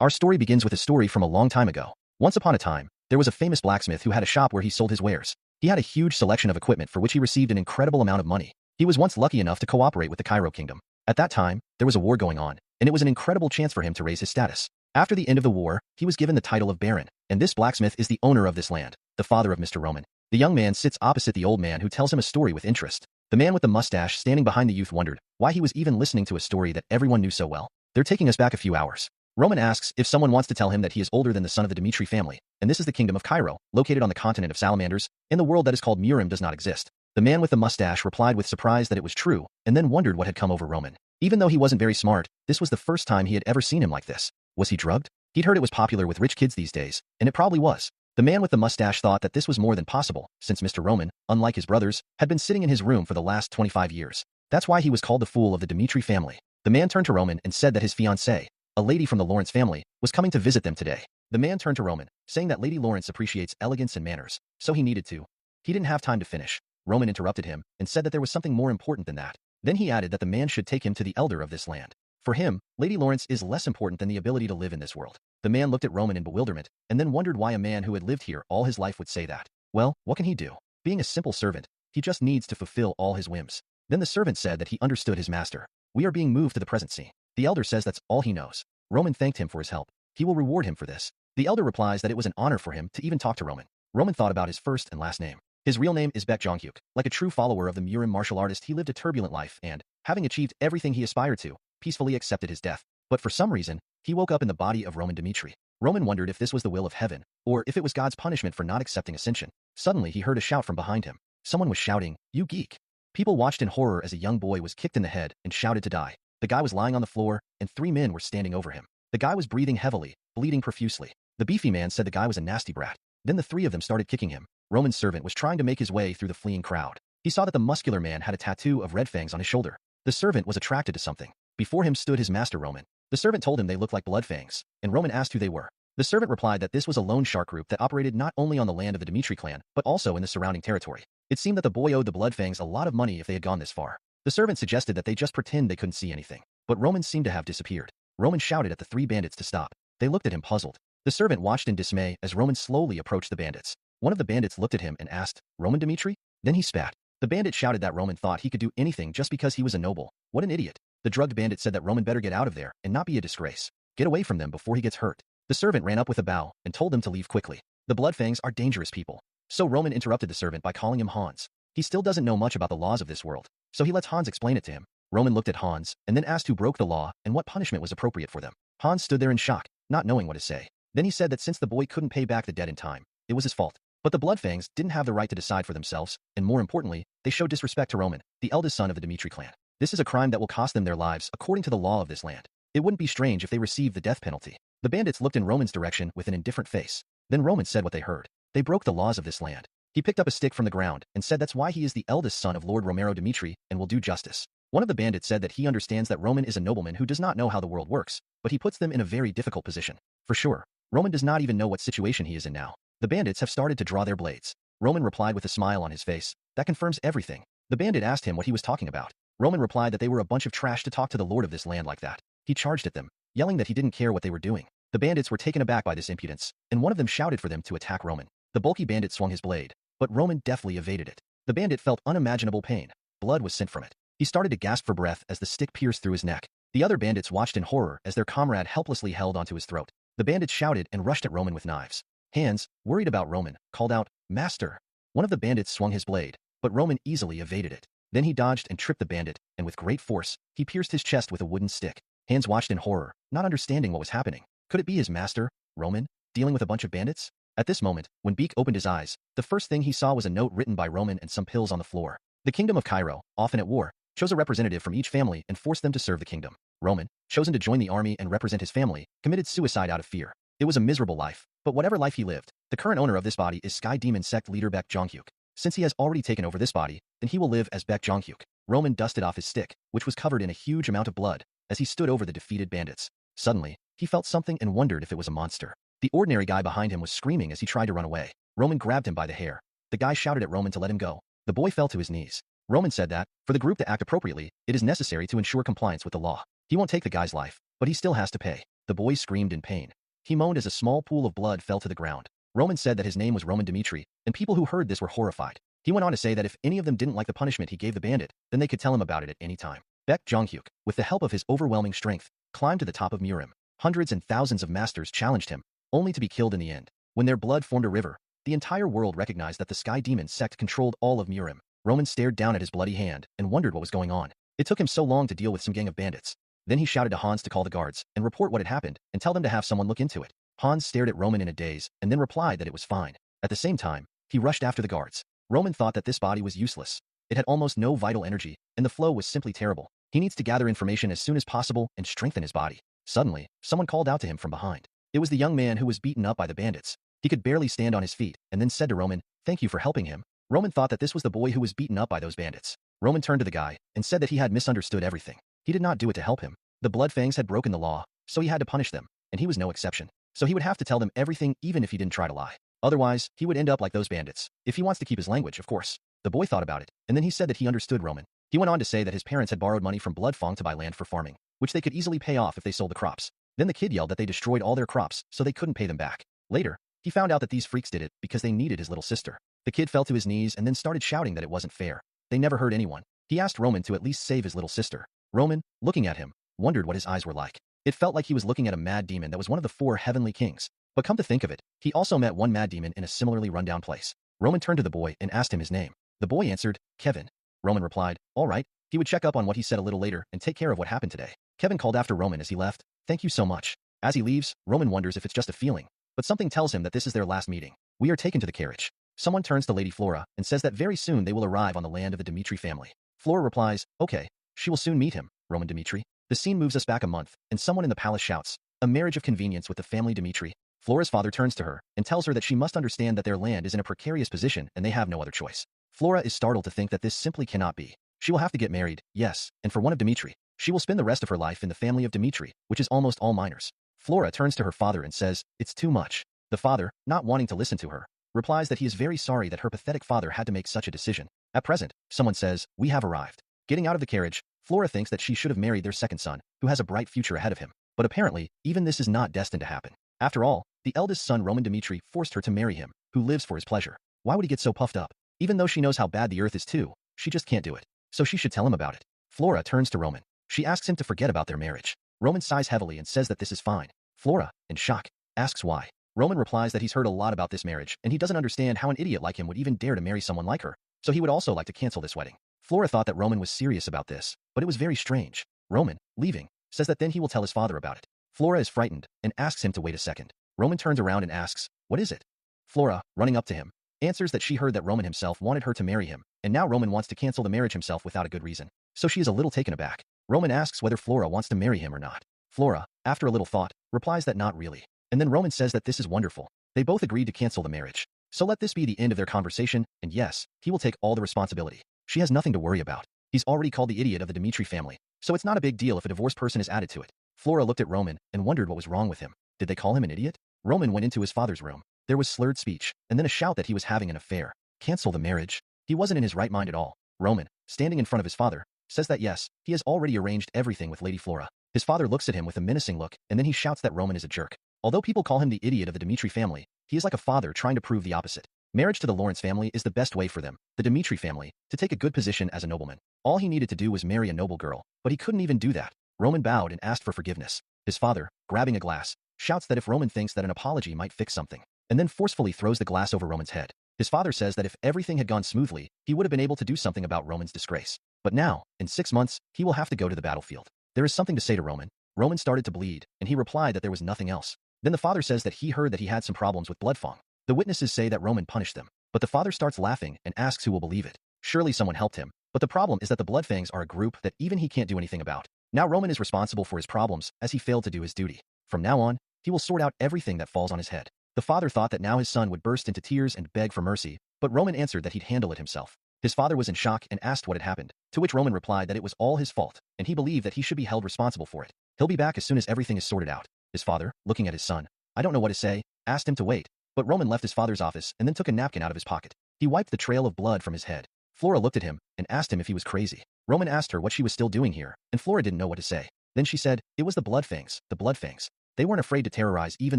Our story begins with a story from a long time ago. Once upon a time, there was a famous blacksmith who had a shop where he sold his wares. He had a huge selection of equipment for which he received an incredible amount of money. He was once lucky enough to cooperate with the Cairo kingdom. At that time, there was a war going on, and it was an incredible chance for him to raise his status. After the end of the war, he was given the title of Baron, and this blacksmith is the owner of this land, the father of Mr. Roman. The young man sits opposite the old man who tells him a story with interest. The man with the mustache standing behind the youth wondered why he was even listening to a story that everyone knew so well. They're taking us back a few hours. Roman asks if someone wants to tell him that he is older than the son of the Dimitri family, and this is the kingdom of Cairo, located on the continent of salamanders, in the world that is called Murim does not exist. The man with the mustache replied with surprise that it was true, and then wondered what had come over Roman. Even though he wasn't very smart, this was the first time he had ever seen him like this. Was he drugged? He'd heard it was popular with rich kids these days, and it probably was. The man with the mustache thought that this was more than possible, since Mr. Roman, unlike his brothers, had been sitting in his room for the last 25 years. That's why he was called the fool of the Dimitri family. The man turned to Roman and said that his fiancée, a lady from the Lawrence family, was coming to visit them today. The man turned to Roman, saying that Lady Lawrence appreciates elegance and manners, so he needed to. He didn't have time to finish. Roman interrupted him and said that there was something more important than that. Then he added that the man should take him to the elder of this land. For him, Lady Lawrence is less important than the ability to live in this world. The man looked at Roman in bewilderment, and then wondered why a man who had lived here all his life would say that. Well, what can he do? Being a simple servant, he just needs to fulfill all his whims. Then the servant said that he understood his master. We are being moved to the present scene. The elder says that's all he knows. Roman thanked him for his help. He will reward him for this. The elder replies that it was an honor for him to even talk to Roman. Roman thought about his first and last name. His real name is Baek Jonghyuk. Like a true follower of the Murim martial artist, he lived a turbulent life and, having achieved everything he aspired to, peacefully accepted his death. But for some reason, he woke up in the body of Roman Dimitri. Roman wondered if this was the will of heaven, or if it was God's punishment for not accepting ascension. Suddenly he heard a shout from behind him. Someone was shouting, "You geek!" People watched in horror as a young boy was kicked in the head and shouted to die. The guy was lying on the floor, and 3 men were standing over him. The guy was breathing heavily, bleeding profusely. The beefy man said the guy was a nasty brat. Then the 3 of them started kicking him. Roman's servant was trying to make his way through the fleeing crowd. He saw that the muscular man had a tattoo of red fangs on his shoulder. The servant was attracted to something. Before him stood his master Roman. The servant told him they looked like blood fangs, and Roman asked who they were. The servant replied that this was a loan shark group that operated not only on the land of the Dimitri clan, but also in the surrounding territory. It seemed that the boy owed the blood fangs a lot of money if they had gone this far. The servant suggested that they just pretend they couldn't see anything. But Roman seemed to have disappeared. Roman shouted at the 3 bandits to stop. They looked at him puzzled. The servant watched in dismay as Roman slowly approached the bandits. One of the bandits looked at him and asked, "Roman Dimitri?" Then he spat. The bandit shouted that Roman thought he could do anything just because he was a noble. What an idiot. The drugged bandit said that Roman better get out of there and not be a disgrace. Get away from them before he gets hurt. The servant ran up with a bow and told them to leave quickly. The Bloodfangs are dangerous people. So Roman interrupted the servant by calling him Hans. He still doesn't know much about the laws of this world, so he lets Hans explain it to him. Roman looked at Hans and then asked who broke the law and what punishment was appropriate for them. Hans stood there in shock, not knowing what to say. Then he said that since the boy couldn't pay back the debt in time, it was his fault. But the Bloodfangs didn't have the right to decide for themselves, and more importantly, they showed disrespect to Roman, the eldest son of the Dimitri clan. This is a crime that will cost them their lives according to the law of this land. It wouldn't be strange if they received the death penalty. The bandits looked in Roman's direction with an indifferent face. Then Roman said what they heard. They broke the laws of this land. He picked up a stick from the ground and said that's why he is the eldest son of Lord Romero Dimitri and will do justice. One of the bandits said that he understands that Roman is a nobleman who does not know how the world works, but he puts them in a very difficult position. For sure, Roman does not even know what situation he is in now. The bandits have started to draw their blades. Roman replied with a smile on his face. That confirms everything. The bandit asked him what he was talking about. Roman replied that they were a bunch of trash to talk to the lord of this land like that. He charged at them, yelling that he didn't care what they were doing. The bandits were taken aback by this impudence, and one of them shouted for them to attack Roman. The bulky bandit swung his blade, but Roman deftly evaded it. The bandit felt unimaginable pain. Blood was sent from it. He started to gasp for breath as the stick pierced through his neck. The other bandits watched in horror as their comrade helplessly held onto his throat. The bandits shouted and rushed at Roman with knives. Hans, worried about Roman, called out, "Master!" One of the bandits swung his blade, but Roman easily evaded it. Then he dodged and tripped the bandit, and with great force, he pierced his chest with a wooden stick. Hans watched in horror, not understanding what was happening. Could it be his master, Roman, dealing with a bunch of bandits? At this moment, when Beek opened his eyes, the first thing he saw was a note written by Roman and some pills on the floor. The kingdom of Cairo, often at war, chose a representative from each family and forced them to serve the kingdom. Roman, chosen to join the army and represent his family, committed suicide out of fear. It was a miserable life, but whatever life he lived, the current owner of this body is Sky Demon sect leader Baek Jonghyuk. Since he has already taken over this body, then he will live as Baek Jonghyuk. Roman dusted off his stick, which was covered in a huge amount of blood, as he stood over the defeated bandits. Suddenly, he felt something and wondered if it was a monster. The ordinary guy behind him was screaming as he tried to run away. Roman grabbed him by the hair. The guy shouted at Roman to let him go. The boy fell to his knees. Roman said that, for the group to act appropriately, it is necessary to ensure compliance with the law. He won't take the guy's life, but he still has to pay. The boy screamed in pain. He moaned as a small pool of blood fell to the ground. Roman said that his name was Roman Dmitri, and people who heard this were horrified. He went on to say that if any of them didn't like the punishment he gave the bandit, then they could tell him about it at any time. Baek Jonghyuk, with the help of his overwhelming strength, climbed to the top of Murim. Hundreds and thousands of masters challenged him, only to be killed in the end. When their blood formed a river, the entire world recognized that the Sky Demon sect controlled all of Murim. Roman stared down at his bloody hand and wondered what was going on. It took him so long to deal with some gang of bandits. Then he shouted to Hans to call the guards and report what had happened and tell them to have someone look into it. Hans stared at Roman in a daze and then replied that it was fine. At the same time, he rushed after the guards. Roman thought that this body was useless. It had almost no vital energy, and the flow was simply terrible. He needs to gather information as soon as possible and strengthen his body. Suddenly, someone called out to him from behind. It was the young man who was beaten up by the bandits. He could barely stand on his feet and then said to Roman, "Thank you for helping him." Roman thought that this was the boy who was beaten up by those bandits. Roman turned to the guy and said that he had misunderstood everything. He did not do it to help him. The Bloodfangs had broken the law, so he had to punish them, and he was no exception. So he would have to tell them everything even if he didn't try to lie. Otherwise, he would end up like those bandits. If he wants to keep his language, of course. The boy thought about it, and then he said that he understood Roman. He went on to say that his parents had borrowed money from Bloodfang to buy land for farming, which they could easily pay off if they sold the crops. Then the kid yelled that they destroyed all their crops, so they couldn't pay them back. Later, he found out that these freaks did it because they needed his little sister. The kid fell to his knees and then started shouting that it wasn't fair. They never hurt anyone. He asked Roman to at least save his little sister. Roman, looking at him, wondered what his eyes were like. It felt like he was looking at a mad demon that was one of the 4 heavenly kings. But come to think of it, he also met one mad demon in a similarly rundown place. Roman turned to the boy and asked him his name. The boy answered, Kevin. Roman replied, all right. He would check up on what he said a little later and take care of what happened today. Kevin called after Roman as he left, thank you so much. As he leaves, Roman wonders if it's just a feeling, but something tells him that this is their last meeting. We are taken to the carriage. Someone turns to Lady Flora and says that very soon they will arrive on the land of the Dmitri family. Flora replies, okay, she will soon meet him, Roman Dmitri. The scene moves us back a month, and someone in the palace shouts, a marriage of convenience with the family Dmitri. Flora's father turns to her and tells her that she must understand that their land is in a precarious position and they have no other choice. Flora is startled to think that this simply cannot be. She will have to get married, yes, and for one of Dmitri. She will spend the rest of her life in the family of Dmitri, which is almost all minors. Flora turns to her father and says, it's too much. The father, not wanting to listen to her, replies that he is very sorry that her pathetic father had to make such a decision. At present, someone says, we have arrived. Getting out of the carriage, Flora thinks that she should have married their second son, who has a bright future ahead of him. But apparently, even this is not destined to happen. After all, the eldest son Roman Dmitri forced her to marry him, who lives for his pleasure. Why would he get so puffed up? Even though she knows how bad the earth is too, she just can't do it. So she should tell him about it. Flora turns to Roman. She asks him to forget about their marriage. Roman sighs heavily and says that this is fine. Flora, in shock, asks why. Roman replies that he's heard a lot about this marriage and he doesn't understand how an idiot like him would even dare to marry someone like her, so he would also like to cancel this wedding. Flora thought that Roman was serious about this, but it was very strange. Roman, leaving, says that then he will tell his father about it. Flora is frightened and asks him to wait a second. Roman turns around and asks, what is it? Flora, running up to him, answers that she heard that Roman himself wanted her to marry him, and now Roman wants to cancel the marriage himself without a good reason. So she is a little taken aback. Roman asks whether Flora wants to marry him or not. Flora, after a little thought, replies that not really. And then Roman says that this is wonderful. They both agreed to cancel the marriage. So let this be the end of their conversation, and yes, he will take all the responsibility. She has nothing to worry about. He's already called the idiot of the Dmitri family, so it's not a big deal if a divorced person is added to it. Flora looked at Roman and wondered what was wrong with him. Did they call him an idiot? Roman went into his father's room. There was slurred speech, and then a shout that he was having an affair. Cancel the marriage? He wasn't in his right mind at all. Roman, standing in front of his father, says that yes, he has already arranged everything with Lady Flora. His father looks at him with a menacing look, and then he shouts that Roman is a jerk. Although people call him the idiot of the Dmitri family, he is like a father trying to prove the opposite. Marriage to the Lawrence family is the best way for them, the Dmitri family, to take a good position as a nobleman. All he needed to do was marry a noble girl, but he couldn't even do that. Roman bowed and asked for forgiveness. His father, grabbing a glass, shouts that if Roman thinks that an apology might fix something, and then forcefully throws the glass over Roman's head. His father says that if everything had gone smoothly, he would have been able to do something about Roman's disgrace. But now, in 6 months, he will have to go to the battlefield. There is something to say to Roman. Roman started to bleed, and he replied that there was nothing else. Then the father says that he heard that he had some problems with Bloodfang. The witnesses say that Roman punished them, but the father starts laughing and asks who will believe it. Surely someone helped him, but the problem is that the Bloodfangs are a group that even he can't do anything about. Now Roman is responsible for his problems as he failed to do his duty. From now on, he will sort out everything that falls on his head. The father thought that now his son would burst into tears and beg for mercy, but Roman answered that he'd handle it himself. His father was in shock and asked what had happened, to which Roman replied that it was all his fault, and he believed that he should be held responsible for it. He'll be back as soon as everything is sorted out. His father, looking at his son, I don't know what to say, asked him to wait, but Roman left his father's office and then took a napkin out of his pocket. He wiped the trail of blood from his head. Flora looked at him and asked him if he was crazy. Roman asked her what she was still doing here, and Flora didn't know what to say. Then she said, it was the Bloodfangs, the Bloodfangs. They weren't afraid to terrorize even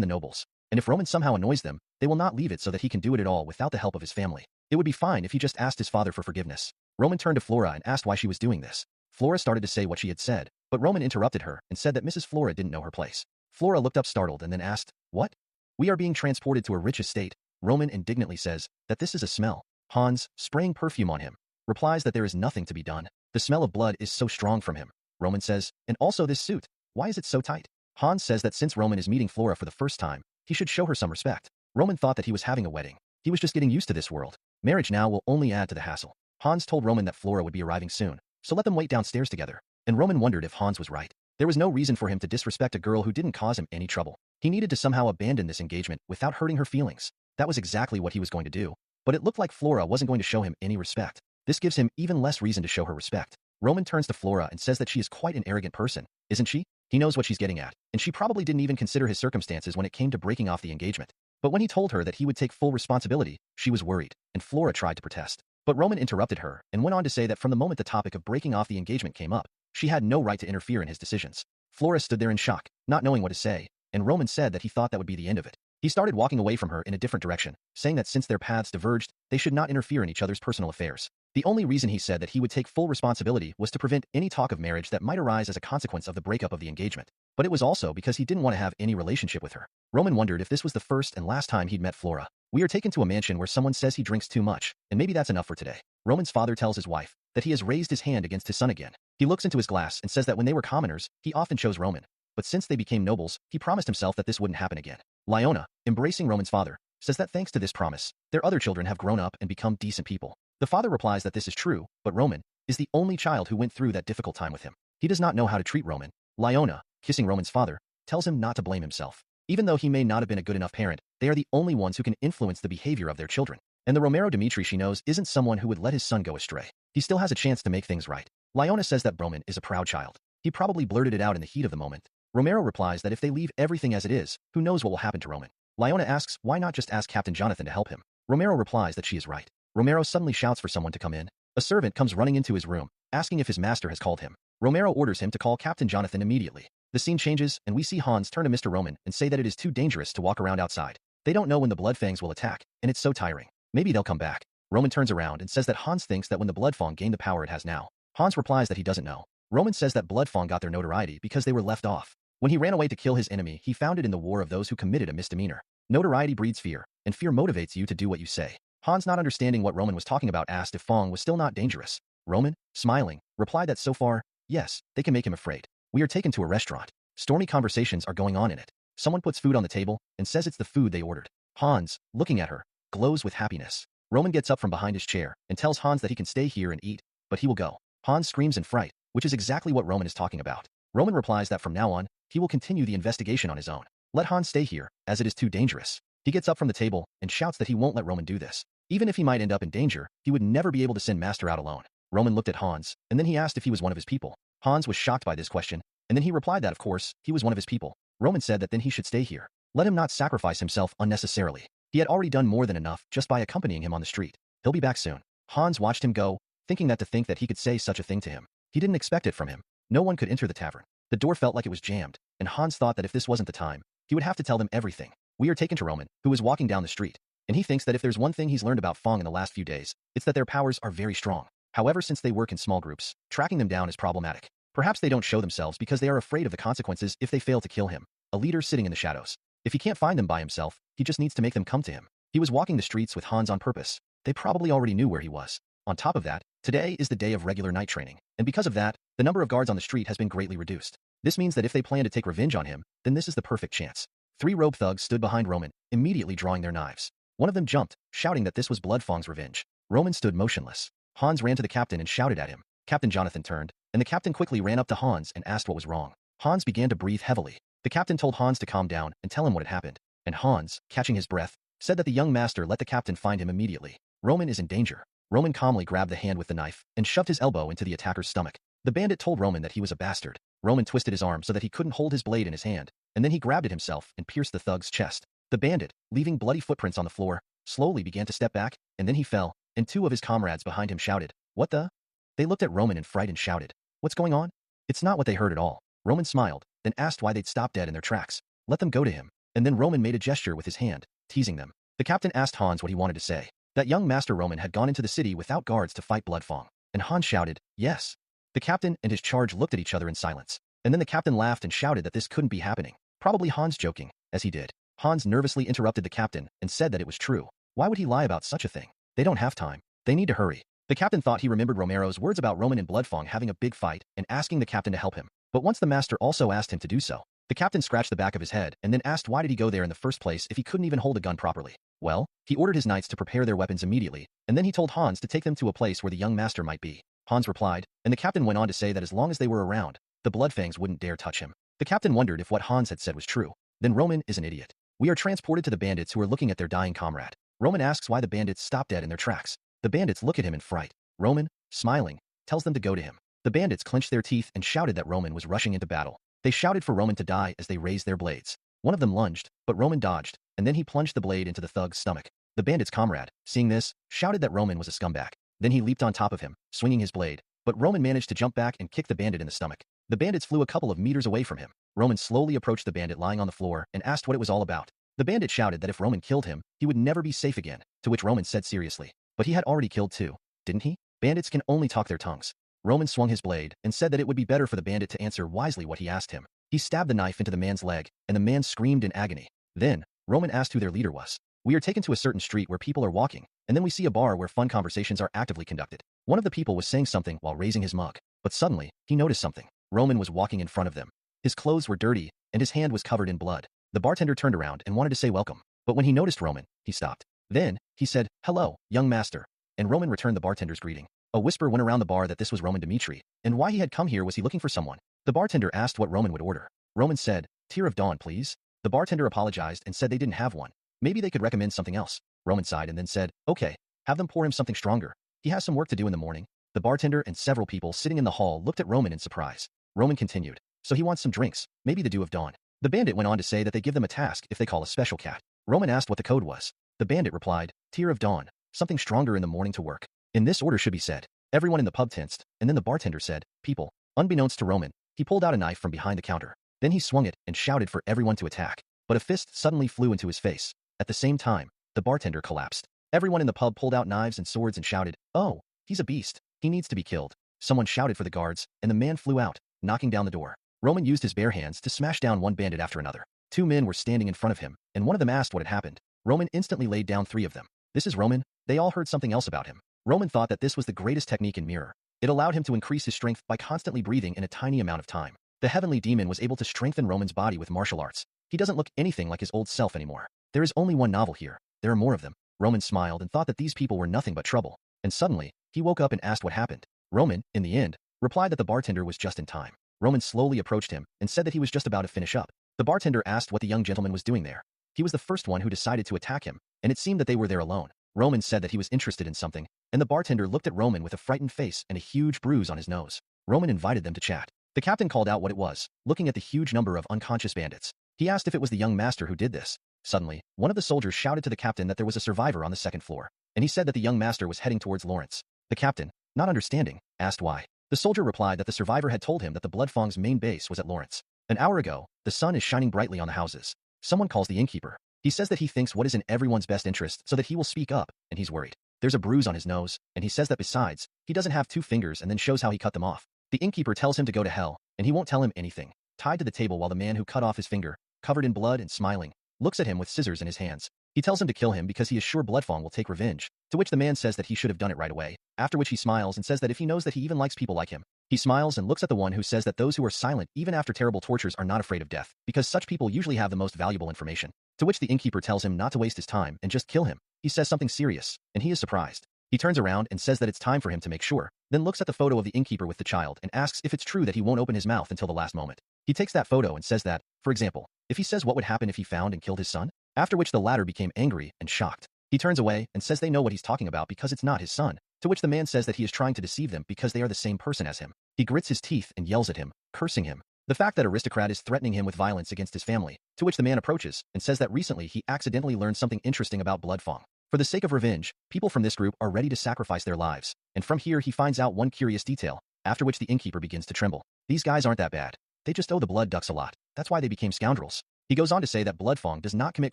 the nobles. And if Roman somehow annoys them, they will not leave it so that he can do it at all without the help of his family. It would be fine if he just asked his father for forgiveness. Roman turned to Flora and asked why she was doing this. Flora started to say what she had said, but Roman interrupted her and said that Mrs. Flora didn't know her place. Flora looked up startled and then asked, "What? We are being transported to a rich estate." Roman indignantly says that this is a smell. Hans, spraying perfume on him, replies that there is nothing to be done. The smell of blood is so strong from him. Roman says, "And also this suit. Why is it so tight?" Hans says that since Roman is meeting Flora for the first time, he should show her some respect. Roman thought that he was having a wedding. He was just getting used to this world. Marriage now will only add to the hassle. Hans told Roman that Flora would be arriving soon, so let them wait downstairs together. And Roman wondered if Hans was right. There was no reason for him to disrespect a girl who didn't cause him any trouble. He needed to somehow abandon this engagement without hurting her feelings. That was exactly what he was going to do. But it looked like Flora wasn't going to show him any respect. This gives him even less reason to show her respect. Roman turns to Flora and says that she is quite an arrogant person, isn't she? He knows what she's getting at, and she probably didn't even consider his circumstances when it came to breaking off the engagement. But when he told her that he would take full responsibility, she was worried, and Flora tried to protest. But Roman interrupted her and went on to say that from the moment the topic of breaking off the engagement came up, she had no right to interfere in his decisions. Flora stood there in shock, not knowing what to say, and Roman said that he thought that would be the end of it. He started walking away from her in a different direction, saying that since their paths diverged, they should not interfere in each other's personal affairs. The only reason he said that he would take full responsibility was to prevent any talk of marriage that might arise as a consequence of the breakup of the engagement. But it was also because he didn't want to have any relationship with her. Roman wondered if this was the first and last time he'd met Flora. We are taken to a mansion where someone says he drinks too much, and maybe that's enough for today. Roman's father tells his wife that he has raised his hand against his son again. He looks into his glass and says that when they were commoners, he often chose Roman. But since they became nobles, he promised himself that this wouldn't happen again. Lyona, embracing Roman's father, says that thanks to this promise, their other children have grown up and become decent people. The father replies that this is true, but Roman is the only child who went through that difficult time with him. He does not know how to treat Roman. Lyona, kissing Roman's father, tells him not to blame himself. Even though he may not have been a good enough parent, they are the only ones who can influence the behavior of their children. And the Romero Dimitri she knows isn't someone who would let his son go astray. He still has a chance to make things right. Lyona says that Roman is a proud child. He probably blurted it out in the heat of the moment. Romero replies that if they leave everything as it is, who knows what will happen to Roman. Lyona asks why not just ask Captain Jonathan to help him. Romero replies that she is right. Romero suddenly shouts for someone to come in. A servant comes running into his room, asking if his master has called him. Romero orders him to call Captain Jonathan immediately. The scene changes, and we see Hans turn to Mr. Roman and say that it is too dangerous to walk around outside. They don't know when the Bloodfangs will attack, and it's so tiring. Maybe they'll come back. Roman turns around and says that Hans thinks that when the Bloodfang gained the power it has now. Hans replies that he doesn't know. Roman says that Bloodfang got their notoriety because they were left off. When he ran away to kill his enemy, he found it in the war of those who committed a misdemeanor. Notoriety breeds fear, and fear motivates you to do what you say. Hans, not understanding what Roman was talking about, asked if Fang was still not dangerous. Roman, smiling, replied that so far, yes, they can make him afraid. We are taken to a restaurant. Stormy conversations are going on in it. Someone puts food on the table and says it's the food they ordered. Hans, looking at her, glows with happiness. Roman gets up from behind his chair and tells Hans that he can stay here and eat, but he will go. Hans screams in fright, which is exactly what Roman is talking about. Roman replies that from now on, he will continue the investigation on his own. Let Hans stay here, as it is too dangerous. He gets up from the table and shouts that he won't let Roman do this. Even if he might end up in danger, he would never be able to send Master out alone. Roman looked at Hans, and then he asked if he was one of his people. Hans was shocked by this question, and then he replied that of course, he was one of his people. Roman said that then he should stay here. Let him not sacrifice himself unnecessarily. He had already done more than enough just by accompanying him on the street. He'll be back soon. Hans watched him go, thinking that to think that he could say such a thing to him. He didn't expect it from him. No one could enter the tavern. The door felt like it was jammed, and Hans thought that if this wasn't the time, he would have to tell them everything. We are taken to Roman, who is walking down the street, and he thinks that if there's one thing he's learned about Fang in the last few days, it's that their powers are very strong. However, since they work in small groups, tracking them down is problematic. Perhaps they don't show themselves because they are afraid of the consequences if they fail to kill him. A leader sitting in the shadows. If he can't find them by himself, he just needs to make them come to him. He was walking the streets with Hans on purpose. They probably already knew where he was. On top of that, today is the day of regular night training, and because of that, the number of guards on the street has been greatly reduced. This means that if they plan to take revenge on him, then this is the perfect chance. 3 robe thugs stood behind Roman, immediately drawing their knives. One of them jumped, shouting that this was Bloodfang's revenge. Roman stood motionless. Hans ran to the captain and shouted at him. Captain Jonathan turned, and the captain quickly ran up to Hans and asked what was wrong. Hans began to breathe heavily. The captain told Hans to calm down and tell him what had happened. And Hans, catching his breath, said that the young master let the captain find him immediately. Roman is in danger. Roman calmly grabbed the hand with the knife and shoved his elbow into the attacker's stomach. The bandit told Roman that he was a bastard. Roman twisted his arm so that he couldn't hold his blade in his hand, and then he grabbed it himself and pierced the thug's chest. The bandit, leaving bloody footprints on the floor, slowly began to step back, and then he fell, and 2 of his comrades behind him shouted, "What the?" They looked at Roman in fright and shouted, "What's going on?" It's not what they heard at all. Roman smiled, then asked why they'd stopped dead in their tracks. let them go to him. And then Roman made a gesture with his hand, teasing them. The captain asked Hans what he wanted to say. That young Master Roman had gone into the city without guards to fight Bloodfang. And Hans shouted, yes. The captain and his charge looked at each other in silence. And then the captain laughed and shouted that this couldn't be happening. Probably Hans joking, as he did. Hans nervously interrupted the captain and said that it was true. Why would he lie about such a thing? They don't have time. They need to hurry. The captain thought he remembered Romero's words about Roman and Bloodfang having a big fight and asking the captain to help him. But once the master also asked him to do so, the captain scratched the back of his head and then asked why did he go there in the first place if he couldn't even hold a gun properly. Well, he ordered his knights to prepare their weapons immediately, and then he told Hans to take them to a place where the young master might be. Hans replied, and the captain went on to say that as long as they were around, the Bloodfangs wouldn't dare touch him. The captain wondered if what Hans had said was true. Then Roman is an idiot. We are transported to the bandits who are looking at their dying comrade. Roman asks why the bandits stopped dead in their tracks. The bandits look at him in fright. Roman, smiling, tells them to go to him. The bandits clenched their teeth and shouted that Roman was rushing into battle. They shouted for Roman to die as they raised their blades. One of them lunged, but Roman dodged, and then he plunged the blade into the thug's stomach. The bandit's comrade, seeing this, shouted that Roman was a scumbag. Then he leaped on top of him, swinging his blade, but Roman managed to jump back and kick the bandit in the stomach. The bandits flew a couple of meters away from him. Roman slowly approached the bandit lying on the floor and asked what it was all about. The bandit shouted that if Roman killed him, he would never be safe again, to which Roman said seriously, but he had already killed two, didn't he? Bandits can only talk their tongues. Roman swung his blade and said that it would be better for the bandit to answer wisely what he asked him. He stabbed the knife into the man's leg, and the man screamed in agony. Then, Roman asked who their leader was. We are taken to a certain street where people are walking, and then we see a bar where fun conversations are actively conducted. One of the people was saying something while raising his mug, but suddenly, he noticed something. Roman was walking in front of them. His clothes were dirty, and his hand was covered in blood. The bartender turned around and wanted to say welcome, but when he noticed Roman, he stopped. Then, he said, hello, young master, and Roman returned the bartender's greeting. A whisper went around the bar that this was Roman Dimitri, and why he had come here was he looking for someone. The bartender asked what Roman would order. Roman said, Tear of Dawn, please. The bartender apologized and said they didn't have one. Maybe they could recommend something else. Roman sighed and then said, okay, have them pour him something stronger. He has some work to do in the morning. The bartender and several people sitting in the hall looked at Roman in surprise. Roman continued, so he wants some drinks, maybe the Dew of Dawn. The bandit went on to say that they give them a task if they call a special cat. Roman asked what the code was. The bandit replied, Tear of Dawn, something stronger in the morning to work. In this order should be said. Everyone in the pub tensed, and then the bartender said, people. Unbeknownst to Roman, he pulled out a knife from behind the counter. Then he swung it and shouted for everyone to attack. But a fist suddenly flew into his face. At the same time, the bartender collapsed. Everyone in the pub pulled out knives and swords and shouted, oh, he's a beast. He needs to be killed. Someone shouted for the guards, and the man flew out, knocking down the door. Roman used his bare hands to smash down one bandit after another. Two men were standing in front of him, and one of them asked what had happened. Roman instantly laid down three of them. This is Roman. They all heard something else about him. Roman thought that this was the greatest technique in Mirror. It allowed him to increase his strength by constantly breathing in a tiny amount of time. The heavenly demon was able to strengthen Roman's body with martial arts. He doesn't look anything like his old self anymore. There is only one novel here. There are more of them. Roman smiled and thought that these people were nothing but trouble. And suddenly, he woke up and asked what happened. Roman, in the end, replied that the bartender was just in time. Roman slowly approached him and said that he was just about to finish up. The bartender asked what the young gentleman was doing there. He was the first one who decided to attack him, and it seemed that they were there alone. Roman said that he was interested in something, and the bartender looked at Roman with a frightened face and a huge bruise on his nose. Roman invited them to chat. The captain called out what it was, looking at the huge number of unconscious bandits. He asked if it was the young master who did this. Suddenly, one of the soldiers shouted to the captain that there was a survivor on the second floor, and he said that the young master was heading towards Lawrence. The captain, not understanding, asked why. The soldier replied that the survivor had told him that the Bloodfang's main base was at Lawrence. An hour ago, the sun is shining brightly on the houses. Someone calls the innkeeper. He says that he thinks what is in everyone's best interest so that he will speak up, and he's worried. There's a bruise on his nose, and he says that besides, he doesn't have two fingers and then shows how he cut them off. The innkeeper tells him to go to hell, and he won't tell him anything. Tied to the table while the man who cut off his finger, covered in blood and smiling, looks at him with scissors in his hands. He tells him to kill him because he is sure Bloodfang will take revenge, to which the man says that he should have done it right away, after which he smiles and says that if he knows that he even likes people like him. He smiles and looks at the one who says that those who are silent even after terrible tortures are not afraid of death, because such people usually have the most valuable information. To which the innkeeper tells him not to waste his time and just kill him. He says something serious, and he is surprised. He turns around and says that it's time for him to make sure, then looks at the photo of the innkeeper with the child and asks if it's true that he won't open his mouth until the last moment. He takes that photo and says that, for example, if he says what would happen if he found and killed his son, after which the latter became angry and shocked. He turns away and says they know what he's talking about because it's not his son, to which the man says that he is trying to deceive them because they are the same person as him. He grits his teeth and yells at him, cursing him. The fact that aristocrat is threatening him with violence against his family, to which the man approaches and says that recently he accidentally learned something interesting about Bloodfang. For the sake of revenge, people from this group are ready to sacrifice their lives, and from here he finds out one curious detail, after which the innkeeper begins to tremble. These guys aren't that bad. They just owe the blood ducks a lot. That's why they became scoundrels. He goes on to say that Bloodfang does not commit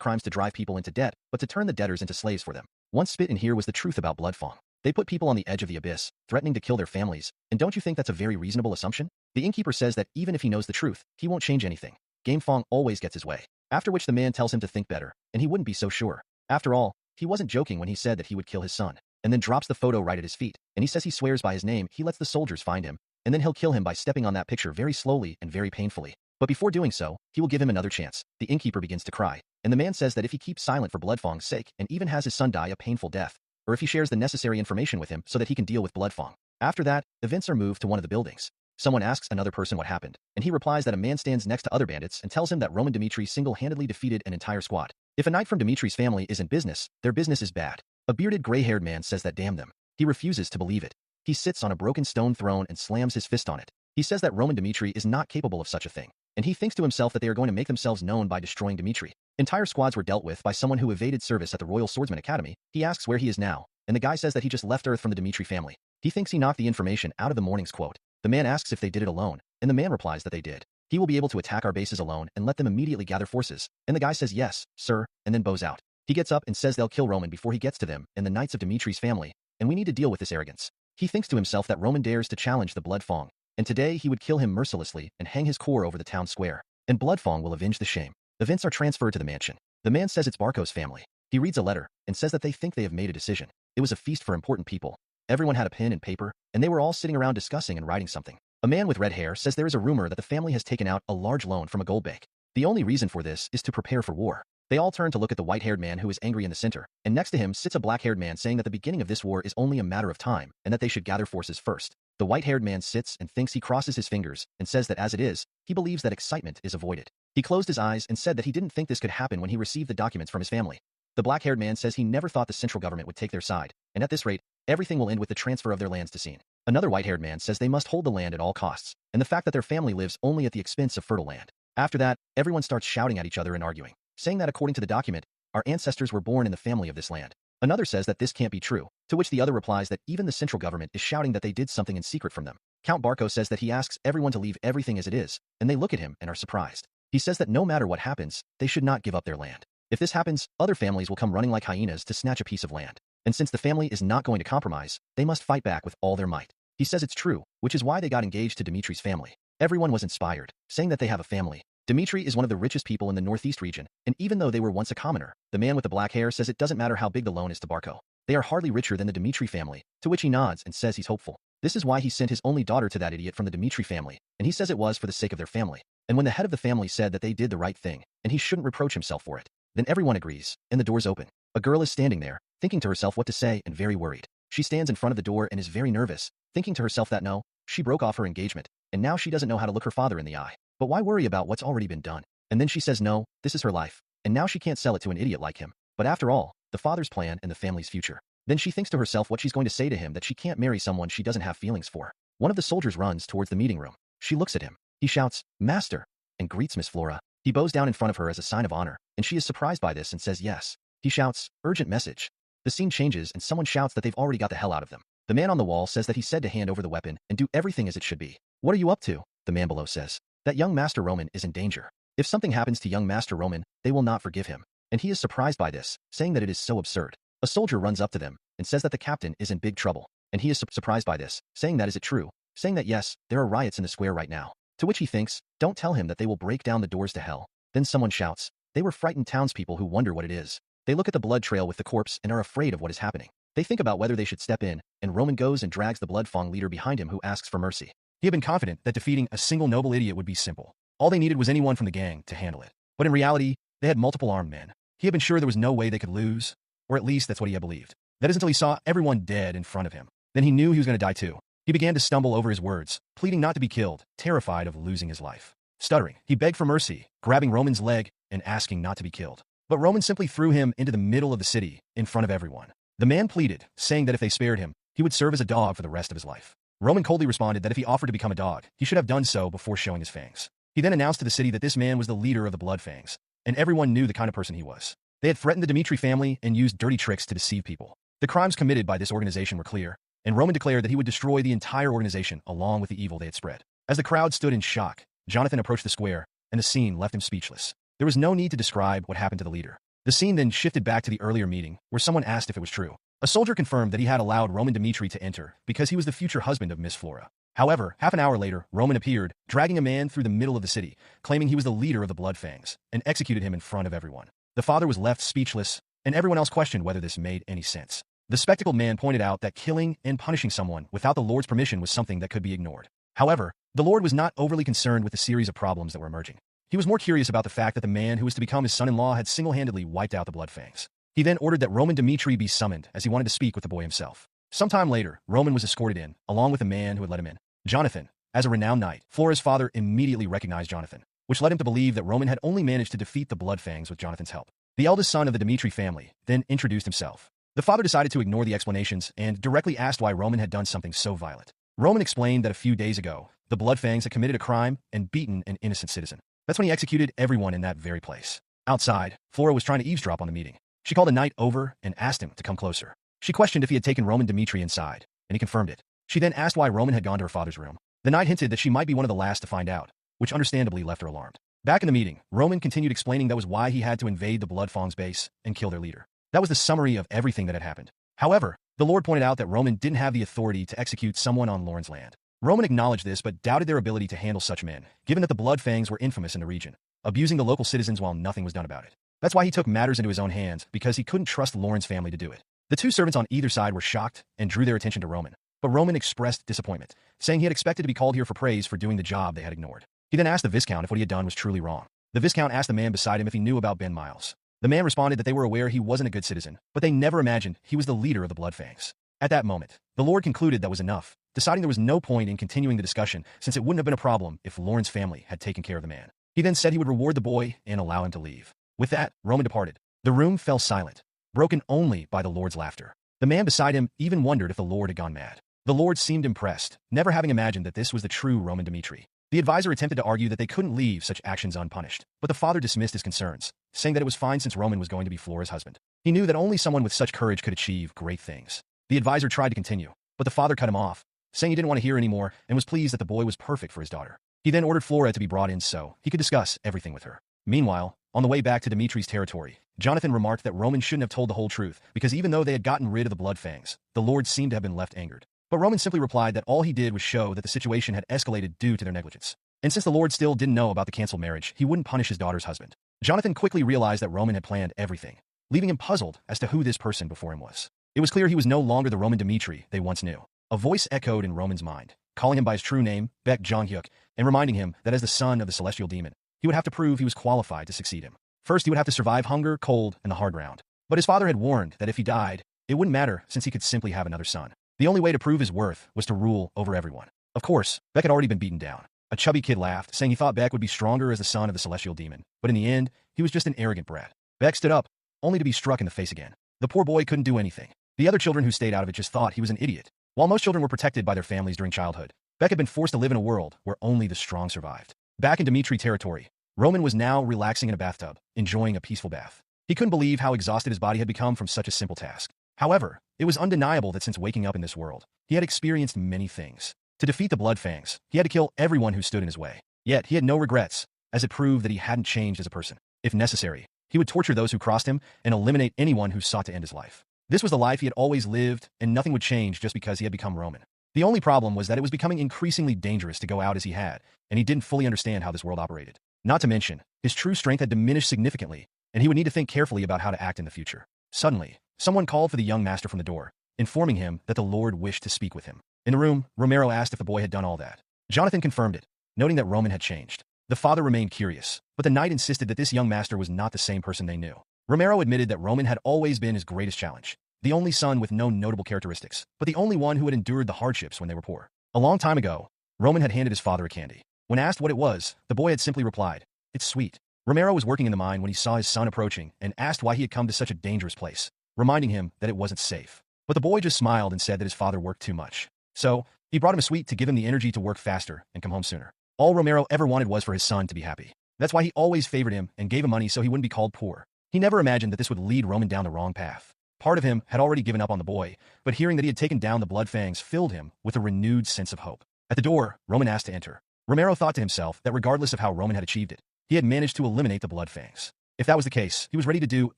crimes to drive people into debt, but to turn the debtors into slaves for them. Once spit in here was the truth about Bloodfang. They put people on the edge of the abyss, threatening to kill their families, and don't you think that's a very reasonable assumption? The innkeeper says that even if he knows the truth, he won't change anything. Gamefang always gets his way. After which the man tells him to think better, and he wouldn't be so sure. After all, he wasn't joking when he said that he would kill his son, and then drops the photo right at his feet, and he says he swears by his name he lets the soldiers find him, and then he'll kill him by stepping on that picture very slowly and very painfully. But before doing so, he will give him another chance. The innkeeper begins to cry, and the man says that if he keeps silent for Bloodfang's sake and even has his son die a painful death, or if he shares the necessary information with him so that he can deal with Bloodfang. After that, events are moved to one of the buildings. Someone asks another person what happened, and he replies that a man stands next to other bandits and tells him that Roman Dimitri single-handedly defeated an entire squad. If a knight from Dimitri's family is in business, their business is bad. A bearded gray-haired man says that damn them. He refuses to believe it. He sits on a broken stone throne and slams his fist on it. He says that Roman Dimitri is not capable of such a thing, and he thinks to himself that they are going to make themselves known by destroying Dimitri. Entire squads were dealt with by someone who evaded service at the Royal Swordsman Academy. He asks where he is now, and the guy says that he just left Earth from the Dimitri family. He thinks he knocked the information out of the morning's quote. The man asks if they did it alone, and the man replies that they did. He will be able to attack our bases alone and let them immediately gather forces, and the guy says yes, sir, and then bows out. He gets up and says they'll kill Roman before he gets to them and the knights of Dimitri's family, and we need to deal with this arrogance. He thinks to himself that Roman dares to challenge the Bloodfang, and today he would kill him mercilessly and hang his core over the town square, and Bloodfang will avenge the shame. Events are transferred to the mansion. The man says it's Barco's family. He reads a letter and says that they think they have made a decision. It was a feast for important people. Everyone had a pen and paper, and they were all sitting around discussing and writing something. A man with red hair says there is a rumor that the family has taken out a large loan from a gold bank. The only reason for this is to prepare for war. They all turn to look at the white-haired man who is angry in the center, and next to him sits a black-haired man saying that the beginning of this war is only a matter of time and that they should gather forces first. The white-haired man sits and thinks. He crosses his fingers and says that as it is, he believes that excitement is avoided. He closed his eyes and said that he didn't think this could happen when he received the documents from his family. The black-haired man says he never thought the central government would take their side, and at this rate, everything will end with the transfer of their lands to Scene. Another white-haired man says they must hold the land at all costs, and the fact that their family lives only at the expense of fertile land. After that, everyone starts shouting at each other and arguing, saying that according to the document, our ancestors were born in the family of this land. Another says that this can't be true, to which the other replies that even the central government is shouting that they did something in secret from them. Count Barco says that he asks everyone to leave everything as it is, and they look at him and are surprised. He says that no matter what happens, they should not give up their land. If this happens, other families will come running like hyenas to snatch a piece of land. And since the family is not going to compromise, they must fight back with all their might. He says it's true, which is why they got engaged to Dimitri's family. Everyone was inspired, saying that they have a family. Dimitri is one of the richest people in the northeast region, and even though they were once a commoner, the man with the black hair says it doesn't matter how big the loan is to Barco. They are hardly richer than the Dimitri family, to which he nods and says he's hopeful. This is why he sent his only daughter to that idiot from the Dimitri family, and he says it was for the sake of their family. And when the head of the family said that they did the right thing, and he shouldn't reproach himself for it, then everyone agrees, and the doors open. A girl is standing there, thinking to herself what to say and very worried. She stands in front of the door and is very nervous, thinking to herself that no, she broke off her engagement, and now she doesn't know how to look her father in the eye. But why worry about what's already been done? And then she says no, this is her life, and now she can't sell it to an idiot like him. But after all, the father's plan and the family's future. Then she thinks to herself what she's going to say to him, that she can't marry someone she doesn't have feelings for. One of the soldiers runs towards the meeting room. She looks at him. He shouts, "Master," and greets Miss Flora. He bows down in front of her as a sign of honor, and she is surprised by this and says yes. He shouts, "Urgent message." The scene changes and someone shouts that they've already got the hell out of them. The man on the wall says that he said to hand over the weapon and do everything as it should be. "What are you up to?" The man below says. That young Master Roman is in danger. If something happens to young Master Roman, they will not forgive him. And he is surprised by this, saying that it is so absurd. A soldier runs up to them and says that the captain is in big trouble. And he is surprised by this, saying that is it true? Saying that yes, there are riots in the square right now. To which he thinks, don't tell him that they will break down the doors to hell. Then someone shouts. They were frightened townspeople who wonder what it is. They look at the blood trail with the corpse and are afraid of what is happening. They think about whether they should step in, and Roman goes and drags the Bloodfang leader behind him who asks for mercy. He had been confident that defeating a single noble idiot would be simple. All they needed was anyone from the gang to handle it. But in reality, they had multiple armed men. He had been sure there was no way they could lose, or at least that's what he had believed. That is until he saw everyone dead in front of him. Then he knew he was going to die too. He began to stumble over his words, pleading not to be killed, terrified of losing his life. Stuttering, he begged for mercy, grabbing Roman's leg and asking not to be killed. But Roman simply threw him into the middle of the city, in front of everyone. The man pleaded, saying that if they spared him, he would serve as a dog for the rest of his life. Roman coldly responded that if he offered to become a dog, he should have done so before showing his fangs. He then announced to the city that this man was the leader of the Bloodfangs, and everyone knew the kind of person he was. They had threatened the Dimitri family and used dirty tricks to deceive people. The crimes committed by this organization were clear, and Roman declared that he would destroy the entire organization along with the evil they had spread. As the crowd stood in shock, Jonathan approached the square, and the scene left him speechless. There was no need to describe what happened to the leader. The scene then shifted back to the earlier meeting, where someone asked if it was true. A soldier confirmed that he had allowed Roman Dimitri to enter because he was the future husband of Miss Flora. However, half an hour later, Roman appeared, dragging a man through the middle of the city, claiming he was the leader of the Bloodfangs, and executed him in front of everyone. The father was left speechless, and everyone else questioned whether this made any sense. The spectacled man pointed out that killing and punishing someone without the Lord's permission was something that could be ignored. However, the Lord was not overly concerned with the series of problems that were emerging. He was more curious about the fact that the man who was to become his son-in-law had single-handedly wiped out the Bloodfangs. He then ordered that Roman Dimitri be summoned, as he wanted to speak with the boy himself. Sometime later, Roman was escorted in, along with a man who had let him in. Jonathan, as a renowned knight, Flora's father immediately recognized Jonathan, which led him to believe that Roman had only managed to defeat the Bloodfangs with Jonathan's help. The eldest son of the Dimitri family then introduced himself. The father decided to ignore the explanations and directly asked why Roman had done something so violent. Roman explained that a few days ago, the Bloodfangs had committed a crime and beaten an innocent citizen. That's when he executed everyone in that very place. Outside, Flora was trying to eavesdrop on the meeting. She called the knight over and asked him to come closer. She questioned if he had taken Roman Dimitri inside, and he confirmed it. She then asked why Roman had gone to her father's room. The knight hinted that she might be one of the last to find out, which understandably left her alarmed. Back in the meeting, Roman continued explaining that was why he had to invade the Bloodfangs base and kill their leader. That was the summary of everything that had happened. However, the Lord pointed out that Roman didn't have the authority to execute someone on Lauren's land. Roman acknowledged this but doubted their ability to handle such men, given that the Bloodfangs were infamous in the region, abusing the local citizens while nothing was done about it. That's why he took matters into his own hands, because he couldn't trust Lauren's family to do it. The two servants on either side were shocked and drew their attention to Roman. But Roman expressed disappointment, saying he had expected to be called here for praise for doing the job they had ignored. He then asked the Viscount if what he had done was truly wrong. The Viscount asked the man beside him if he knew about Ben Miles. The man responded that they were aware he wasn't a good citizen, but they never imagined he was the leader of the Bloodfangs. At that moment, the Lord concluded that was enough, deciding there was no point in continuing the discussion since it wouldn't have been a problem if Lauren's family had taken care of the man. He then said he would reward the boy and allow him to leave. With that, Roman departed. The room fell silent, broken only by the Lord's laughter. The man beside him even wondered if the Lord had gone mad. The Lord seemed impressed, never having imagined that this was the true Roman Dimitri. The advisor attempted to argue that they couldn't leave such actions unpunished, but the father dismissed his concerns, saying that it was fine since Roman was going to be Flora's husband. He knew that only someone with such courage could achieve great things. The advisor tried to continue, but the father cut him off, saying he didn't want to hear anymore and was pleased that the boy was perfect for his daughter. He then ordered Flora to be brought in so he could discuss everything with her. Meanwhile, on the way back to Dimitri's territory, Jonathan remarked that Roman shouldn't have told the whole truth, because even though they had gotten rid of the Bloodfangs, the Lord seemed to have been left angered. But Roman simply replied that all he did was show that the situation had escalated due to their negligence. And since the Lord still didn't know about the canceled marriage, he wouldn't punish his daughter's husband. Jonathan quickly realized that Roman had planned everything, leaving him puzzled as to who this person before him was. It was clear he was no longer the Roman Dimitri they once knew. A voice echoed in Roman's mind, calling him by his true name, Baek Jong-hyuk, and reminding him that as the son of the celestial demon, he would have to prove he was qualified to succeed him. First, he would have to survive hunger, cold, and the hard ground. But his father had warned that if he died, it wouldn't matter since he could simply have another son. The only way to prove his worth was to rule over everyone. Of course, Baek had already been beaten down. A chubby kid laughed, saying he thought Baek would be stronger as the son of the celestial demon, but in the end, he was just an arrogant brat. Baek stood up, only to be struck in the face again. The poor boy couldn't do anything. The other children who stayed out of it just thought he was an idiot. While most children were protected by their families during childhood, Baek had been forced to live in a world where only the strong survived. Back in Dimitri territory, Roman was now relaxing in a bathtub, enjoying a peaceful bath. He couldn't believe how exhausted his body had become from such a simple task. However, it was undeniable that since waking up in this world, he had experienced many things. To defeat the Bloodfangs, he had to kill everyone who stood in his way. Yet, he had no regrets, as it proved that he hadn't changed as a person. If necessary, he would torture those who crossed him and eliminate anyone who sought to end his life. This was the life he had always lived, and nothing would change just because he had become Roman. The only problem was that it was becoming increasingly dangerous to go out as he had, and he didn't fully understand how this world operated. Not to mention, his true strength had diminished significantly, and he would need to think carefully about how to act in the future. Suddenly, someone called for the young master from the door, informing him that the Lord wished to speak with him. In the room, Romero asked if the boy had done all that. Jonathan confirmed it, noting that Roman had changed. The father remained curious, but the knight insisted that this young master was not the same person they knew. Romero admitted that Roman had always been his greatest challenge, the only son with no notable characteristics, but the only one who had endured the hardships when they were poor. A long time ago, Roman had handed his father a candy. When asked what it was, the boy had simply replied, "It's sweet." Romero was working in the mine when he saw his son approaching and asked why he had come to such a dangerous place, reminding him that it wasn't safe. But the boy just smiled and said that his father worked too much. So, he brought him a sweet to give him the energy to work faster and come home sooner. All Romero ever wanted was for his son to be happy. That's why he always favored him and gave him money so he wouldn't be called poor. He never imagined that this would lead Roman down the wrong path. Part of him had already given up on the boy, but hearing that he had taken down the Bloodfangs filled him with a renewed sense of hope. At the door, Roman asked to enter. Romero thought to himself that regardless of how Roman had achieved it, he had managed to eliminate the Blood Fangs. If that was the case, he was ready to do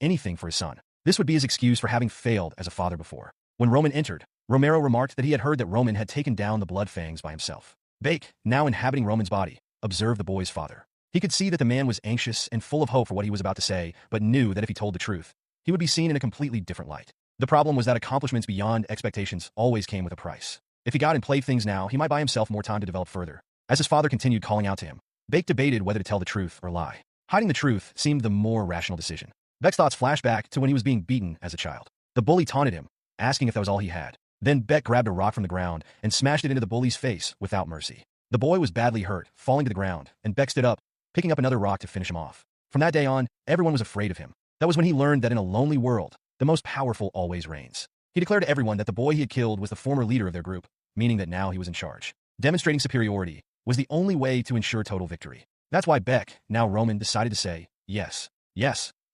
anything for his son. This would be his excuse for having failed as a father before. When Roman entered, Romero remarked that he had heard that Roman had taken down the Blood Fangs by himself. Bake, now inhabiting Roman's body, observed the boy's father. He could see that the man was anxious and full of hope for what he was about to say, but knew that if he told the truth, he would be seen in a completely different light. The problem was that accomplishments beyond expectations always came with a price. If he got and played things now, he might buy himself more time to develop further. As his father continued calling out to him, Bake debated whether to tell the truth or lie. Hiding the truth seemed the more rational decision. Beck's thoughts flashed back to when he was being beaten as a child. The bully taunted him, asking if that was all he had. Then Beck grabbed a rock from the ground and smashed it into the bully's face without mercy. The boy was badly hurt, falling to the ground, and Beck stood up, picking up another rock to finish him off. From that day on, everyone was afraid of him. That was when he learned that in a lonely world, the most powerful always reigns. He declared to everyone that the boy he had killed was the former leader of their group, meaning that now he was in charge. Demonstrating superiority was the only way to ensure total victory. That's why Beck, now Roman, decided to say, yes,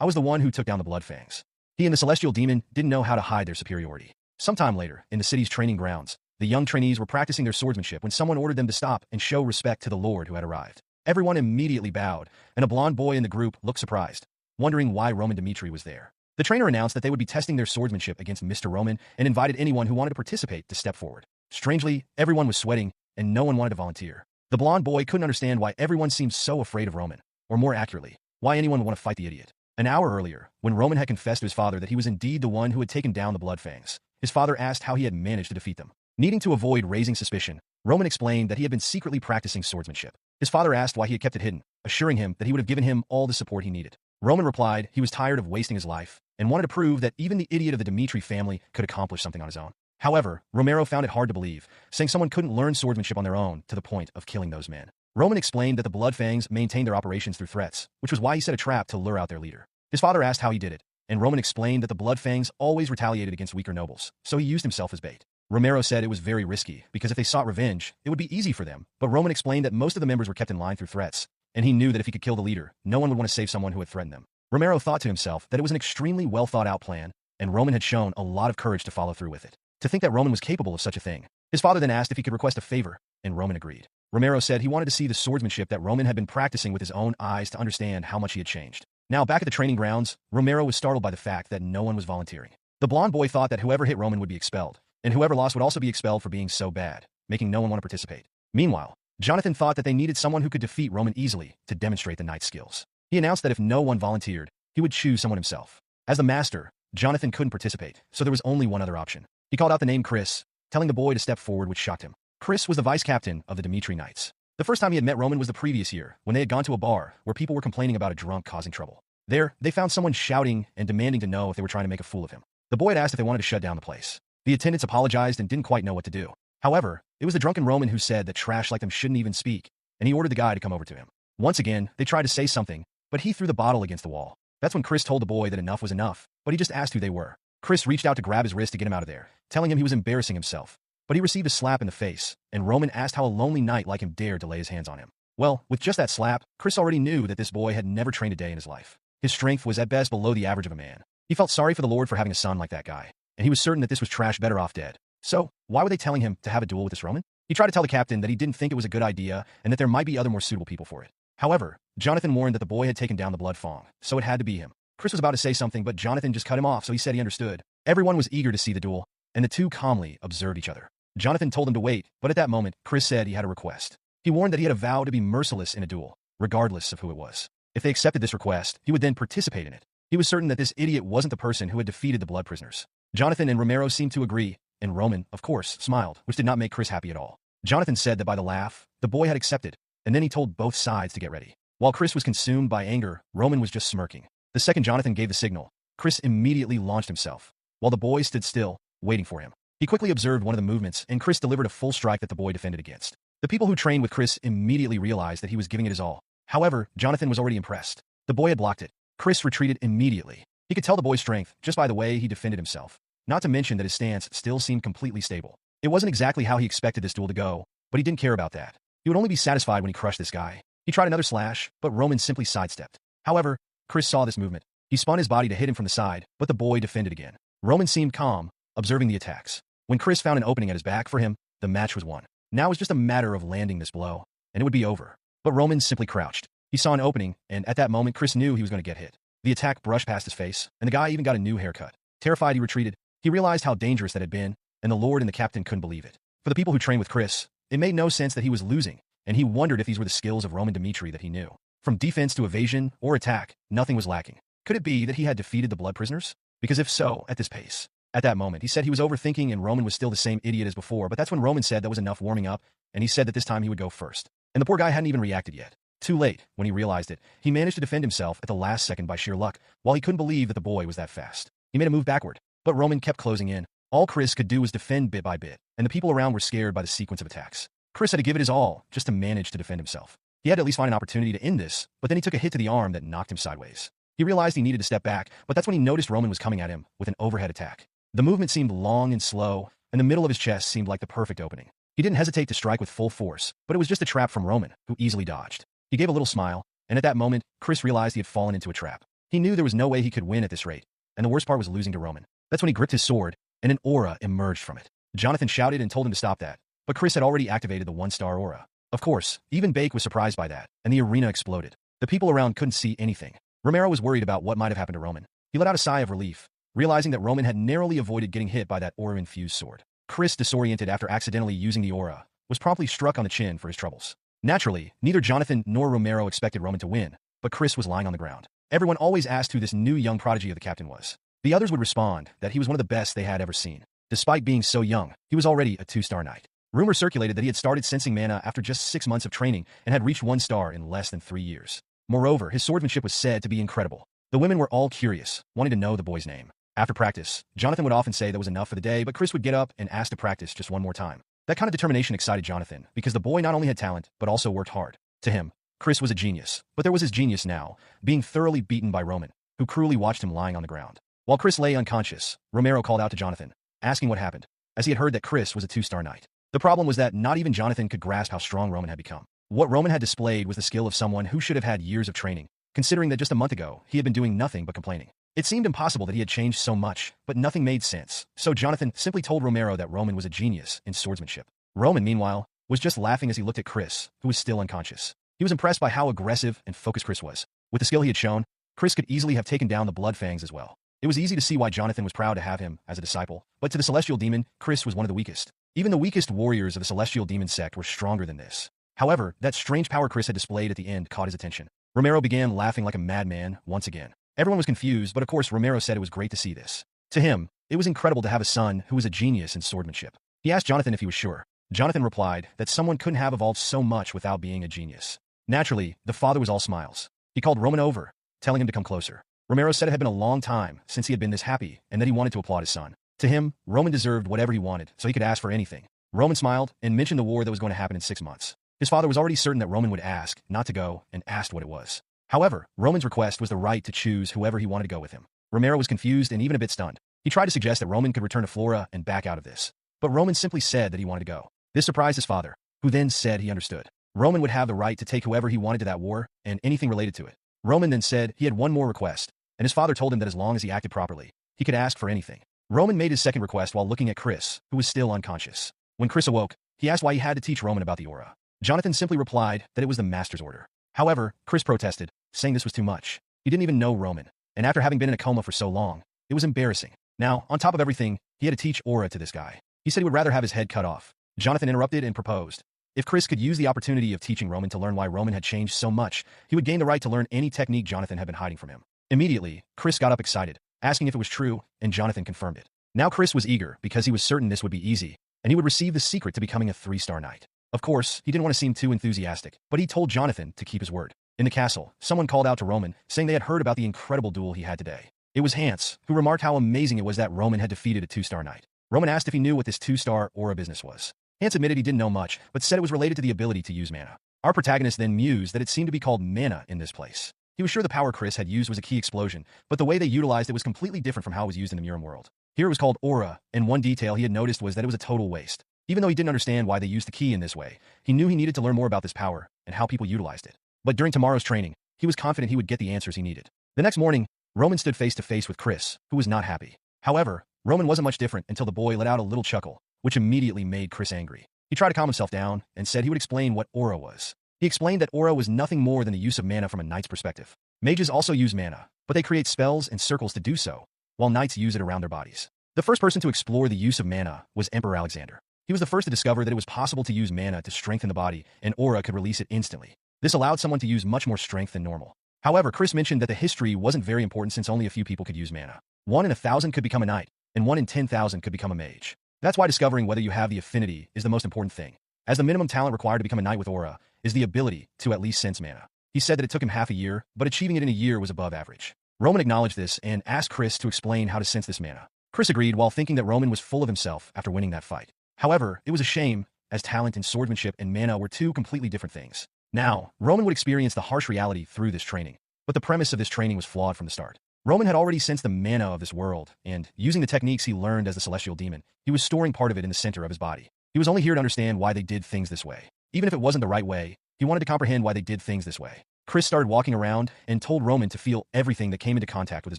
I was the one who took down the Blood Fangs. He and the Celestial Demon didn't know how to hide their superiority. Sometime later, in the city's training grounds, the young trainees were practicing their swordsmanship when someone ordered them to stop and show respect to the Lord who had arrived. Everyone immediately bowed, and a blonde boy in the group looked surprised, wondering why Roman Dimitri was there. The trainer announced that they would be testing their swordsmanship against Mr. Roman and invited anyone who wanted to participate to step forward. Strangely, everyone was sweating, and no one wanted to volunteer. The blonde boy couldn't understand why everyone seemed so afraid of Roman, or more accurately, why anyone would want to fight the idiot. An hour earlier, when Roman had confessed to his father that he was indeed the one who had taken down the Blood Fangs, his father asked how he had managed to defeat them. Needing to avoid raising suspicion, Roman explained that he had been secretly practicing swordsmanship. His father asked why he had kept it hidden, assuring him that he would have given him all the support he needed. Roman replied he was tired of wasting his life and wanted to prove that even the idiot of the Dimitri family could accomplish something on his own. However, Romero found it hard to believe, saying someone couldn't learn swordsmanship on their own to the point of killing those men. Roman explained that the Blood Fangs maintained their operations through threats, which was why he set a trap to lure out their leader. His father asked how he did it, and Roman explained that the Blood Fangs always retaliated against weaker nobles, so he used himself as bait. Romero said it was very risky, because if they sought revenge, it would be easy for them, but Roman explained that most of the members were kept in line through threats, and he knew that if he could kill the leader, no one would want to save someone who had threatened them. Romero thought to himself that it was an extremely well-thought-out plan, and Roman had shown a lot of courage to follow through with it. To think that Roman was capable of such a thing. His father then asked if he could request a favor, and Roman agreed. Romero said he wanted to see the swordsmanship that Roman had been practicing with his own eyes to understand how much he had changed. Now, back at the training grounds, Romero was startled by the fact that no one was volunteering. The blonde boy thought that whoever hit Roman would be expelled, and whoever lost would also be expelled for being so bad, making no one want to participate. Meanwhile, Jonathan thought that they needed someone who could defeat Roman easily to demonstrate the knight's skills. He announced that if no one volunteered, he would choose someone himself. As the master, Jonathan couldn't participate, so there was only one other option. He called out the name Chris, telling the boy to step forward, which shocked him. Chris was the vice-captain of the Dimitri Knights. The first time he had met Roman was the previous year, when they had gone to a bar where people were complaining about a drunk causing trouble. There, they found someone shouting and demanding to know if they were trying to make a fool of him. The boy had asked if they wanted to shut down the place. The attendants apologized and didn't quite know what to do. However, it was the drunken Roman who said that trash like them shouldn't even speak, and he ordered the guy to come over to him. Once again, they tried to say something, but he threw the bottle against the wall. That's when Chris told the boy that enough was enough, but he just asked who they were. Chris reached out to grab his wrist to get him out of there, telling him he was embarrassing himself. But he received a slap in the face, and Roman asked how a lonely knight like him dared to lay his hands on him. Well, with just that slap, Chris already knew that this boy had never trained a day in his life. His strength was at best below the average of a man. He felt sorry for the Lord for having a son like that guy, and he was certain that this was trash better off dead. So, why were they telling him to have a duel with this Roman? He tried to tell the captain that he didn't think it was a good idea and that there might be other more suitable people for it. However, Jonathan warned that the boy had taken down the Blood Fang, so it had to be him. Chris was about to say something, but Jonathan just cut him off, so he said he understood. Everyone was eager to see the duel, and the two calmly observed each other. Jonathan told them to wait, but at that moment, Chris said he had a request. He warned that he had a vow to be merciless in a duel, regardless of who it was. If they accepted this request, he would then participate in it. He was certain that this idiot wasn't the person who had defeated the blood prisoners. Jonathan and Romero seemed to agree, and Roman, of course, smiled, which did not make Chris happy at all. Jonathan said that by the laugh, the boy had accepted, and then he told both sides to get ready. While Chris was consumed by anger, Roman was just smirking. The second Jonathan gave the signal, Chris immediately launched himself, while the boy stood still, waiting for him. He quickly observed one of the movements, and Chris delivered a full strike that the boy defended against. The people who trained with Chris immediately realized that he was giving it his all. However, Jonathan was already impressed. The boy had blocked it. Chris retreated immediately. He could tell the boy's strength just by the way he defended himself. Not to mention that his stance still seemed completely stable. It wasn't exactly how he expected this duel to go, but he didn't care about that. He would only be satisfied when he crushed this guy. He tried another slash, but Roman simply sidestepped. However, Chris saw this movement. He spun his body to hit him from the side, but the boy defended again. Roman seemed calm, observing the attacks. When Chris found an opening at his back for him, the match was won. Now it was just a matter of landing this blow, and it would be over. But Roman simply crouched. He saw an opening, and at that moment Chris knew he was going to get hit. The attack brushed past his face, and the guy even got a new haircut. Terrified, he retreated. He realized how dangerous that had been, and the Lord and the captain couldn't believe it. For the people who trained with Chris, it made no sense that he was losing, and he wondered if these were the skills of Roman Dimitri that he knew. From defense to evasion or attack, nothing was lacking. Could it be that he had defeated the blood prisoners? Because if so, at this pace. At that moment, he said he was overthinking and Roman was still the same idiot as before, but that's when Roman said that was enough warming up, and he said that this time he would go first. And the poor guy hadn't even reacted yet. Too late, when he realized it, he managed to defend himself at the last second by sheer luck, while he couldn't believe that the boy was that fast. He made a move backward, but Roman kept closing in. All Chris could do was defend bit by bit, and the people around were scared by the sequence of attacks. Chris had to give it his all, just to manage to defend himself. He had to at least find an opportunity to end this, but then he took a hit to the arm that knocked him sideways. He realized he needed to step back, but that's when he noticed Roman was coming at him with an overhead attack. The movement seemed long and slow, and the middle of his chest seemed like the perfect opening. He didn't hesitate to strike with full force, but it was just a trap from Roman, who easily dodged. He gave a little smile, and at that moment, Chris realized he had fallen into a trap. He knew there was no way he could win at this rate, and the worst part was losing to Roman. That's when he gripped his sword, and an aura emerged from it. Jonathan shouted and told him to stop that, but Chris had already activated the one-star aura. Of course, even Bake was surprised by that, and the arena exploded. The people around couldn't see anything. Romero was worried about what might have happened to Roman. He let out a sigh of relief, realizing that Roman had narrowly avoided getting hit by that aura-infused sword. Chris, disoriented after accidentally using the aura, was promptly struck on the chin for his troubles. Naturally, neither Jonathan nor Romero expected Roman to win, but Chris was lying on the ground. Everyone always asked who this new young prodigy of the captain was. The others would respond that he was one of the best they had ever seen. Despite being so young, he was already a 2-star knight. Rumor circulated that he had started sensing mana after just 6 months of training and had reached 1 star in less than 3 years. Moreover, his swordsmanship was said to be incredible. The women were all curious, wanting to know the boy's name. After practice, Jonathan would often say that was enough for the day, but Chris would get up and ask to practice just one more time. That kind of determination excited Jonathan, because the boy not only had talent, but also worked hard. To him, Chris was a genius, but there was his genius now, being thoroughly beaten by Roman, who cruelly watched him lying on the ground. While Chris lay unconscious, Romero called out to Jonathan, asking what happened, as he had heard that Chris was a 2-star knight. The problem was that not even Jonathan could grasp how strong Roman had become. What Roman had displayed was the skill of someone who should have had years of training, considering that just a month ago, he had been doing nothing but complaining. It seemed impossible that he had changed so much, but nothing made sense, so Jonathan simply told Romero that Roman was a genius in swordsmanship. Roman, meanwhile, was just laughing as he looked at Chris, who was still unconscious. He was impressed by how aggressive and focused Chris was. With the skill he had shown, Chris could easily have taken down the Bloodfangs as well. It was easy to see why Jonathan was proud to have him as a disciple, but to the Celestial Demon, Chris was one of the weakest. Even the weakest warriors of the Celestial Demon sect were stronger than this. However, that strange power Chris had displayed at the end caught his attention. Romero began laughing like a madman once again. Everyone was confused, but of course Romero said it was great to see this. To him, it was incredible to have a son who was a genius in swordsmanship. He asked Jonathan if he was sure. Jonathan replied that someone couldn't have evolved so much without being a genius. Naturally, the father was all smiles. He called Roman over, telling him to come closer. Romero said it had been a long time since he had been this happy and that he wanted to applaud his son. To him, Roman deserved whatever he wanted, so he could ask for anything. Roman smiled and mentioned the war that was going to happen in 6 months. His father was already certain that Roman would ask not to go and asked what it was. However, Roman's request was the right to choose whoever he wanted to go with him. Romero was confused and even a bit stunned. He tried to suggest that Roman could return to Flora and back out of this. But Roman simply said that he wanted to go. This surprised his father, who then said he understood. Roman would have the right to take whoever he wanted to that war and anything related to it. Roman then said he had one more request, and his father told him that as long as he acted properly, he could ask for anything. Roman made his second request while looking at Chris, who was still unconscious. When Chris awoke, he asked why he had to teach Roman about the aura. Jonathan simply replied that it was the master's order. However, Chris protested, saying this was too much. He didn't even know Roman, and after having been in a coma for so long, it was embarrassing. Now, on top of everything, he had to teach aura to this guy. He said he would rather have his head cut off. Jonathan interrupted and proposed. If Chris could use the opportunity of teaching Roman to learn why Roman had changed so much, he would gain the right to learn any technique Jonathan had been hiding from him. Immediately, Chris got up excited, asking if it was true, and Jonathan confirmed it. Now Chris was eager because he was certain this would be easy, and he would receive the secret to becoming a 3-star knight. Of course, he didn't want to seem too enthusiastic, but he told Jonathan to keep his word. In the castle, someone called out to Roman, saying they had heard about the incredible duel he had today. It was Hans, who remarked how amazing it was that Roman had defeated a 2-star knight. Roman asked if he knew what this 2-star aura business was. Hans admitted he didn't know much, but said it was related to the ability to use mana. Our protagonist then mused that it seemed to be called mana in this place. He was sure the power Chris had used was a key explosion, but the way they utilized it was completely different from how it was used in the Miram world. Here it was called aura, and one detail he had noticed was that it was a total waste. Even though he didn't understand why they used the key in this way, he knew he needed to learn more about this power and how people utilized it. But during tomorrow's training, he was confident he would get the answers he needed. The next morning, Roman stood face to face with Chris, who was not happy. However, Roman wasn't much different until the boy let out a little chuckle, which immediately made Chris angry. He tried to calm himself down and said he would explain what aura was. He explained that aura was nothing more than the use of mana from a knight's perspective. Mages also use mana, but they create spells and circles to do so, while knights use it around their bodies. The first person to explore the use of mana was Emperor Alexander. He was the first to discover that it was possible to use mana to strengthen the body, and aura could release it instantly. This allowed someone to use much more strength than normal. However, Chris mentioned that the history wasn't very important since only a few people could use mana. 1 in 1,000 could become a knight, and 1 in 10,000 could become a mage. That's why discovering whether you have the affinity is the most important thing, as the minimum talent required to become a knight with aura is the ability to at least sense mana. He said that it took him half a year, but achieving it in a year was above average. Roman acknowledged this and asked Chris to explain how to sense this mana. Chris agreed while thinking that Roman was full of himself after winning that fight. However, it was a shame, as talent in swordsmanship and mana were two completely different things. Now, Roman would experience the harsh reality through this training, but the premise of this training was flawed from the start. Roman had already sensed the mana of this world, and, using the techniques he learned as the celestial demon, he was storing part of it in the center of his body. He was only here to understand why they did things this way. Even if it wasn't the right way, he wanted to comprehend why they did things this way. Chris started walking around and told Roman to feel everything that came into contact with his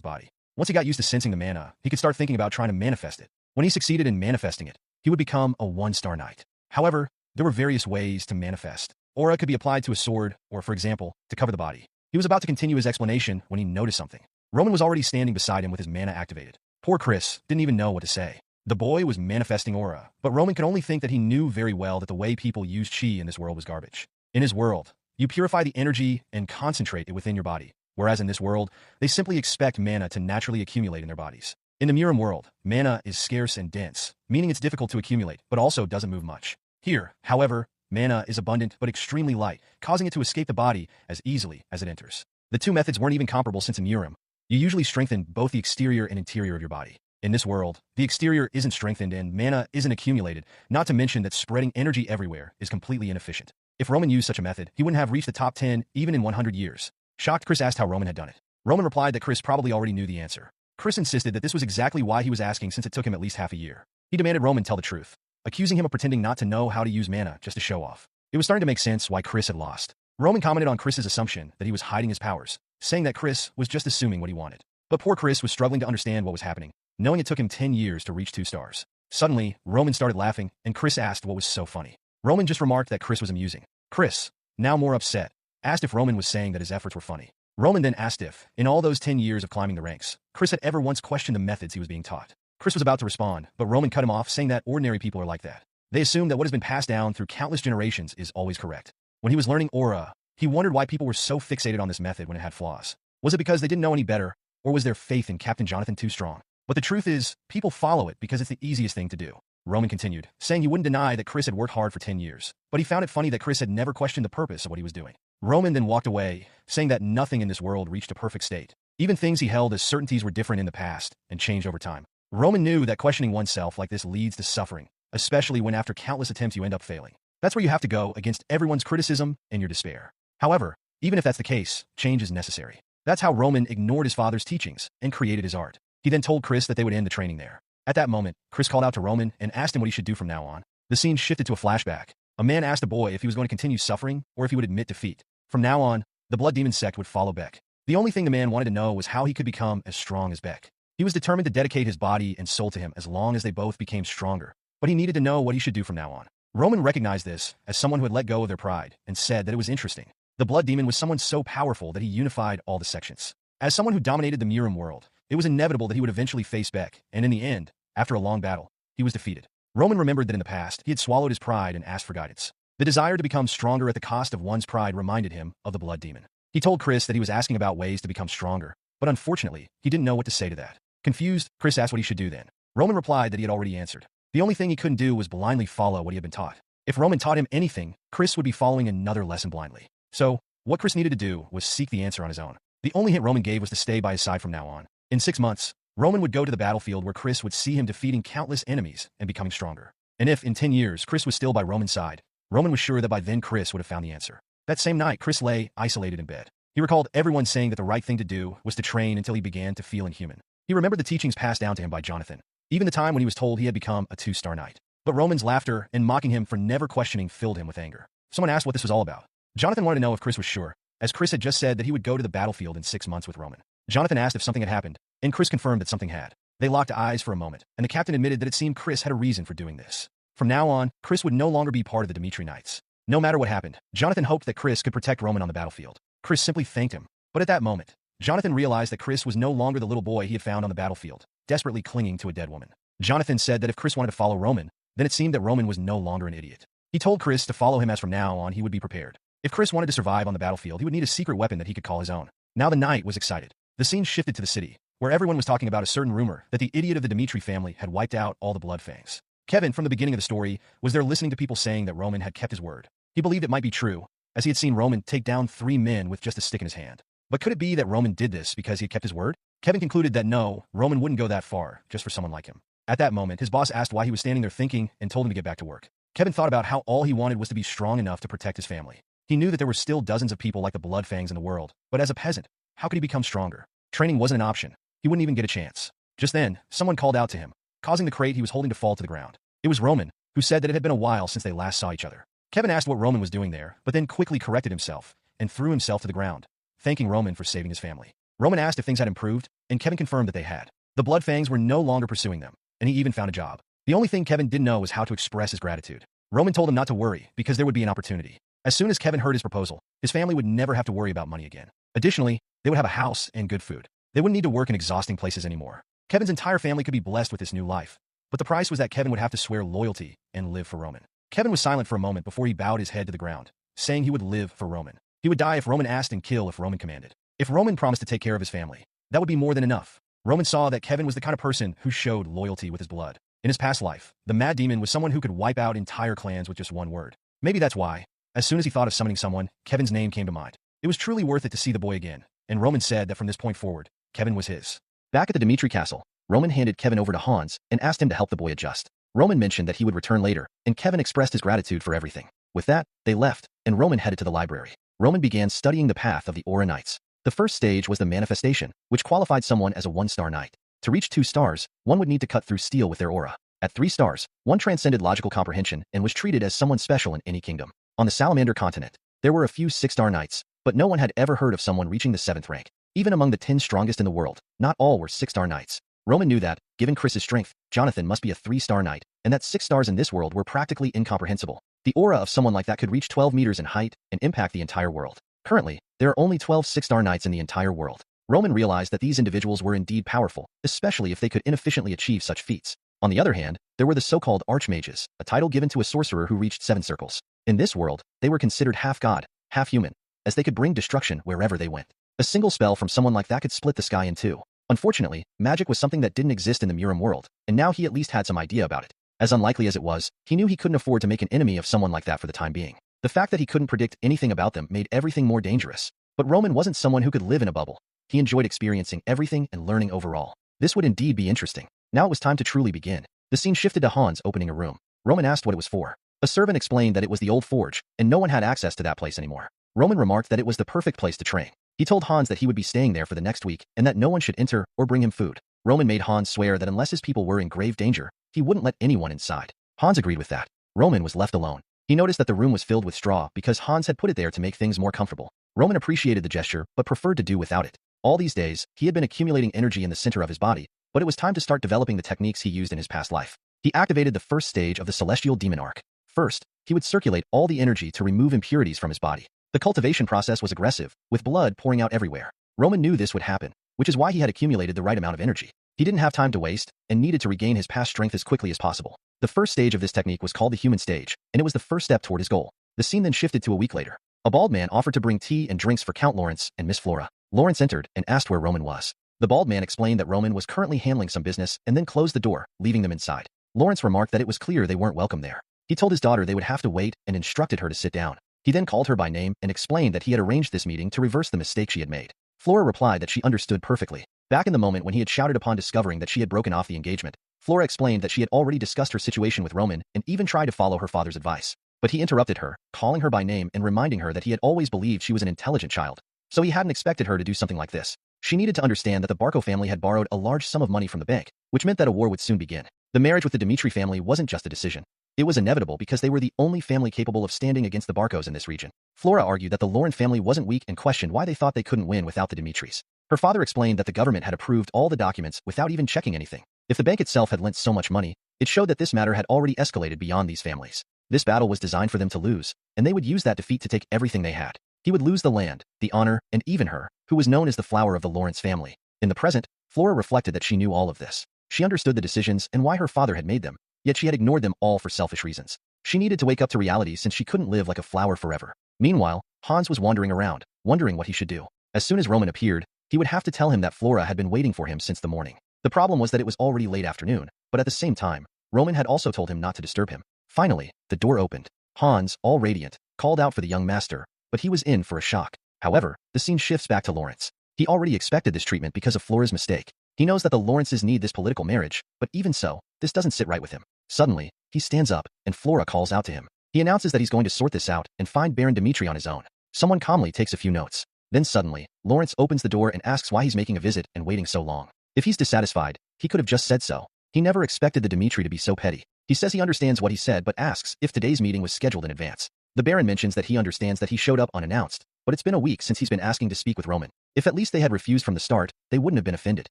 body. Once he got used to sensing the mana, he could start thinking about trying to manifest it. When he succeeded in manifesting it, he would become a 1-star knight. However, there were various ways to manifest. Aura could be applied to a sword, or for example, to cover the body. He was about to continue his explanation when he noticed something. Roman was already standing beside him with his mana activated. Poor Chris didn't even know what to say. The boy was manifesting aura, but Roman could only think that he knew very well that the way people use chi in this world was garbage. In his world, you purify the energy and concentrate it within your body, whereas in this world, they simply expect mana to naturally accumulate in their bodies. In the Miram world, mana is scarce and dense, meaning it's difficult to accumulate, but also doesn't move much. Here, however, mana is abundant but extremely light, causing it to escape the body as easily as it enters. The two methods weren't even comparable since in Miram, you usually strengthen both the exterior and interior of your body. In this world, the exterior isn't strengthened and mana isn't accumulated, not to mention that spreading energy everywhere is completely inefficient. If Roman used such a method, he wouldn't have reached the top 10 even in 100 years. Shocked, Chris asked how Roman had done it. Roman replied that Chris probably already knew the answer. Chris insisted that this was exactly why he was asking since it took him at least half a year. He demanded Roman tell the truth, accusing him of pretending not to know how to use mana just to show off. It was starting to make sense why Chris had lost. Roman commented on Chris's assumption that he was hiding his powers, saying that Chris was just assuming what he wanted. But poor Chris was struggling to understand what was happening, knowing it took him 10 years to reach 2 stars. Suddenly, Roman started laughing, and Chris asked what was so funny. Roman just remarked that Chris was amusing. Chris, now more upset, asked if Roman was saying that his efforts were funny. Roman then asked if, in all those 10 years of climbing the ranks, Chris had ever once questioned the methods he was being taught. Chris was about to respond, but Roman cut him off, saying that ordinary people are like that. They assume that what has been passed down through countless generations is always correct. When he was learning aura, he wondered why people were so fixated on this method when it had flaws. Was it because they didn't know any better, or was their faith in Captain Jonathan too strong? But the truth is, people follow it because it's the easiest thing to do. Roman continued, saying he wouldn't deny that Chris had worked hard for 10 years, but he found it funny that Chris had never questioned the purpose of what he was doing. Roman then walked away, saying that nothing in this world reached a perfect state. Even things he held as certainties were different in the past and changed over time. Roman knew that questioning oneself like this leads to suffering, especially when after countless attempts you end up failing. That's where you have to go against everyone's criticism and your despair. However, even if that's the case, change is necessary. That's how Roman ignored his father's teachings and created his art. He then told Chris that they would end the training there. At that moment, Chris called out to Roman and asked him what he should do from now on. The scene shifted to a flashback. A man asked a boy if he was going to continue suffering or if he would admit defeat. From now on, the Blood Demon sect would follow Beck. The only thing the man wanted to know was how he could become as strong as Beck. He was determined to dedicate his body and soul to him as long as they both became stronger, but he needed to know what he should do from now on. Roman recognized this as someone who had let go of their pride and said that it was interesting. The Blood Demon was someone so powerful that he unified all the sections. As someone who dominated the Miram world, it was inevitable that he would eventually face Beck, and in the end, after a long battle, he was defeated. Roman remembered that in the past, he had swallowed his pride and asked for guidance. The desire to become stronger at the cost of one's pride reminded him of the Blood Demon. He told Chris that he was asking about ways to become stronger, but unfortunately, he didn't know what to say to that. Confused, Chris asked what he should do then. Roman replied that he had already answered. The only thing he couldn't do was blindly follow what he had been taught. If Roman taught him anything, Chris would be following another lesson blindly. So, what Chris needed to do was seek the answer on his own. The only hint Roman gave was to stay by his side from now on. In 6 months, Roman would go to the battlefield where Chris would see him defeating countless enemies and becoming stronger. And if, in 10 years, Chris was still by Roman's side, Roman was sure that by then Chris would have found the answer. That same night, Chris lay isolated in bed. He recalled everyone saying that the right thing to do was to train until he began to feel inhuman. He remembered the teachings passed down to him by Jonathan, even the time when he was told he had become a 2-star knight. But Roman's laughter and mocking him for never questioning filled him with anger. Someone asked what this was all about. Jonathan wanted to know if Chris was sure, as Chris had just said that he would go to the battlefield in 6 months with Roman. Jonathan asked if something had happened, and Chris confirmed that something had. They locked eyes for a moment, and the captain admitted that it seemed Chris had a reason for doing this. From now on, Chris would no longer be part of the Dimitri Knights. No matter what happened, Jonathan hoped that Chris could protect Roman on the battlefield. Chris simply thanked him. But at that moment, Jonathan realized that Chris was no longer the little boy he had found on the battlefield, desperately clinging to a dead woman. Jonathan said that if Chris wanted to follow Roman, then it seemed that Roman was no longer an idiot. He told Chris to follow him as from now on he would be prepared. If Chris wanted to survive on the battlefield, he would need a secret weapon that he could call his own. Now the knight was excited. The scene shifted to the city, where everyone was talking about a certain rumor that the idiot of the Dimitri family had wiped out all the Bloodfangs. Kevin, from the beginning of the story, was there listening to people saying that Roman had kept his word. He believed it might be true, as he had seen Roman take down 3 men with just a stick in his hand. But could it be that Roman did this because he had kept his word? Kevin concluded that no, Roman wouldn't go that far, just for someone like him. At that moment, his boss asked why he was standing there thinking and told him to get back to work. Kevin thought about how all he wanted was to be strong enough to protect his family. He knew that there were still dozens of people like the Bloodfangs in the world, but as a peasant, how could he become stronger? Training wasn't an option. He wouldn't even get a chance. Just then, someone called out to him, causing the crate he was holding to fall to the ground. It was Roman, who said that it had been a while since they last saw each other. Kevin asked what Roman was doing there, but then quickly corrected himself and threw himself to the ground, thanking Roman for saving his family. Roman asked if things had improved, and Kevin confirmed that they had. The Bloodfangs were no longer pursuing them, and he even found a job. The only thing Kevin didn't know was how to express his gratitude. Roman told him not to worry, because there would be an opportunity. As soon as Kevin heard his proposal, his family would never have to worry about money again. Additionally, they would have a house and good food. They wouldn't need to work in exhausting places anymore. Kevin's entire family could be blessed with this new life. But the price was that Kevin would have to swear loyalty and live for Roman. Kevin was silent for a moment before he bowed his head to the ground, saying he would live for Roman. He would die if Roman asked and kill if Roman commanded. If Roman promised to take care of his family, that would be more than enough. Roman saw that Kevin was the kind of person who showed loyalty with his blood. In his past life, the Mad Demon was someone who could wipe out entire clans with just one word. Maybe that's why, as soon as he thought of summoning someone, Kevin's name came to mind. It was truly worth it to see the boy again, and Roman said that from this point forward, Kevin was his. Back at the Dimitri castle, Roman handed Kevin over to Hans and asked him to help the boy adjust. Roman mentioned that he would return later, and Kevin expressed his gratitude for everything. With that, they left, and Roman headed to the library. Roman began studying the path of the Aura Knights. The first stage was the manifestation, which qualified someone as a 1-star knight. To reach 2 stars, one would need to cut through steel with their aura. At 3 stars, one transcended logical comprehension and was treated as someone special in any kingdom. On the Salamander continent, there were a few 6-star knights, but no one had ever heard of someone reaching the 7th rank. Even among the 10 strongest in the world, not all were 6-star knights. Roman knew that, given Chris's strength, Jonathan must be a 3-star knight, and that 6 stars in this world were practically incomprehensible. The aura of someone like that could reach 12 meters in height and impact the entire world. Currently, there are only 12 6-star knights in the entire world. Roman realized that these individuals were indeed powerful, especially if they could inefficiently achieve such feats. On the other hand, there were the so-called archmages, a title given to a sorcerer who reached 7 circles. In this world, they were considered half god, half human, as they could bring destruction wherever they went. A single spell from someone like that could split the sky in 2. Unfortunately, magic was something that didn't exist in the Muram world, and now he at least had some idea about it. As unlikely as it was, he knew he couldn't afford to make an enemy of someone like that for the time being. The fact that he couldn't predict anything about them made everything more dangerous. But Roman wasn't someone who could live in a bubble. He enjoyed experiencing everything and learning overall. This would indeed be interesting. Now it was time to truly begin. The scene shifted to Hans opening a room. Roman asked what it was for. A servant explained that it was the old forge, and no one had access to that place anymore. Roman remarked that it was the perfect place to train. He told Hans that he would be staying there for the next week, and that no one should enter or bring him food. Roman made Hans swear that unless his people were in grave danger, he wouldn't let anyone inside. Hans agreed with that. Roman was left alone. He noticed that the room was filled with straw because Hans had put it there to make things more comfortable. Roman appreciated the gesture, but preferred to do without it. All these days, he had been accumulating energy in the center of his body, but it was time to start developing the techniques he used in his past life. He activated the first stage of the Celestial Demon Arc. First, he would circulate all the energy to remove impurities from his body. The cultivation process was aggressive, with blood pouring out everywhere. Roman knew this would happen, which is why he had accumulated the right amount of energy. He didn't have time to waste, and needed to regain his past strength as quickly as possible. The first stage of this technique was called the human stage, and it was the first step toward his goal. The scene then shifted to a week later. A bald man offered to bring tea and drinks for Count Lawrence and Miss Flora. Lawrence entered and asked where Roman was. The bald man explained that Roman was currently handling some business and then closed the door, leaving them inside. Lawrence remarked that it was clear they weren't welcome there. He told his daughter they would have to wait and instructed her to sit down. He then called her by name and explained that he had arranged this meeting to reverse the mistake she had made. Flora replied that she understood perfectly. Back in the moment when he had shouted upon discovering that she had broken off the engagement, Flora explained that she had already discussed her situation with Roman and even tried to follow her father's advice. But he interrupted her, calling her by name and reminding her that he had always believed she was an intelligent child. So he hadn't expected her to do something like this. She needed to understand that the Barco family had borrowed a large sum of money from the bank, which meant that a war would soon begin. The marriage with the Dimitri family wasn't just a decision. It was inevitable because they were the only family capable of standing against the Barcos in this region. Flora argued that the Lauren family wasn't weak and questioned why they thought they couldn't win without the Dimitris. Her father explained that the government had approved all the documents without even checking anything. If the bank itself had lent so much money, it showed that this matter had already escalated beyond these families. This battle was designed for them to lose, and they would use that defeat to take everything they had. He would lose the land, the honor, and even her, who was known as the flower of the Lawrence family. In the present, Flora reflected that she knew all of this. She understood the decisions and why her father had made them, yet she had ignored them all for selfish reasons. She needed to wake up to reality since she couldn't live like a flower forever. Meanwhile, Hans was wandering around, wondering what he should do. As soon as Roman appeared, he would have to tell him that Flora had been waiting for him since the morning. The problem was that it was already late afternoon, but at the same time, Roman had also told him not to disturb him. Finally, the door opened. Hans, all radiant, called out for the young master, but he was in for a shock. However, the scene shifts back to Lawrence. He already expected this treatment because of Flora's mistake. He knows that the Lawrences need this political marriage, but even so, this doesn't sit right with him. Suddenly, he stands up, and Flora calls out to him. He announces that he's going to sort this out and find Baron Dimitri on his own. Someone calmly takes a few notes. Then suddenly, Lawrence opens the door and asks why he's making a visit and waiting so long. If he's dissatisfied, he could have just said so. He never expected the Dimitri to be so petty. He says he understands what he said but asks if today's meeting was scheduled in advance. The Baron mentions that he understands that he showed up unannounced, but it's been a week since he's been asking to speak with Roman. If at least they had refused from the start, they wouldn't have been offended.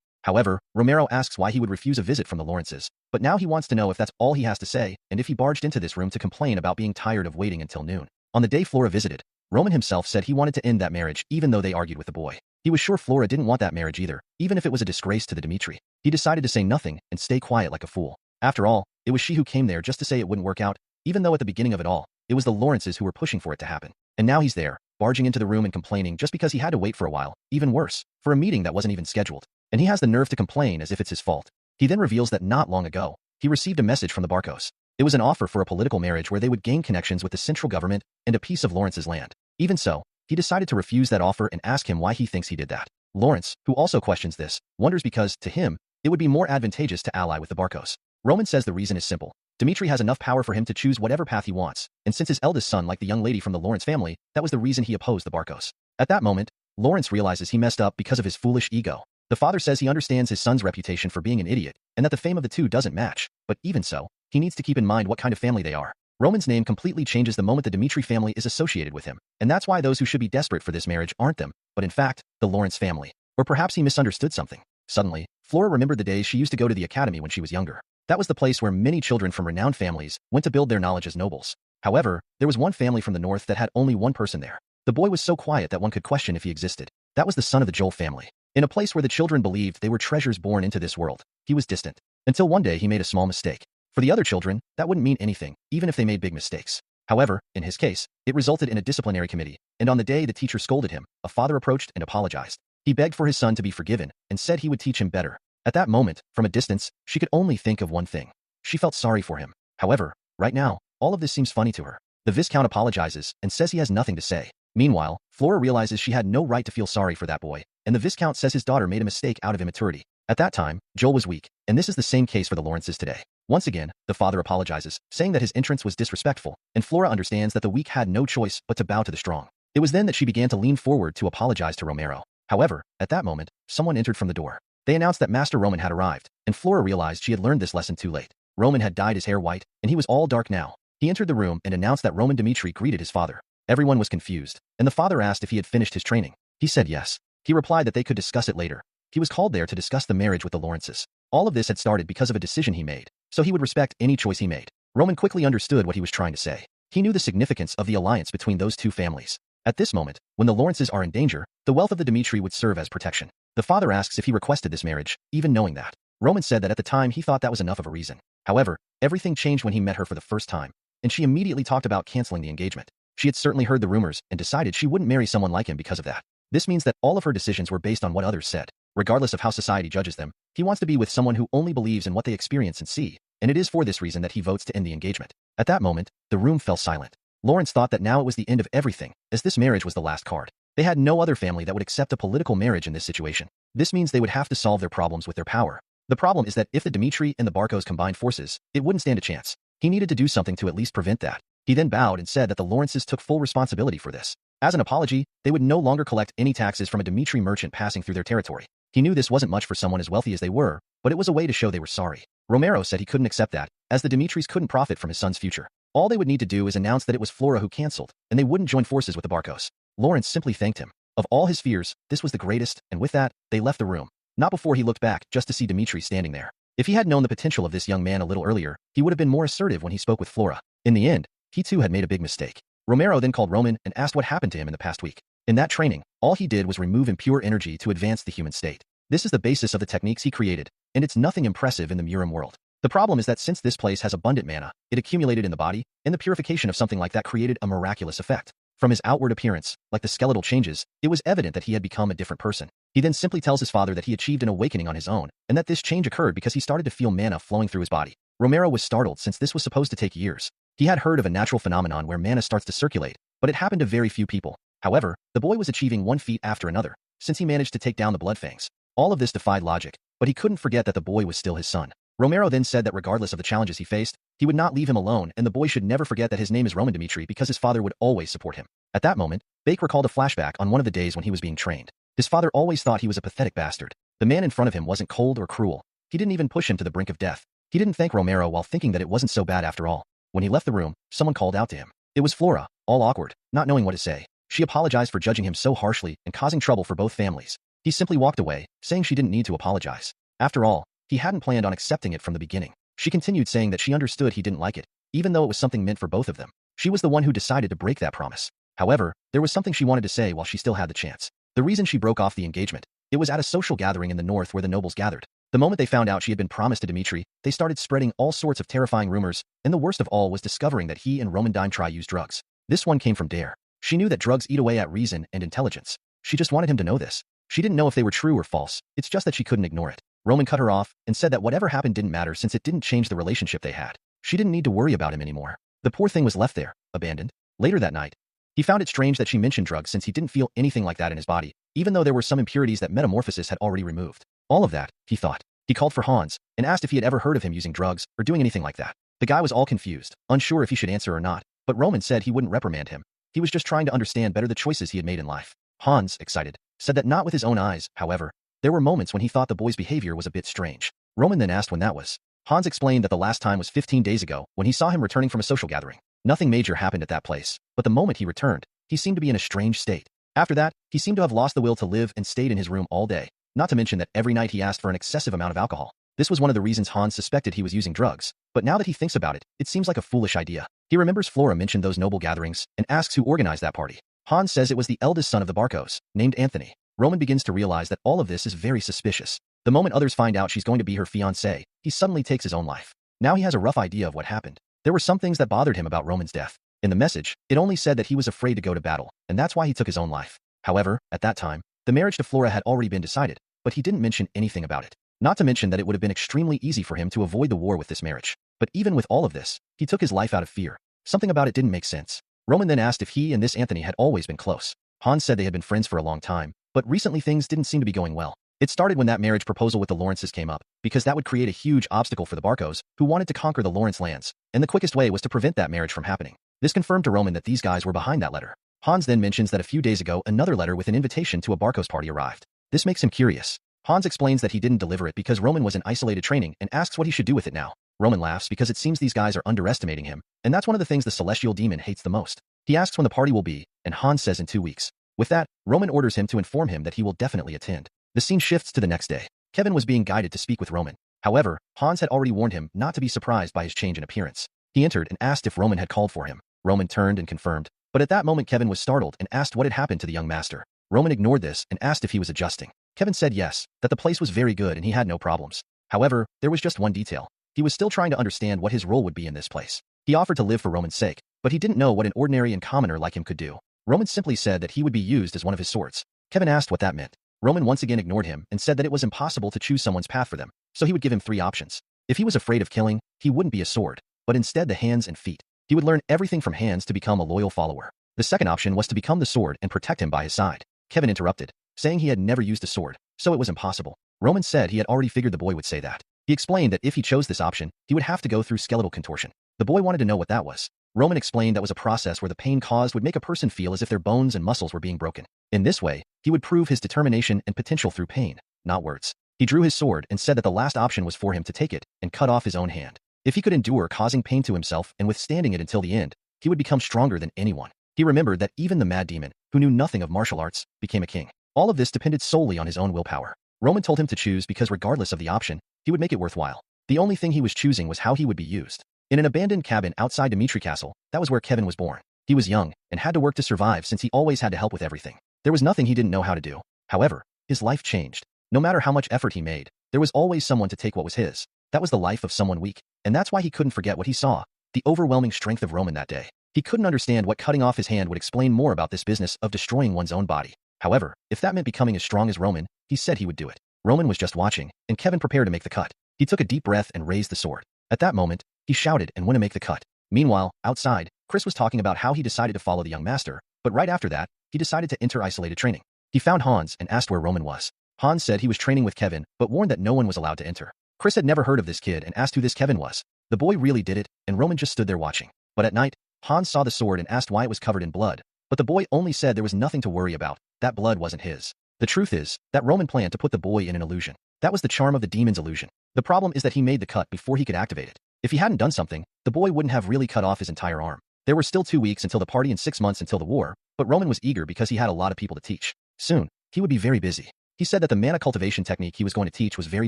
However, Romero asks why he would refuse a visit from the Lawrences, but now he wants to know if that's all he has to say and if he barged into this room to complain about being tired of waiting until noon. On the day Flora visited, Roman himself said he wanted to end that marriage even though they argued with the boy. He was sure Flora didn't want that marriage either, even if it was a disgrace to the Dimitri. He decided to say nothing and stay quiet like a fool. After all, it was she who came there just to say it wouldn't work out, even though at the beginning of it all, it was the Lawrences who were pushing for it to happen. And now he's there, barging into the room and complaining just because he had to wait for a while, even worse, for a meeting that wasn't even scheduled. And he has the nerve to complain as if it's his fault. He then reveals that not long ago, he received a message from the Barcos. It was an offer for a political marriage where they would gain connections with the central government and a piece of Lawrence's land. Even so, he decided to refuse that offer and ask him why he thinks he did that. Lawrence, who also questions this, wonders because, to him, it would be more advantageous to ally with the Barcos. Roman says the reason is simple. Dimitri has enough power for him to choose whatever path he wants, and since his eldest son liked the young lady from the Lawrence family, that was the reason he opposed the Barcos. At that moment, Lawrence realizes he messed up because of his foolish ego. The father says he understands his son's reputation for being an idiot, and that the fame of the two doesn't match, but even so, he needs to keep in mind what kind of family they are. Roman's name completely changes the moment the Dimitri family is associated with him, and that's why those who should be desperate for this marriage aren't them, but in fact, the Lawrence family. Or perhaps he misunderstood something. Suddenly, Flora remembered the days she used to go to the academy when she was younger. That was the place where many children from renowned families went to build their knowledge as nobles. However, there was one family from the north that had only one person there. The boy was so quiet that one could question if he existed. That was the son of the Joel family. In a place where the children believed they were treasures born into this world, he was distant. Until one day he made a small mistake. For the other children, that wouldn't mean anything, even if they made big mistakes. However, in his case, it resulted in a disciplinary committee, and on the day the teacher scolded him, a father approached and apologized. He begged for his son to be forgiven and said he would teach him better. At that moment, from a distance, she could only think of one thing. She felt sorry for him. However, right now, all of this seems funny to her. The Viscount apologizes and says he has nothing to say. Meanwhile, Flora realizes she had no right to feel sorry for that boy, and the Viscount says his daughter made a mistake out of immaturity. At that time, Joel was weak, and this is the same case for the Lawrences today. Once again, the father apologizes, saying that his entrance was disrespectful, and Flora understands that the weak had no choice but to bow to the strong. It was then that she began to lean forward to apologize to Romero. However, at that moment, someone entered from the door. They announced that Master Roman had arrived, and Flora realized she had learned this lesson too late. Roman had dyed his hair white, and he was all dark now. He entered the room and announced that Roman Dimitri greeted his father. Everyone was confused, and the father asked if he had finished his training. He said yes. He replied that they could discuss it later. He was called there to discuss the marriage with the Lawrences. All of this had started because of a decision he made, so he would respect any choice he made. Roman quickly understood what he was trying to say. He knew the significance of the alliance between those two families. At this moment, when the Lawrences are in danger, the wealth of the Dimitri would serve as protection. The father asks if he requested this marriage, even knowing that. Roman said that at the time he thought that was enough of a reason. However, everything changed when he met her for the first time, and she immediately talked about canceling the engagement. She had certainly heard the rumors and decided she wouldn't marry someone like him because of that. This means that all of her decisions were based on what others said. Regardless of how society judges them, he wants to be with someone who only believes in what they experience and see, and it is for this reason that he votes to end the engagement. At that moment, the room fell silent. Lawrence thought that now it was the end of everything, as this marriage was the last card. They had no other family that would accept a political marriage in this situation. This means they would have to solve their problems with their power. The problem is that if the Dimitri and the Barcos combined forces, it wouldn't stand a chance. He needed to do something to at least prevent that. He then bowed and said that the Lawrences took full responsibility for this. As an apology, they would no longer collect any taxes from a Dimitri merchant passing through their territory. He knew this wasn't much for someone as wealthy as they were, but it was a way to show they were sorry. Romero said he couldn't accept that, as the Dimitris couldn't profit from his son's future. All they would need to do is announce that it was Flora who cancelled, and they wouldn't join forces with the Barcos. Lawrence simply thanked him. Of all his fears, this was the greatest, and with that, they left the room. Not before he looked back just to see Dimitri standing there. If he had known the potential of this young man a little earlier, he would have been more assertive when he spoke with Flora. In the end, he too had made a big mistake. Romero then called Roman and asked what happened to him in the past week. In that training, all he did was remove impure energy to advance the human state. This is the basis of the techniques he created, and it's nothing impressive in the Murim world. The problem is that since this place has abundant mana, it accumulated in the body, and the purification of something like that created a miraculous effect. From his outward appearance, like the skeletal changes, it was evident that he had become a different person. He then simply tells his father that he achieved an awakening on his own, and that this change occurred because he started to feel mana flowing through his body. Romero was startled since this was supposed to take years. He had heard of a natural phenomenon where mana starts to circulate, but it happened to very few people. However, the boy was achieving one feat after another, since he managed to take down the Bloodfangs. All of this defied logic, but he couldn't forget that the boy was still his son. Romero then said that regardless of the challenges he faced, he would not leave him alone, and the boy should never forget that his name is Roman Dimitri because his father would always support him. At that moment, Bake recalled a flashback on one of the days when he was being trained. His father always thought he was a pathetic bastard. The man in front of him wasn't cold or cruel. He didn't even push him to the brink of death. He didn't thank Romero while thinking that it wasn't so bad after all. When he left the room, someone called out to him. It was Flora, all awkward, not knowing what to say. She apologized for judging him so harshly and causing trouble for both families. He simply walked away, saying she didn't need to apologize. After all, he hadn't planned on accepting it from the beginning. She continued saying that she understood he didn't like it, even though it was something meant for both of them. She was the one who decided to break that promise. However, there was something she wanted to say while she still had the chance. The reason she broke off the engagement, it was at a social gathering in the north where the nobles gathered. The moment they found out she had been promised to Dimitri, they started spreading all sorts of terrifying rumors, and the worst of all was discovering that he and Roman Dimitri used drugs. This one came from Dare. She knew that drugs eat away at reason and intelligence. She just wanted him to know this. She didn't know if they were true or false, it's just that she couldn't ignore it. Roman cut her off and said that whatever happened didn't matter since it didn't change the relationship they had. She didn't need to worry about him anymore. The poor thing was left there, abandoned. Later that night, he found it strange that she mentioned drugs since he didn't feel anything like that in his body, even though there were some impurities that metamorphosis had already removed. All of that, he thought. He called for Hans and asked if he had ever heard of him using drugs or doing anything like that. The guy was all confused, unsure if he should answer or not, but Roman said he wouldn't reprimand him. He was just trying to understand better the choices he had made in life. Hans, excited, said that not with his own eyes, however. There were moments when he thought the boy's behavior was a bit strange. Roman then asked when that was. Hans explained that the last time was 15 days ago, when he saw him returning from a social gathering. Nothing major happened at that place, but the moment he returned, he seemed to be in a strange state. After that, he seemed to have lost the will to live and stayed in his room all day, not to mention that every night he asked for an excessive amount of alcohol. This was one of the reasons Hans suspected he was using drugs, but now that he thinks about it, it seems like a foolish idea. He remembers Flora mentioned those noble gatherings and asks who organized that party. Hans says it was the eldest son of the Barcos, named Anthony. Roman begins to realize that all of this is very suspicious. The moment others find out she's going to be her fiancé, he suddenly takes his own life. Now he has a rough idea of what happened. There were some things that bothered him about Roman's death. In the message, it only said that he was afraid to go to battle, and that's why he took his own life. However, at that time, the marriage to Flora had already been decided, but he didn't mention anything about it. Not to mention that it would have been extremely easy for him to avoid the war with this marriage. But even with all of this, he took his life out of fear. Something about it didn't make sense. Roman then asked if he and this Anthony had always been close. Hans said they had been friends for a long time, but recently things didn't seem to be going well. It started when that marriage proposal with the Lawrences came up, because that would create a huge obstacle for the Barcos, who wanted to conquer the Lawrence lands, and the quickest way was to prevent that marriage from happening. This confirmed to Roman that these guys were behind that letter. Hans then mentions that a few days ago another letter with an invitation to a Barcos party arrived. This makes him curious. Hans explains that he didn't deliver it because Roman was in isolated training and asks what he should do with it now. Roman laughs because it seems these guys are underestimating him, and that's one of the things the celestial demon hates the most. He asks when the party will be, and Hans says in 2 weeks. With that, Roman orders him to inform him that he will definitely attend. The scene shifts to the next day. Kevin was being guided to speak with Roman. However, Hans had already warned him not to be surprised by his change in appearance. He entered and asked if Roman had called for him. Roman turned and confirmed, but at that moment Kevin was startled and asked what had happened to the young master. Roman ignored this and asked if he was adjusting. Kevin said yes, that the place was very good and he had no problems. However, there was just one detail. He was still trying to understand what his role would be in this place. He offered to live for Roman's sake, but he didn't know what an ordinary and commoner like him could do. Roman simply said that he would be used as one of his swords. Kevin asked what that meant. Roman once again ignored him and said that it was impossible to choose someone's path for them, so he would give him 3 options. If he was afraid of killing, he wouldn't be a sword, but instead the hands and feet. He would learn everything from hands to become a loyal follower. The second option was to become the sword and protect him by his side. Kevin interrupted, saying he had never used a sword, so it was impossible. Roman said he had already figured the boy would say that. He explained that if he chose this option, he would have to go through skeletal contortion. The boy wanted to know what that was. Roman explained that was a process where the pain caused would make a person feel as if their bones and muscles were being broken. In this way, he would prove his determination and potential through pain, not words. He drew his sword and said that the last option was for him to take it and cut off his own hand. If he could endure causing pain to himself and withstanding it until the end, he would become stronger than anyone. He remembered that even the mad demon, who knew nothing of martial arts, became a king. All of this depended solely on his own willpower. Roman told him to choose because regardless of the option, he would make it worthwhile. The only thing he was choosing was how he would be used. In an abandoned cabin outside Dimitri Castle, that was where Kevin was born. He was young and had to work to survive since he always had to help with everything. There was nothing he didn't know how to do. However, his life changed. No matter how much effort he made, there was always someone to take what was his. That was the life of someone weak, and that's why he couldn't forget what he saw, the overwhelming strength of Roman that day. He couldn't understand what cutting off his hand would explain more about this business of destroying one's own body. However, if that meant becoming as strong as Roman, he said he would do it. Roman was just watching, and Kevin prepared to make the cut. He took a deep breath and raised the sword. At that moment, he shouted and went to make the cut. Meanwhile, outside, Chris was talking about how he decided to follow the young master, but right after that, he decided to enter isolated training. He found Hans and asked where Roman was. Hans said he was training with Kevin, but warned that no one was allowed to enter. Chris had never heard of this kid and asked who this Kevin was. The boy really did it, and Roman just stood there watching. But at night, Hans saw the sword and asked why it was covered in blood, but the boy only said there was nothing to worry about, that blood wasn't his. The truth is that Roman planned to put the boy in an illusion. That was the charm of the demon's illusion. The problem is that he made the cut before he could activate it. If he hadn't done something, the boy wouldn't have really cut off his entire arm. There were still 2 weeks until the party and 6 months until the war, but Roman was eager because he had a lot of people to teach. Soon, he would be very busy. He said that the mana cultivation technique he was going to teach was very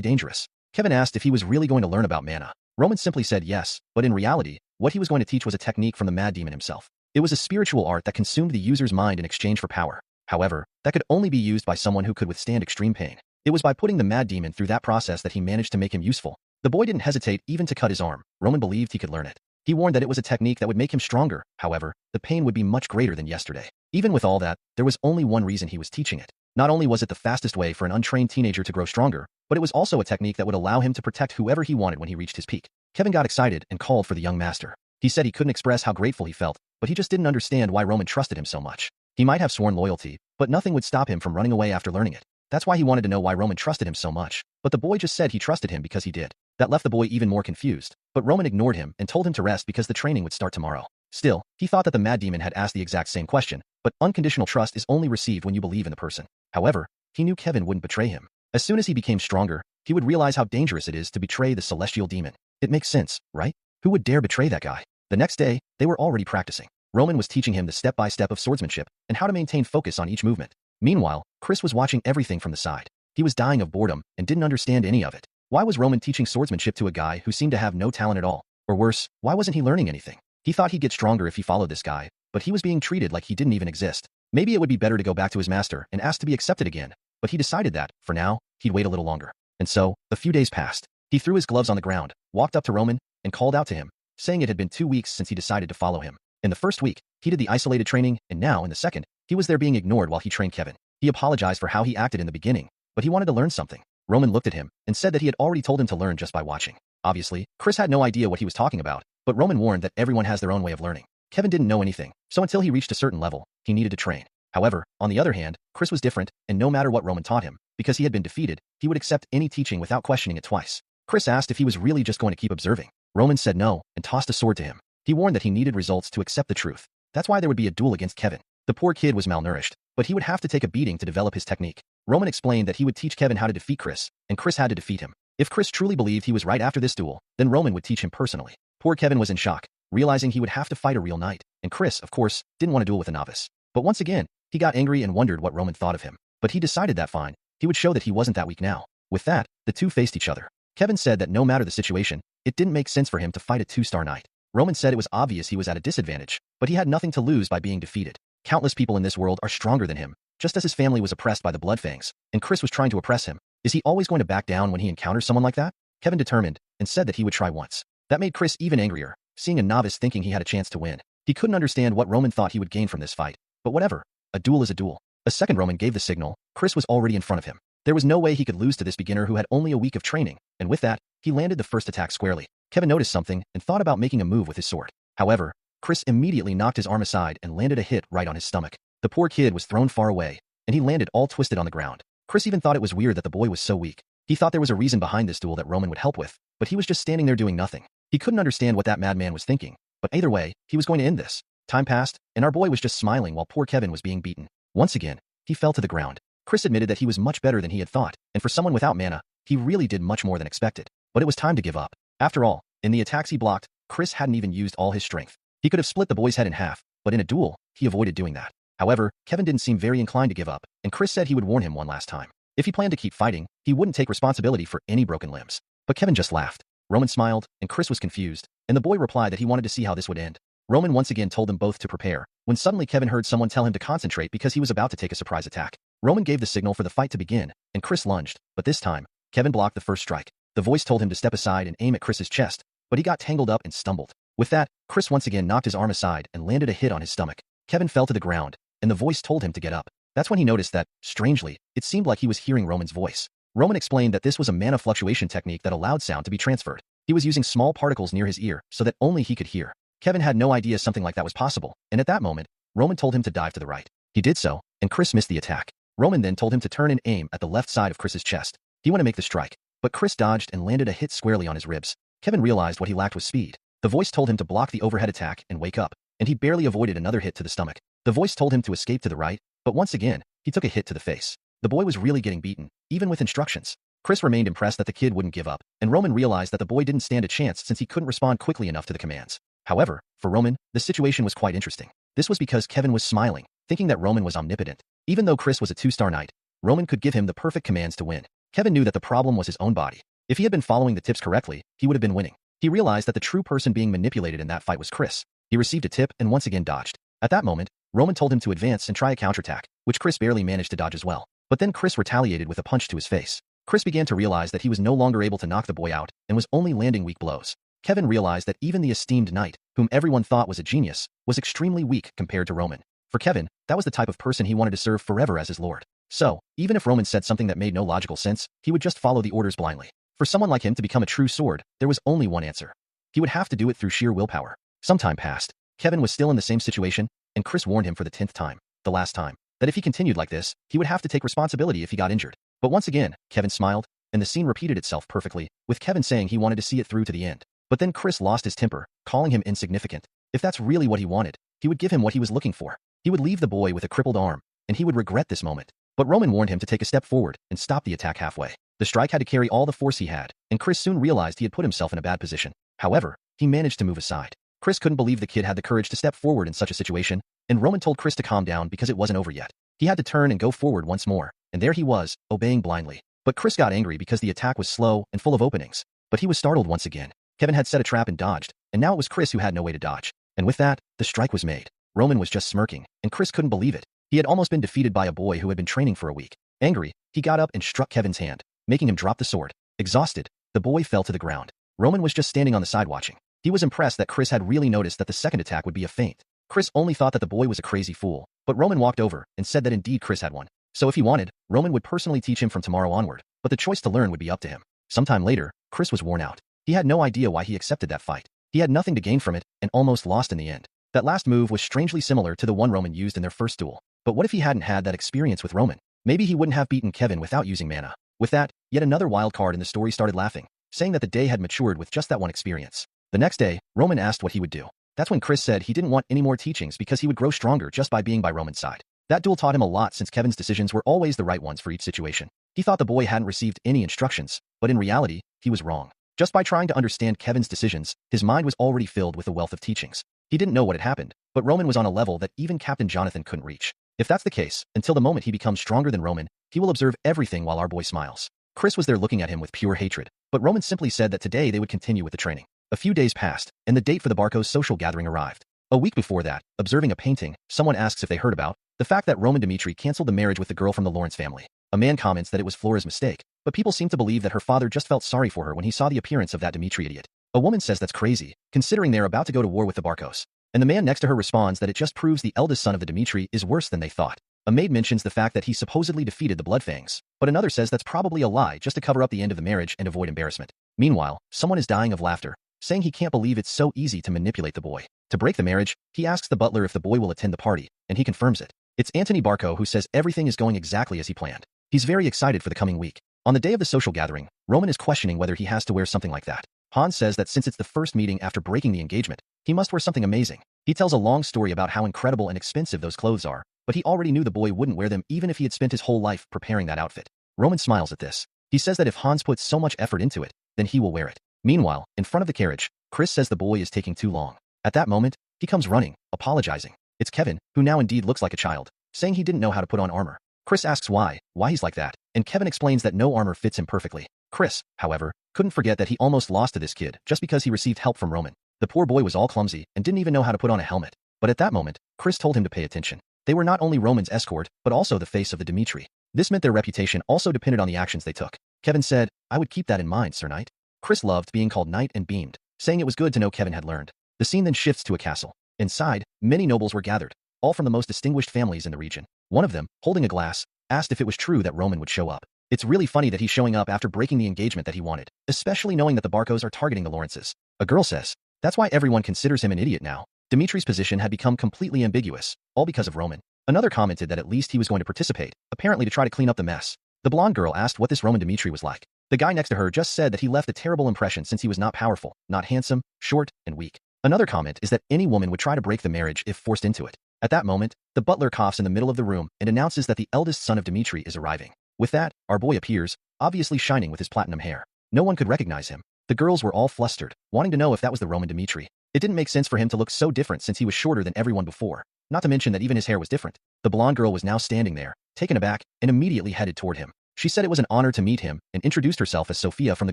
dangerous. Kevin asked if he was really going to learn about mana. Roman simply said yes, but in reality, what he was going to teach was a technique from the Mad Demon himself. It was a spiritual art that consumed the user's mind in exchange for power. However, that could only be used by someone who could withstand extreme pain. It was by putting the Mad Demon through that process that he managed to make him useful. The boy didn't hesitate even to cut his arm. Roman believed he could learn it. He warned that it was a technique that would make him stronger. However, the pain would be much greater than yesterday. Even with all that, there was only one reason he was teaching it. Not only was it the fastest way for an untrained teenager to grow stronger, but it was also a technique that would allow him to protect whoever he wanted when he reached his peak. Kevin got excited and called for the young master. He said he couldn't express how grateful he felt, but he just didn't understand why Roman trusted him so much. He might have sworn loyalty, but nothing would stop him from running away after learning it. That's why he wanted to know why Roman trusted him so much, but the boy just said he trusted him because he did. That left the boy even more confused, but Roman ignored him and told him to rest because the training would start tomorrow. Still, he thought that the Mad Demon had asked the exact same question, but unconditional trust is only received when you believe in the person. However, he knew Kevin wouldn't betray him. As soon as he became stronger, he would realize how dangerous it is to betray the celestial demon. It makes sense, right? Who would dare betray that guy? The next day, they were already practicing. Roman was teaching him the step-by-step of swordsmanship and how to maintain focus on each movement. Meanwhile, Chris was watching everything from the side. He was dying of boredom and didn't understand any of it. Why was Roman teaching swordsmanship to a guy who seemed to have no talent at all? Or worse, why wasn't he learning anything? He thought he'd get stronger if he followed this guy, but he was being treated like he didn't even exist. Maybe it would be better to go back to his master and ask to be accepted again, but he decided that, for now, he'd wait a little longer. And so, a few days passed. He threw his gloves on the ground, walked up to Roman, and called out to him, saying it had been 2 weeks since he decided to follow him. In the first week, he did the isolated training, and now, in the second, he was there being ignored while he trained Kevin. He apologized for how he acted in the beginning, but he wanted to learn something. Roman looked at him and said that he had already told him to learn just by watching. Obviously, Chris had no idea what he was talking about, but Roman warned that everyone has their own way of learning. Kevin didn't know anything, so until he reached a certain level, he needed to train. However, on the other hand, Chris was different, and no matter what Roman taught him, because he had been defeated, he would accept any teaching without questioning it twice. Chris asked if he was really just going to keep observing. Roman said no, and tossed a sword to him. He warned that he needed results to accept the truth. That's why there would be a duel against Kevin. The poor kid was malnourished, but he would have to take a beating to develop his technique. Roman explained that he would teach Kevin how to defeat Chris, and Chris had to defeat him. If Chris truly believed he was right after this duel, then Roman would teach him personally. Poor Kevin was in shock, realizing he would have to fight a real knight, and Chris, of course, didn't want to duel with a novice. But once again, he got angry and wondered what Roman thought of him. But he decided that fine, he would show that he wasn't that weak now. With that, the two faced each other. Kevin said that no matter the situation, it didn't make sense for him to fight a 2-star knight. Roman said it was obvious he was at a disadvantage, but he had nothing to lose by being defeated. Countless people in this world are stronger than him, just as his family was oppressed by the Bloodfangs, and Chris was trying to oppress him. Is he always going to back down when he encounters someone like that? Kevin determined, and said that he would try once. That made Chris even angrier, seeing a novice thinking he had a chance to win. He couldn't understand what Roman thought he would gain from this fight, but whatever. A duel is a duel. A second Roman gave the signal, Chris was already in front of him. There was no way he could lose to this beginner who had only a week of training, and with that, he landed the first attack squarely. Kevin noticed something and thought about making a move with his sword. However, Chris immediately knocked his arm aside and landed a hit right on his stomach. The poor kid was thrown far away, and he landed all twisted on the ground. Chris even thought it was weird that the boy was so weak. He thought there was a reason behind this duel that Roman would help with, but he was just standing there doing nothing. He couldn't understand what that madman was thinking, but either way, he was going to end this. Time passed, and our boy was just smiling while poor Kevin was being beaten. Once again, he fell to the ground. Chris admitted that he was much better than he had thought, and for someone without mana, he really did much more than expected. But it was time to give up. After all, in the attacks he blocked, Chris hadn't even used all his strength. He could have split the boy's head in half, but in a duel, he avoided doing that. However, Kevin didn't seem very inclined to give up, and Chris said he would warn him one last time. If he planned to keep fighting, he wouldn't take responsibility for any broken limbs. But Kevin just laughed. Roman smiled, and Chris was confused, and the boy replied that he wanted to see how this would end. Roman once again told them both to prepare, when suddenly Kevin heard someone tell him to concentrate because he was about to take a surprise attack. Roman gave the signal for the fight to begin, and Chris lunged, but this time, Kevin blocked the first strike. The voice told him to step aside and aim at Chris's chest, but he got tangled up and stumbled. With that, Chris once again knocked his arm aside and landed a hit on his stomach. Kevin fell to the ground, and the voice told him to get up. That's when he noticed that, strangely, it seemed like he was hearing Roman's voice. Roman explained that this was a mana fluctuation technique that allowed sound to be transferred. He was using small particles near his ear so that only he could hear. Kevin had no idea something like that was possible, and at that moment, Roman told him to dive to the right. He did so, and Chris missed the attack. Roman then told him to turn and aim at the left side of Chris's chest. He wanted to make the strike, but Chris dodged and landed a hit squarely on his ribs. Kevin realized what he lacked was speed. The voice told him to block the overhead attack and wake up, and he barely avoided another hit to the stomach. The voice told him to escape to the right, but once again, he took a hit to the face. The boy was really getting beaten, even with instructions. Chris remained impressed that the kid wouldn't give up, and Roman realized that the boy didn't stand a chance since he couldn't respond quickly enough to the commands. However, for Roman, the situation was quite interesting. This was because Kevin was smiling, thinking that Roman was omnipotent. Even though Chris was a 2-star knight, Roman could give him the perfect commands to win. Kevin knew that the problem was his own body. If he had been following the tips correctly, he would have been winning. He realized that the true person being manipulated in that fight was Chris. He received a tip and once again dodged. At that moment, Roman told him to advance and try a counterattack, which Chris barely managed to dodge as well. But then Chris retaliated with a punch to his face. Chris began to realize that he was no longer able to knock the boy out and was only landing weak blows. Kevin realized that even the esteemed knight, whom everyone thought was a genius, was extremely weak compared to Roman. For Kevin, that was the type of person he wanted to serve forever as his lord. So, even if Roman said something that made no logical sense, he would just follow the orders blindly. For someone like him to become a true sword, there was only one answer. He would have to do it through sheer willpower. Some time passed. Kevin was still in the same situation, and Chris warned him for the 10th time, the last time, that if he continued like this, he would have to take responsibility if he got injured. But once again, Kevin smiled, and the scene repeated itself perfectly, with Kevin saying he wanted to see it through to the end. But then Chris lost his temper, calling him insignificant. If that's really what he wanted, he would give him what he was looking for. He would leave the boy with a crippled arm, and he would regret this moment. But Roman warned him to take a step forward and stop the attack halfway. The strike had to carry all the force he had, and Chris soon realized he had put himself in a bad position. However, he managed to move aside. Chris couldn't believe the kid had the courage to step forward in such a situation, and Roman told Chris to calm down because it wasn't over yet. He had to turn and go forward once more, and there he was, obeying blindly. But Chris got angry because the attack was slow and full of openings. But he was startled once again. Kevin had set a trap and dodged, and now it was Chris who had no way to dodge. And with that, the strike was made. Roman was just smirking, and Chris couldn't believe it. He had almost been defeated by a boy who had been training for a week. Angry, he got up and struck Kevin's hand, making him drop the sword. Exhausted, the boy fell to the ground. Roman was just standing on the side watching. He was impressed that Chris had really noticed that the second attack would be a feint. Chris only thought that the boy was a crazy fool, but Roman walked over and said that indeed Chris had one. So if he wanted, Roman would personally teach him from tomorrow onward, but the choice to learn would be up to him. Sometime later, Chris was worn out. He had no idea why he accepted that fight. He had nothing to gain from it and almost lost in the end. That last move was strangely similar to the one Roman used in their first duel. But what if he hadn't had that experience with Roman? Maybe he wouldn't have beaten Kevin without using mana. With that, yet another wild card in the story started laughing, saying that the day had matured with just that one experience. The next day, Roman asked what he would do. That's when Chris said he didn't want any more teachings because he would grow stronger just by being by Roman's side. That duel taught him a lot since Kevin's decisions were always the right ones for each situation. He thought the boy hadn't received any instructions, but in reality, he was wrong. Just by trying to understand Kevin's decisions, his mind was already filled with a wealth of teachings. He didn't know what had happened, but Roman was on a level that even Captain Jonathan couldn't reach. If that's the case, until the moment he becomes stronger than Roman, he will observe everything while our boy smiles. Chris was there looking at him with pure hatred, but Roman simply said that today they would continue with the training. A few days passed, and the date for the Barco's social gathering arrived. A week before that, observing a painting, someone asks if they heard about the fact that Roman Dimitri canceled the marriage with the girl from the Lawrence family. A man comments that it was Flora's mistake, but people seem to believe that her father just felt sorry for her when he saw the appearance of that Dimitri idiot. A woman says that's crazy, considering they're about to go to war with the Barcos. And the man next to her responds that it just proves the eldest son of the Dimitri is worse than they thought. A maid mentions the fact that he supposedly defeated the Bloodfangs, but another says that's probably a lie just to cover up the end of the marriage and avoid embarrassment. Meanwhile, someone is dying of laughter, saying he can't believe it's so easy to manipulate the boy. To break the marriage, he asks the butler if the boy will attend the party, and he confirms it. It's Anthony Barco who says everything is going exactly as he planned. He's very excited for the coming week. On the day of the social gathering, Roman is questioning whether he has to wear something like that. Hans says that since it's the first meeting after breaking the engagement, he must wear something amazing. He tells a long story about how incredible and expensive those clothes are, but he already knew the boy wouldn't wear them even if he had spent his whole life preparing that outfit. Roman smiles at this. He says that if Hans puts so much effort into it, then he will wear it. Meanwhile, in front of the carriage, Chris says the boy is taking too long. At that moment, he comes running, apologizing. It's Kevin, who now indeed looks like a child, saying he didn't know how to put on armor. Chris asks why he's like that, and Kevin explains that no armor fits him perfectly. Chris, however, couldn't forget that he almost lost to this kid just because he received help from Roman. The poor boy was all clumsy and didn't even know how to put on a helmet. But at that moment, Chris told him to pay attention. They were not only Roman's escort, but also the face of the Dimitri. This meant their reputation also depended on the actions they took. Kevin said, "I would keep that in mind, Sir Knight." Chris loved being called Knight and beamed, saying it was good to know Kevin had learned. The scene then shifts to a castle. Inside, many nobles were gathered, all from the most distinguished families in the region. One of them, holding a glass, asked if it was true that Roman would show up. It's really funny that he's showing up after breaking the engagement that he wanted, especially knowing that the Barcos are targeting the Lawrences. A girl says, "That's why everyone considers him an idiot now." Dimitri's position had become completely ambiguous, all because of Roman. Another commented that at least he was going to participate, apparently to try to clean up the mess. The blonde girl asked what this Roman Dimitri was like. The guy next to her just said that he left a terrible impression since he was not powerful, not handsome, short, and weak. Another comment is that any woman would try to break the marriage if forced into it. At that moment, the butler coughs in the middle of the room and announces that the eldest son of Dimitri is arriving. With that, our boy appears, obviously shining with his platinum hair. No one could recognize him. The girls were all flustered, wanting to know if that was the Roman Dimitri. It didn't make sense for him to look so different since he was shorter than everyone before, not to mention that even his hair was different. The blonde girl was now standing there, taken aback, and immediately headed toward him. She said it was an honor to meet him and introduced herself as Sophia from the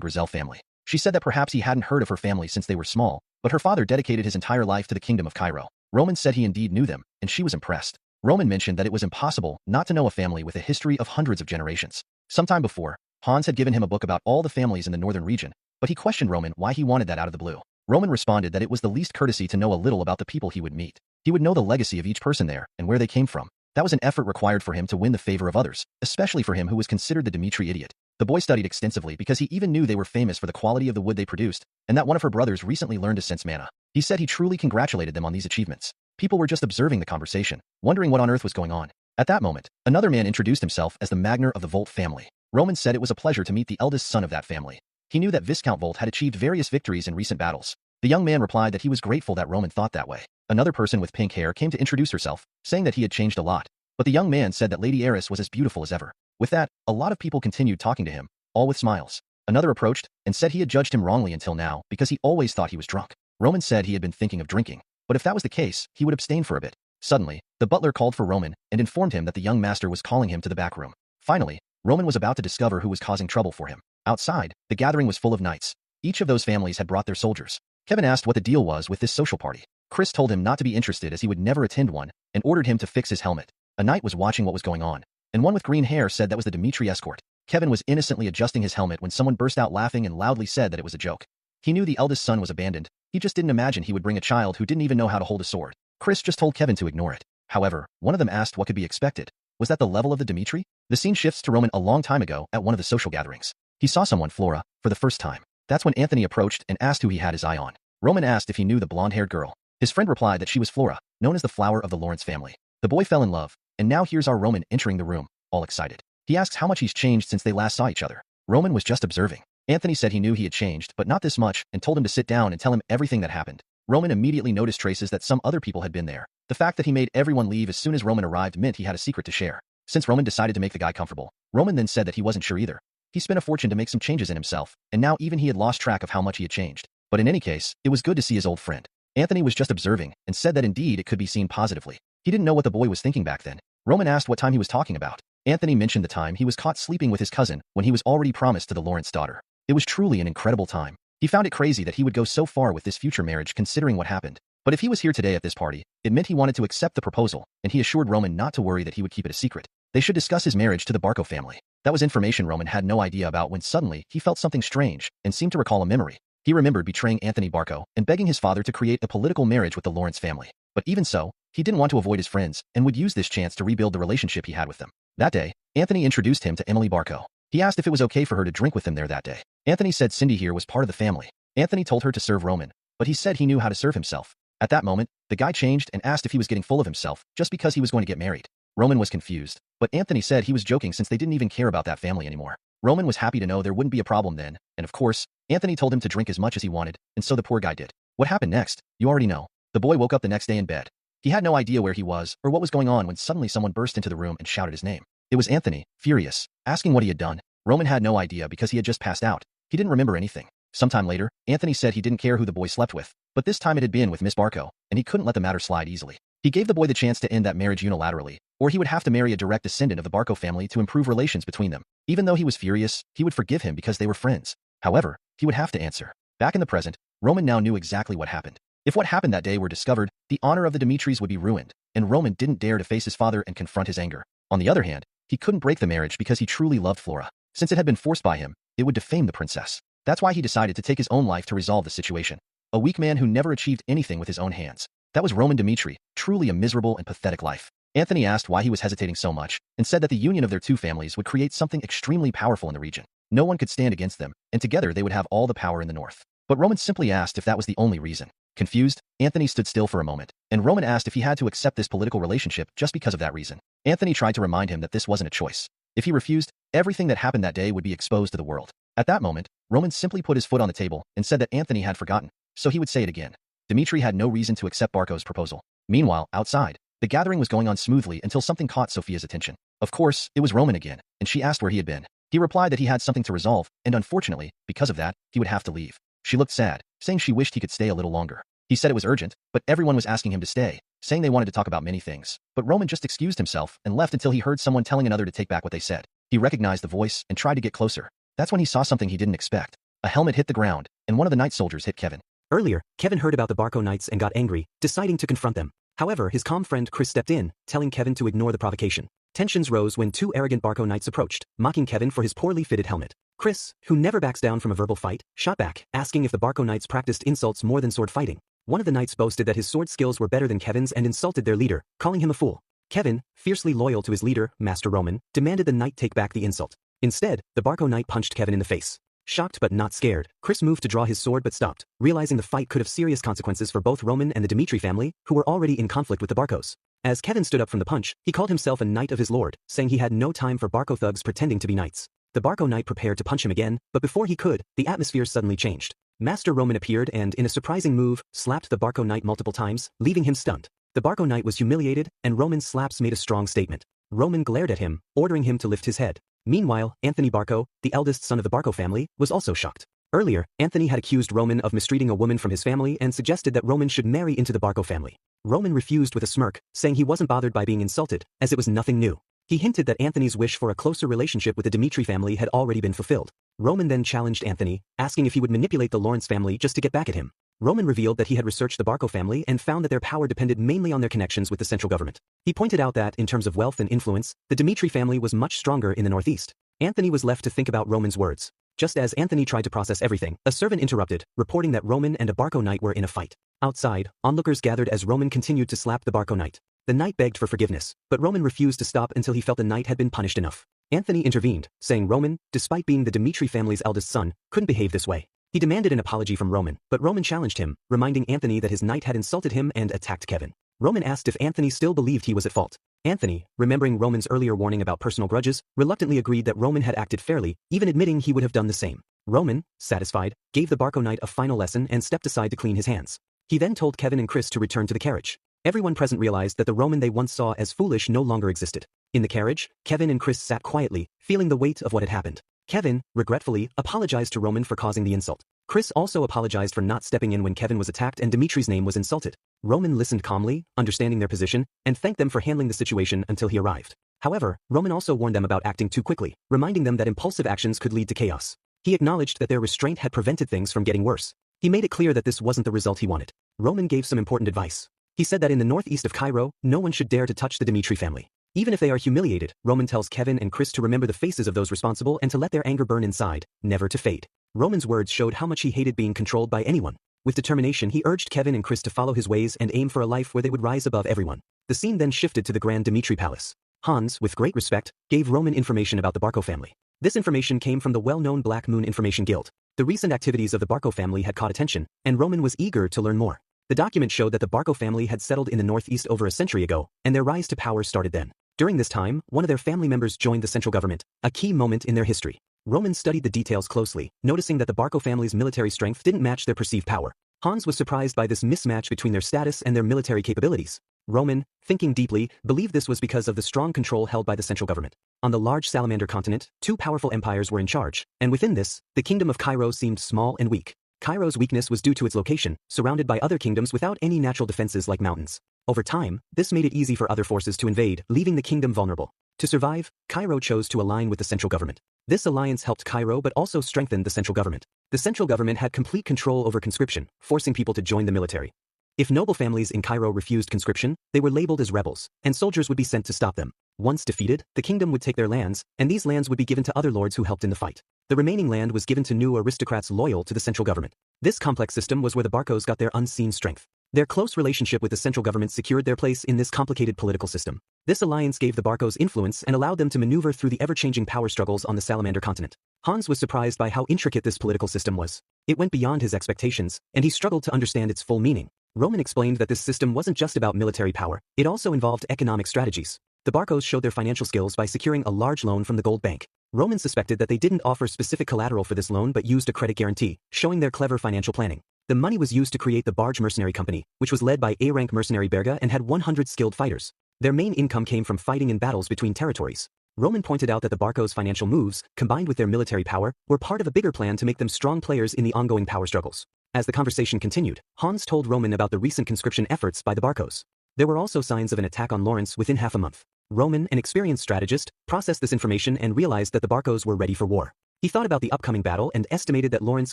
Grizel family. She said that perhaps he hadn't heard of her family since they were small, but her father dedicated his entire life to the kingdom of Cairo. Roman said he indeed knew them, and she was impressed. Roman mentioned that it was impossible not to know a family with a history of hundreds of generations. Sometime before, Hans had given him a book about all the families in the northern region, but he questioned Roman why he wanted that out of the blue. Roman responded that it was the least courtesy to know a little about the people he would meet. He would know the legacy of each person there and where they came from. That was an effort required for him to win the favor of others, especially for him who was considered the Dimitri idiot. The boy studied extensively because he even knew they were famous for the quality of the wood they produced, and that one of her brothers recently learned to sense mana. He said he truly congratulated them on these achievements. People were just observing the conversation, wondering what on earth was going on. At that moment, another man introduced himself as the Magner of the Volt family. Roman said it was a pleasure to meet the eldest son of that family. He knew that Viscount Volt had achieved various victories in recent battles. The young man replied that he was grateful that Roman thought that way. Another person with pink hair came to introduce herself, saying that he had changed a lot. But the young man said that Lady Eris was as beautiful as ever. With that, a lot of people continued talking to him, all with smiles. Another approached and said he had judged him wrongly until now because he always thought he was drunk. Roman said he had been thinking of drinking, but if that was the case, he would abstain for a bit. Suddenly, the butler called for Roman and informed him that the young master was calling him to the back room. Finally, Roman was about to discover who was causing trouble for him. Outside, the gathering was full of knights. Each of those families had brought their soldiers. Kevin asked what the deal was with this social party. Chris told him not to be interested as he would never attend one and ordered him to fix his helmet. A knight was watching what was going on, and one with green hair said that was the Dimitri escort. Kevin was innocently adjusting his helmet when someone burst out laughing and loudly said that it was a joke. He knew the eldest son was abandoned. He just didn't imagine he would bring a child who didn't even know how to hold a sword. Chris just told Kevin to ignore it. However, one of them asked what could be expected. Was that the level of the Dimitri? The scene shifts to Roman a long time ago at one of the social gatherings. He saw someone, Flora, for the first time. That's when Anthony approached and asked who he had his eye on. Roman asked if he knew the blonde-haired girl. His friend replied that she was Flora, known as the flower of the Lawrence family. The boy fell in love, and now here's our Roman entering the room, all excited. He asks how much he's changed since they last saw each other. Roman was just observing. Anthony said he knew he had changed, but not this much, and told him to sit down and tell him everything that happened. Roman immediately noticed traces that some other people had been there. The fact that he made everyone leave as soon as Roman arrived meant he had a secret to share. Since Roman decided to make the guy comfortable, Roman then said that he wasn't sure either. He spent a fortune to make some changes in himself, and now even he had lost track of how much he had changed. But in any case, it was good to see his old friend. Anthony was just observing, and said that indeed it could be seen positively. He didn't know what the boy was thinking back then. Roman asked what time he was talking about. Anthony mentioned the time he was caught sleeping with his cousin when he was already promised to the Lawrence daughter. It was truly an incredible time. He found it crazy that he would go so far with this future marriage considering what happened. But if he was here today at this party, it meant he wanted to accept the proposal, and he assured Roman not to worry that he would keep it a secret. They should discuss his marriage to the Barco family. That was information Roman had no idea about when suddenly he felt something strange and seemed to recall a memory. He remembered betraying Anthony Barco and begging his father to create a political marriage with the Lawrence family. But even so, he didn't want to avoid his friends and would use this chance to rebuild the relationship he had with them. That day, Anthony introduced him to Emily Barco. He asked if it was okay for her to drink with him there that day. Anthony said Cindy here was part of the family. Anthony told her to serve Roman, but he said he knew how to serve himself. At that moment, the guy changed and asked if he was getting full of himself just because he was going to get married. Roman was confused, but Anthony said he was joking since they didn't even care about that family anymore. Roman was happy to know there wouldn't be a problem then, and of course, Anthony told him to drink as much as he wanted, and so the poor guy did. What happened next? You already know. The boy woke up the next day in bed. He had no idea where he was or what was going on when suddenly someone burst into the room and shouted his name. It was Anthony, furious, asking what he had done. Roman had no idea because he had just passed out. He didn't remember anything. Sometime later, Anthony said he didn't care who the boy slept with, but this time it had been with Miss Barco, and he couldn't let the matter slide easily. He gave the boy the chance to end that marriage unilaterally, or he would have to marry a direct descendant of the Barco family to improve relations between them. Even though he was furious, he would forgive him because they were friends. However, he would have to answer. Back in the present, Roman now knew exactly what happened. If what happened that day were discovered, the honor of the Dimitris would be ruined, and Roman didn't dare to face his father and confront his anger. On the other hand, he couldn't break the marriage because he truly loved Flora. Since it had been forced by him, it would defame the princess. That's why he decided to take his own life to resolve the situation. A weak man who never achieved anything with his own hands. That was Roman Dimitri, truly a miserable and pathetic life. Anthony asked why he was hesitating so much, and said that the union of their two families would create something extremely powerful in the region. No one could stand against them, and together they would have all the power in the north. But Roman simply asked if that was the only reason. Confused, Anthony stood still for a moment, and Roman asked if he had to accept this political relationship just because of that reason. Anthony tried to remind him that this wasn't a choice. If he refused, everything that happened that day would be exposed to the world. At that moment, Roman simply put his foot on the table and said that Anthony had forgotten, so he would say it again. Dimitri had no reason to accept Barco's proposal. Meanwhile, outside, the gathering was going on smoothly until something caught Sophia's attention. Of course, it was Roman again, and she asked where he had been. He replied that he had something to resolve, and unfortunately, because of that, he would have to leave. She looked sad, saying she wished he could stay a little longer. He said it was urgent, but everyone was asking him to stay, saying they wanted to talk about many things. But Roman just excused himself and left until he heard someone telling another to take back what they said. He recognized the voice and tried to get closer. That's when he saw something he didn't expect. A helmet hit the ground, and one of the night soldiers hit Kevin. Earlier, Kevin heard about the Barco Knights and got angry, deciding to confront them. However, his calm friend Chris stepped in, telling Kevin to ignore the provocation. Tensions rose when two arrogant Barco Knights approached, mocking Kevin for his poorly fitted helmet. Chris, who never backs down from a verbal fight, shot back, asking if the Barco Knights practiced insults more than sword fighting. One of the knights boasted that his sword skills were better than Kevin's and insulted their leader, calling him a fool. Kevin, fiercely loyal to his leader, Master Roman, demanded the knight take back the insult. Instead, the Barco Knight punched Kevin in the face. Shocked but not scared, Chris moved to draw his sword but stopped, realizing the fight could have serious consequences for both Roman and the Dimitri family, who were already in conflict with the Barcos. As Kevin stood up from the punch, he called himself a knight of his lord, saying he had no time for Barco thugs pretending to be knights. The Barco Knight prepared to punch him again, but before he could, the atmosphere suddenly changed. Master Roman appeared and, in a surprising move, slapped the Barco Knight multiple times, leaving him stunned. The Barco Knight was humiliated, and Roman's slaps made a strong statement. Roman glared at him, ordering him to lift his head. Meanwhile, Anthony Barco, the eldest son of the Barco family, was also shocked. Earlier, Anthony had accused Roman of mistreating a woman from his family and suggested that Roman should marry into the Barco family. Roman refused with a smirk, saying he wasn't bothered by being insulted, as it was nothing new. He hinted that Anthony's wish for a closer relationship with the Dimitri family had already been fulfilled. Roman then challenged Anthony, asking if he would manipulate the Lawrence family just to get back at him. Roman revealed that he had researched the Barco family and found that their power depended mainly on their connections with the central government. He pointed out that, in terms of wealth and influence, the Dimitri family was much stronger in the northeast. Anthony was left to think about Roman's words. Just as Anthony tried to process everything, a servant interrupted, reporting that Roman and a Barco Knight were in a fight. Outside, onlookers gathered as Roman continued to slap the Barco Knight. The knight begged for forgiveness, but Roman refused to stop until he felt the knight had been punished enough. Anthony intervened, saying Roman, despite being the Dimitri family's eldest son, couldn't behave this way. He demanded an apology from Roman, but Roman challenged him, reminding Anthony that his knight had insulted him and attacked Kevin. Roman asked if Anthony still believed he was at fault. Anthony, remembering Roman's earlier warning about personal grudges, reluctantly agreed that Roman had acted fairly, even admitting he would have done the same. Roman, satisfied, gave the Barco Knight a final lesson and stepped aside to clean his hands. He then told Kevin and Chris to return to the carriage. Everyone present realized that the Roman they once saw as foolish no longer existed. In the carriage, Kevin and Chris sat quietly, feeling the weight of what had happened. Kevin, regretfully, apologized to Roman for causing the insult. Chris also apologized for not stepping in when Kevin was attacked and Dimitri's name was insulted. Roman listened calmly, understanding their position, and thanked them for handling the situation until he arrived. However, Roman also warned them about acting too quickly, reminding them that impulsive actions could lead to chaos. He acknowledged that their restraint had prevented things from getting worse. He made it clear that this wasn't the result he wanted. Roman gave some important advice. He said that in the northeast of Cairo, no one should dare to touch the Dimitri family. Even if they are humiliated, Roman tells Kevin and Chris to remember the faces of those responsible and to let their anger burn inside, never to fade. Roman's words showed how much he hated being controlled by anyone. With determination, he urged Kevin and Chris to follow his ways and aim for a life where they would rise above everyone. The scene then shifted to the Grand Dimitri Palace. Hans, with great respect, gave Roman information about the Barco family. This information came from the well-known Black Moon Information Guild. The recent activities of the Barco family had caught attention, and Roman was eager to learn more. The document showed that the Barco family had settled in the northeast over a century ago, and their rise to power started then. During this time, one of their family members joined the central government, a key moment in their history. Roman studied the details closely, noticing that the Barco family's military strength didn't match their perceived power. Hans was surprised by this mismatch between their status and their military capabilities. Roman, thinking deeply, believed this was because of the strong control held by the central government. On the large Salamander continent, two powerful empires were in charge, and within this, the kingdom of Cairo seemed small and weak. Cairo's weakness was due to its location, surrounded by other kingdoms without any natural defenses like mountains. Over time, this made it easy for other forces to invade, leaving the kingdom vulnerable. To survive, Cairo chose to align with the central government. This alliance helped Cairo but also strengthened the central government. The central government had complete control over conscription, forcing people to join the military. If noble families in Cairo refused conscription, they were labeled as rebels, and soldiers would be sent to stop them. Once defeated, the kingdom would take their lands, and these lands would be given to other lords who helped in the fight. The remaining land was given to new aristocrats loyal to the central government. This complex system was where the Barcos got their unseen strength. Their close relationship with the central government secured their place in this complicated political system. This alliance gave the Barcos influence and allowed them to maneuver through the ever-changing power struggles on the Salamander continent. Hans was surprised by how intricate this political system was. It went beyond his expectations, and he struggled to understand its full meaning. Roman explained that this system wasn't just about military power, it also involved economic strategies. The Barcos showed their financial skills by securing a large loan from the Gold Bank. Roman suspected that they didn't offer specific collateral for this loan but used a credit guarantee, showing their clever financial planning. The money was used to create the Barge Mercenary Company, which was led by A-rank mercenary Berga and had 100 skilled fighters. Their main income came from fighting in battles between territories. Roman pointed out that the Barcos' financial moves, combined with their military power, were part of a bigger plan to make them strong players in the ongoing power struggles. As the conversation continued, Hans told Roman about the recent conscription efforts by the Barcos. There were also signs of an attack on Lawrence within half a month. Roman, an experienced strategist, processed this information and realized that the Barcos were ready for war. He thought about the upcoming battle and estimated that Lawrence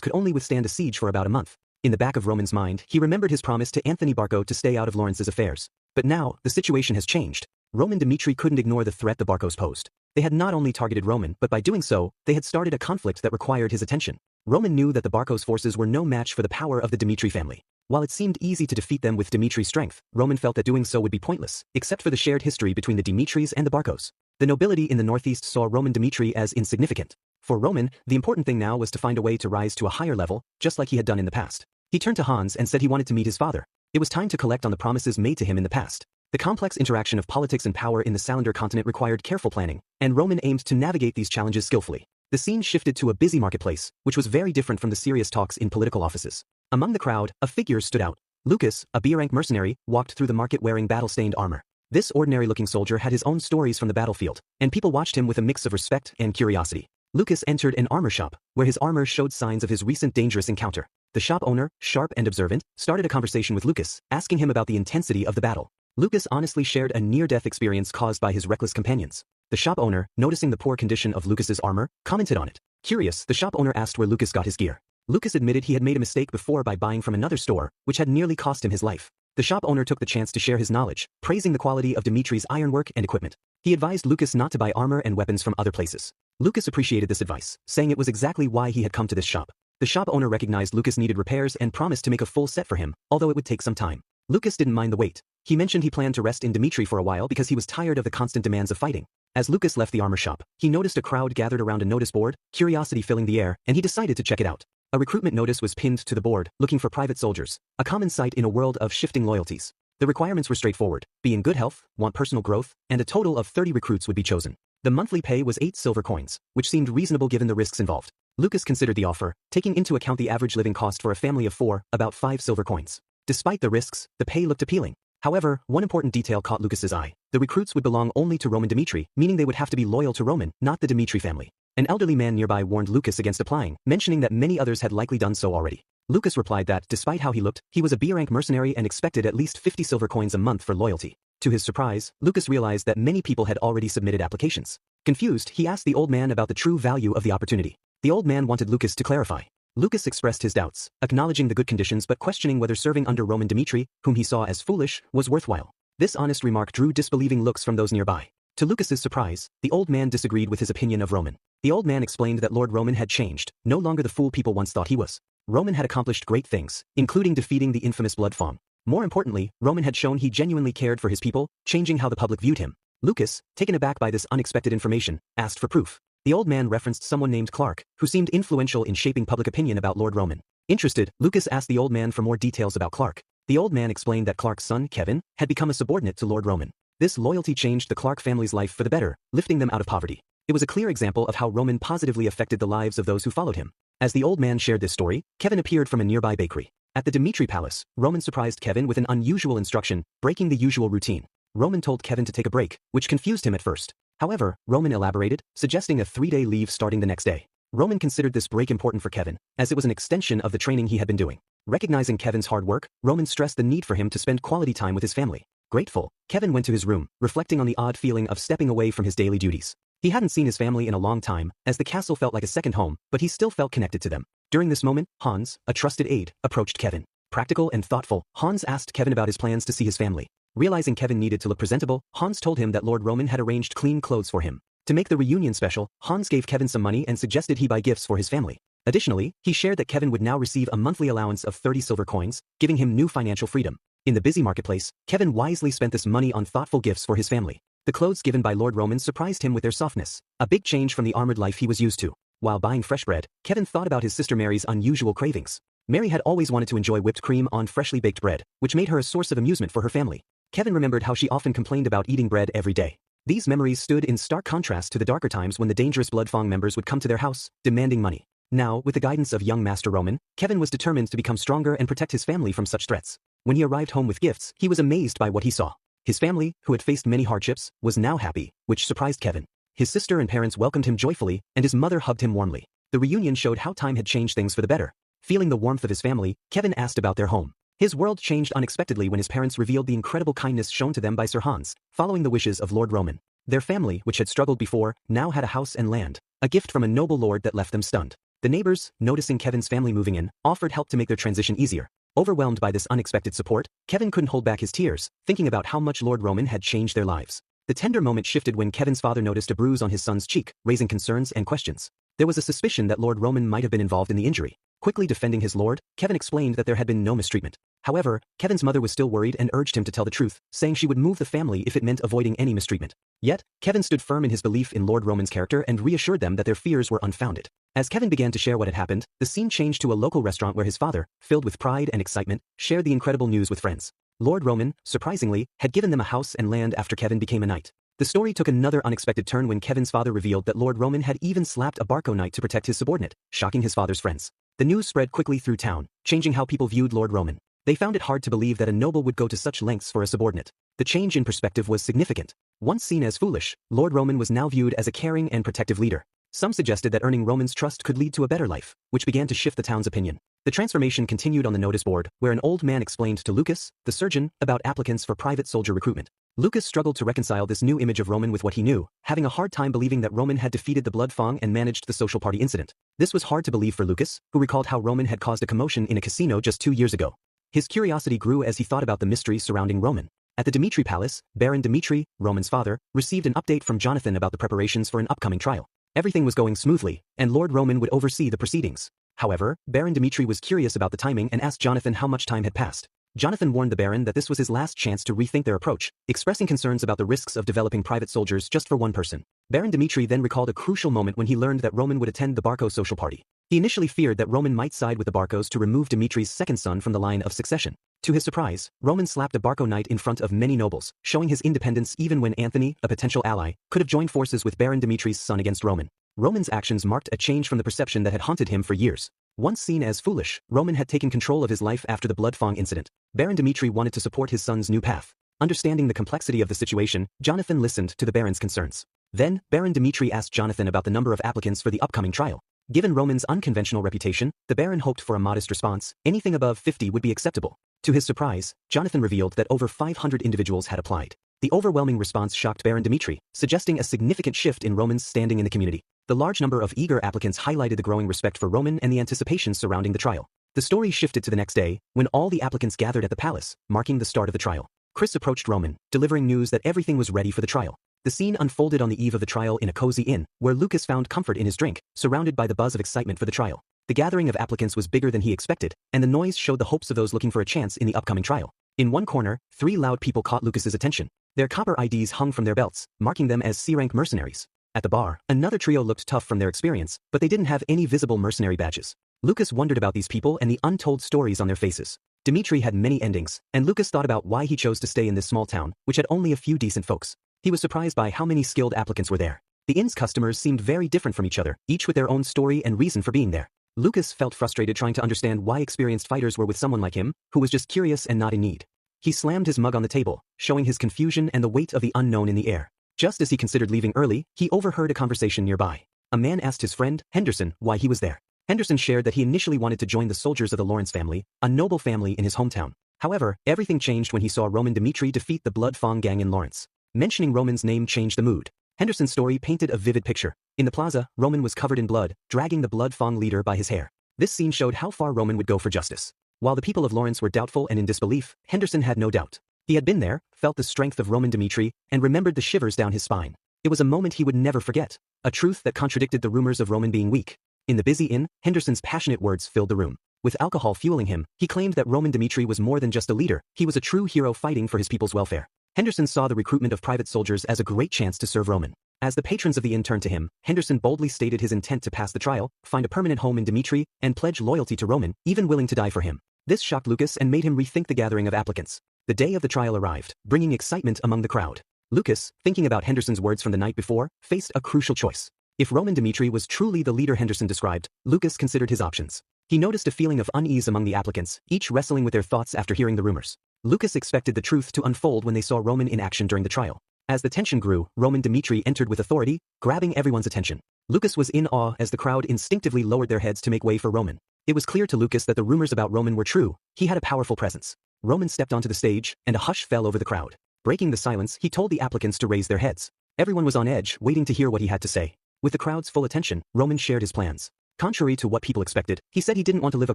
could only withstand a siege for about a month. In the back of Roman's mind, he remembered his promise to Anthony Barco to stay out of Lawrence's affairs. But now, the situation has changed. Roman Dmitri couldn't ignore the threat the Barcos posed. They had not only targeted Roman, but by doing so, they had started a conflict that required his attention. Roman knew that the Barcos' forces were no match for the power of the Dmitri family. While it seemed easy to defeat them with Dmitri's strength, Roman felt that doing so would be pointless, except for the shared history between the Dmitris and the Barcos. The nobility in the northeast saw Roman Dmitri as insignificant. For Roman, the important thing now was to find a way to rise to a higher level, just like he had done in the past. He turned to Hans and said he wanted to meet his father. It was time to collect on the promises made to him in the past. The complex interaction of politics and power in the Salamander continent required careful planning, and Roman aimed to navigate these challenges skillfully. The scene shifted to a busy marketplace, which was very different from the serious talks in political offices. Among the crowd, a figure stood out. Lucas, a B-rank mercenary, walked through the market wearing battle-stained armor. This ordinary-looking soldier had his own stories from the battlefield, and people watched him with a mix of respect and curiosity. Lucas entered an armor shop, where his armor showed signs of his recent dangerous encounter. The shop owner, sharp and observant, started a conversation with Lucas, asking him about the intensity of the battle. Lucas honestly shared a near-death experience caused by his reckless companions. The shop owner, noticing the poor condition of Lucas's armor, commented on it. Curious, the shop owner asked where Lucas got his gear. Lucas admitted he had made a mistake before by buying from another store, which had nearly cost him his life. The shop owner took the chance to share his knowledge, praising the quality of Dmitri's ironwork and equipment. He advised Lucas not to buy armor and weapons from other places. Lucas appreciated this advice, saying it was exactly why he had come to this shop. The shop owner recognized Lucas needed repairs and promised to make a full set for him, although it would take some time. Lucas didn't mind the wait. He mentioned he planned to rest in Dmitri for a while because he was tired of the constant demands of fighting. As Lucas left the armor shop, he noticed a crowd gathered around a notice board, curiosity filling the air, and he decided to check it out. A recruitment notice was pinned to the board, looking for private soldiers, a common sight in a world of shifting loyalties. The requirements were straightforward: be in good health, want personal growth, and a total of 30 recruits would be chosen. The monthly pay was 8 silver coins, which seemed reasonable given the risks involved. Lucas considered the offer, taking into account the average living cost for a family of 4, about 5 silver coins. Despite the risks, the pay looked appealing. However, one important detail caught Lucas's eye. The recruits would belong only to Roman Dmitri, meaning they would have to be loyal to Roman, not the Dmitri family. An elderly man nearby warned Lucas against applying, mentioning that many others had likely done so already. Lucas replied that, despite how he looked, he was a B-rank mercenary and expected at least 50 silver coins a month for loyalty. To his surprise, Lucas realized that many people had already submitted applications. Confused, he asked the old man about the true value of the opportunity. The old man wanted Lucas to clarify. Lucas expressed his doubts, acknowledging the good conditions but questioning whether serving under Roman Dmitri, whom he saw as foolish, was worthwhile. This honest remark drew disbelieving looks from those nearby. To Lucas's surprise, the old man disagreed with his opinion of Roman. The old man explained that Lord Roman had changed, no longer the fool people once thought he was. Roman had accomplished great things, including defeating the infamous Blood Fawn. More importantly, Roman had shown he genuinely cared for his people, changing how the public viewed him. Lucas, taken aback by this unexpected information, asked for proof. The old man referenced someone named Clark, who seemed influential in shaping public opinion about Lord Roman. Interested, Lucas asked the old man for more details about Clark. The old man explained that Clark's son, Kevin, had become a subordinate to Lord Roman. This loyalty changed the Clark family's life for the better, lifting them out of poverty. It was a clear example of how Roman positively affected the lives of those who followed him. As the old man shared this story, Kevin appeared from a nearby bakery. At the Dmitri Palace, Roman surprised Kevin with an unusual instruction, breaking the usual routine. Roman told Kevin to take a break, which confused him at first. However, Roman elaborated, suggesting a 3-day leave starting the next day. Roman considered this break important for Kevin, as it was an extension of the training he had been doing. Recognizing Kevin's hard work, Roman stressed the need for him to spend quality time with his family. Grateful, Kevin went to his room, reflecting on the odd feeling of stepping away from his daily duties. He hadn't seen his family in a long time, as the castle felt like a second home, but he still felt connected to them. During this moment, Hans, a trusted aide, approached Kevin. Practical and thoughtful, Hans asked Kevin about his plans to see his family. Realizing Kevin needed to look presentable, Hans told him that Lord Roman had arranged clean clothes for him. To make the reunion special, Hans gave Kevin some money and suggested he buy gifts for his family. Additionally, he shared that Kevin would now receive a monthly allowance of 30 silver coins, giving him new financial freedom. In the busy marketplace, Kevin wisely spent this money on thoughtful gifts for his family. The clothes given by Lord Roman surprised him with their softness, a big change from the armored life he was used to. While buying fresh bread, Kevin thought about his sister Mary's unusual cravings. Mary had always wanted to enjoy whipped cream on freshly baked bread, which made her a source of amusement for her family. Kevin remembered how she often complained about eating bread every day. These memories stood in stark contrast to the darker times when the dangerous Bloodfang members would come to their house, demanding money. Now, with the guidance of young Master Roman, Kevin was determined to become stronger and protect his family from such threats. When he arrived home with gifts, he was amazed by what he saw. His family, who had faced many hardships, was now happy, which surprised Kevin. His sister and parents welcomed him joyfully, and his mother hugged him warmly. The reunion showed how time had changed things for the better. Feeling the warmth of his family, Kevin asked about their home. His world changed unexpectedly when his parents revealed the incredible kindness shown to them by Sir Hans, following the wishes of Lord Roman. Their family, which had struggled before, now had a house and land, a gift from a noble lord that left them stunned. The neighbors, noticing Kevin's family moving in, offered help to make their transition easier. Overwhelmed by this unexpected support, Kevin couldn't hold back his tears, thinking about how much Lord Roman had changed their lives. The tender moment shifted when Kevin's father noticed a bruise on his son's cheek, raising concerns and questions. There was a suspicion that Lord Roman might have been involved in the injury. Quickly defending his lord, Kevin explained that there had been no mistreatment. However, Kevin's mother was still worried and urged him to tell the truth, saying she would move the family if it meant avoiding any mistreatment. Yet, Kevin stood firm in his belief in Lord Roman's character and reassured them that their fears were unfounded. As Kevin began to share what had happened, the scene changed to a local restaurant where his father, filled with pride and excitement, shared the incredible news with friends. Lord Roman, surprisingly, had given them a house and land after Kevin became a knight. The story took another unexpected turn when Kevin's father revealed that Lord Roman had even slapped a Barco knight to protect his subordinate, shocking his father's friends. The news spread quickly through town, changing how people viewed Lord Roman. They found it hard to believe that a noble would go to such lengths for a subordinate. The change in perspective was significant. Once seen as foolish, Lord Roman was now viewed as a caring and protective leader. Some suggested that earning Roman's trust could lead to a better life, which began to shift the town's opinion. The transformation continued on the notice board, where an old man explained to Lucas, the surgeon, about applicants for private soldier recruitment. Lucas struggled to reconcile this new image of Roman with what he knew, having a hard time believing that Roman had defeated the Bloodfang and managed the social party incident. This was hard to believe for Lucas, who recalled how Roman had caused a commotion in a casino just 2 years ago. His curiosity grew as he thought about the mysteries surrounding Roman. At the Dimitri Palace, Baron Dimitri, Roman's father, received an update from Jonathan about the preparations for an upcoming trial. Everything was going smoothly, and Lord Roman would oversee the proceedings. However, Baron Dimitri was curious about the timing and asked Jonathan how much time had passed. Jonathan warned the Baron that this was his last chance to rethink their approach, expressing concerns about the risks of developing private soldiers just for one person. Baron Dimitri then recalled a crucial moment when he learned that Roman would attend the Barco social party. He initially feared that Roman might side with the Barcos to remove Dimitri's second son from the line of succession. To his surprise, Roman slapped a Barco knight in front of many nobles, showing his independence even when Anthony, a potential ally, could have joined forces with Baron Dimitri's son against Roman. Roman's actions marked a change from the perception that had haunted him for years. Once seen as foolish, Roman had taken control of his life after the Bloodfang incident. Baron Dimitri wanted to support his son's new path. Understanding the complexity of the situation, Jonathan listened to the Baron's concerns. Then, Baron Dimitri asked Jonathan about the number of applicants for the upcoming trial. Given Roman's unconventional reputation, the Baron hoped for a modest response. Anything above 50 would be acceptable. To his surprise, Jonathan revealed that over 500 individuals had applied. The overwhelming response shocked Baron Dimitri, suggesting a significant shift in Roman's standing in the community. The large number of eager applicants highlighted the growing respect for Roman and the anticipation surrounding the trial. The story shifted to the next day, when all the applicants gathered at the palace, marking the start of the trial. Chris approached Roman, delivering news that everything was ready for the trial. The scene unfolded on the eve of the trial in a cozy inn, where Lucas found comfort in his drink, surrounded by the buzz of excitement for the trial. The gathering of applicants was bigger than he expected, and the noise showed the hopes of those looking for a chance in the upcoming trial. In one corner, 3 loud people caught Lucas's attention. Their copper IDs hung from their belts, marking them as C-rank mercenaries. At the bar, another trio looked tough from their experience, but they didn't have any visible mercenary badges. Lucas wondered about these people and the untold stories on their faces. Dimitri had many endings, and Lucas thought about why he chose to stay in this small town, which had only a few decent folks. He was surprised by how many skilled applicants were there. The inn's customers seemed very different from each other, each with their own story and reason for being there. Lucas felt frustrated trying to understand why experienced fighters were with someone like him, who was just curious and not in need. He slammed his mug on the table, showing his confusion and the weight of the unknown in the air. Just as he considered leaving early, he overheard a conversation nearby. a man asked his friend, Henderson, why he was there. Henderson shared that he initially wanted to join the soldiers of the Lawrence family, a noble family in his hometown. However, everything changed when he saw Roman Dimitri defeat the Blood Fong gang in Lawrence. Mentioning Roman's name changed the mood. Henderson's story painted a vivid picture. In the plaza, Roman was covered in blood, dragging the Blood Fong leader by his hair. This scene showed how far Roman would go for justice. While the people of Lawrence were doubtful and in disbelief, Henderson had no doubt. He had been there, felt the strength of Roman Dimitri, and remembered the shivers down his spine. It was a moment he would never forget, a truth that contradicted the rumors of Roman being weak. In the busy inn, Henderson's passionate words filled the room. With alcohol fueling him, he claimed that Roman Dimitri was more than just a leader, he was a true hero fighting for his people's welfare. Henderson saw the recruitment of private soldiers as a great chance to serve Roman. As the patrons of the inn turned to him, Henderson boldly stated his intent to pass the trial, find a permanent home in Dimitri, and pledge loyalty to Roman, even willing to die for him. This shocked Lucas and made him rethink the gathering of applicants. The day of the trial arrived, bringing excitement among the crowd. Lucas, thinking about Henderson's words from the night before, faced a crucial choice. If Roman Dimitri was truly the leader Henderson described, Lucas considered his options. He noticed a feeling of unease among the applicants, each wrestling with their thoughts after hearing the rumors. Lucas expected the truth to unfold when they saw Roman in action during the trial. As the tension grew, Roman Dimitri entered with authority, grabbing everyone's attention. Lucas was in awe as the crowd instinctively lowered their heads to make way for Roman. It was clear to Lucas that the rumors about Roman were true. He had a powerful presence. Roman stepped onto the stage, and a hush fell over the crowd. Breaking the silence, he told the applicants to raise their heads. Everyone was on edge, waiting to hear what he had to say. With the crowd's full attention, Roman shared his plans. Contrary to what people expected, he said he didn't want to live a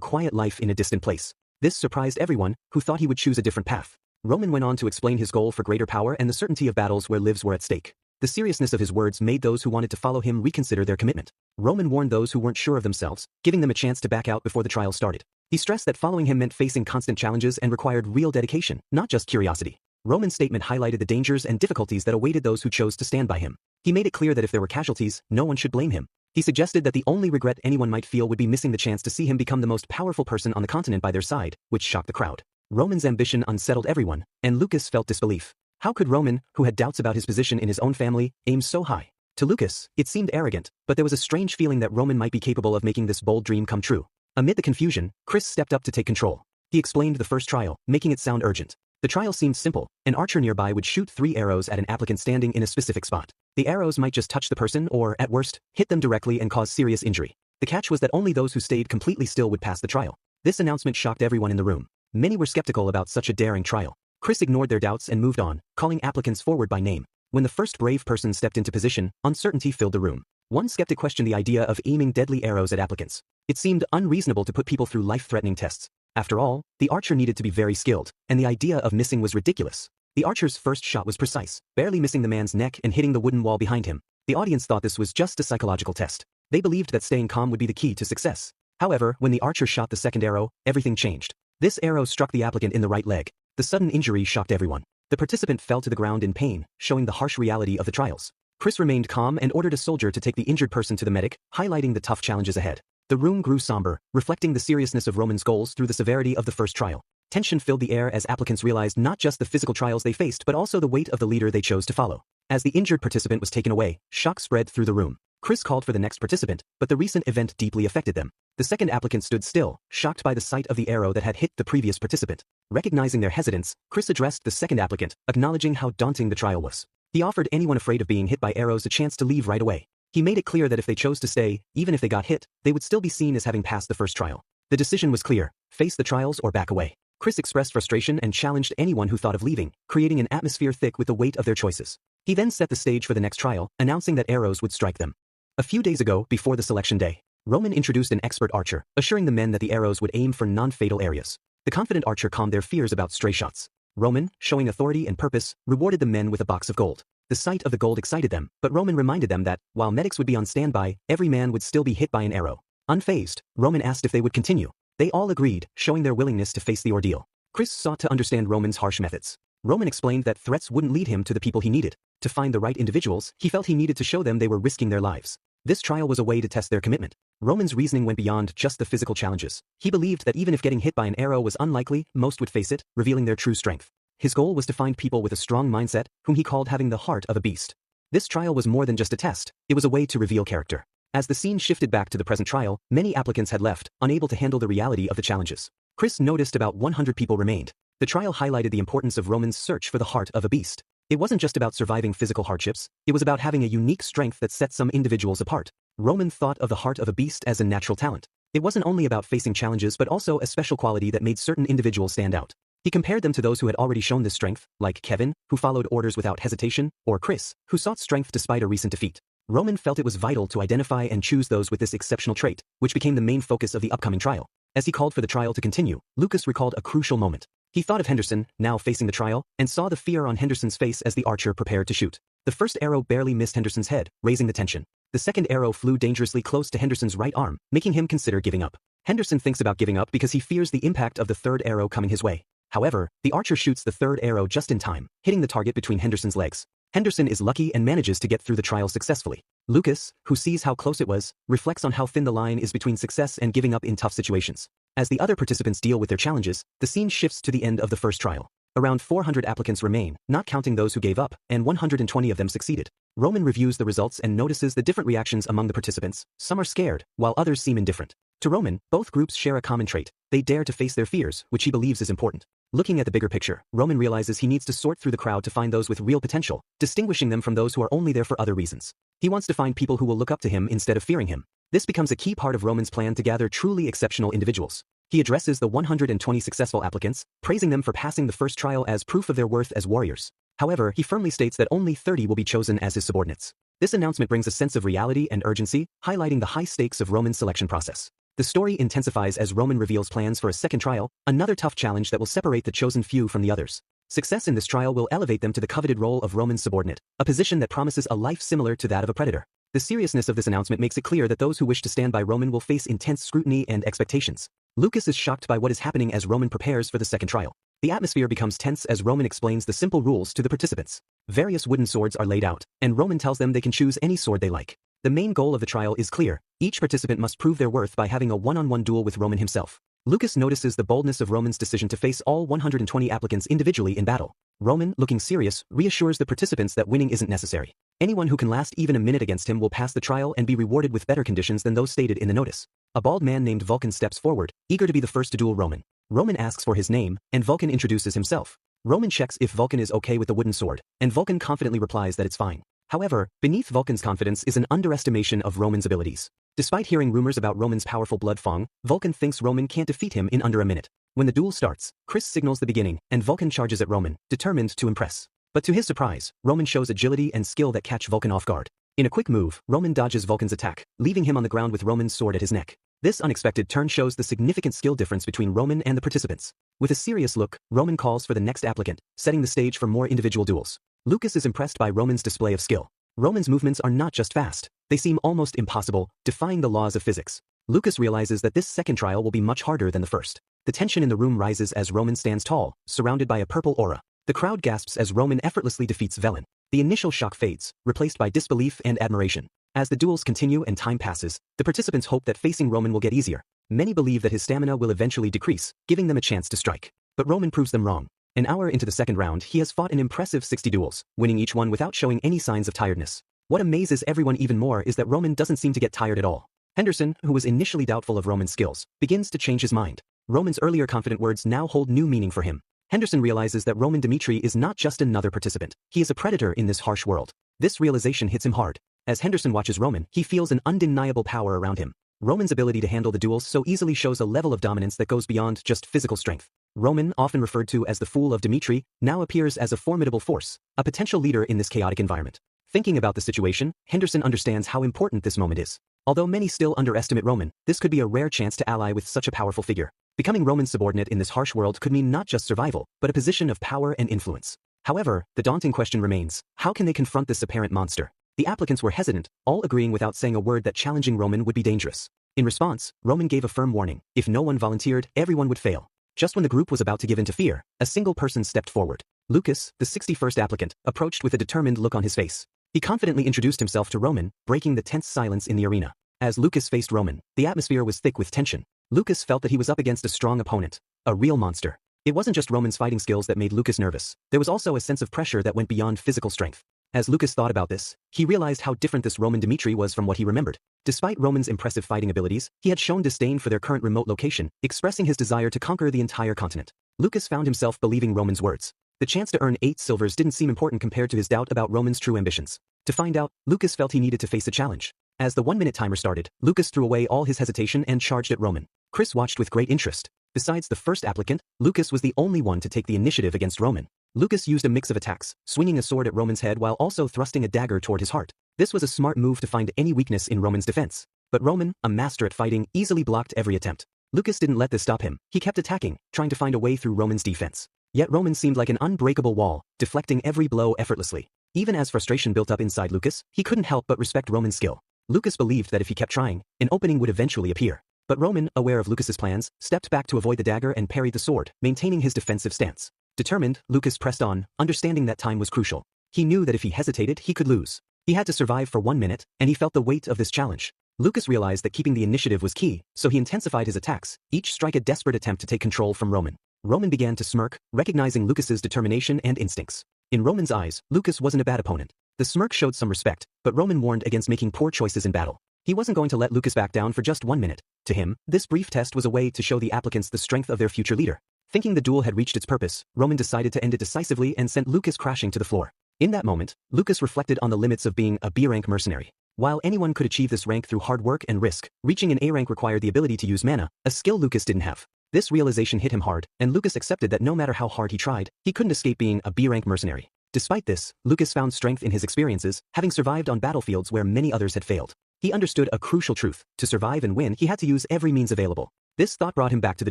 quiet life in a distant place. This surprised everyone, who thought he would choose a different path. Roman went on to explain his goal for greater power and the certainty of battles where lives were at stake. The seriousness of his words made those who wanted to follow him reconsider their commitment. Roman warned those who weren't sure of themselves, giving them a chance to back out before the trial started. He stressed that following him meant facing constant challenges and required real dedication, not just curiosity. Roman's statement highlighted the dangers and difficulties that awaited those who chose to stand by him. He made it clear that if there were casualties, no one should blame him. He suggested that the only regret anyone might feel would be missing the chance to see him become the most powerful person on the continent by their side, which shocked the crowd. Roman's ambition unsettled everyone, and Lucas felt disbelief. How could Roman, who had doubts about his position in his own family, aim so high? To Lucas, it seemed arrogant, but there was a strange feeling that Roman might be capable of making this bold dream come true. Amid the confusion, Chris stepped up to take control. He explained the first trial, making it sound urgent. The trial seemed simple. An archer nearby would shoot 3 arrows at an applicant standing in a specific spot. The arrows might just touch the person or, at worst, hit them directly and cause serious injury. The catch was that only those who stayed completely still would pass the trial. This announcement shocked everyone in the room. Many were skeptical about such a daring trial. Chris ignored their doubts and moved on, calling applicants forward by name. When the first brave person stepped into position, uncertainty filled the room. One skeptic questioned the idea of aiming deadly arrows at applicants. It seemed unreasonable to put people through life-threatening tests. After all, the archer needed to be very skilled, and the idea of missing was ridiculous. The archer's first shot was precise, barely missing the man's neck and hitting the wooden wall behind him. The audience thought this was just a psychological test. They believed that staying calm would be the key to success. However, when the archer shot the second arrow, everything changed. This arrow struck the applicant in the right leg. The sudden injury shocked everyone. The participant fell to the ground in pain, showing the harsh reality of the trials. Chris remained calm and ordered a soldier to take the injured person to the medic, highlighting the tough challenges ahead. The room grew somber, reflecting the seriousness of Roman's goals through the severity of the first trial. Tension filled the air as applicants realized not just the physical trials they faced but also the weight of the leader they chose to follow. As the injured participant was taken away, shock spread through the room. Chris called for the next participant, but the recent event deeply affected them. The second applicant stood still, shocked by the sight of the arrow that had hit the previous participant. Recognizing their hesitance, Chris addressed the second applicant, acknowledging how daunting the trial was. He offered anyone afraid of being hit by arrows a chance to leave right away. He made it clear that if they chose to stay, even if they got hit, they would still be seen as having passed the first trial. The decision was clear: face the trials or back away. Chris expressed frustration and challenged anyone who thought of leaving, creating an atmosphere thick with the weight of their choices. He then set the stage for the next trial, announcing that arrows would strike them. A few days ago, before the selection day, Roman introduced an expert archer, assuring the men that the arrows would aim for non-fatal areas. The confident archer calmed their fears about stray shots. Roman, showing authority and purpose, rewarded the men with a box of gold. The sight of the gold excited them, but Roman reminded them that, while medics would be on standby, every man would still be hit by an arrow. Unfazed, Roman asked if they would continue. They all agreed, showing their willingness to face the ordeal. Chris sought to understand Roman's harsh methods. Roman explained that threats wouldn't lead him to the people he needed. To find the right individuals, he felt he needed to show them they were risking their lives. This trial was a way to test their commitment. Roman's reasoning went beyond just the physical challenges. He believed that even if getting hit by an arrow was unlikely, most would face it, revealing their true strength. His goal was to find people with a strong mindset, whom he called having the heart of a beast. This trial was more than just a test, it was a way to reveal character. As the scene shifted back to the present trial, many applicants had left, unable to handle the reality of the challenges. Chris noticed about 100 people remained. The trial highlighted the importance of Roman's search for the heart of a beast. It wasn't just about surviving physical hardships, it was about having a unique strength that set some individuals apart. Roman thought of the heart of a beast as a natural talent. It wasn't only about facing challenges but also a special quality that made certain individuals stand out. He compared them to those who had already shown this strength, like Kevin, who followed orders without hesitation, or Chris, who sought strength despite a recent defeat. Roman felt it was vital to identify and choose those with this exceptional trait, which became the main focus of the upcoming trial. As he called for the trial to continue, Lucas recalled a crucial moment. He thought of Henderson, now facing the trial, and saw the fear on Henderson's face as the archer prepared to shoot. The first arrow barely missed Henderson's head, raising the tension. The second arrow flew dangerously close to Henderson's right arm, making him consider giving up. Henderson thinks about giving up because he fears the impact of the third arrow coming his way. However, the archer shoots the third arrow just in time, hitting the target between Henderson's legs. Henderson is lucky and manages to get through the trial successfully. Lucas, who sees how close it was, reflects on how thin the line is between success and giving up in tough situations. As the other participants deal with their challenges, the scene shifts to the end of the first trial. Around 400 applicants remain, not counting those who gave up, and 120 of them succeeded. Roman reviews the results and notices the different reactions among the participants. Some are scared, while others seem indifferent. To Roman, both groups share a common trait. They dare to face their fears, which he believes is important. Looking at the bigger picture, Roman realizes he needs to sort through the crowd to find those with real potential, distinguishing them from those who are only there for other reasons. He wants to find people who will look up to him instead of fearing him. This becomes a key part of Roman's plan to gather truly exceptional individuals. He addresses the 120 successful applicants, praising them for passing the first trial as proof of their worth as warriors. However, he firmly states that only 30 will be chosen as his subordinates. This announcement brings a sense of reality and urgency, highlighting the high stakes of Roman's selection process. The story intensifies as Roman reveals plans for a second trial, another tough challenge that will separate the chosen few from the others. Success in this trial will elevate them to the coveted role of Roman's subordinate, a position that promises a life similar to that of a predator. The seriousness of this announcement makes it clear that those who wish to stand by Roman will face intense scrutiny and expectations. Lucas is shocked by what is happening as Roman prepares for the second trial. The atmosphere becomes tense as Roman explains the simple rules to the participants. Various wooden swords are laid out, and Roman tells them they can choose any sword they like. The main goal of the trial is clear. Each participant must prove their worth by having a one-on-one duel with Roman himself. Lucas notices the boldness of Roman's decision to face all 120 applicants individually in battle. Roman, looking serious, reassures the participants that winning isn't necessary. Anyone who can last even a minute against him will pass the trial and be rewarded with better conditions than those stated in the notice. A bald man named Vulcan steps forward, eager to be the first to duel Roman. Roman asks for his name, and Vulcan introduces himself. Roman checks if Vulcan is okay with the wooden sword, and Vulcan confidently replies that it's fine. However, beneath Vulcan's confidence is an underestimation of Roman's abilities. Despite hearing rumors about Roman's powerful blood fang, Vulcan thinks Roman can't defeat him in under a minute. When the duel starts, Chris signals the beginning, and Vulcan charges at Roman, determined to impress. But to his surprise, Roman shows agility and skill that catch Vulcan off guard. In a quick move, Roman dodges Vulcan's attack, leaving him on the ground with Roman's sword at his neck. This unexpected turn shows the significant skill difference between Roman and the participants. With a serious look, Roman calls for the next applicant, setting the stage for more individual duels. Lucas is impressed by Roman's display of skill. Roman's movements are not just fast, they seem almost impossible, defying the laws of physics. Lucas realizes that this second trial will be much harder than the first. The tension in the room rises as Roman stands tall, surrounded by a purple aura. The crowd gasps as Roman effortlessly defeats Velen. The initial shock fades, replaced by disbelief and admiration. As the duels continue and time passes, the participants hope that facing Roman will get easier. Many believe that his stamina will eventually decrease, giving them a chance to strike. But Roman proves them wrong. An hour into the second round, he has fought an impressive 60 duels, winning each one without showing any signs of tiredness. What amazes everyone even more is that Roman doesn't seem to get tired at all. Henderson, who was initially doubtful of Roman's skills, begins to change his mind. Roman's earlier confident words now hold new meaning for him. Henderson realizes that Roman Dimitri is not just another participant. He is a predator in this harsh world. This realization hits him hard. As Henderson watches Roman, he feels an undeniable power around him. Roman's ability to handle the duels so easily shows a level of dominance that goes beyond just physical strength. Roman, often referred to as the Fool of Dimitri, now appears as a formidable force, a potential leader in this chaotic environment. Thinking about the situation, Henderson understands how important this moment is. Although many still underestimate Roman, this could be a rare chance to ally with such a powerful figure. Becoming Roman's subordinate in this harsh world could mean not just survival, but a position of power and influence. However, the daunting question remains, how can they confront this apparent monster? The applicants were hesitant, all agreeing without saying a word that challenging Roman would be dangerous. In response, Roman gave a firm warning. If no one volunteered, everyone would fail. Just when the group was about to give in to fear, a single person stepped forward. Lucas, the 61st applicant, approached with a determined look on his face. He confidently introduced himself to Roman, breaking the tense silence in the arena. As Lucas faced Roman, the atmosphere was thick with tension. Lucas felt that he was up against a strong opponent, a real monster. It wasn't just Roman's fighting skills that made Lucas nervous. There was also a sense of pressure that went beyond physical strength. As Lucas thought about this, he realized how different this Roman Dimitri was from what he remembered. Despite Roman's impressive fighting abilities, he had shown disdain for their current remote location, expressing his desire to conquer the entire continent. Lucas found himself believing Roman's words. The chance to earn 8 silvers didn't seem important compared to his doubt about Roman's true ambitions. To find out, Lucas felt he needed to face a challenge. As the 1-minute timer started, Lucas threw away all his hesitation and charged at Roman. Chris watched with great interest. Besides the first applicant, Lucas was the only one to take the initiative against Roman. Lucas used a mix of attacks, swinging a sword at Roman's head while also thrusting a dagger toward his heart. This was a smart move to find any weakness in Roman's defense. But Roman, a master at fighting, easily blocked every attempt. Lucas didn't let this stop him. He kept attacking, trying to find a way through Roman's defense. Yet Roman seemed like an unbreakable wall, deflecting every blow effortlessly. Even as frustration built up inside Lucas, he couldn't help but respect Roman's skill. Lucas believed that if he kept trying, an opening would eventually appear. But Roman, aware of Lucas's plans, stepped back to avoid the dagger and parried the sword, maintaining his defensive stance. Determined, Lucas pressed on, understanding that time was crucial. He knew that if he hesitated, he could lose. He had to survive for 1 minute, and he felt the weight of this challenge. Lucas realized that keeping the initiative was key, so he intensified his attacks, each strike a desperate attempt to take control from Roman. Roman began to smirk, recognizing Lucas's determination and instincts. In Roman's eyes, Lucas wasn't a bad opponent. The smirk showed some respect, but Roman warned against making poor choices in battle. He wasn't going to let Lucas back down for just 1 minute. To him, this brief test was a way to show the applicants the strength of their future leader. Thinking the duel had reached its purpose, Roman decided to end it decisively and sent Lucas crashing to the floor. In that moment, Lucas reflected on the limits of being a B-rank mercenary. While anyone could achieve this rank through hard work and risk, reaching an A rank required the ability to use mana, a skill Lucas didn't have. This realization hit him hard, and Lucas accepted that no matter how hard he tried, he couldn't escape being a B-rank mercenary. Despite this, Lucas found strength in his experiences, having survived on battlefields where many others had failed. He understood a crucial truth: to survive and win, he had to use every means available. This thought brought him back to the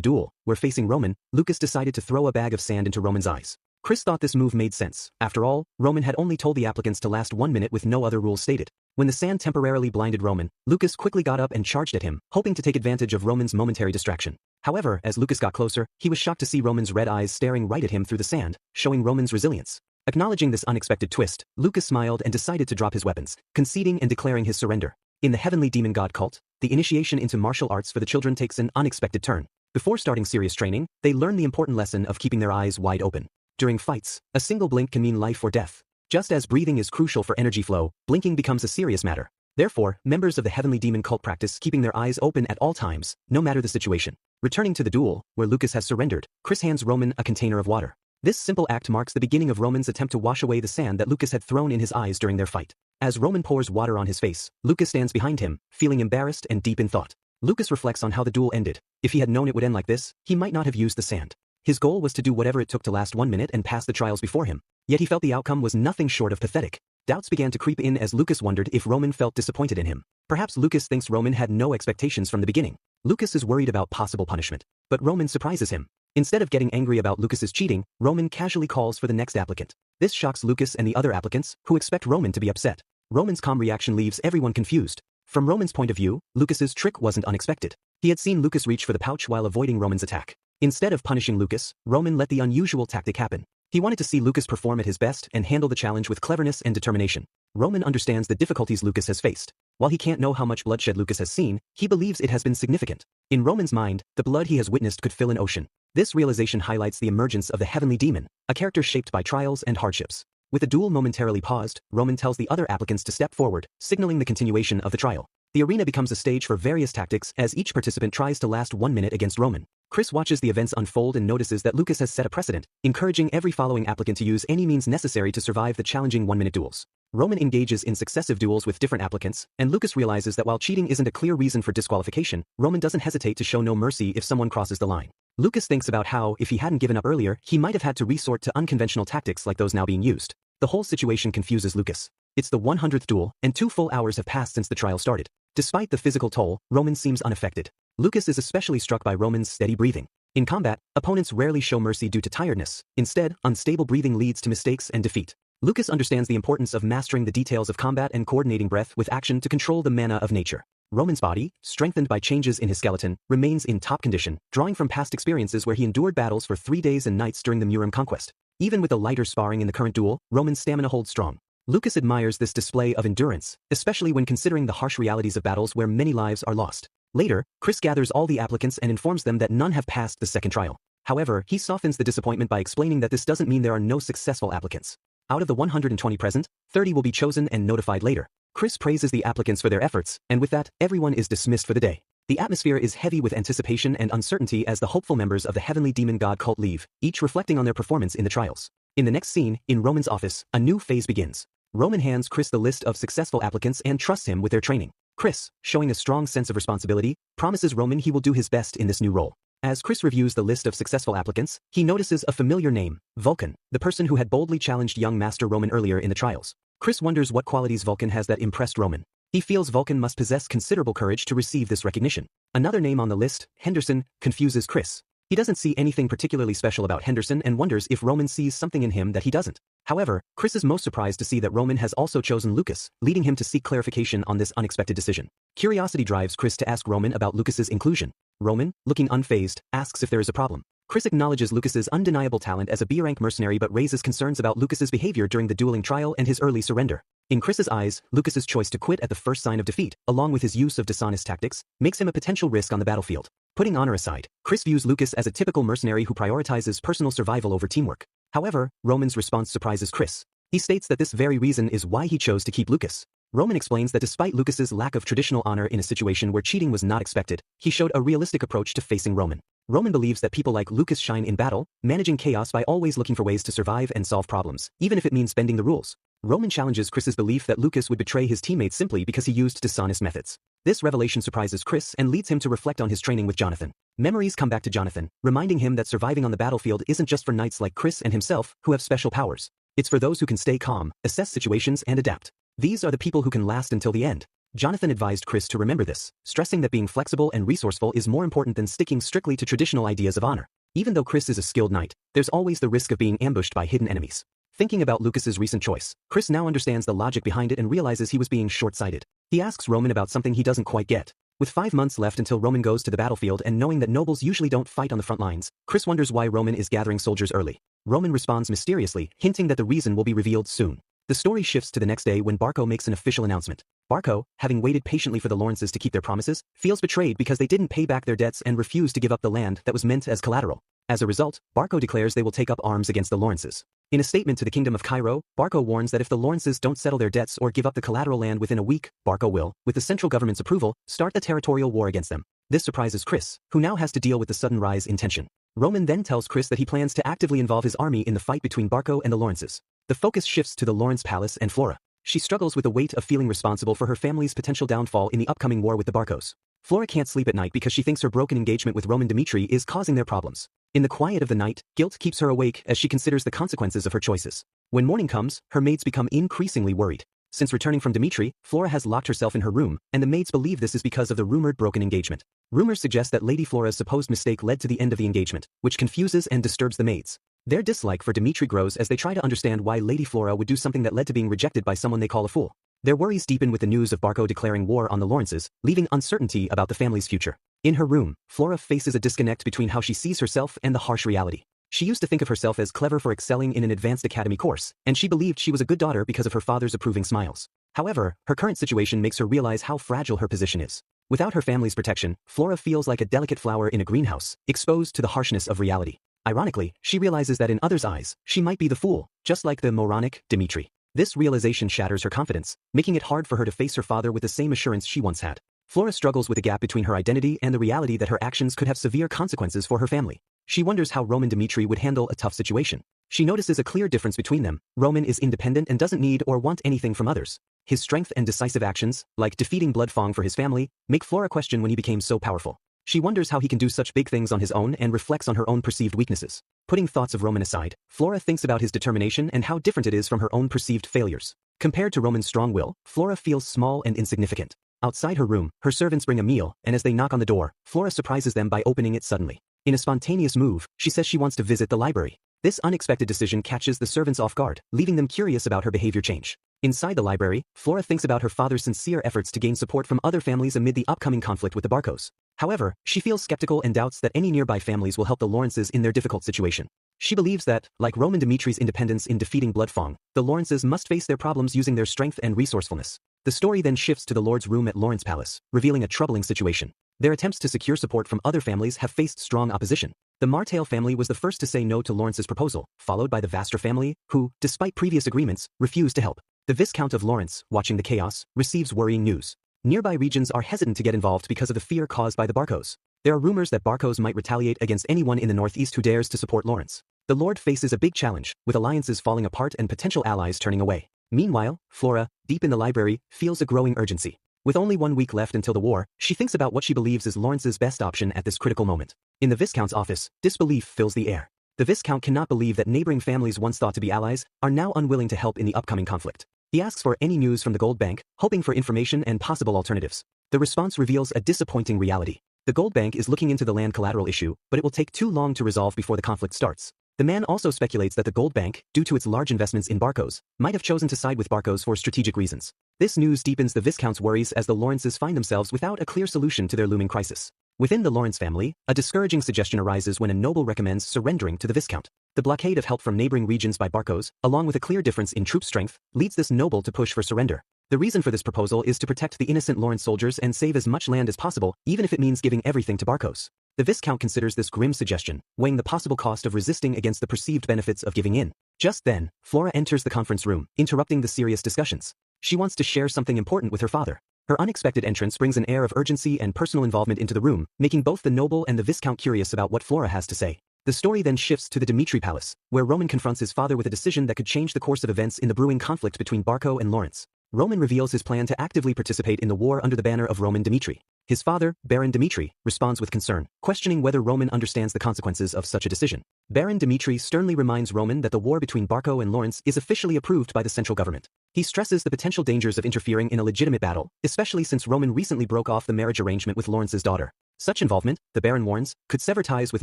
duel, where facing Roman, Lucas decided to throw a bag of sand into Roman's eyes. Chris thought this move made sense. After all, Roman had only told the applicants to last 1 minute with no other rules stated. When the sand temporarily blinded Roman, Lucas quickly got up and charged at him, hoping to take advantage of Roman's momentary distraction. However, as Lucas got closer, he was shocked to see Roman's red eyes staring right at him through the sand, showing Roman's resilience. Acknowledging this unexpected twist, Lucas smiled and decided to drop his weapons, conceding and declaring his surrender. In the Heavenly Demon God cult, the initiation into martial arts for the children takes an unexpected turn. Before starting serious training, they learn the important lesson of keeping their eyes wide open. During fights, a single blink can mean life or death. Just as breathing is crucial for energy flow, blinking becomes a serious matter. Therefore, members of the Heavenly Demon cult practice keeping their eyes open at all times, no matter the situation. Returning to the duel, where Lucas has surrendered, Chris hands Roman a container of water. This simple act marks the beginning of Roman's attempt to wash away the sand that Lucas had thrown in his eyes during their fight. As Roman pours water on his face, Lucas stands behind him, feeling embarrassed and deep in thought. Lucas reflects on how the duel ended. If he had known it would end like this, he might not have used the sand. His goal was to do whatever it took to last 1 minute and pass the trials before him. Yet he felt the outcome was nothing short of pathetic. Doubts began to creep in as Lucas wondered if Roman felt disappointed in him. Perhaps Lucas thinks Roman had no expectations from the beginning. Lucas is worried about possible punishment. But Roman surprises him. Instead of getting angry about Lucas's cheating, Roman casually calls for the next applicant. This shocks Lucas and the other applicants, who expect Roman to be upset. Roman's calm reaction leaves everyone confused. From Roman's point of view, Lucas's trick wasn't unexpected. He had seen Lucas reach for the pouch while avoiding Roman's attack. Instead of punishing Lucas, Roman let the unusual tactic happen. He wanted to see Lucas perform at his best and handle the challenge with cleverness and determination. Roman understands the difficulties Lucas has faced. While he can't know how much bloodshed Lucas has seen, he believes it has been significant. In Roman's mind, the blood he has witnessed could fill an ocean. This realization highlights the emergence of the Heavenly Demon, a character shaped by trials and hardships. With the duel momentarily paused, Roman tells the other applicants to step forward, signaling the continuation of the trial. The arena becomes a stage for various tactics as each participant tries to last 1 minute against Roman. Chris watches the events unfold and notices that Lucas has set a precedent, encouraging every following applicant to use any means necessary to survive the challenging 1-minute duels. Roman engages in successive duels with different applicants, and Lucas realizes that while cheating isn't a clear reason for disqualification, Roman doesn't hesitate to show no mercy if someone crosses the line. Lucas thinks about how, if he hadn't given up earlier, he might have had to resort to unconventional tactics like those now being used. The whole situation confuses Lucas. It's the 100th duel, and 2 full hours have passed since the trial started. Despite the physical toll, Roman seems unaffected. Lucas is especially struck by Roman's steady breathing. In combat, opponents rarely show mercy due to tiredness. Instead, unstable breathing leads to mistakes and defeat. Lucas understands the importance of mastering the details of combat and coordinating breath with action to control the mana of nature. Roman's body, strengthened by changes in his skeleton, remains in top condition, drawing from past experiences where he endured battles for 3 days and nights during the Murim conquest. Even with the lighter sparring in the current duel, Roman's stamina holds strong. Lucas admires this display of endurance, especially when considering the harsh realities of battles where many lives are lost. Later, Chris gathers all the applicants and informs them that none have passed the second trial. However, he softens the disappointment by explaining that this doesn't mean there are no successful applicants. Out of the 120 present, 30 will be chosen and notified later. Chris praises the applicants for their efforts, and with that, everyone is dismissed for the day. The atmosphere is heavy with anticipation and uncertainty as the hopeful members of the Heavenly Demon God cult leave, each reflecting on their performance in the trials. In the next scene, in Roman's office, a new phase begins. Roman hands Chris the list of successful applicants and trusts him with their training. Chris, showing a strong sense of responsibility, promises Roman he will do his best in this new role. As Chris reviews the list of successful applicants, he notices a familiar name, Vulcan, the person who had boldly challenged young Master Roman earlier in the trials. Chris wonders what qualities Vulcan has that impressed Roman. He feels Vulcan must possess considerable courage to receive this recognition. Another name on the list, Henderson, confuses Chris. He doesn't see anything particularly special about Henderson and wonders if Roman sees something in him that he doesn't. However, Chris is most surprised to see that Roman has also chosen Lucas, leading him to seek clarification on this unexpected decision. Curiosity drives Chris to ask Roman about Lucas's inclusion. Roman, looking unfazed, asks if there is a problem. Chris acknowledges Lucas's undeniable talent as a B-rank mercenary but raises concerns about Lucas's behavior during the dueling trial and his early surrender. In Chris's eyes, Lucas's choice to quit at the first sign of defeat, along with his use of dishonest tactics, makes him a potential risk on the battlefield. Putting honor aside, Chris views Lucas as a typical mercenary who prioritizes personal survival over teamwork. However, Roman's response surprises Chris. He states that this very reason is why he chose to keep Lucas. Roman explains that despite Lucas's lack of traditional honor in a situation where cheating was not expected, he showed a realistic approach to facing Roman. Roman believes that people like Lucas shine in battle, managing chaos by always looking for ways to survive and solve problems, even if it means bending the rules. Roman challenges Chris's belief that Lucas would betray his teammates simply because he used dishonest methods. This revelation surprises Chris and leads him to reflect on his training with Jonathan. Memories come back to Jonathan, reminding him that surviving on the battlefield isn't just for knights like Chris and himself, who have special powers. It's for those who can stay calm, assess situations and adapt. These are the people who can last until the end. Jonathan advised Chris to remember this, stressing that being flexible and resourceful is more important than sticking strictly to traditional ideas of honor. Even though Chris is a skilled knight, there's always the risk of being ambushed by hidden enemies. Thinking about Lucas's recent choice, Chris now understands the logic behind it and realizes he was being short-sighted. He asks Roman about something he doesn't quite get. With 5 months left until Roman goes to the battlefield and knowing that nobles usually don't fight on the front lines, Chris wonders why Roman is gathering soldiers early. Roman responds mysteriously, hinting that the reason will be revealed soon. The story shifts to the next day when Barco makes an official announcement. Barco, having waited patiently for the Lawrences to keep their promises, feels betrayed because they didn't pay back their debts and refuse to give up the land that was meant as collateral. As a result, Barco declares they will take up arms against the Lawrences. In a statement to the Kingdom of Cairo, Barco warns that if the Lawrences don't settle their debts or give up the collateral land within a week, Barco will, with the central government's approval, start a territorial war against them. This surprises Chris, who now has to deal with the sudden rise in tension. Roman then tells Chris that he plans to actively involve his army in the fight between Barco and the Lawrences. The focus shifts to the Lawrence Palace and Flora. She struggles with the weight of feeling responsible for her family's potential downfall in the upcoming war with the Barcos. Flora can't sleep at night because she thinks her broken engagement with Roman Dimitri is causing their problems. In the quiet of the night, guilt keeps her awake as she considers the consequences of her choices. When morning comes, her maids become increasingly worried. Since returning from Dimitri, Flora has locked herself in her room, and the maids believe this is because of the rumored broken engagement. Rumors suggest that Lady Flora's supposed mistake led to the end of the engagement, which confuses and disturbs the maids. Their dislike for Dimitri grows as they try to understand why Lady Flora would do something that led to being rejected by someone they call a fool. Their worries deepen with the news of Barco declaring war on the Lawrences, leaving uncertainty about the family's future. In her room, Flora faces a disconnect between how she sees herself and the harsh reality. She used to think of herself as clever for excelling in an advanced academy course, and she believed she was a good daughter because of her father's approving smiles. However, her current situation makes her realize how fragile her position is. Without her family's protection, Flora feels like a delicate flower in a greenhouse, exposed to the harshness of reality. Ironically, she realizes that in others' eyes, she might be the fool, just like the moronic Dimitri. This realization shatters her confidence, making it hard for her to face her father with the same assurance she once had. Flora struggles with the gap between her identity and the reality that her actions could have severe consequences for her family. She wonders how Roman Dimitri would handle a tough situation. She notices a clear difference between them. Roman is independent and doesn't need or want anything from others. His strength and decisive actions, like defeating Bloodfang for his family, make Flora question when he became so powerful. She wonders how he can do such big things on his own and reflects on her own perceived weaknesses. Putting thoughts of Roman aside, Flora thinks about his determination and how different it is from her own perceived failures. Compared to Roman's strong will, Flora feels small and insignificant. Outside her room, her servants bring a meal, and as they knock on the door, Flora surprises them by opening it suddenly. In a spontaneous move, she says she wants to visit the library. This unexpected decision catches the servants off guard, leaving them curious about her behavior change. Inside the library, Flora thinks about her father's sincere efforts to gain support from other families amid the upcoming conflict with the Barcos. However, she feels skeptical and doubts that any nearby families will help the Lawrences in their difficult situation. She believes that, like Roman Dimitri's independence in defeating Bloodfang, the Lawrences must face their problems using their strength and resourcefulness. The story then shifts to the Lord's room at Lawrence Palace, revealing a troubling situation. Their attempts to secure support from other families have faced strong opposition. The Martale family was the first to say no to Lawrence's proposal, followed by the Vastra family, who, despite previous agreements, refused to help. The Viscount of Lawrence, watching the chaos, receives worrying news. Nearby regions are hesitant to get involved because of the fear caused by the Barcos. There are rumors that Barcos might retaliate against anyone in the northeast who dares to support Lawrence. The Lord faces a big challenge, with alliances falling apart and potential allies turning away. Meanwhile, Flora, deep in the library, feels a growing urgency. With only 1 week left until the war, she thinks about what she believes is Lawrence's best option at this critical moment. In the Viscount's office, disbelief fills the air. The Viscount cannot believe that neighboring families once thought to be allies are now unwilling to help in the upcoming conflict. He asks for any news from the Gold Bank, hoping for information and possible alternatives. The response reveals a disappointing reality. The Gold Bank is looking into the land collateral issue, but it will take too long to resolve before the conflict starts. The man also speculates that the Gold Bank, due to its large investments in Barcos, might have chosen to side with Barcos for strategic reasons. This news deepens the Viscount's worries as the Lawrences find themselves without a clear solution to their looming crisis. Within the Lawrence family, a discouraging suggestion arises when a noble recommends surrendering to the Viscount. The blockade of help from neighboring regions by Barcos, along with a clear difference in troop strength, leads this noble to push for surrender. The reason for this proposal is to protect the innocent Lawrence soldiers and save as much land as possible, even if it means giving everything to Barcos. The Viscount considers this grim suggestion, weighing the possible cost of resisting against the perceived benefits of giving in. Just then, Flora enters the conference room, interrupting the serious discussions. She wants to share something important with her father. Her unexpected entrance brings an air of urgency and personal involvement into the room, making both the noble and the Viscount curious about what Flora has to say. The story then shifts to the Dimitri Palace, where Roman confronts his father with a decision that could change the course of events in the brewing conflict between Barco and Lawrence. Roman reveals his plan to actively participate in the war under the banner of Roman Dimitri. His father, Baron Dimitri, responds with concern, questioning whether Roman understands the consequences of such a decision. Baron Dimitri sternly reminds Roman that the war between Barco and Lawrence is officially approved by the central government. He stresses the potential dangers of interfering in a legitimate battle, especially since Roman recently broke off the marriage arrangement with Lawrence's daughter. Such involvement, the Baron warns, could sever ties with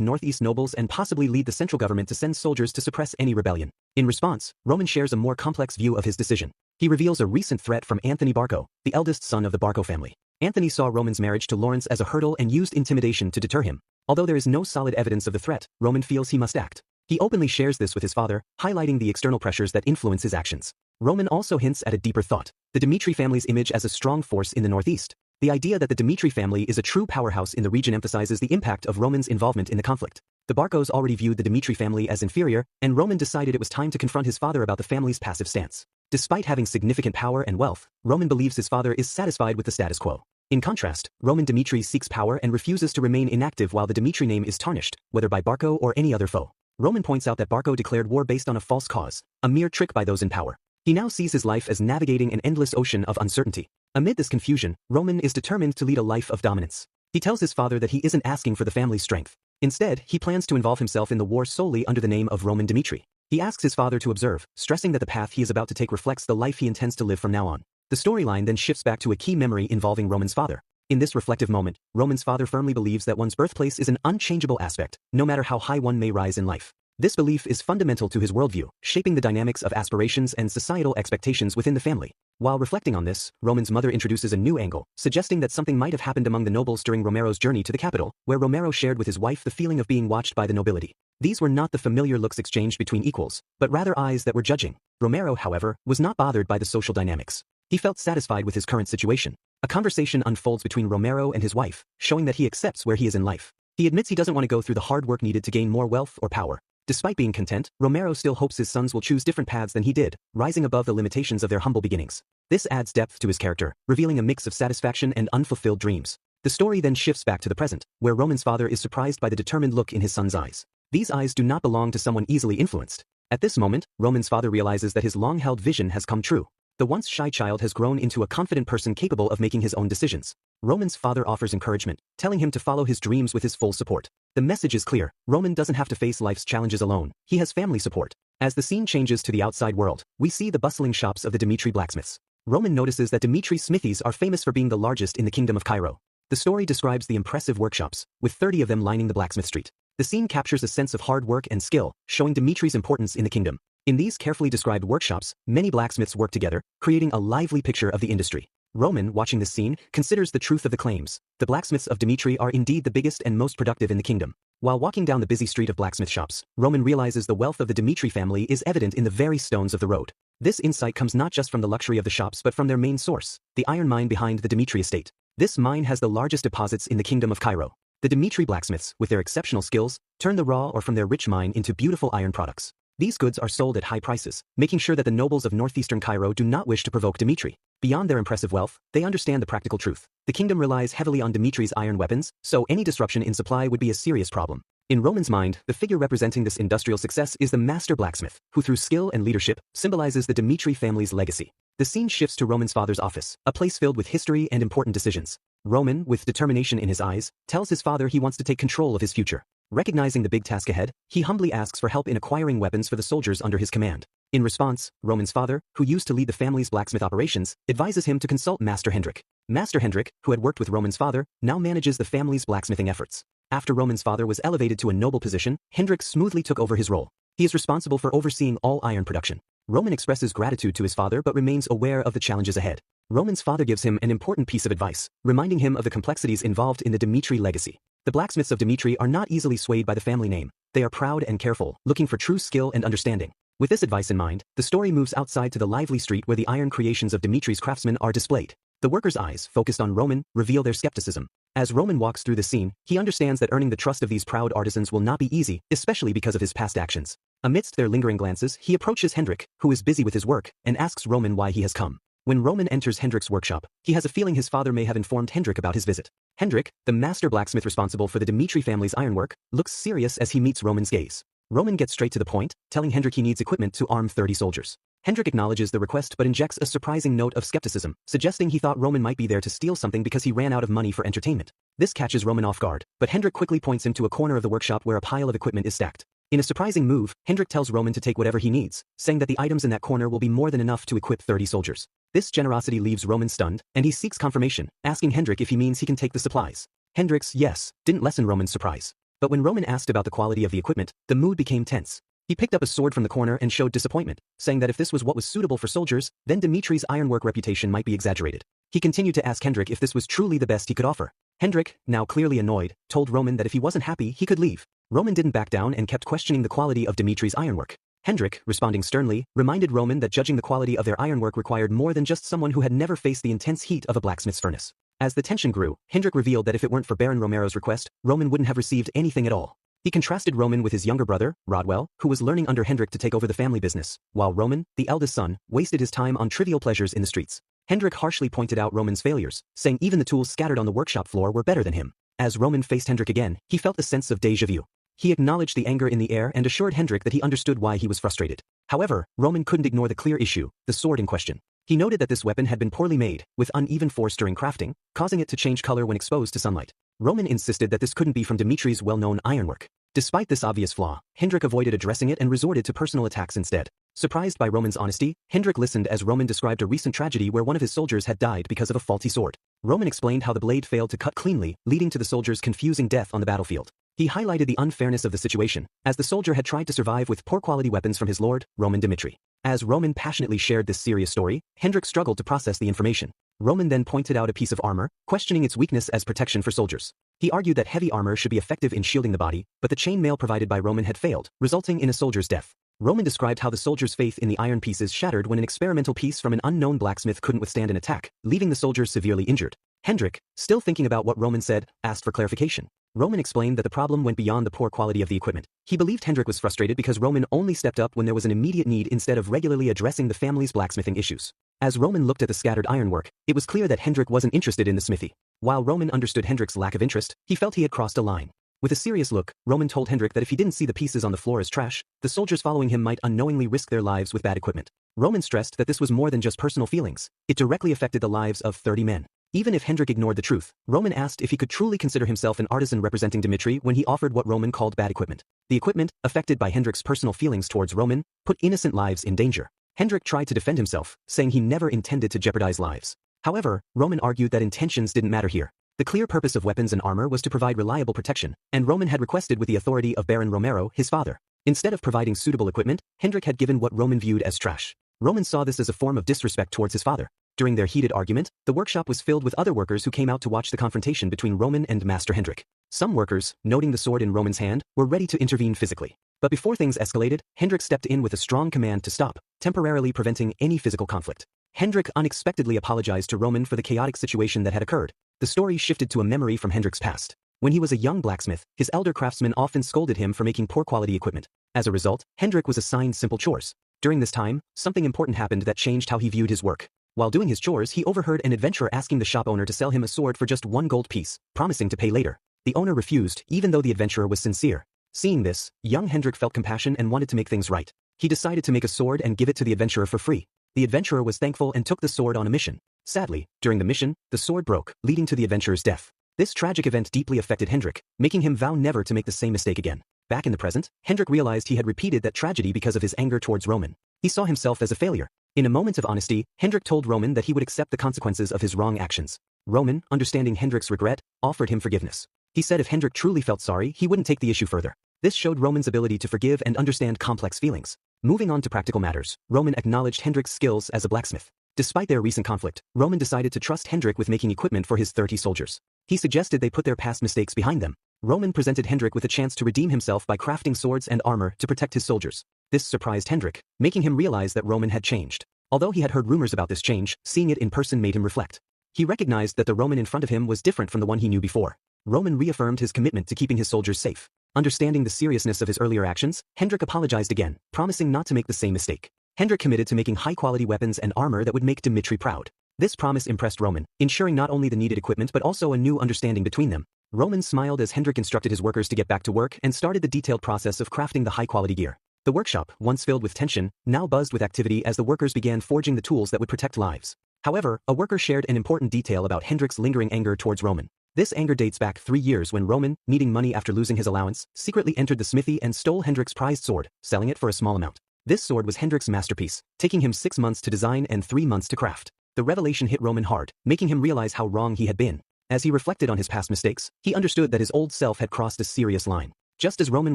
northeast nobles and possibly lead the central government to send soldiers to suppress any rebellion. In response, Roman shares a more complex view of his decision. He reveals a recent threat from Anthony Barco, the eldest son of the Barco family. Anthony saw Roman's marriage to Lawrence as a hurdle and used intimidation to deter him. Although there is no solid evidence of the threat, Roman feels he must act. He openly shares this with his father, highlighting the external pressures that influence his actions. Roman also hints at a deeper thought: the Dimitri family's image as a strong force in the northeast. The idea that the Dimitri family is a true powerhouse in the region emphasizes the impact of Roman's involvement in the conflict. The Barcos already viewed the Dimitri family as inferior, and Roman decided it was time to confront his father about the family's passive stance. Despite having significant power and wealth, Roman believes his father is satisfied with the status quo. In contrast, Roman Dimitri seeks power and refuses to remain inactive while the Dimitri name is tarnished, whether by Barco or any other foe. Roman points out that Barco declared war based on a false cause, a mere trick by those in power. He now sees his life as navigating an endless ocean of uncertainty. Amid this confusion, Roman is determined to lead a life of dominance. He tells his father that he isn't asking for the family's strength. Instead, he plans to involve himself in the war solely under the name of Roman Dimitri. He asks his father to observe, stressing that the path he is about to take reflects the life he intends to live from now on. The storyline then shifts back to a key memory involving Roman's father. In this reflective moment, Roman's father firmly believes that one's birthplace is an unchangeable aspect, no matter how high one may rise in life. This belief is fundamental to his worldview, shaping the dynamics of aspirations and societal expectations within the family. While reflecting on this, Roman's mother introduces a new angle, suggesting that something might have happened among the nobles during Romero's journey to the capital, where Romero shared with his wife the feeling of being watched by the nobility. These were not the familiar looks exchanged between equals, but rather eyes that were judging. Romero, however, was not bothered by the social dynamics. He felt satisfied with his current situation. A conversation unfolds between Romero and his wife, showing that he accepts where he is in life. He admits he doesn't want to go through the hard work needed to gain more wealth or power. Despite being content, Romero still hopes his sons will choose different paths than he did, rising above the limitations of their humble beginnings. This adds depth to his character, revealing a mix of satisfaction and unfulfilled dreams. The story then shifts back to the present, where Roman's father is surprised by the determined look in his son's eyes. These eyes do not belong to someone easily influenced. At this moment, Roman's father realizes that his long-held vision has come true. The once shy child has grown into a confident person capable of making his own decisions. Roman's father offers encouragement, telling him to follow his dreams with his full support. The message is clear: Roman doesn't have to face life's challenges alone, he has family support. As the scene changes to the outside world, we see the bustling shops of the Dimitri blacksmiths. Roman notices that Dimitri's smithies are famous for being the largest in the Kingdom of Cairo. The story describes the impressive workshops, with 30 of them lining the blacksmith street. The scene captures a sense of hard work and skill, showing Dimitri's importance in the kingdom. In these carefully described workshops, many blacksmiths work together, creating a lively picture of the industry. Roman, watching this scene, considers the truth of the claims. The blacksmiths of Dimitri are indeed the biggest and most productive in the kingdom. While walking down the busy street of blacksmith shops, Roman realizes the wealth of the Dimitri family is evident in the very stones of the road. This insight comes not just from the luxury of the shops but from their main source, the iron mine behind the Dimitri estate. This mine has the largest deposits in the Kingdom of Cairo. The Dimitri blacksmiths, with their exceptional skills, turn the raw or from their rich mine into beautiful iron products. These goods are sold at high prices, making sure that the nobles of northeastern Cairo do not wish to provoke Dimitri. Beyond their impressive wealth, they understand the practical truth. The kingdom relies heavily on Dimitri's iron weapons, so any disruption in supply would be a serious problem. In Roman's mind, the figure representing this industrial success is the master blacksmith, who through skill and leadership symbolizes the Dmitri family's legacy. The scene shifts to Roman's father's office, a place filled with history and important decisions. Roman, with determination in his eyes, tells his father he wants to take control of his future. Recognizing the big task ahead, he humbly asks for help in acquiring weapons for the soldiers under his command. In response, Roman's father, who used to lead the family's blacksmith operations, advises him to consult Master Hendrik. Master Hendrik, who had worked with Roman's father, now manages the family's blacksmithing efforts. After Roman's father was elevated to a noble position, Hendrik smoothly took over his role. He is responsible for overseeing all iron production. Roman expresses gratitude to his father but remains aware of the challenges ahead. Roman's father gives him an important piece of advice, reminding him of the complexities involved in the Dmitri legacy. The blacksmiths of Dmitri are not easily swayed by the family name. They are proud and careful, looking for true skill and understanding. With this advice in mind, the story moves outside to the lively street where the iron creations of Dmitri's craftsmen are displayed. The workers' eyes, focused on Roman, reveal their skepticism. As Roman walks through the scene, he understands that earning the trust of these proud artisans will not be easy, especially because of his past actions. Amidst their lingering glances, he approaches Hendrik, who is busy with his work, and asks Roman why he has come. When Roman enters Hendrik's workshop, he has a feeling his father may have informed Hendrik about his visit. Hendrik, the master blacksmith responsible for the Dmitri family's ironwork, looks serious as he meets Roman's gaze. Roman gets straight to the point, telling Hendrik he needs equipment to arm 30 soldiers. Hendrik acknowledges the request but injects a surprising note of skepticism, suggesting he thought Roman might be there to steal something because he ran out of money for entertainment. This catches Roman off guard, but Hendrik quickly points him to a corner of the workshop where a pile of equipment is stacked. In a surprising move, Hendrik tells Roman to take whatever he needs, saying that the items in that corner will be more than enough to equip 30 soldiers. This generosity leaves Roman stunned, and he seeks confirmation, asking Hendrik if he means he can take the supplies. Hendrik's yes didn't lessen Roman's surprise. But when Roman asked about the quality of the equipment, the mood became tense. He picked up a sword from the corner and showed disappointment, saying that if this was what was suitable for soldiers, then Dmitri's ironwork reputation might be exaggerated. He continued to ask Hendrik if this was truly the best he could offer. Hendrik, now clearly annoyed, told Roman that if he wasn't happy, he could leave. Roman didn't back down and kept questioning the quality of Dmitri's ironwork. Hendrik, responding sternly, reminded Roman that judging the quality of their ironwork required more than just someone who had never faced the intense heat of a blacksmith's furnace. As the tension grew, Hendrik revealed that if it weren't for Baron Romero's request, Roman wouldn't have received anything at all. He contrasted Roman with his younger brother, Rodwell, who was learning under Hendrik to take over the family business, while Roman, the eldest son, wasted his time on trivial pleasures in the streets. Hendrik harshly pointed out Roman's failures, saying even the tools scattered on the workshop floor were better than him. As Roman faced Hendrik again, he felt a sense of déjà vu. He acknowledged the anger in the air and assured Hendrik that he understood why he was frustrated. However, Roman couldn't ignore the clear issue, the sword in question. He noted that this weapon had been poorly made, with uneven force during crafting, causing it to change color when exposed to sunlight. Roman insisted that this couldn't be from Dmitri's well-known ironwork. Despite this obvious flaw, Hendrik avoided addressing it and resorted to personal attacks instead. Surprised by Roman's honesty, Hendrik listened as Roman described a recent tragedy where one of his soldiers had died because of a faulty sword. Roman explained how the blade failed to cut cleanly, leading to the soldier's confusing death on the battlefield. He highlighted the unfairness of the situation, as the soldier had tried to survive with poor-quality weapons from his lord, Roman Dmitri. As Roman passionately shared this serious story, Hendrik struggled to process the information. Roman then pointed out a piece of armor, questioning its weakness as protection for soldiers. He argued that heavy armor should be effective in shielding the body, but the chainmail provided by Roman had failed, resulting in a soldier's death. Roman described how the soldier's faith in the iron pieces shattered when an experimental piece from an unknown blacksmith couldn't withstand an attack, leaving the soldier severely injured. Hendrik, still thinking about what Roman said, asked for clarification. Roman explained that the problem went beyond the poor quality of the equipment. He believed Hendrik was frustrated because Roman only stepped up when there was an immediate need instead of regularly addressing the family's blacksmithing issues. As Roman looked at the scattered ironwork, it was clear that Hendrik wasn't interested in the smithy. While Roman understood Hendrik's lack of interest, he felt he had crossed a line. With a serious look, Roman told Hendrik that if he didn't see the pieces on the floor as trash, the soldiers following him might unknowingly risk their lives with bad equipment. Roman stressed that this was more than just personal feelings. It directly affected the lives of 30 men. Even if Hendrik ignored the truth, Roman asked if he could truly consider himself an artisan representing Dmitri when he offered what Roman called bad equipment. The equipment, affected by Hendrik's personal feelings towards Roman, put innocent lives in danger. Hendrik tried to defend himself, saying he never intended to jeopardize lives. However, Roman argued that intentions didn't matter here. The clear purpose of weapons and armor was to provide reliable protection, and Roman had requested with the authority of Baron Romero, his father. Instead of providing suitable equipment, Hendrik had given what Roman viewed as trash. Roman saw this as a form of disrespect towards his father. During their heated argument, the workshop was filled with other workers who came out to watch the confrontation between Roman and Master Hendrik. Some workers, noting the sword in Roman's hand, were ready to intervene physically. But before things escalated, Hendrik stepped in with a strong command to stop, temporarily preventing any physical conflict. Hendrik unexpectedly apologized to Roman for the chaotic situation that had occurred. The story shifted to a memory from Hendrik's past. When he was a young blacksmith, his elder craftsmen often scolded him for making poor quality equipment. As a result, Hendrik was assigned simple chores. During this time, something important happened that changed how he viewed his work. While doing his chores, he overheard an adventurer asking the shop owner to sell him a sword for just 1 gold piece, promising to pay later. The owner refused, even though the adventurer was sincere. Seeing this, young Hendrik felt compassion and wanted to make things right. He decided to make a sword and give it to the adventurer for free. The adventurer was thankful and took the sword on a mission. Sadly, during the mission, the sword broke, leading to the adventurer's death. This tragic event deeply affected Hendrik, making him vow never to make the same mistake again. Back in the present, Hendrik realized he had repeated that tragedy because of his anger towards Roman. He saw himself as a failure. In a moment of honesty, Hendrik told Roman that he would accept the consequences of his wrong actions. Roman, understanding Hendrik's regret, offered him forgiveness. He said if Hendrik truly felt sorry, he wouldn't take the issue further. This showed Roman's ability to forgive and understand complex feelings. Moving on to practical matters, Roman acknowledged Hendrik's skills as a blacksmith. Despite their recent conflict, Roman decided to trust Hendrik with making equipment for his 30 soldiers. He suggested they put their past mistakes behind them. Roman presented Hendrik with a chance to redeem himself by crafting swords and armor to protect his soldiers. This surprised Hendrik, making him realize that Roman had changed. Although he had heard rumors about this change, seeing it in person made him reflect. He recognized that the Roman in front of him was different from the one he knew before. Roman reaffirmed his commitment to keeping his soldiers safe. Understanding the seriousness of his earlier actions, Hendrik apologized again, promising not to make the same mistake. Hendrik committed to making high-quality weapons and armor that would make Dmitri proud. This promise impressed Roman, ensuring not only the needed equipment but also a new understanding between them. Roman smiled as Hendrik instructed his workers to get back to work and started the detailed process of crafting the high-quality gear. The workshop, once filled with tension, now buzzed with activity as the workers began forging the tools that would protect lives. However, a worker shared an important detail about Hendrik's lingering anger towards Roman. This anger dates back 3 years when Roman, needing money after losing his allowance, secretly entered the smithy and stole Hendrik's prized sword, selling it for a small amount. This sword was Hendrik's masterpiece, taking him 6 months to design and 3 months to craft. The revelation hit Roman hard, making him realize how wrong he had been. As he reflected on his past mistakes, he understood that his old self had crossed a serious line. Just as Roman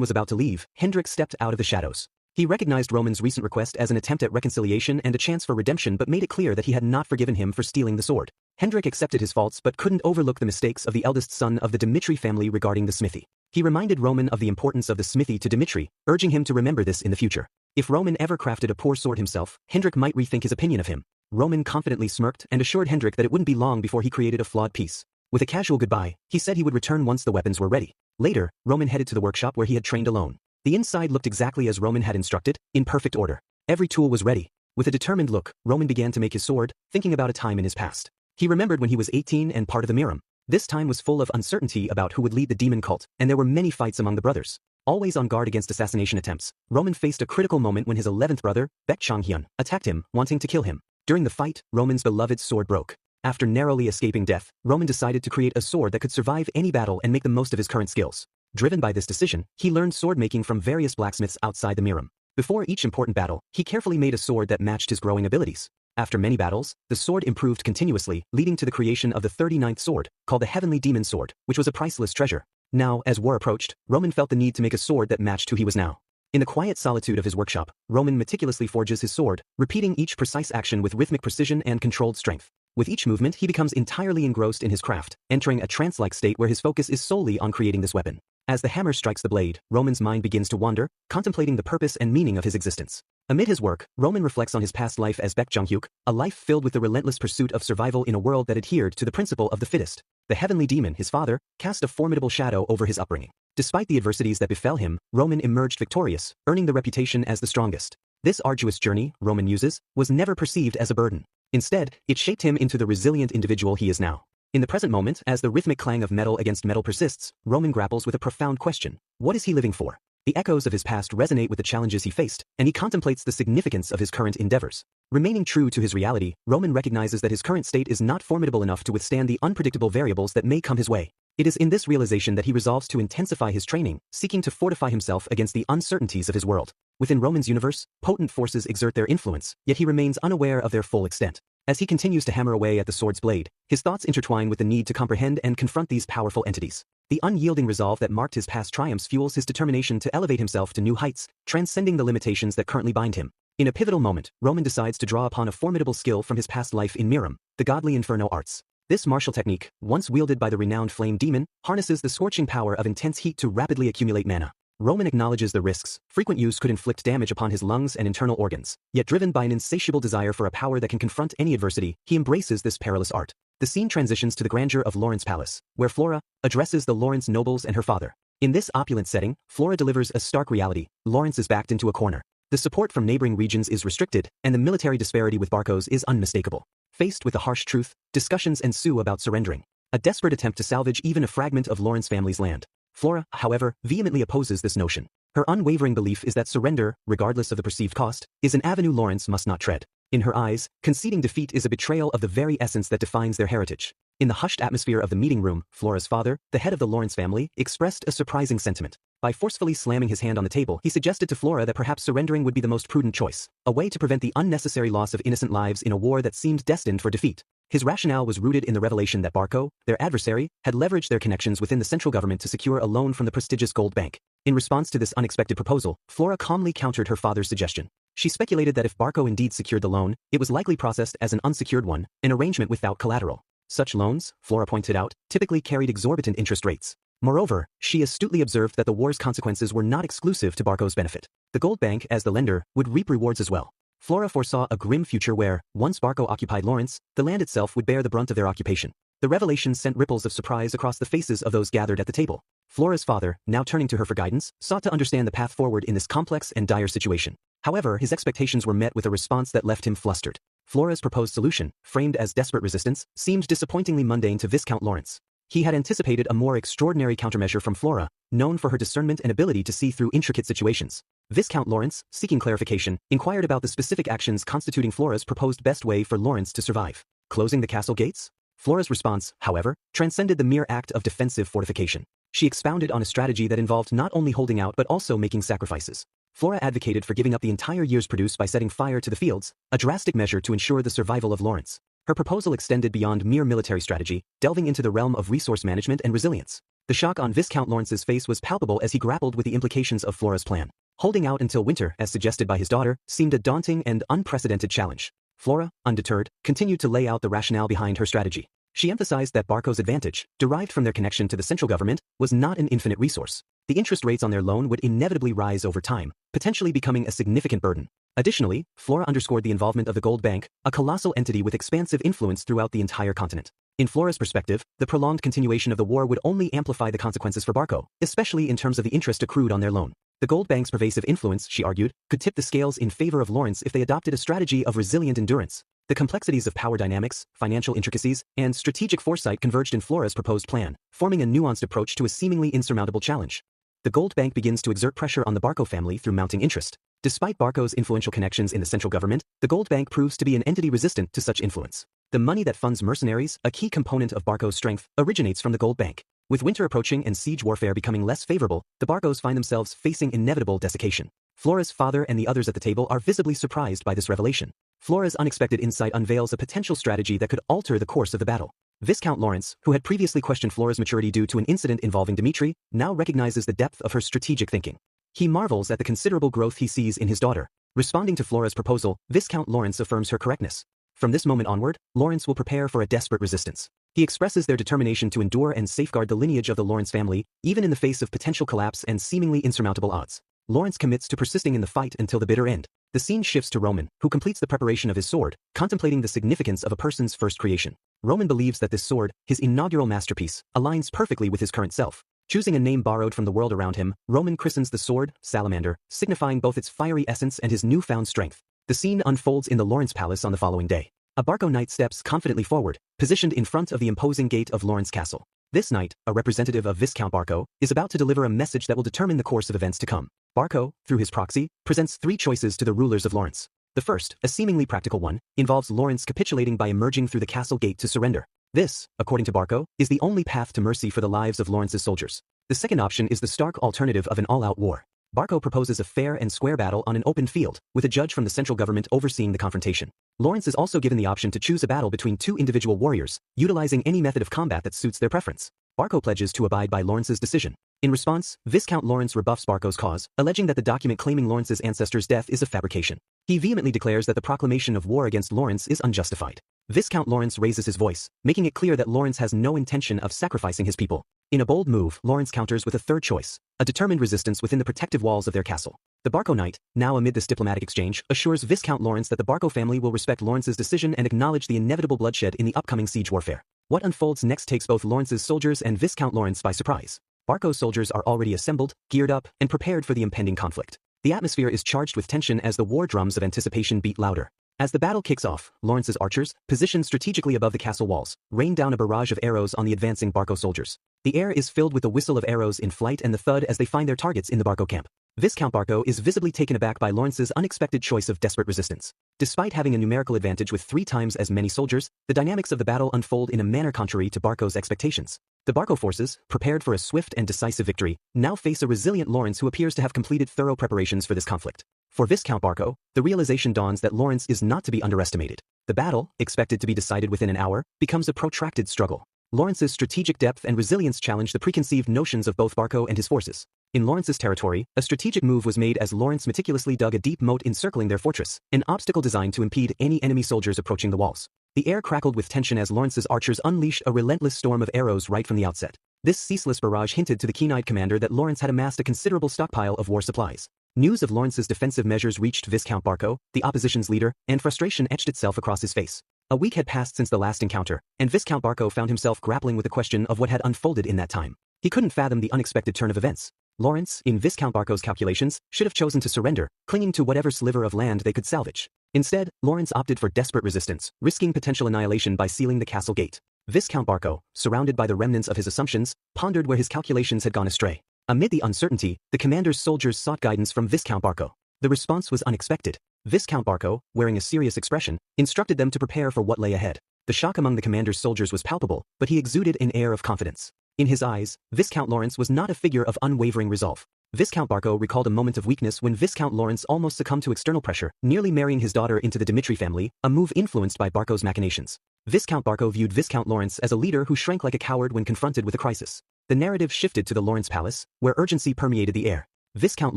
was about to leave, Hendrik stepped out of the shadows. He recognized Roman's recent request as an attempt at reconciliation and a chance for redemption but made it clear that he had not forgiven him for stealing the sword. Hendrik accepted his faults but couldn't overlook the mistakes of the eldest son of the Dmitri family regarding the smithy. He reminded Roman of the importance of the smithy to Dmitri, urging him to remember this in the future. If Roman ever crafted a poor sword himself, Hendrik might rethink his opinion of him. Roman confidently smirked and assured Hendrik that it wouldn't be long before he created a flawed piece. With a casual goodbye, he said he would return once the weapons were ready. Later, Roman headed to the workshop where he had trained alone. The inside looked exactly as Roman had instructed, in perfect order. Every tool was ready. With a determined look, Roman began to make his sword, thinking about a time in his past. He remembered when he was 18 and part of the Miram. This time was full of uncertainty about who would lead the demon cult, and there were many fights among the brothers. Always on guard against assassination attempts, Roman faced a critical moment when his 11th brother, Baek Changhyun, attacked him, wanting to kill him. During the fight, Roman's beloved sword broke. After narrowly escaping death, Roman decided to create a sword that could survive any battle and make the most of his current skills. Driven by this decision, he learned sword making from various blacksmiths outside the Miram. Before each important battle, he carefully made a sword that matched his growing abilities. After many battles, the sword improved continuously, leading to the creation of the 39th sword, called the Heavenly Demon Sword, which was a priceless treasure. Now, as war approached, Roman felt the need to make a sword that matched who he was now. In the quiet solitude of his workshop, Roman meticulously forges his sword, repeating each precise action with rhythmic precision and controlled strength. With each movement, he becomes entirely engrossed in his craft, entering a trance-like state where his focus is solely on creating this weapon. As the hammer strikes the blade, Roman's mind begins to wander, contemplating the purpose and meaning of his existence. Amid his work, Roman reflects on his past life as Baek Jonghyuk, a life filled with the relentless pursuit of survival in a world that adhered to the principle of the fittest. The heavenly demon, his father, cast a formidable shadow over his upbringing. Despite the adversities that befell him, Roman emerged victorious, earning the reputation as the strongest. This arduous journey, Roman uses, was never perceived as a burden. Instead, it shaped him into the resilient individual he is now. In the present moment, as the rhythmic clang of metal against metal persists, Roman grapples with a profound question. What is he living for? The echoes of his past resonate with the challenges he faced, and he contemplates the significance of his current endeavors. Remaining true to his reality, Roman recognizes that his current state is not formidable enough to withstand the unpredictable variables that may come his way. It is in this realization that he resolves to intensify his training, seeking to fortify himself against the uncertainties of his world. Within Roman's universe, potent forces exert their influence, yet he remains unaware of their full extent. As he continues to hammer away at the sword's blade, his thoughts intertwine with the need to comprehend and confront these powerful entities. The unyielding resolve that marked his past triumphs fuels his determination to elevate himself to new heights, transcending the limitations that currently bind him. In a pivotal moment, Roman decides to draw upon a formidable skill from his past life in Miram, the godly inferno arts. This martial technique, once wielded by the renowned flame demon, harnesses the scorching power of intense heat to rapidly accumulate mana. Roman acknowledges the risks. Frequent use could inflict damage upon his lungs and internal organs. Yet driven by an insatiable desire for a power that can confront any adversity, he embraces this perilous art. The scene transitions to the grandeur of Lawrence Palace, where Flora addresses the Lawrence nobles and her father. In this opulent setting, Flora delivers a stark reality. Lawrence is backed into a corner. The support from neighboring regions is restricted, and the military disparity with Barcos is unmistakable. Faced with the harsh truth, discussions ensue about surrendering. A desperate attempt to salvage even a fragment of Lawrence family's land. Flora, however, vehemently opposes this notion. Her unwavering belief is that surrender, regardless of the perceived cost, is an avenue Lawrence must not tread. In her eyes, conceding defeat is a betrayal of the very essence that defines their heritage. In the hushed atmosphere of the meeting room, Flora's father, the head of the Lawrence family, expressed a surprising sentiment. By forcefully slamming his hand on the table, he suggested to Flora that perhaps surrendering would be the most prudent choice, a way to prevent the unnecessary loss of innocent lives in a war that seemed destined for defeat. His rationale was rooted in the revelation that Barco, their adversary, had leveraged their connections within the central government to secure a loan from the prestigious Gold Bank. In response to this unexpected proposal, Flora calmly countered her father's suggestion. She speculated that if Barco indeed secured the loan, it was likely processed as an unsecured one, an arrangement without collateral. Such loans, Flora pointed out, typically carried exorbitant interest rates. Moreover, she astutely observed that the war's consequences were not exclusive to Barco's benefit. The Gold Bank, as the lender, would reap rewards as well. Flora foresaw a grim future where, once Barco occupied Lawrence, the land itself would bear the brunt of their occupation. The revelation sent ripples of surprise across the faces of those gathered at the table. Flora's father, now turning to her for guidance, sought to understand the path forward in this complex and dire situation. However, his expectations were met with a response that left him flustered. Flora's proposed solution, framed as desperate resistance, seemed disappointingly mundane to Viscount Lawrence. He had anticipated a more extraordinary countermeasure from Flora, known for her discernment and ability to see through intricate situations. Viscount Lawrence, seeking clarification, inquired about the specific actions constituting Flora's proposed best way for Lawrence to survive. Closing the castle gates? Flora's response, however, transcended the mere act of defensive fortification. She expounded on a strategy that involved not only holding out but also making sacrifices. Flora advocated for giving up the entire year's produce by setting fire to the fields, a drastic measure to ensure the survival of Lawrence. Her proposal extended beyond mere military strategy, delving into the realm of resource management and resilience. The shock on Viscount Lawrence's face was palpable as he grappled with the implications of Flora's plan. Holding out until winter, as suggested by his daughter, seemed a daunting and unprecedented challenge. Flora, undeterred, continued to lay out the rationale behind her strategy. She emphasized that Barco's advantage, derived from their connection to the central government, was not an infinite resource. The interest rates on their loan would inevitably rise over time, potentially becoming a significant burden. Additionally, Flora underscored the involvement of the Gold Bank, a colossal entity with expansive influence throughout the entire continent. In Flora's perspective, the prolonged continuation of the war would only amplify the consequences for Barco, especially in terms of the interest accrued on their loan. The Gold Bank's pervasive influence, she argued, could tip the scales in favor of Lawrence if they adopted a strategy of resilient endurance. The complexities of power dynamics, financial intricacies, and strategic foresight converged in Flora's proposed plan, forming a nuanced approach to a seemingly insurmountable challenge. The Gold Bank begins to exert pressure on the Barco family through mounting interest. Despite Barco's influential connections in the central government, the Gold Bank proves to be an entity resistant to such influence. The money that funds mercenaries, a key component of Barco's strength, originates from the Gold Bank. With winter approaching and siege warfare becoming less favorable, the Barcos find themselves facing inevitable desiccation. Flora's father and the others at the table are visibly surprised by this revelation. Flora's unexpected insight unveils a potential strategy that could alter the course of the battle. Viscount Lawrence, who had previously questioned Flora's maturity due to an incident involving Dimitri, now recognizes the depth of her strategic thinking. He marvels at the considerable growth he sees in his daughter. Responding to Flora's proposal, Viscount Lawrence affirms her correctness. From this moment onward, Lawrence will prepare for a desperate resistance. He expresses their determination to endure and safeguard the lineage of the Lawrence family, even in the face of potential collapse and seemingly insurmountable odds. Lawrence commits to persisting in the fight until the bitter end. The scene shifts to Roman, who completes the preparation of his sword, contemplating the significance of a person's first creation. Roman believes that this sword, his inaugural masterpiece, aligns perfectly with his current self. Choosing a name borrowed from the world around him, Roman christens the sword, Salamander, signifying both its fiery essence and his newfound strength. The scene unfolds in the Lawrence Palace on the following day. A Barco knight steps confidently forward, positioned in front of the imposing gate of Lawrence Castle. This knight, a representative of Viscount Barco, is about to deliver a message that will determine the course of events to come. Barco, through his proxy, presents three choices to the rulers of Lawrence. The first, a seemingly practical one, involves Lawrence capitulating by emerging through the castle gate to surrender. This, according to Barco, is the only path to mercy for the lives of Lawrence's soldiers. The second option is the stark alternative of an all-out war. Barco proposes a fair and square battle on an open field, with a judge from the central government overseeing the confrontation. Lawrence is also given the option to choose a battle between two individual warriors, utilizing any method of combat that suits their preference. Barco pledges to abide by Lawrence's decision. In response, Viscount Lawrence rebuffs Barco's cause, alleging that the document claiming Lawrence's ancestor's death is a fabrication. He vehemently declares that the proclamation of war against Lawrence is unjustified. Viscount Lawrence raises his voice, making it clear that Lawrence has no intention of sacrificing his people. In a bold move, Lawrence counters with a third choice, a determined resistance within the protective walls of their castle. The Barco knight, now amid this diplomatic exchange, assures Viscount Lawrence that the Barco family will respect Lawrence's decision and acknowledge the inevitable bloodshed in the upcoming siege warfare. What unfolds next takes both Lawrence's soldiers and Viscount Lawrence by surprise. Barco's soldiers are already assembled, geared up, and prepared for the impending conflict. The atmosphere is charged with tension as the war drums of anticipation beat louder. As the battle kicks off, Lawrence's archers, positioned strategically above the castle walls, rain down a barrage of arrows on the advancing Barco soldiers. The air is filled with the whistle of arrows in flight and the thud as they find their targets in the Barco camp. Viscount Barco is visibly taken aback by Lawrence's unexpected choice of desperate resistance. Despite having a numerical advantage with 3 times as many soldiers, the dynamics of the battle unfold in a manner contrary to Barco's expectations. The Barco forces, prepared for a swift and decisive victory, now face a resilient Lawrence who appears to have completed thorough preparations for this conflict. For Viscount Barco, the realization dawns that Lawrence is not to be underestimated. The battle, expected to be decided within an hour, becomes a protracted struggle. Lawrence's strategic depth and resilience challenge the preconceived notions of both Barco and his forces. In Lawrence's territory, a strategic move was made as Lawrence meticulously dug a deep moat encircling their fortress, an obstacle designed to impede any enemy soldiers approaching the walls. The air crackled with tension as Lawrence's archers unleashed a relentless storm of arrows right from the outset. This ceaseless barrage hinted to the keen-eyed commander that Lawrence had amassed a considerable stockpile of war supplies. News of Lawrence's defensive measures reached Viscount Barco, the opposition's leader, and frustration etched itself across his face. A week had passed since the last encounter, and Viscount Barco found himself grappling with the question of what had unfolded in that time. He couldn't fathom the unexpected turn of events. Lawrence, in Viscount Barco's calculations, should have chosen to surrender, clinging to whatever sliver of land they could salvage. Instead, Lawrence opted for desperate resistance, risking potential annihilation by sealing the castle gate. Viscount Barco, surrounded by the remnants of his assumptions, pondered where his calculations had gone astray. Amid the uncertainty, the commander's soldiers sought guidance from Viscount Barco. The response was unexpected. Viscount Barco, wearing a serious expression, instructed them to prepare for what lay ahead. The shock among the commander's soldiers was palpable, but he exuded an air of confidence. In his eyes, Viscount Lawrence was not a figure of unwavering resolve. Viscount Barco recalled a moment of weakness when Viscount Lawrence almost succumbed to external pressure, nearly marrying his daughter into the Dimitri family, a move influenced by Barco's machinations. Viscount Barco viewed Viscount Lawrence as a leader who shrank like a coward when confronted with a crisis. The narrative shifted to the Lawrence Palace, where urgency permeated the air. Viscount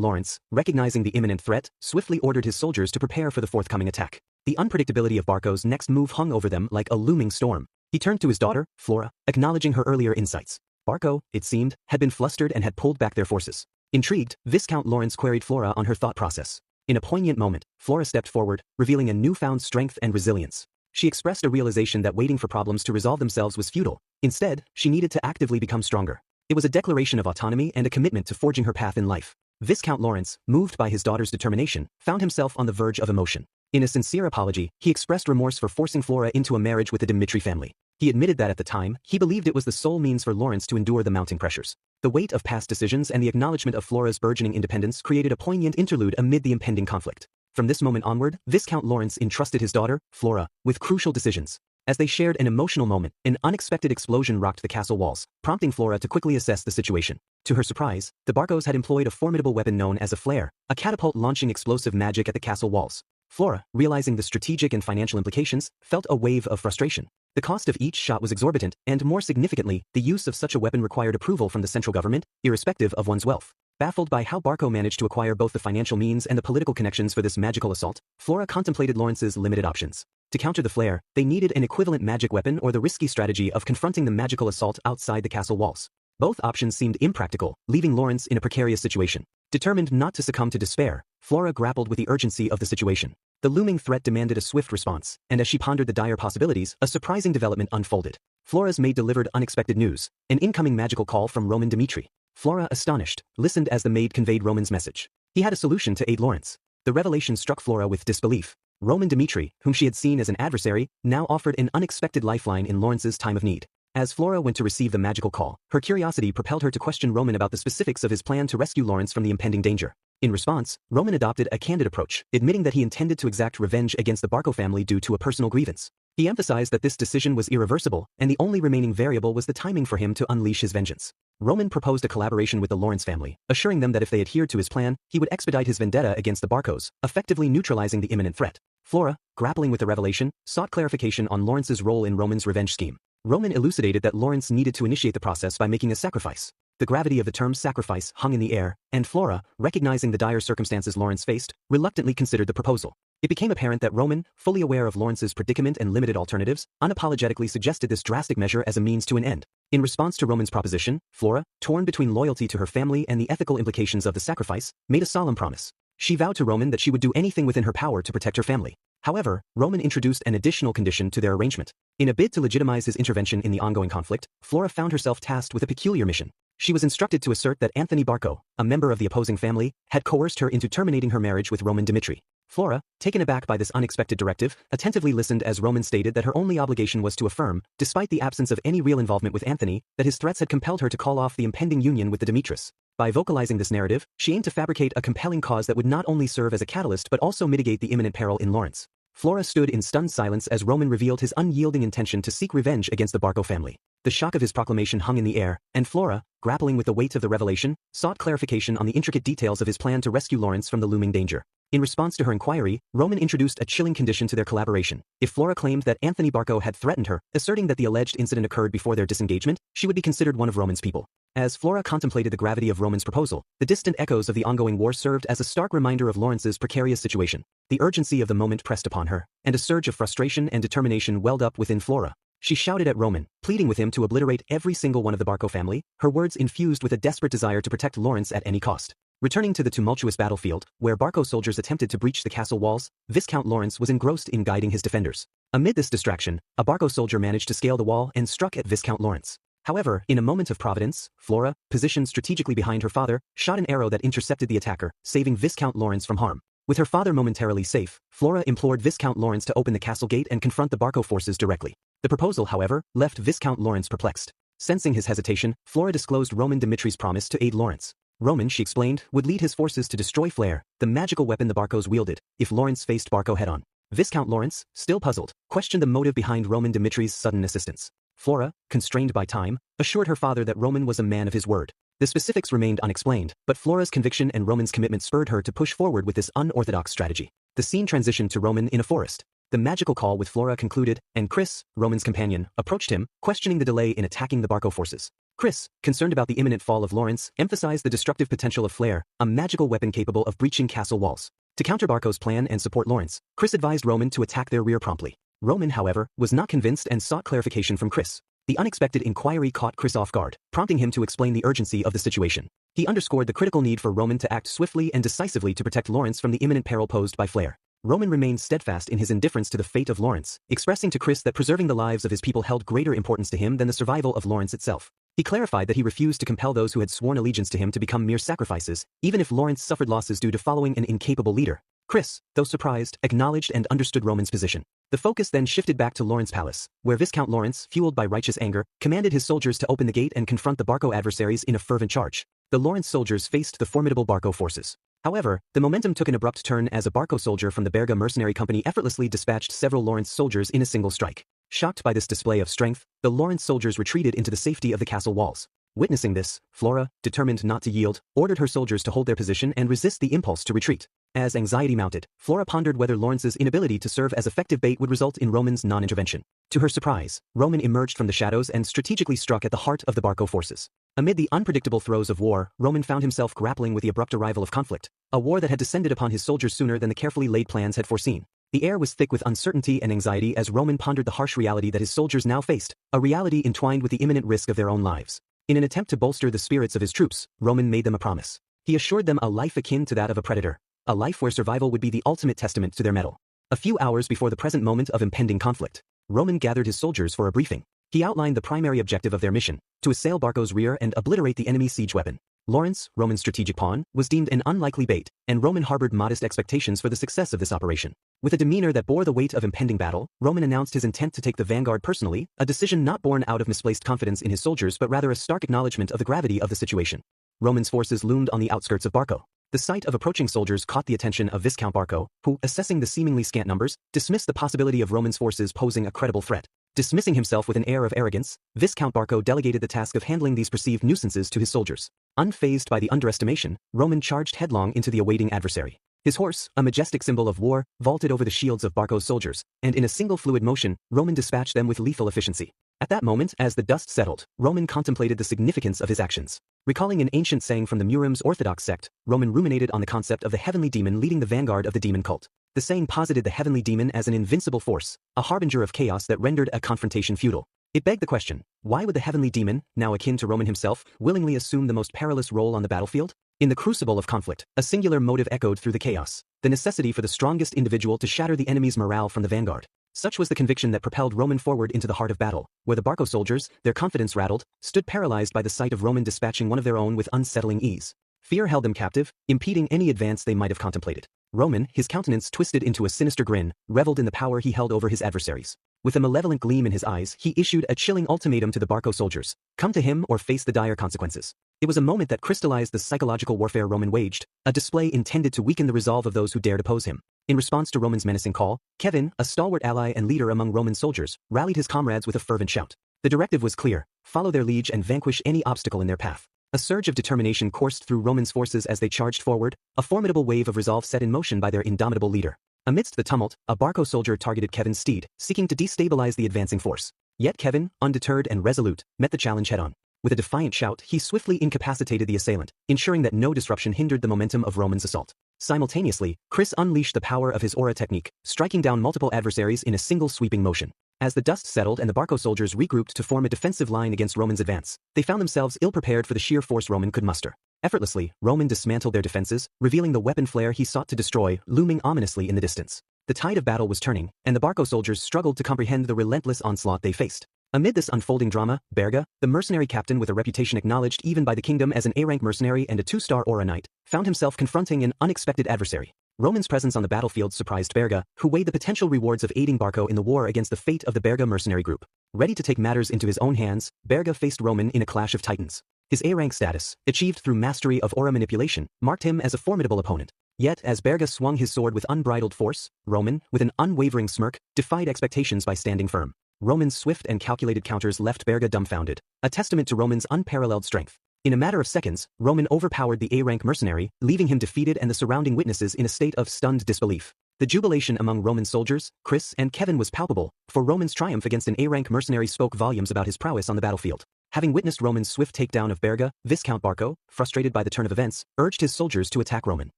Lawrence, recognizing the imminent threat, swiftly ordered his soldiers to prepare for the forthcoming attack. The unpredictability of Barco's next move hung over them like a looming storm. He turned to his daughter, Flora, acknowledging her earlier insights. Barco, it seemed, had been flustered and had pulled back their forces. Intrigued, Viscount Lawrence queried Flora on her thought process. In a poignant moment, Flora stepped forward, revealing a newfound strength and resilience. She expressed a realization that waiting for problems to resolve themselves was futile. Instead, she needed to actively become stronger. It was a declaration of autonomy and a commitment to forging her path in life. Viscount Lawrence, moved by his daughter's determination, found himself on the verge of emotion. In a sincere apology, he expressed remorse for forcing Flora into a marriage with the Dimitri family. He admitted that at the time, he believed it was the sole means for Lawrence to endure the mounting pressures. The weight of past decisions and the acknowledgement of Flora's burgeoning independence created a poignant interlude amid the impending conflict. From this moment onward, Viscount Lawrence entrusted his daughter, Flora, with crucial decisions. As they shared an emotional moment, an unexpected explosion rocked the castle walls, prompting Flora to quickly assess the situation. To her surprise, the Barcos had employed a formidable weapon known as a flare, a catapult launching explosive magic at the castle walls. Flora, realizing the strategic and financial implications, felt a wave of frustration. The cost of each shot was exorbitant, and more significantly, the use of such a weapon required approval from the central government, irrespective of one's wealth. Baffled by how Barco managed to acquire both the financial means and the political connections for this magical assault, Flora contemplated Lawrence's limited options. To counter the flare, they needed an equivalent magic weapon or the risky strategy of confronting the magical assault outside the castle walls. Both options seemed impractical, leaving Lawrence in a precarious situation. Determined not to succumb to despair, Flora grappled with the urgency of the situation. The looming threat demanded a swift response, and as she pondered the dire possibilities, a surprising development unfolded. Flora's maid delivered unexpected news, an incoming magical call from Roman Dimitri. Flora, astonished, listened as the maid conveyed Roman's message. He had a solution to aid Lawrence. The revelation struck Flora with disbelief. Roman Dimitri, whom she had seen as an adversary, now offered an unexpected lifeline in Lawrence's time of need. As Flora went to receive the magical call, her curiosity propelled her to question Roman about the specifics of his plan to rescue Lawrence from the impending danger. In response, Roman adopted a candid approach, admitting that he intended to exact revenge against the Barco family due to a personal grievance. He emphasized that this decision was irreversible, and the only remaining variable was the timing for him to unleash his vengeance. Roman proposed a collaboration with the Lawrence family, assuring them that if they adhered to his plan, he would expedite his vendetta against the Barcos, effectively neutralizing the imminent threat. Flora, grappling with the revelation, sought clarification on Lawrence's role in Roman's revenge scheme. Roman elucidated that Lawrence needed to initiate the process by making a sacrifice. The gravity of the term sacrifice hung in the air, and Flora, recognizing the dire circumstances Lawrence faced, reluctantly considered the proposal. It became apparent that Roman, fully aware of Lawrence's predicament and limited alternatives, unapologetically suggested this drastic measure as a means to an end. In response to Roman's proposition, Flora, torn between loyalty to her family and the ethical implications of the sacrifice, made a solemn promise. She vowed to Roman that she would do anything within her power to protect her family. However, Roman introduced an additional condition to their arrangement. In a bid to legitimize his intervention in the ongoing conflict, Flora found herself tasked with a peculiar mission. She was instructed to assert that Anthony Barco, a member of the opposing family, had coerced her into terminating her marriage with Roman Dimitri. Flora, taken aback by this unexpected directive, attentively listened as Roman stated that her only obligation was to affirm, despite the absence of any real involvement with Anthony, that his threats had compelled her to call off the impending union with the Demetrius. By vocalizing this narrative, she aimed to fabricate a compelling cause that would not only serve as a catalyst but also mitigate the imminent peril in Lawrence. Flora stood in stunned silence as Roman revealed his unyielding intention to seek revenge against the Barco family. The shock of his proclamation hung in the air, and Flora, grappling with the weight of the revelation, sought clarification on the intricate details of his plan to rescue Lawrence from the looming danger. In response to her inquiry, Roman introduced a chilling condition to their collaboration. If Flora claimed that Anthony Barco had threatened her, asserting that the alleged incident occurred before their disengagement, she would be considered one of Roman's people. As Flora contemplated the gravity of Roman's proposal, the distant echoes of the ongoing war served as a stark reminder of Lawrence's precarious situation. The urgency of the moment pressed upon her, and a surge of frustration and determination welled up within Flora. She shouted at Roman, pleading with him to obliterate every single one of the Barco family, her words infused with a desperate desire to protect Lawrence at any cost. Returning to the tumultuous battlefield, where Barco soldiers attempted to breach the castle walls, Viscount Lawrence was engrossed in guiding his defenders. Amid this distraction, a Barco soldier managed to scale the wall and struck at Viscount Lawrence. However, in a moment of providence, Flora, positioned strategically behind her father, shot an arrow that intercepted the attacker, saving Viscount Lawrence from harm. With her father momentarily safe, Flora implored Viscount Lawrence to open the castle gate and confront the Barco forces directly. The proposal, however, left Viscount Lawrence perplexed. Sensing his hesitation, Flora disclosed Roman Dimitri's promise to aid Lawrence. Roman, she explained, would lead his forces to destroy Flare, the magical weapon the Barcos wielded, if Lawrence faced Barco head-on. Viscount Lawrence, still puzzled, questioned the motive behind Roman Dimitri's sudden assistance. Flora, constrained by time, assured her father that Roman was a man of his word. The specifics remained unexplained, but Flora's conviction and Roman's commitment spurred her to push forward with this unorthodox strategy. The scene transitioned to Roman in a forest. The magical call with Flora concluded, and Chris, Roman's companion, approached him, questioning the delay in attacking the Barco forces. Chris, concerned about the imminent fall of Lawrence, emphasized the destructive potential of Flare, a magical weapon capable of breaching castle walls. To counter Barco's plan and support Lawrence, Chris advised Roman to attack their rear promptly. Roman, however, was not convinced and sought clarification from Chris. The unexpected inquiry caught Chris off guard, prompting him to explain the urgency of the situation. He underscored the critical need for Roman to act swiftly and decisively to protect Lawrence from the imminent peril posed by Flare. Roman remained steadfast in his indifference to the fate of Lawrence, expressing to Chris that preserving the lives of his people held greater importance to him than the survival of Lawrence itself. He clarified that he refused to compel those who had sworn allegiance to him to become mere sacrifices, even if Lawrence suffered losses due to following an incapable leader. Chris, though surprised, acknowledged and understood Roman's position. The focus then shifted back to Lawrence Palace, where Viscount Lawrence, fueled by righteous anger, commanded his soldiers to open the gate and confront the Barco adversaries in a fervent charge. The Lawrence soldiers faced the formidable Barco forces. However, the momentum took an abrupt turn as a Barco soldier from the Berga mercenary company effortlessly dispatched several Lawrence soldiers in a single strike. Shocked by this display of strength, the Lawrence soldiers retreated into the safety of the castle walls. Witnessing this, Flora, determined not to yield, ordered her soldiers to hold their position and resist the impulse to retreat. As anxiety mounted, Flora pondered whether Lawrence's inability to serve as effective bait would result in Roman's non-intervention. To her surprise, Roman emerged from the shadows and strategically struck at the heart of the Barco forces. Amid the unpredictable throes of war, Roman found himself grappling with the abrupt arrival of conflict, a war that had descended upon his soldiers sooner than the carefully laid plans had foreseen. The air was thick with uncertainty and anxiety as Roman pondered the harsh reality that his soldiers now faced, a reality entwined with the imminent risk of their own lives. In an attempt to bolster the spirits of his troops, Roman made them a promise. He assured them a life akin to that of a predator, a life where survival would be the ultimate testament to their mettle. A few hours before the present moment of impending conflict, Roman gathered his soldiers for a briefing. He outlined the primary objective of their mission, to assail Barco's rear and obliterate the enemy siege weapon. Lawrence, Roman's strategic pawn, was deemed an unlikely bait, and Roman harbored modest expectations for the success of this operation. With a demeanor that bore the weight of impending battle, Roman announced his intent to take the vanguard personally, a decision not born out of misplaced confidence in his soldiers but rather a stark acknowledgement of the gravity of the situation. Roman's forces loomed on the outskirts of Barco. The sight of approaching soldiers caught the attention of Viscount Barco, who, assessing the seemingly scant numbers, dismissed the possibility of Roman's forces posing a credible threat. Dismissing himself with an air of arrogance, Viscount Barco delegated the task of handling these perceived nuisances to his soldiers. Unfazed by the underestimation, Roman charged headlong into the awaiting adversary. His horse, a majestic symbol of war, vaulted over the shields of Barco's soldiers, and in a single fluid motion, Roman dispatched them with lethal efficiency. At that moment, as the dust settled, Roman contemplated the significance of his actions. Recalling an ancient saying from the Murims Orthodox sect, Roman ruminated on the concept of the heavenly demon leading the vanguard of the demon cult. The saying posited the heavenly demon as an invincible force, a harbinger of chaos that rendered a confrontation futile. It begged the question, why would the heavenly demon, now akin to Roman himself, willingly assume the most perilous role on the battlefield? In the crucible of conflict, a singular motive echoed through the chaos, the necessity for the strongest individual to shatter the enemy's morale from the vanguard. Such was the conviction that propelled Roman forward into the heart of battle, where the Barco soldiers, their confidence rattled, stood paralyzed by the sight of Roman dispatching one of their own with unsettling ease. Fear held them captive, impeding any advance they might have contemplated. Roman, his countenance twisted into a sinister grin, reveled in the power he held over his adversaries. With a malevolent gleam in his eyes, he issued a chilling ultimatum to the Barco soldiers: come to him or face the dire consequences. It was a moment that crystallized the psychological warfare Roman waged, a display intended to weaken the resolve of those who dared oppose him. In response to Roman's menacing call, Kevin, a stalwart ally and leader among Roman soldiers, rallied his comrades with a fervent shout. The directive was clear: follow their liege and vanquish any obstacle in their path. A surge of determination coursed through Roman's forces as they charged forward, a formidable wave of resolve set in motion by their indomitable leader. Amidst the tumult, a Barco soldier targeted Kevin's steed, seeking to destabilize the advancing force. Yet Kevin, undeterred and resolute, met the challenge head-on. With a defiant shout, he swiftly incapacitated the assailant, ensuring that no disruption hindered the momentum of Roman's assault. Simultaneously, Chris unleashed the power of his aura technique, striking down multiple adversaries in a single sweeping motion. As the dust settled and the Barco soldiers regrouped to form a defensive line against Roman's advance, they found themselves ill-prepared for the sheer force Roman could muster. Effortlessly, Roman dismantled their defenses, revealing the weapon flare he sought to destroy, looming ominously in the distance. The tide of battle was turning, and the Barco soldiers struggled to comprehend the relentless onslaught they faced. Amid this unfolding drama, Berga, the mercenary captain with a reputation acknowledged even by the kingdom as an A-rank mercenary and a 2-star aura knight, found himself confronting an unexpected adversary. Roman's presence on the battlefield surprised Berga, who weighed the potential rewards of aiding Barco in the war against the fate of the Berga mercenary group. Ready to take matters into his own hands, Berga faced Roman in a clash of titans. His A-rank status, achieved through mastery of aura manipulation, marked him as a formidable opponent. Yet, as Berga swung his sword with unbridled force, Roman, with an unwavering smirk, defied expectations by standing firm. Roman's swift and calculated counters left Berga dumbfounded, a testament to Roman's unparalleled strength. In a matter of seconds, Roman overpowered the A-rank mercenary, leaving him defeated and the surrounding witnesses in a state of stunned disbelief. The jubilation among Roman soldiers, Chris and Kevin, was palpable, for Roman's triumph against an A-rank mercenary spoke volumes about his prowess on the battlefield. Having witnessed Roman's swift takedown of Berga, Viscount Barco, frustrated by the turn of events, urged his soldiers to attack Roman.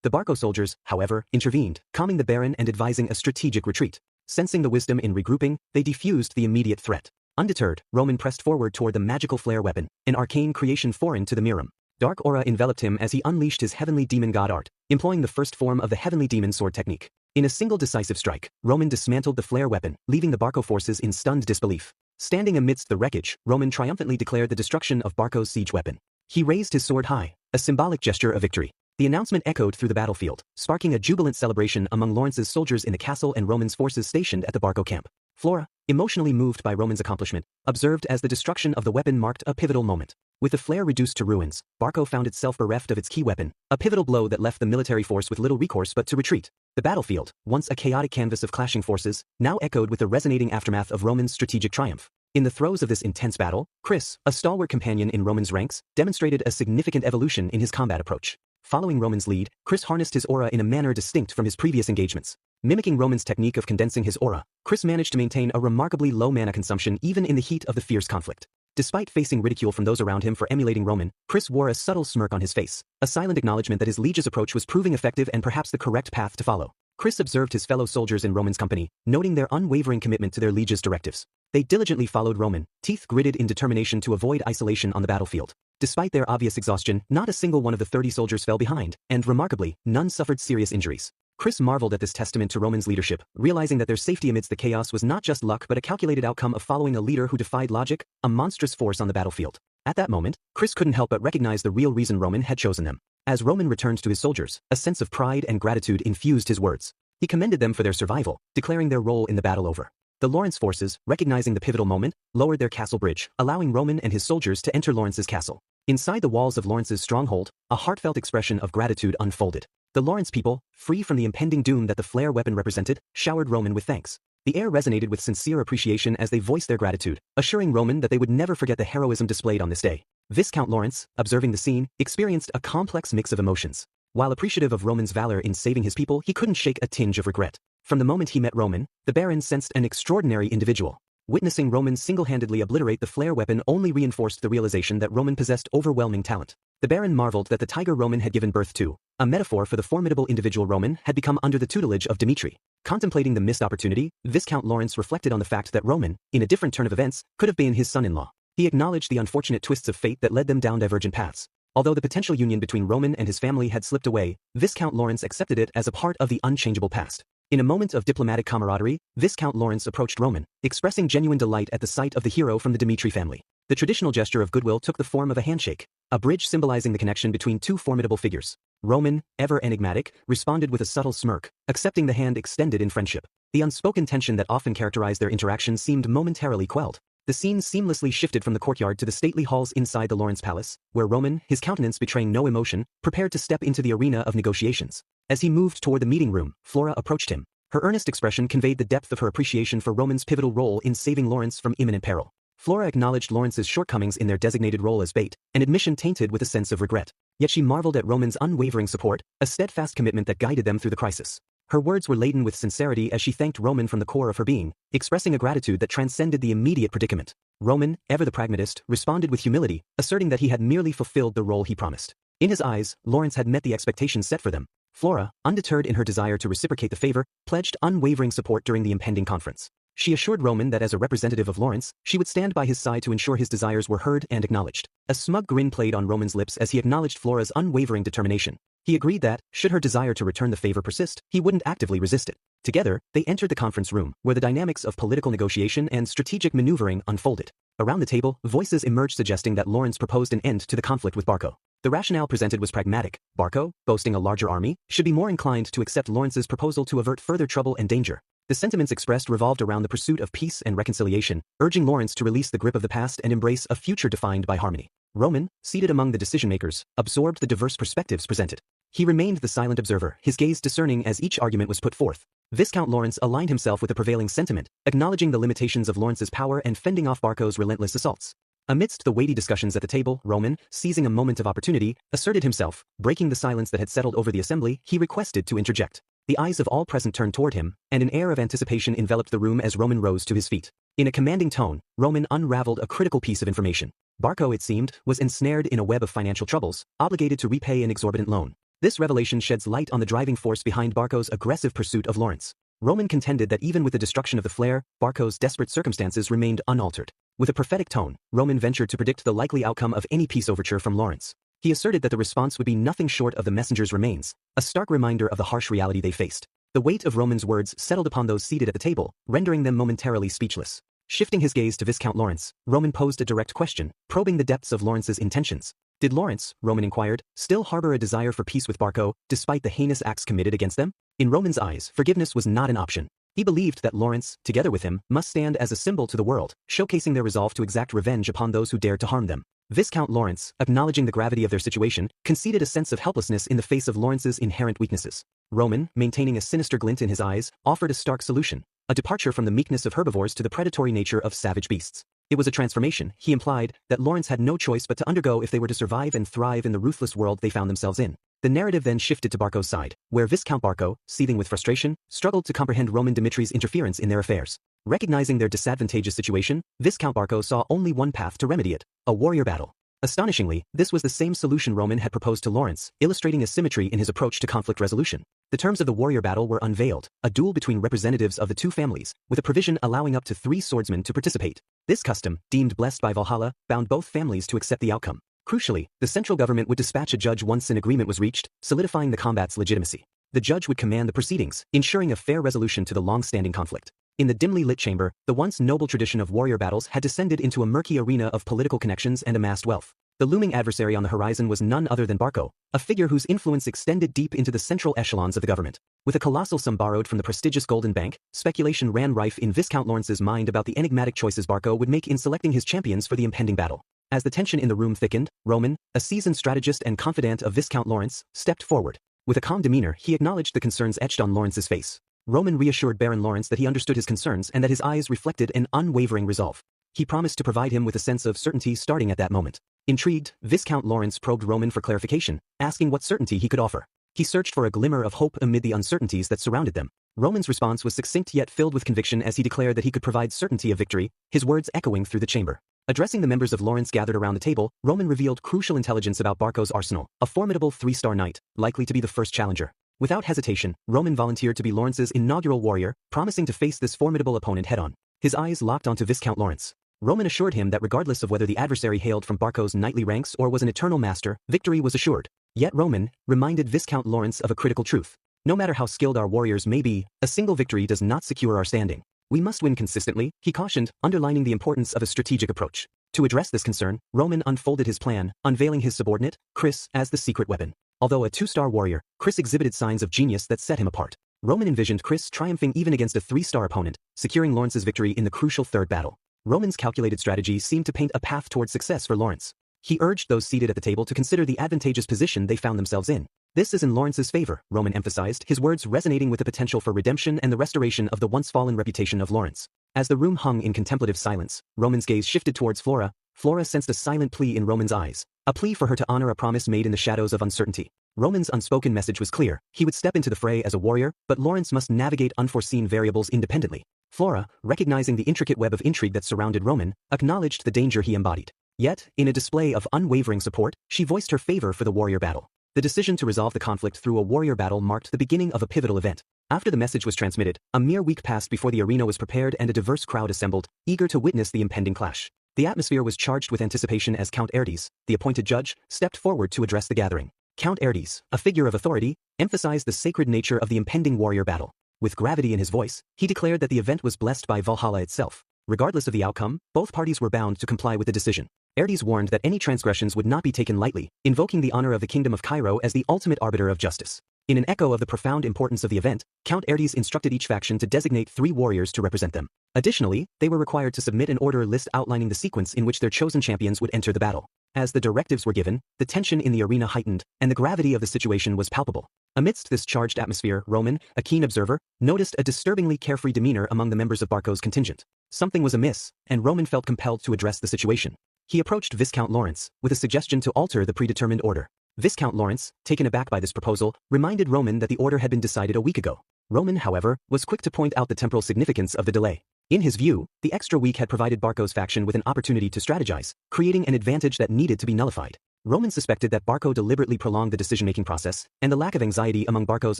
The Barco soldiers, however, intervened, calming the Baron and advising a strategic retreat. Sensing the wisdom in regrouping, they defused the immediate threat. Undeterred, Roman pressed forward toward the magical flare weapon, an arcane creation foreign to the Miram. Dark aura enveloped him as he unleashed his heavenly demon god art, employing the first form of the heavenly demon sword technique. In a single decisive strike, Roman dismantled the flare weapon, leaving the Barco forces in stunned disbelief. Standing amidst the wreckage, Roman triumphantly declared the destruction of Barco's siege weapon. He raised his sword high, a symbolic gesture of victory. The announcement echoed through the battlefield, sparking a jubilant celebration among Lawrence's soldiers in the castle and Roman's forces stationed at the Barco camp. Flora, emotionally moved by Roman's accomplishment, observed as the destruction of the weapon marked a pivotal moment. With the flare reduced to ruins, Barco found itself bereft of its key weapon, a pivotal blow that left the military force with little recourse but to retreat. The battlefield, once a chaotic canvas of clashing forces, now echoed with the resonating aftermath of Roman's strategic triumph. In the throes of this intense battle, Chris, a stalwart companion in Roman's ranks, demonstrated a significant evolution in his combat approach. Following Roman's lead, Chris harnessed his aura in a manner distinct from his previous engagements. Mimicking Roman's technique of condensing his aura, Chris managed to maintain a remarkably low mana consumption even in the heat of the fierce conflict. Despite facing ridicule from those around him for emulating Roman, Chris wore a subtle smirk on his face, a silent acknowledgement that his liege's approach was proving effective and perhaps the correct path to follow. Chris observed his fellow soldiers in Roman's company, noting their unwavering commitment to their liege's directives. They diligently followed Roman, teeth gritted in determination to avoid isolation on the battlefield. Despite their obvious exhaustion, not a single one of the 30 soldiers fell behind, and remarkably, none suffered serious injuries. Chris marveled at this testament to Roman's leadership, realizing that their safety amidst the chaos was not just luck but a calculated outcome of following a leader who defied logic, a monstrous force on the battlefield. At that moment, Chris couldn't help but recognize the real reason Roman had chosen them. As Roman returned to his soldiers, a sense of pride and gratitude infused his words. He commended them for their survival, declaring their role in the battle over. The Lawrence forces, recognizing the pivotal moment, lowered their castle bridge, allowing Roman and his soldiers to enter Lawrence's castle. Inside the walls of Lawrence's stronghold, a heartfelt expression of gratitude unfolded. The Lawrence people, free from the impending doom that the flare weapon represented, showered Roman with thanks. The air resonated with sincere appreciation as they voiced their gratitude, assuring Roman that they would never forget the heroism displayed on this day. Viscount Lawrence, observing the scene, experienced a complex mix of emotions. While appreciative of Roman's valor in saving his people, he couldn't shake a tinge of regret. From the moment he met Roman, the Baron sensed an extraordinary individual. Witnessing Roman single-handedly obliterate the flare weapon only reinforced the realization that Roman possessed overwhelming talent. The Baron marveled that the tiger Roman had given birth to, a metaphor for the formidable individual Roman, had become under the tutelage of Dimitri. Contemplating the missed opportunity, Viscount Lawrence reflected on the fact that Roman, in a different turn of events, could have been his son-in-law. He acknowledged the unfortunate twists of fate that led them down divergent paths. Although the potential union between Roman and his family had slipped away, Viscount Lawrence accepted it as a part of the unchangeable past. In a moment of diplomatic camaraderie, Viscount Lawrence approached Roman, expressing genuine delight at the sight of the hero from the Dimitri family. The traditional gesture of goodwill took the form of a handshake, a bridge symbolizing the connection between two formidable figures. Roman, ever enigmatic, responded with a subtle smirk, accepting the hand extended in friendship. The unspoken tension that often characterized their interactions seemed momentarily quelled. The scene seamlessly shifted from the courtyard to the stately halls inside the Lawrence Palace, where Roman, his countenance betraying no emotion, prepared to step into the arena of negotiations. As he moved toward the meeting room, Flora approached him. Her earnest expression conveyed the depth of her appreciation for Roman's pivotal role in saving Lawrence from imminent peril. Flora acknowledged Lawrence's shortcomings in their designated role as bait, an admission tainted with a sense of regret. Yet she marveled at Roman's unwavering support, a steadfast commitment that guided them through the crisis. Her words were laden with sincerity as she thanked Roman from the core of her being, expressing a gratitude that transcended the immediate predicament. Roman, ever the pragmatist, responded with humility, asserting that he had merely fulfilled the role he promised. In his eyes, Lawrence had met the expectations set for them. Flora, undeterred in her desire to reciprocate the favor, pledged unwavering support during the impending conference. She assured Roman that as a representative of Lawrence, she would stand by his side to ensure his desires were heard and acknowledged. A smug grin played on Roman's lips as he acknowledged Flora's unwavering determination. He agreed that, should her desire to return the favor persist, he wouldn't actively resist it. Together, they entered the conference room, where the dynamics of political negotiation and strategic maneuvering unfolded. Around the table, voices emerged suggesting that Lawrence proposed an end to the conflict with Barco. The rationale presented was pragmatic. Barco, boasting a larger army, should be more inclined to accept Lawrence's proposal to avert further trouble and danger. The sentiments expressed revolved around the pursuit of peace and reconciliation, urging Lawrence to release the grip of the past and embrace a future defined by harmony. Roman, seated among the decision-makers, absorbed the diverse perspectives presented. He remained the silent observer, his gaze discerning as each argument was put forth. Viscount Lawrence aligned himself with the prevailing sentiment, acknowledging the limitations of Lawrence's power and fending off Barco's relentless assaults. Amidst the weighty discussions at the table, Roman, seizing a moment of opportunity, asserted himself. Breaking the silence that had settled over the assembly, he requested to interject. The eyes of all present turned toward him, and an air of anticipation enveloped the room as Roman rose to his feet. In a commanding tone, Roman unraveled a critical piece of information. Barco, it seemed, was ensnared in a web of financial troubles, obligated to repay an exorbitant loan. This revelation sheds light on the driving force behind Barco's aggressive pursuit of Lawrence. Roman contended that even with the destruction of the flare, Barco's desperate circumstances remained unaltered. With a prophetic tone, Roman ventured to predict the likely outcome of any peace overture from Lawrence. He asserted that the response would be nothing short of the messenger's remains, a stark reminder of the harsh reality they faced. The weight of Roman's words settled upon those seated at the table, rendering them momentarily speechless. Shifting his gaze to Viscount Lawrence, Roman posed a direct question, probing the depths of Lawrence's intentions. Did Lawrence, Roman inquired, still harbor a desire for peace with Barco, despite the heinous acts committed against them? In Roman's eyes, forgiveness was not an option. He believed that Lawrence, together with him, must stand as a symbol to the world, showcasing their resolve to exact revenge upon those who dared to harm them. Viscount Lawrence, acknowledging the gravity of their situation, conceded a sense of helplessness in the face of Lawrence's inherent weaknesses. Roman, maintaining a sinister glint in his eyes, offered a stark solution, a departure from the meekness of herbivores to the predatory nature of savage beasts. It was a transformation, he implied, that Lawrence had no choice but to undergo if they were to survive and thrive in the ruthless world they found themselves in. The narrative then shifted to Barco's side, where Viscount Barco, seething with frustration, struggled to comprehend Roman Dimitri's interference in their affairs. Recognizing their disadvantageous situation, Viscount Barco saw only one path to remedy it, a warrior battle. Astonishingly, this was the same solution Roman had proposed to Lawrence, illustrating a symmetry in his approach to conflict resolution. The terms of the warrior battle were unveiled, a duel between representatives of the two families, with a provision allowing up to 3 swordsmen to participate. This custom, deemed blessed by Valhalla, bound both families to accept the outcome. Crucially, the central government would dispatch a judge once an agreement was reached, solidifying the combat's legitimacy. The judge would command the proceedings, ensuring a fair resolution to the long-standing conflict. In the dimly lit chamber, the once noble tradition of warrior battles had descended into a murky arena of political connections and amassed wealth. The looming adversary on the horizon was none other than Barco, a figure whose influence extended deep into the central echelons of the government. With a colossal sum borrowed from the prestigious Golden Bank, speculation ran rife in Viscount Lawrence's mind about the enigmatic choices Barco would make in selecting his champions for the impending battle. As the tension in the room thickened, Roman, a seasoned strategist and confidant of Viscount Lawrence, stepped forward. With a calm demeanor, he acknowledged the concerns etched on Lawrence's face. Roman reassured Baron Lawrence that he understood his concerns and that his eyes reflected an unwavering resolve. He promised to provide him with a sense of certainty starting at that moment. Intrigued, Viscount Lawrence probed Roman for clarification, asking what certainty he could offer. He searched for a glimmer of hope amid the uncertainties that surrounded them. Roman's response was succinct yet filled with conviction as he declared that he could provide certainty of victory, his words echoing through the chamber. Addressing the members of Lawrence gathered around the table, Roman revealed crucial intelligence about Barco's arsenal, a formidable 3-star knight, likely to be the first challenger. Without hesitation, Roman volunteered to be Lawrence's inaugural warrior, promising to face this formidable opponent head-on. His eyes locked onto Viscount Lawrence. Roman assured him that regardless of whether the adversary hailed from Barco's knightly ranks or was an eternal master, victory was assured. Yet Roman reminded Viscount Lawrence of a critical truth. No matter how skilled our warriors may be, a single victory does not secure our standing. We must win consistently, he cautioned, underlining the importance of a strategic approach. To address this concern, Roman unfolded his plan, unveiling his subordinate, Chris, as the secret weapon. Although a 2-star warrior, Chris exhibited signs of genius that set him apart. Roman envisioned Chris triumphing even against a 3-star opponent, securing Lawrence's victory in the crucial third battle. Roman's calculated strategy seemed to paint a path towards success for Lawrence. He urged those seated at the table to consider the advantageous position they found themselves in. This is in Lawrence's favor, Roman emphasized, his words resonating with the potential for redemption and the restoration of the once-fallen reputation of Lawrence. As the room hung in contemplative silence, Roman's gaze shifted towards Flora. Flora sensed a silent plea in Roman's eyes, a plea for her to honor a promise made in the shadows of uncertainty. Roman's unspoken message was clear. He would step into the fray as a warrior, but Lawrence must navigate unforeseen variables independently. Flora, recognizing the intricate web of intrigue that surrounded Roman, acknowledged the danger he embodied. Yet, in a display of unwavering support, she voiced her favor for the warrior battle. The decision to resolve the conflict through a warrior battle marked the beginning of a pivotal event. After the message was transmitted, a mere week passed before the arena was prepared and a diverse crowd assembled, eager to witness the impending clash. The atmosphere was charged with anticipation as Count Aertes, the appointed judge, stepped forward to address the gathering. Count Aertes, a figure of authority, emphasized the sacred nature of the impending warrior battle. With gravity in his voice, he declared that the event was blessed by Valhalla itself. Regardless of the outcome, both parties were bound to comply with the decision. Aertes warned that any transgressions would not be taken lightly, invoking the honor of the Kingdom of Cairo as the ultimate arbiter of justice. In an echo of the profound importance of the event, Count Aertes instructed each faction to designate 3 warriors to represent them. Additionally, they were required to submit an order list outlining the sequence in which their chosen champions would enter the battle. As the directives were given, the tension in the arena heightened, and the gravity of the situation was palpable. Amidst this charged atmosphere, Roman, a keen observer, noticed a disturbingly carefree demeanor among the members of Barco's contingent. Something was amiss, and Roman felt compelled to address the situation. He approached Viscount Lawrence, with a suggestion to alter the predetermined order. Viscount Lawrence, taken aback by this proposal, reminded Roman that the order had been decided a week ago. Roman, however, was quick to point out the temporal significance of the delay. In his view, the extra week had provided Barco's faction with an opportunity to strategize, creating an advantage that needed to be nullified. Roman suspected that Barco deliberately prolonged the decision-making process, and the lack of anxiety among Barco's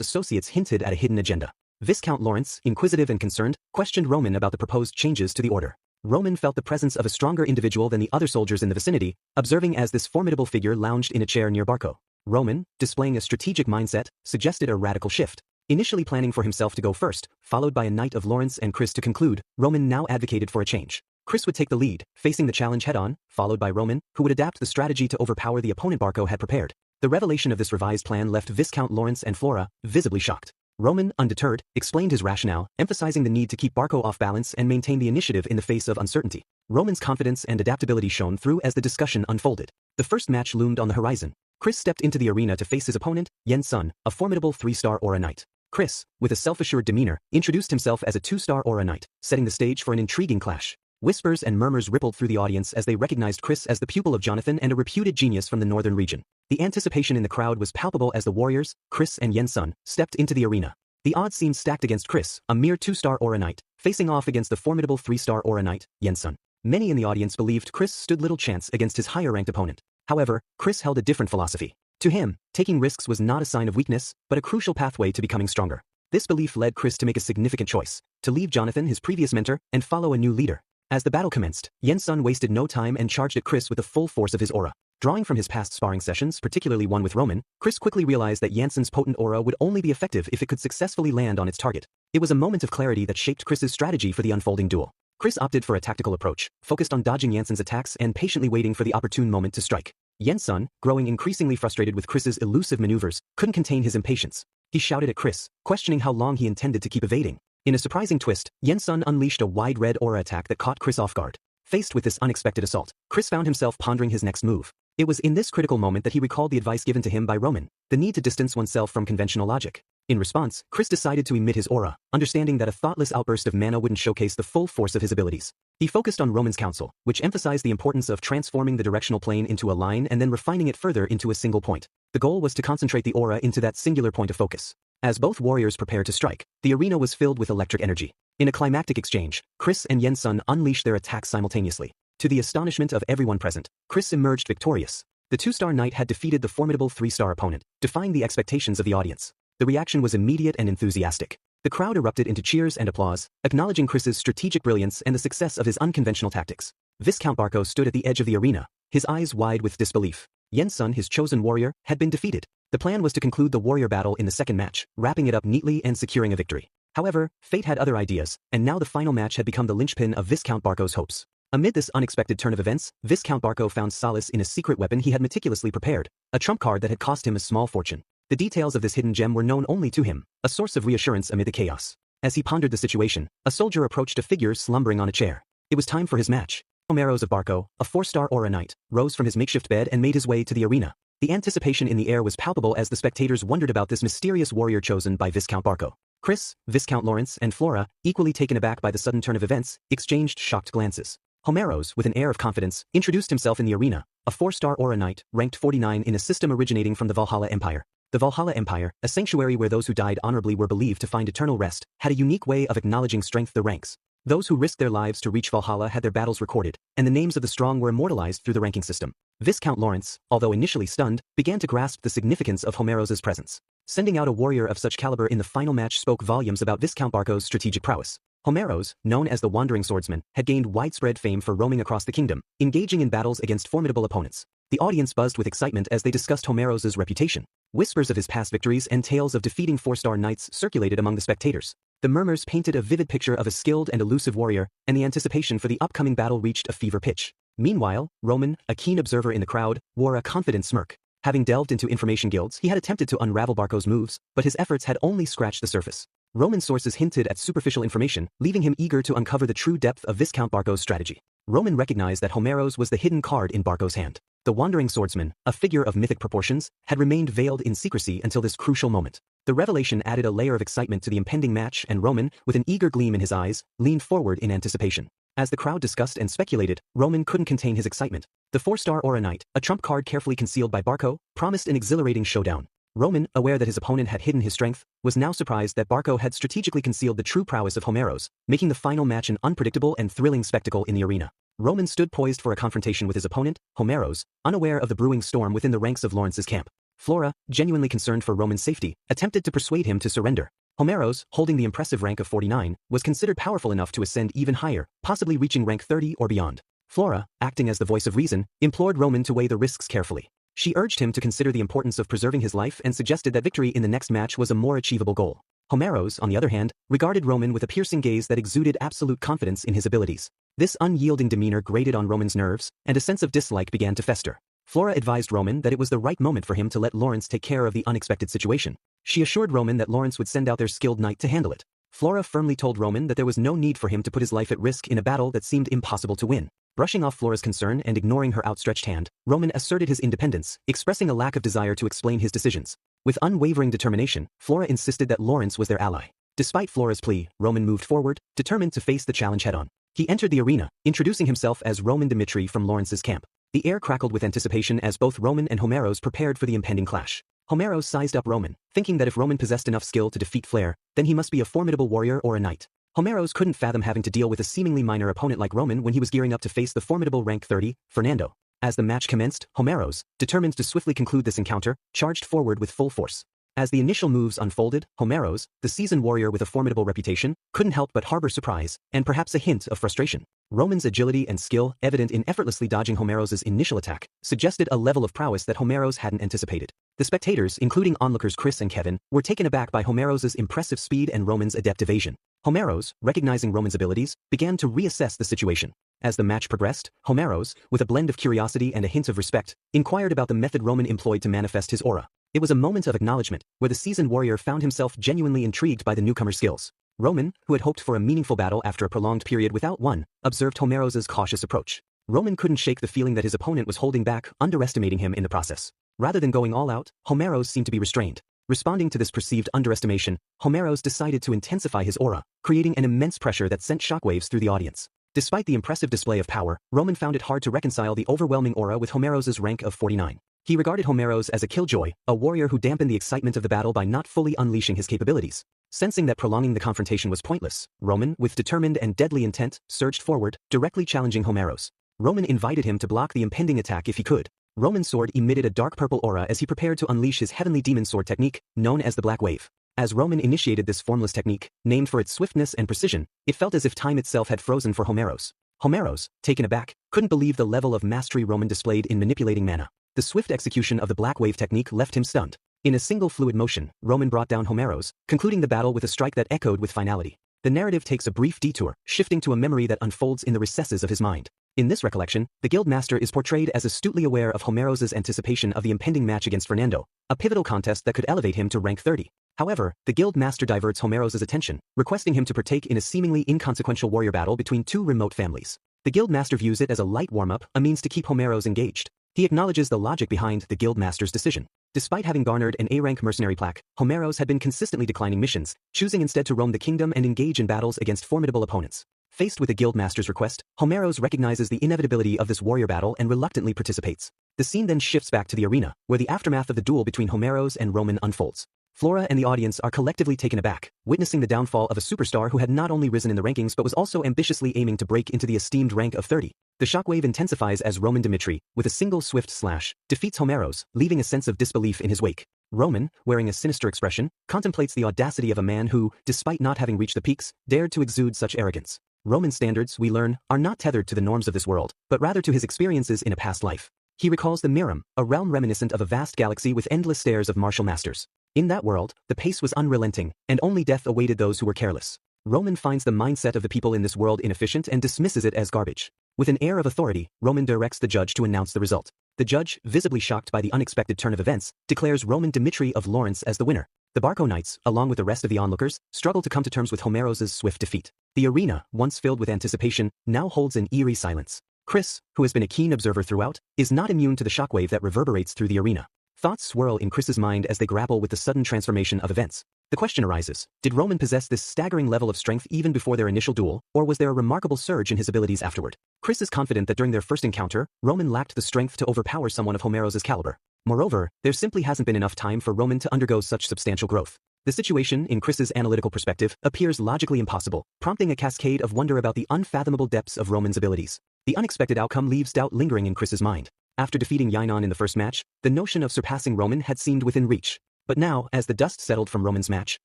associates hinted at a hidden agenda. Viscount Lawrence, inquisitive and concerned, questioned Roman about the proposed changes to the order. Roman felt the presence of a stronger individual than the other soldiers in the vicinity, observing as this formidable figure lounged in a chair near Barco. Roman, displaying a strategic mindset, suggested a radical shift. Initially planning for himself to go first, followed by a knight of Lawrence and Chris to conclude, Roman now advocated for a change. Chris would take the lead, facing the challenge head-on, followed by Roman, who would adapt the strategy to overpower the opponent Barco had prepared. The revelation of this revised plan left Viscount Lawrence and Flora visibly shocked. Roman, undeterred, explained his rationale, emphasizing the need to keep Barco off balance and maintain the initiative in the face of uncertainty. Roman's confidence and adaptability shone through as the discussion unfolded. The first match loomed on the horizon. Chris stepped into the arena to face his opponent, Yen Sun, a formidable 3-star Aura Knight. Chris, with a self-assured demeanor, introduced himself as a 2-star Aura Knight, setting the stage for an intriguing clash. Whispers and murmurs rippled through the audience as they recognized Chris as the pupil of Jonathan and a reputed genius from the northern region. The anticipation in the crowd was palpable as the warriors, Chris and Yen Sun, stepped into the arena. The odds seemed stacked against Chris, a mere 2-star Aura Knight, facing off against the formidable 3-star Aura Knight, Yen Sun. Many in the audience believed Chris stood little chance against his higher-ranked opponent. However, Chris held a different philosophy. To him, taking risks was not a sign of weakness, but a crucial pathway to becoming stronger. This belief led Chris to make a significant choice, to leave Jonathan, his previous mentor, and follow a new leader. As the battle commenced, Yen Sun wasted no time and charged at Chris with the full force of his aura. Drawing from his past sparring sessions, particularly one with Roman, Chris quickly realized that Yen Sun's potent aura would only be effective if it could successfully land on its target. It was a moment of clarity that shaped Chris's strategy for the unfolding duel. Chris opted for a tactical approach, focused on dodging Yen Sun's attacks and patiently waiting for the opportune moment to strike. Yen Sun, growing increasingly frustrated with Chris's elusive maneuvers, couldn't contain his impatience. He shouted at Chris, questioning how long he intended to keep evading. In a surprising twist, Yen Sun unleashed a wide red aura attack that caught Chris off guard. Faced with this unexpected assault, Chris found himself pondering his next move. It was in this critical moment that he recalled the advice given to him by Roman, the need to distance oneself from conventional logic. In response, Chris decided to emit his aura, understanding that a thoughtless outburst of mana wouldn't showcase the full force of his abilities. He focused on Roman's counsel, which emphasized the importance of transforming the directional plane into a line and then refining it further into a single point. The goal was to concentrate the aura into that singular point of focus. As both warriors prepared to strike, the arena was filled with electric energy. In a climactic exchange, Chris and Yen Sun unleashed their attacks simultaneously. To the astonishment of everyone present, Chris emerged victorious. The 2-star knight had defeated the formidable 3-star opponent, defying the expectations of the audience. The reaction was immediate and enthusiastic. The crowd erupted into cheers and applause, acknowledging Chris's strategic brilliance and the success of his unconventional tactics. Viscount Barco stood at the edge of the arena, his eyes wide with disbelief. Yen Sun, his chosen warrior, had been defeated. The plan was to conclude the warrior battle in the second match, wrapping it up neatly and securing a victory. However, fate had other ideas, and now the final match had become the linchpin of Viscount Barco's hopes. Amid this unexpected turn of events, Viscount Barco found solace in a secret weapon he had meticulously prepared, a trump card that had cost him a small fortune. The details of this hidden gem were known only to him, a source of reassurance amid the chaos. As he pondered the situation, a soldier approached a figure slumbering on a chair. It was time for his match. Homeros of Barco, a 4-star Aura Knight, rose from his makeshift bed and made his way to the arena. The anticipation in the air was palpable as the spectators wondered about this mysterious warrior chosen by Viscount Barco. Chris, Viscount Lawrence, and Flora, equally taken aback by the sudden turn of events, exchanged shocked glances. Homeros, with an air of confidence, introduced himself in the arena, a 4-star Aura Knight, ranked 49 in a system originating from the Valhalla Empire. The Valhalla Empire, a sanctuary where those who died honorably were believed to find eternal rest, had a unique way of acknowledging strength the ranks. Those who risked their lives to reach Valhalla had their battles recorded, and the names of the strong were immortalized through the ranking system. Viscount Lawrence, although initially stunned, began to grasp the significance of Homeros's presence. Sending out a warrior of such caliber in the final match spoke volumes about Viscount Barco's strategic prowess. Homeros, known as the Wandering Swordsman, had gained widespread fame for roaming across the kingdom, engaging in battles against formidable opponents. The audience buzzed with excitement as they discussed Homeros's reputation. Whispers of his past victories and tales of defeating 4-star knights circulated among the spectators. The murmurs painted a vivid picture of a skilled and elusive warrior, and the anticipation for the upcoming battle reached a fever pitch. Meanwhile, Roman, a keen observer in the crowd, wore a confident smirk. Having delved into information guilds, he had attempted to unravel Barco's moves, but his efforts had only scratched the surface. Roman sources hinted at superficial information, leaving him eager to uncover the true depth of Viscount Barco's strategy. Roman recognized that Homeros was the hidden card in Barco's hand. The Wandering Swordsman, a figure of mythic proportions, had remained veiled in secrecy until this crucial moment. The revelation added a layer of excitement to the impending match, and Roman, with an eager gleam in his eyes, leaned forward in anticipation. As the crowd discussed and speculated, Roman couldn't contain his excitement. The 4-star Aura Knight, a trump card carefully concealed by Barco, promised an exhilarating showdown. Roman, aware that his opponent had hidden his strength, was now surprised that Barco had strategically concealed the true prowess of Homeros, making the final match an unpredictable and thrilling spectacle in the arena. Roman stood poised for a confrontation with his opponent, Homeros, unaware of the brewing storm within the ranks of Lawrence's camp. Flora, genuinely concerned for Roman's safety, attempted to persuade him to surrender. Homeros, holding the impressive rank of 49, was considered powerful enough to ascend even higher, possibly reaching rank 30 or beyond. Flora, acting as the voice of reason, implored Roman to weigh the risks carefully. She urged him to consider the importance of preserving his life and suggested that victory in the next match was a more achievable goal. Homeros, on the other hand, regarded Roman with a piercing gaze that exuded absolute confidence in his abilities. This unyielding demeanor grated on Roman's nerves, and a sense of dislike began to fester. Flora advised Roman that it was the right moment for him to let Lawrence take care of the unexpected situation. She assured Roman that Lawrence would send out their skilled knight to handle it. Flora firmly told Roman that there was no need for him to put his life at risk in a battle that seemed impossible to win. Brushing off Flora's concern and ignoring her outstretched hand, Roman asserted his independence, expressing a lack of desire to explain his decisions. With unwavering determination, Flora insisted that Lawrence was their ally. Despite Flora's plea, Roman moved forward, determined to face the challenge head-on. He entered the arena, introducing himself as Roman Dimitri from Lawrence's camp. The air crackled with anticipation as both Roman and Homeros prepared for the impending clash. Homeros sized up Roman, thinking that if Roman possessed enough skill to defeat Flair, then he must be a formidable warrior or a knight. Homeros couldn't fathom having to deal with a seemingly minor opponent like Roman when he was gearing up to face the formidable rank 30, Fernando. As the match commenced, Homeros, determined to swiftly conclude this encounter, charged forward with full force. As the initial moves unfolded, Homeros, the seasoned warrior with a formidable reputation, couldn't help but harbor surprise, and perhaps a hint of frustration. Roman's agility and skill, evident in effortlessly dodging Homeros's initial attack, suggested a level of prowess that Homeros hadn't anticipated. The spectators, including onlookers Chris and Kevin, were taken aback by Homeros's impressive speed and Roman's adept evasion. Homeros, recognizing Roman's abilities, began to reassess the situation. As the match progressed, Homeros, with a blend of curiosity and a hint of respect, inquired about the method Roman employed to manifest his aura. It was a moment of acknowledgement, where the seasoned warrior found himself genuinely intrigued by the newcomer's skills. Roman, who had hoped for a meaningful battle after a prolonged period without one, observed Homeros's cautious approach. Roman couldn't shake the feeling that his opponent was holding back, underestimating him in the process. Rather than going all out, Homeros seemed to be restrained. Responding to this perceived underestimation, Homeros decided to intensify his aura, creating an immense pressure that sent shockwaves through the audience. Despite the impressive display of power, Roman found it hard to reconcile the overwhelming aura with Homeros's rank of 49. He regarded Homeros as a killjoy, a warrior who dampened the excitement of the battle by not fully unleashing his capabilities. Sensing that prolonging the confrontation was pointless, Roman, with determined and deadly intent, surged forward, directly challenging Homeros. Roman invited him to block the impending attack if he could. Roman's sword emitted a dark purple aura as he prepared to unleash his heavenly demon sword technique, known as the Black Wave. As Roman initiated this formless technique, named for its swiftness and precision, it felt as if time itself had frozen for Homeros. Homeros, taken aback, couldn't believe the level of mastery Roman displayed in manipulating mana. The swift execution of the Black Wave technique left him stunned. In a single fluid motion, Roman brought down Homeros, concluding the battle with a strike that echoed with finality. The narrative takes a brief detour, shifting to a memory that unfolds in the recesses of his mind. In this recollection, the guild master is portrayed as astutely aware of Homeros's anticipation of the impending match against Fernando, a pivotal contest that could elevate him to rank 30. However, the guild master diverts Homeros's attention, requesting him to partake in a seemingly inconsequential warrior battle between two remote families. The guild master views it as a light warm-up, a means to keep Homeros engaged. He acknowledges the logic behind the guild master's decision. Despite having garnered an A-rank mercenary plaque, Homeros had been consistently declining missions, choosing instead to roam the kingdom and engage in battles against formidable opponents. Faced with the guild master's request, Homeros recognizes the inevitability of this warrior battle and reluctantly participates. The scene then shifts back to the arena, where the aftermath of the duel between Homeros and Roman unfolds. Flora and the audience are collectively taken aback, witnessing the downfall of a superstar who had not only risen in the rankings but was also ambitiously aiming to break into the esteemed rank of 30. The shockwave intensifies as Roman Dimitri, with a single swift slash, defeats Homeros, leaving a sense of disbelief in his wake. Roman, wearing a sinister expression, contemplates the audacity of a man who, despite not having reached the peaks, dared to exude such arrogance. Roman standards, we learn, are not tethered to the norms of this world, but rather to his experiences in a past life. He recalls the Miram, a realm reminiscent of a vast galaxy with endless stairs of martial masters. In that world, the pace was unrelenting, and only death awaited those who were careless. Roman finds the mindset of the people in this world inefficient and dismisses it as garbage. With an air of authority, Roman directs the judge to announce the result. The judge, visibly shocked by the unexpected turn of events, declares Roman Dimitri of Lawrence as the winner. The Barco Knights, along with the rest of the onlookers, struggle to come to terms with Homeros's swift defeat. The arena, once filled with anticipation, now holds an eerie silence. Chris, who has been a keen observer throughout, is not immune to the shockwave that reverberates through the arena. Thoughts swirl in Chris's mind as they grapple with the sudden transformation of events. The question arises, did Roman possess this staggering level of strength even before their initial duel, or was there a remarkable surge in his abilities afterward? Chris is confident that during their first encounter, Roman lacked the strength to overpower someone of Homeros's caliber. Moreover, there simply hasn't been enough time for Roman to undergo such substantial growth. The situation, in Chris's analytical perspective, appears logically impossible, prompting a cascade of wonder about the unfathomable depths of Roman's abilities. The unexpected outcome leaves doubt lingering in Chris's mind. After defeating Yinon in the first match, the notion of surpassing Roman had seemed within reach. But now, as the dust settled from Roman's match,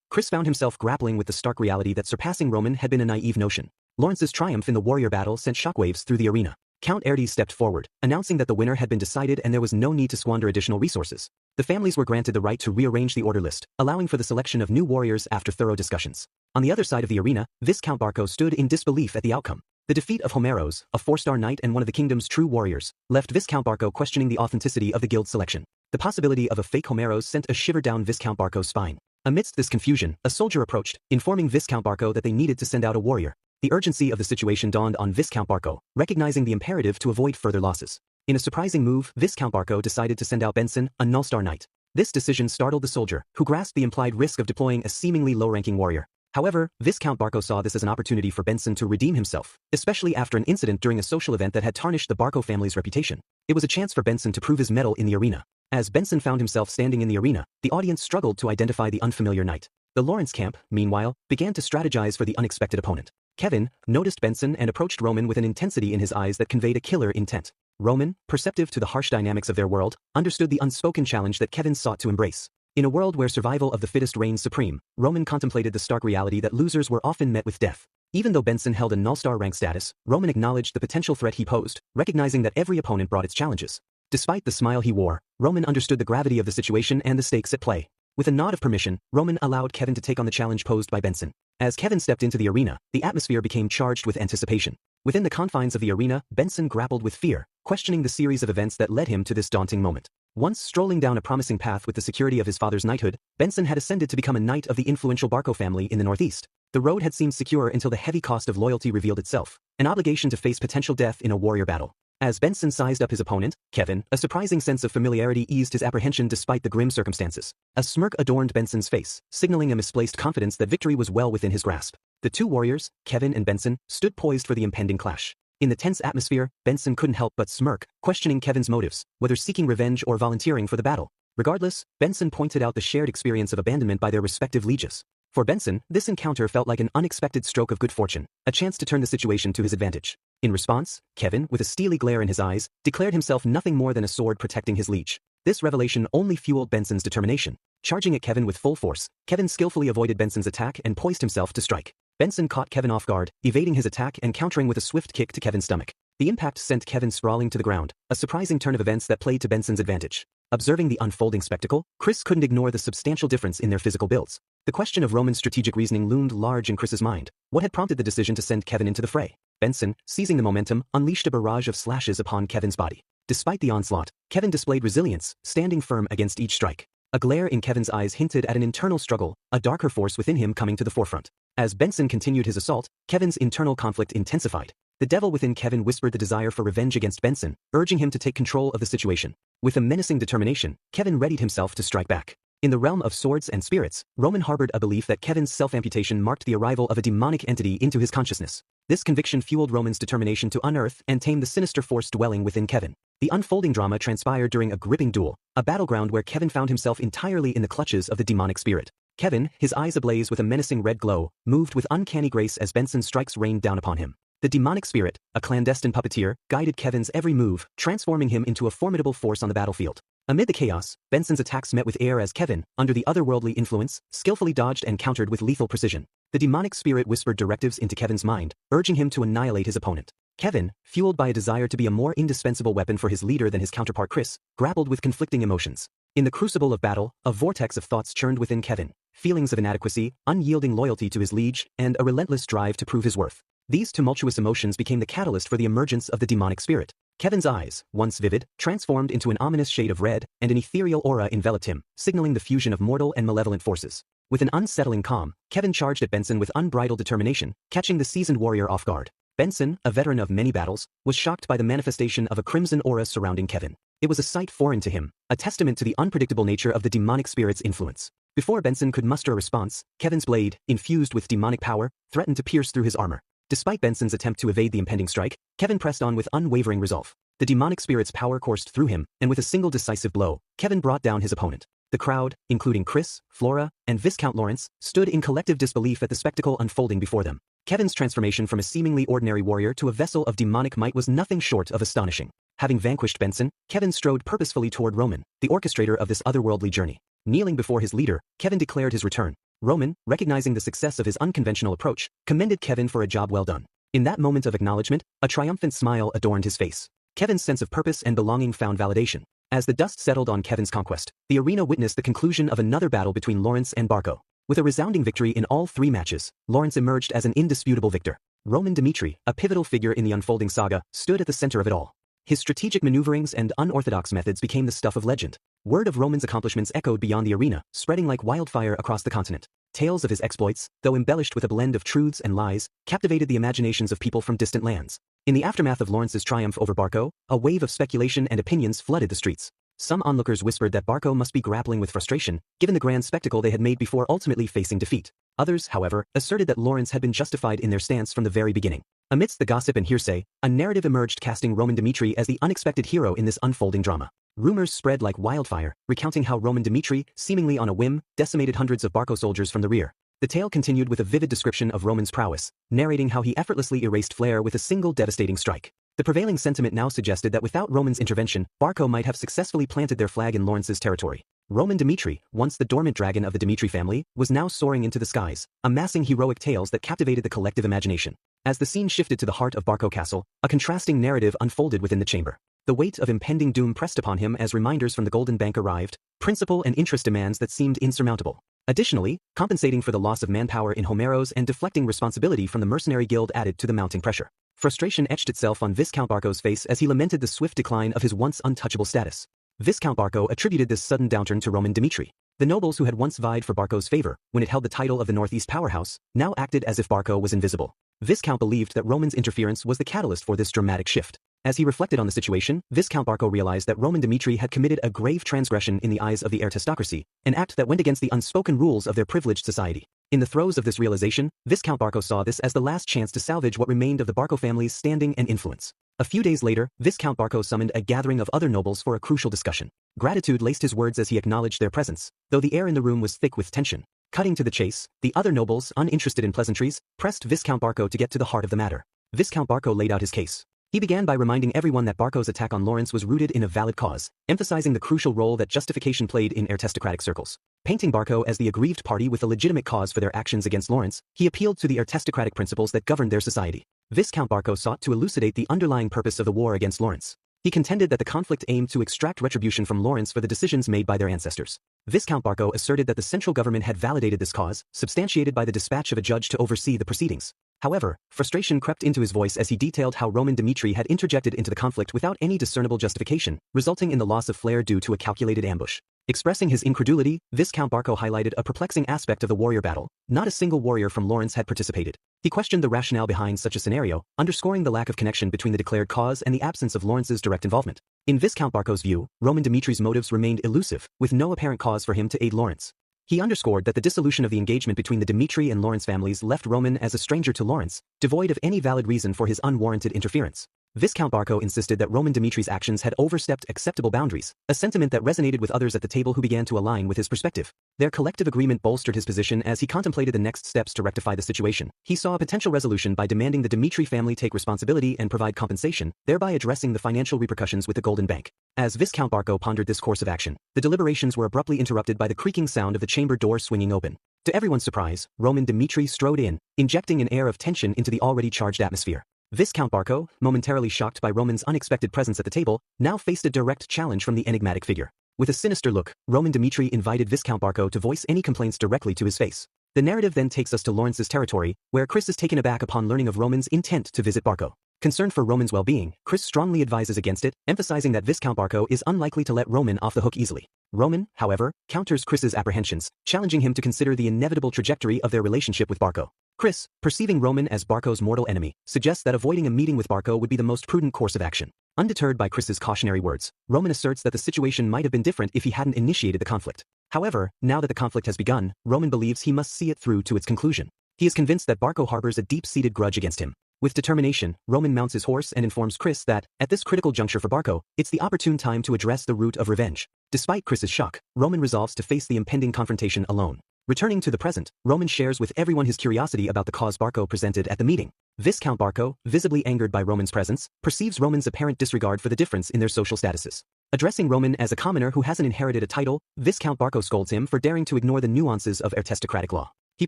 Chris found himself grappling with the stark reality that surpassing Roman had been a naive notion. Lawrence's triumph in the warrior battle sent shockwaves through the arena. Count Erdes stepped forward, announcing that the winner had been decided and there was no need to squander additional resources. The families were granted the right to rearrange the order list, allowing for the selection of new warriors after thorough discussions. On the other side of the arena, Viscount Barco stood in disbelief at the outcome. The defeat of Homeros, a 4-star knight and one of the kingdom's true warriors, left Viscount Barco questioning the authenticity of the guild selection. The possibility of a fake Homeros sent a shiver down Viscount Barco's spine. Amidst this confusion, a soldier approached, informing Viscount Barco that they needed to send out a warrior. The urgency of the situation dawned on Viscount Barco, recognizing the imperative to avoid further losses. In a surprising move, Viscount Barco decided to send out Benson, a null-star knight. This decision startled the soldier, who grasped the implied risk of deploying a seemingly low-ranking warrior. However, Viscount Barco saw this as an opportunity for Benson to redeem himself, especially after an incident during a social event that had tarnished the Barco family's reputation. It was a chance for Benson to prove his mettle in the arena. As Benson found himself standing in the arena, the audience struggled to identify the unfamiliar knight. The Lawrence camp, meanwhile, began to strategize for the unexpected opponent. Kevin noticed Benson and approached Roman with an intensity in his eyes that conveyed a killer intent. Roman, perceptive to the harsh dynamics of their world, understood the unspoken challenge that Kevin sought to embrace. In a world where survival of the fittest reigns supreme, Roman contemplated the stark reality that losers were often met with death. Even though Benson held a null-star rank status, Roman acknowledged the potential threat he posed, recognizing that every opponent brought its challenges. Despite the smile he wore, Roman understood the gravity of the situation and the stakes at play. With a nod of permission, Roman allowed Kevin to take on the challenge posed by Benson. As Kevin stepped into the arena, the atmosphere became charged with anticipation. Within the confines of the arena, Benson grappled with fear, questioning the series of events that led him to this daunting moment. Once strolling down a promising path with the security of his father's knighthood, Benson had ascended to become a knight of the influential Barco family in the northeast. The road had seemed secure until the heavy cost of loyalty revealed itself, an obligation to face potential death in a warrior battle. As Benson sized up his opponent, Kevin, a surprising sense of familiarity eased his apprehension despite the grim circumstances. A smirk adorned Benson's face, signaling a misplaced confidence that victory was well within his grasp. The two warriors, Kevin and Benson, stood poised for the impending clash. In the tense atmosphere, Benson couldn't help but smirk, questioning Kevin's motives, whether seeking revenge or volunteering for the battle. Regardless, Benson pointed out the shared experience of abandonment by their respective lieges. For Benson, this encounter felt like an unexpected stroke of good fortune, a chance to turn the situation to his advantage. In response, Kevin, with a steely glare in his eyes, declared himself nothing more than a sword protecting his liege. This revelation only fueled Benson's determination. Charging at Kevin with full force, Kevin skillfully avoided Benson's attack and poised himself to strike. Benson caught Kevin off guard, evading his attack and countering with a swift kick to Kevin's stomach. The impact sent Kevin sprawling to the ground, a surprising turn of events that played to Benson's advantage. Observing the unfolding spectacle, Chris couldn't ignore the substantial difference in their physical builds. The question of Roman's strategic reasoning loomed large in Chris's mind. What had prompted the decision to send Kevin into the fray? Benson, seizing the momentum, unleashed a barrage of slashes upon Kevin's body. Despite the onslaught, Kevin displayed resilience, standing firm against each strike. A glare in Kevin's eyes hinted at an internal struggle, a darker force within him coming to the forefront. As Benson continued his assault, Kevin's internal conflict intensified. The devil within Kevin whispered the desire for revenge against Benson, urging him to take control of the situation. With a menacing determination, Kevin readied himself to strike back. In the realm of swords and spirits, Roman harbored a belief that Kevin's self-amputation marked the arrival of a demonic entity into his consciousness. This conviction fueled Roman's determination to unearth and tame the sinister force dwelling within Kevin. The unfolding drama transpired during a gripping duel, a battleground where Kevin found himself entirely in the clutches of the demonic spirit. Kevin, his eyes ablaze with a menacing red glow, moved with uncanny grace as Benson's strikes rained down upon him. The demonic spirit, a clandestine puppeteer, guided Kevin's every move, transforming him into a formidable force on the battlefield. Amid the chaos, Benson's attacks met with air as Kevin, under the otherworldly influence, skillfully dodged and countered with lethal precision. The demonic spirit whispered directives into Kevin's mind, urging him to annihilate his opponent. Kevin, fueled by a desire to be a more indispensable weapon for his leader than his counterpart Chris, grappled with conflicting emotions. In the crucible of battle, a vortex of thoughts churned within Kevin, feelings of inadequacy, unyielding loyalty to his liege, and a relentless drive to prove his worth. These tumultuous emotions became the catalyst for the emergence of the demonic spirit. Kevin's eyes, once vivid, transformed into an ominous shade of red, and an ethereal aura enveloped him, signaling the fusion of mortal and malevolent forces. With an unsettling calm, Kevin charged at Benson with unbridled determination, catching the seasoned warrior off guard. Benson, a veteran of many battles, was shocked by the manifestation of a crimson aura surrounding Kevin. It was a sight foreign to him, a testament to the unpredictable nature of the demonic spirit's influence. Before Benson could muster a response, Kevin's blade, infused with demonic power, threatened to pierce through his armor. Despite Benson's attempt to evade the impending strike, Kevin pressed on with unwavering resolve. The demonic spirit's power coursed through him, and with a single decisive blow, Kevin brought down his opponent. The crowd, including Chris, Flora, and Viscount Lawrence, stood in collective disbelief at the spectacle unfolding before them. Kevin's transformation from a seemingly ordinary warrior to a vessel of demonic might was nothing short of astonishing. Having vanquished Benson, Kevin strode purposefully toward Roman, the orchestrator of this otherworldly journey. Kneeling before his leader, Kevin declared his return. Roman, recognizing the success of his unconventional approach, commended Kevin for a job well done. In that moment of acknowledgement, a triumphant smile adorned his face. Kevin's sense of purpose and belonging found validation. As the dust settled on Kevin's conquest, the arena witnessed the conclusion of another battle between Lawrence and Barco. With a resounding victory in all three matches, Lawrence emerged as an indisputable victor. Roman Dimitri, a pivotal figure in the unfolding saga, stood at the center of it all. His strategic maneuverings and unorthodox methods became the stuff of legend. Word of Roman's accomplishments echoed beyond the arena, spreading like wildfire across the continent. Tales of his exploits, though embellished with a blend of truths and lies, captivated the imaginations of people from distant lands. In the aftermath of Lawrence's triumph over Barco, a wave of speculation and opinions flooded the streets. Some onlookers whispered that Barco must be grappling with frustration, given the grand spectacle they had made before ultimately facing defeat. Others, however, asserted that Lawrence had been justified in their stance from the very beginning. Amidst the gossip and hearsay, a narrative emerged casting Roman Dimitri as the unexpected hero in this unfolding drama. Rumors spread like wildfire, recounting how Roman Dimitri, seemingly on a whim, decimated hundreds of Barco soldiers from the rear. The tale continued with a vivid description of Roman's prowess, narrating how he effortlessly erased Flair with a single devastating strike. The prevailing sentiment now suggested that without Roman's intervention, Barco might have successfully planted their flag in Lawrence's territory. Roman Dimitri, once the dormant dragon of the Dimitri family, was now soaring into the skies, amassing heroic tales that captivated the collective imagination. As the scene shifted to the heart of Barco Castle, a contrasting narrative unfolded within the chamber. The weight of impending doom pressed upon him as reminders from the Golden Bank arrived, principal and interest demands that seemed insurmountable. Additionally, compensating for the loss of manpower in Homeros and deflecting responsibility from the mercenary guild added to the mounting pressure. Frustration etched itself on Viscount Barco's face as he lamented the swift decline of his once untouchable status. Viscount Barco attributed this sudden downturn to Roman Dimitri. The nobles who had once vied for Barco's favor, when it held the title of the Northeast powerhouse, now acted as if Barco was invisible. Viscount believed that Roman's interference was the catalyst for this dramatic shift. As he reflected on the situation, Viscount Barco realized that Roman Dimitri had committed a grave transgression in the eyes of the aristocracy, an act that went against the unspoken rules of their privileged society. In the throes of this realization, Viscount Barco saw this as the last chance to salvage what remained of the Barco family's standing and influence. A few days later, Viscount Barco summoned a gathering of other nobles for a crucial discussion. Gratitude laced his words as he acknowledged their presence, though the air in the room was thick with tension. Cutting to the chase, the other nobles, uninterested in pleasantries, pressed Viscount Barco to get to the heart of the matter. Viscount Barco laid out his case. He began by reminding everyone that Barco's attack on Lawrence was rooted in a valid cause, emphasizing the crucial role that justification played in aristocratic circles. Painting Barco as the aggrieved party with a legitimate cause for their actions against Lawrence, he appealed to the aristocratic principles that governed their society. Viscount Barco sought to elucidate the underlying purpose of the war against Lawrence. He contended that the conflict aimed to extract retribution from Lawrence for the decisions made by their ancestors. Viscount Barco asserted that the central government had validated this cause, substantiated by the dispatch of a judge to oversee the proceedings. However, frustration crept into his voice as he detailed how Roman Dmitri had interjected into the conflict without any discernible justification, resulting in the loss of Flair due to a calculated ambush. Expressing his incredulity, Viscount Barco highlighted a perplexing aspect of the warrior battle. Not a single warrior from Lawrence had participated. He questioned the rationale behind such a scenario, underscoring the lack of connection between the declared cause and the absence of Lawrence's direct involvement. In Viscount Barco's view, Roman Dmitri's motives remained elusive, with no apparent cause for him to aid Lawrence. He underscored that the dissolution of the engagement between the Dmitri and Lawrence families left Roman as a stranger to Lawrence, devoid of any valid reason for his unwarranted interference. Viscount Barco insisted that Roman Dmitri's actions had overstepped acceptable boundaries, a sentiment that resonated with others at the table who began to align with his perspective. Their collective agreement bolstered his position as he contemplated the next steps to rectify the situation. He saw a potential resolution by demanding the Dmitri family take responsibility and provide compensation, thereby addressing the financial repercussions with the Golden Bank. As Viscount Barco pondered this course of action, the deliberations were abruptly interrupted by the creaking sound of the chamber door swinging open. To everyone's surprise, Roman Dmitri strode in, injecting an air of tension into the already charged atmosphere. Viscount Barco, momentarily shocked by Roman's unexpected presence at the table, now faced a direct challenge from the enigmatic figure. With a sinister look, Roman Dmitri invited Viscount Barco to voice any complaints directly to his face. The narrative then takes us to Lawrence's territory, where Chris is taken aback upon learning of Roman's intent to visit Barco. Concerned for Roman's well-being, Chris strongly advises against it, emphasizing that Viscount Barco is unlikely to let Roman off the hook easily. Roman, however, counters Chris's apprehensions, challenging him to consider the inevitable trajectory of their relationship with Barco. Chris, perceiving Roman as Barco's mortal enemy, suggests that avoiding a meeting with Barco would be the most prudent course of action. Undeterred by Chris's cautionary words, Roman asserts that the situation might have been different if he hadn't initiated the conflict. However, now that the conflict has begun, Roman believes he must see it through to its conclusion. He is convinced that Barco harbors a deep-seated grudge against him. With determination, Roman mounts his horse and informs Chris that, at this critical juncture for Barco, it's the opportune time to address the root of revenge. Despite Chris's shock, Roman resolves to face the impending confrontation alone. Returning to the present, Roman shares with everyone his curiosity about the cause Barco presented at the meeting. Viscount Barco, visibly angered by Roman's presence, perceives Roman's apparent disregard for the difference in their social statuses. Addressing Roman as a commoner who hasn't inherited a title, Viscount Barco scolds him for daring to ignore the nuances of aristocratic law. He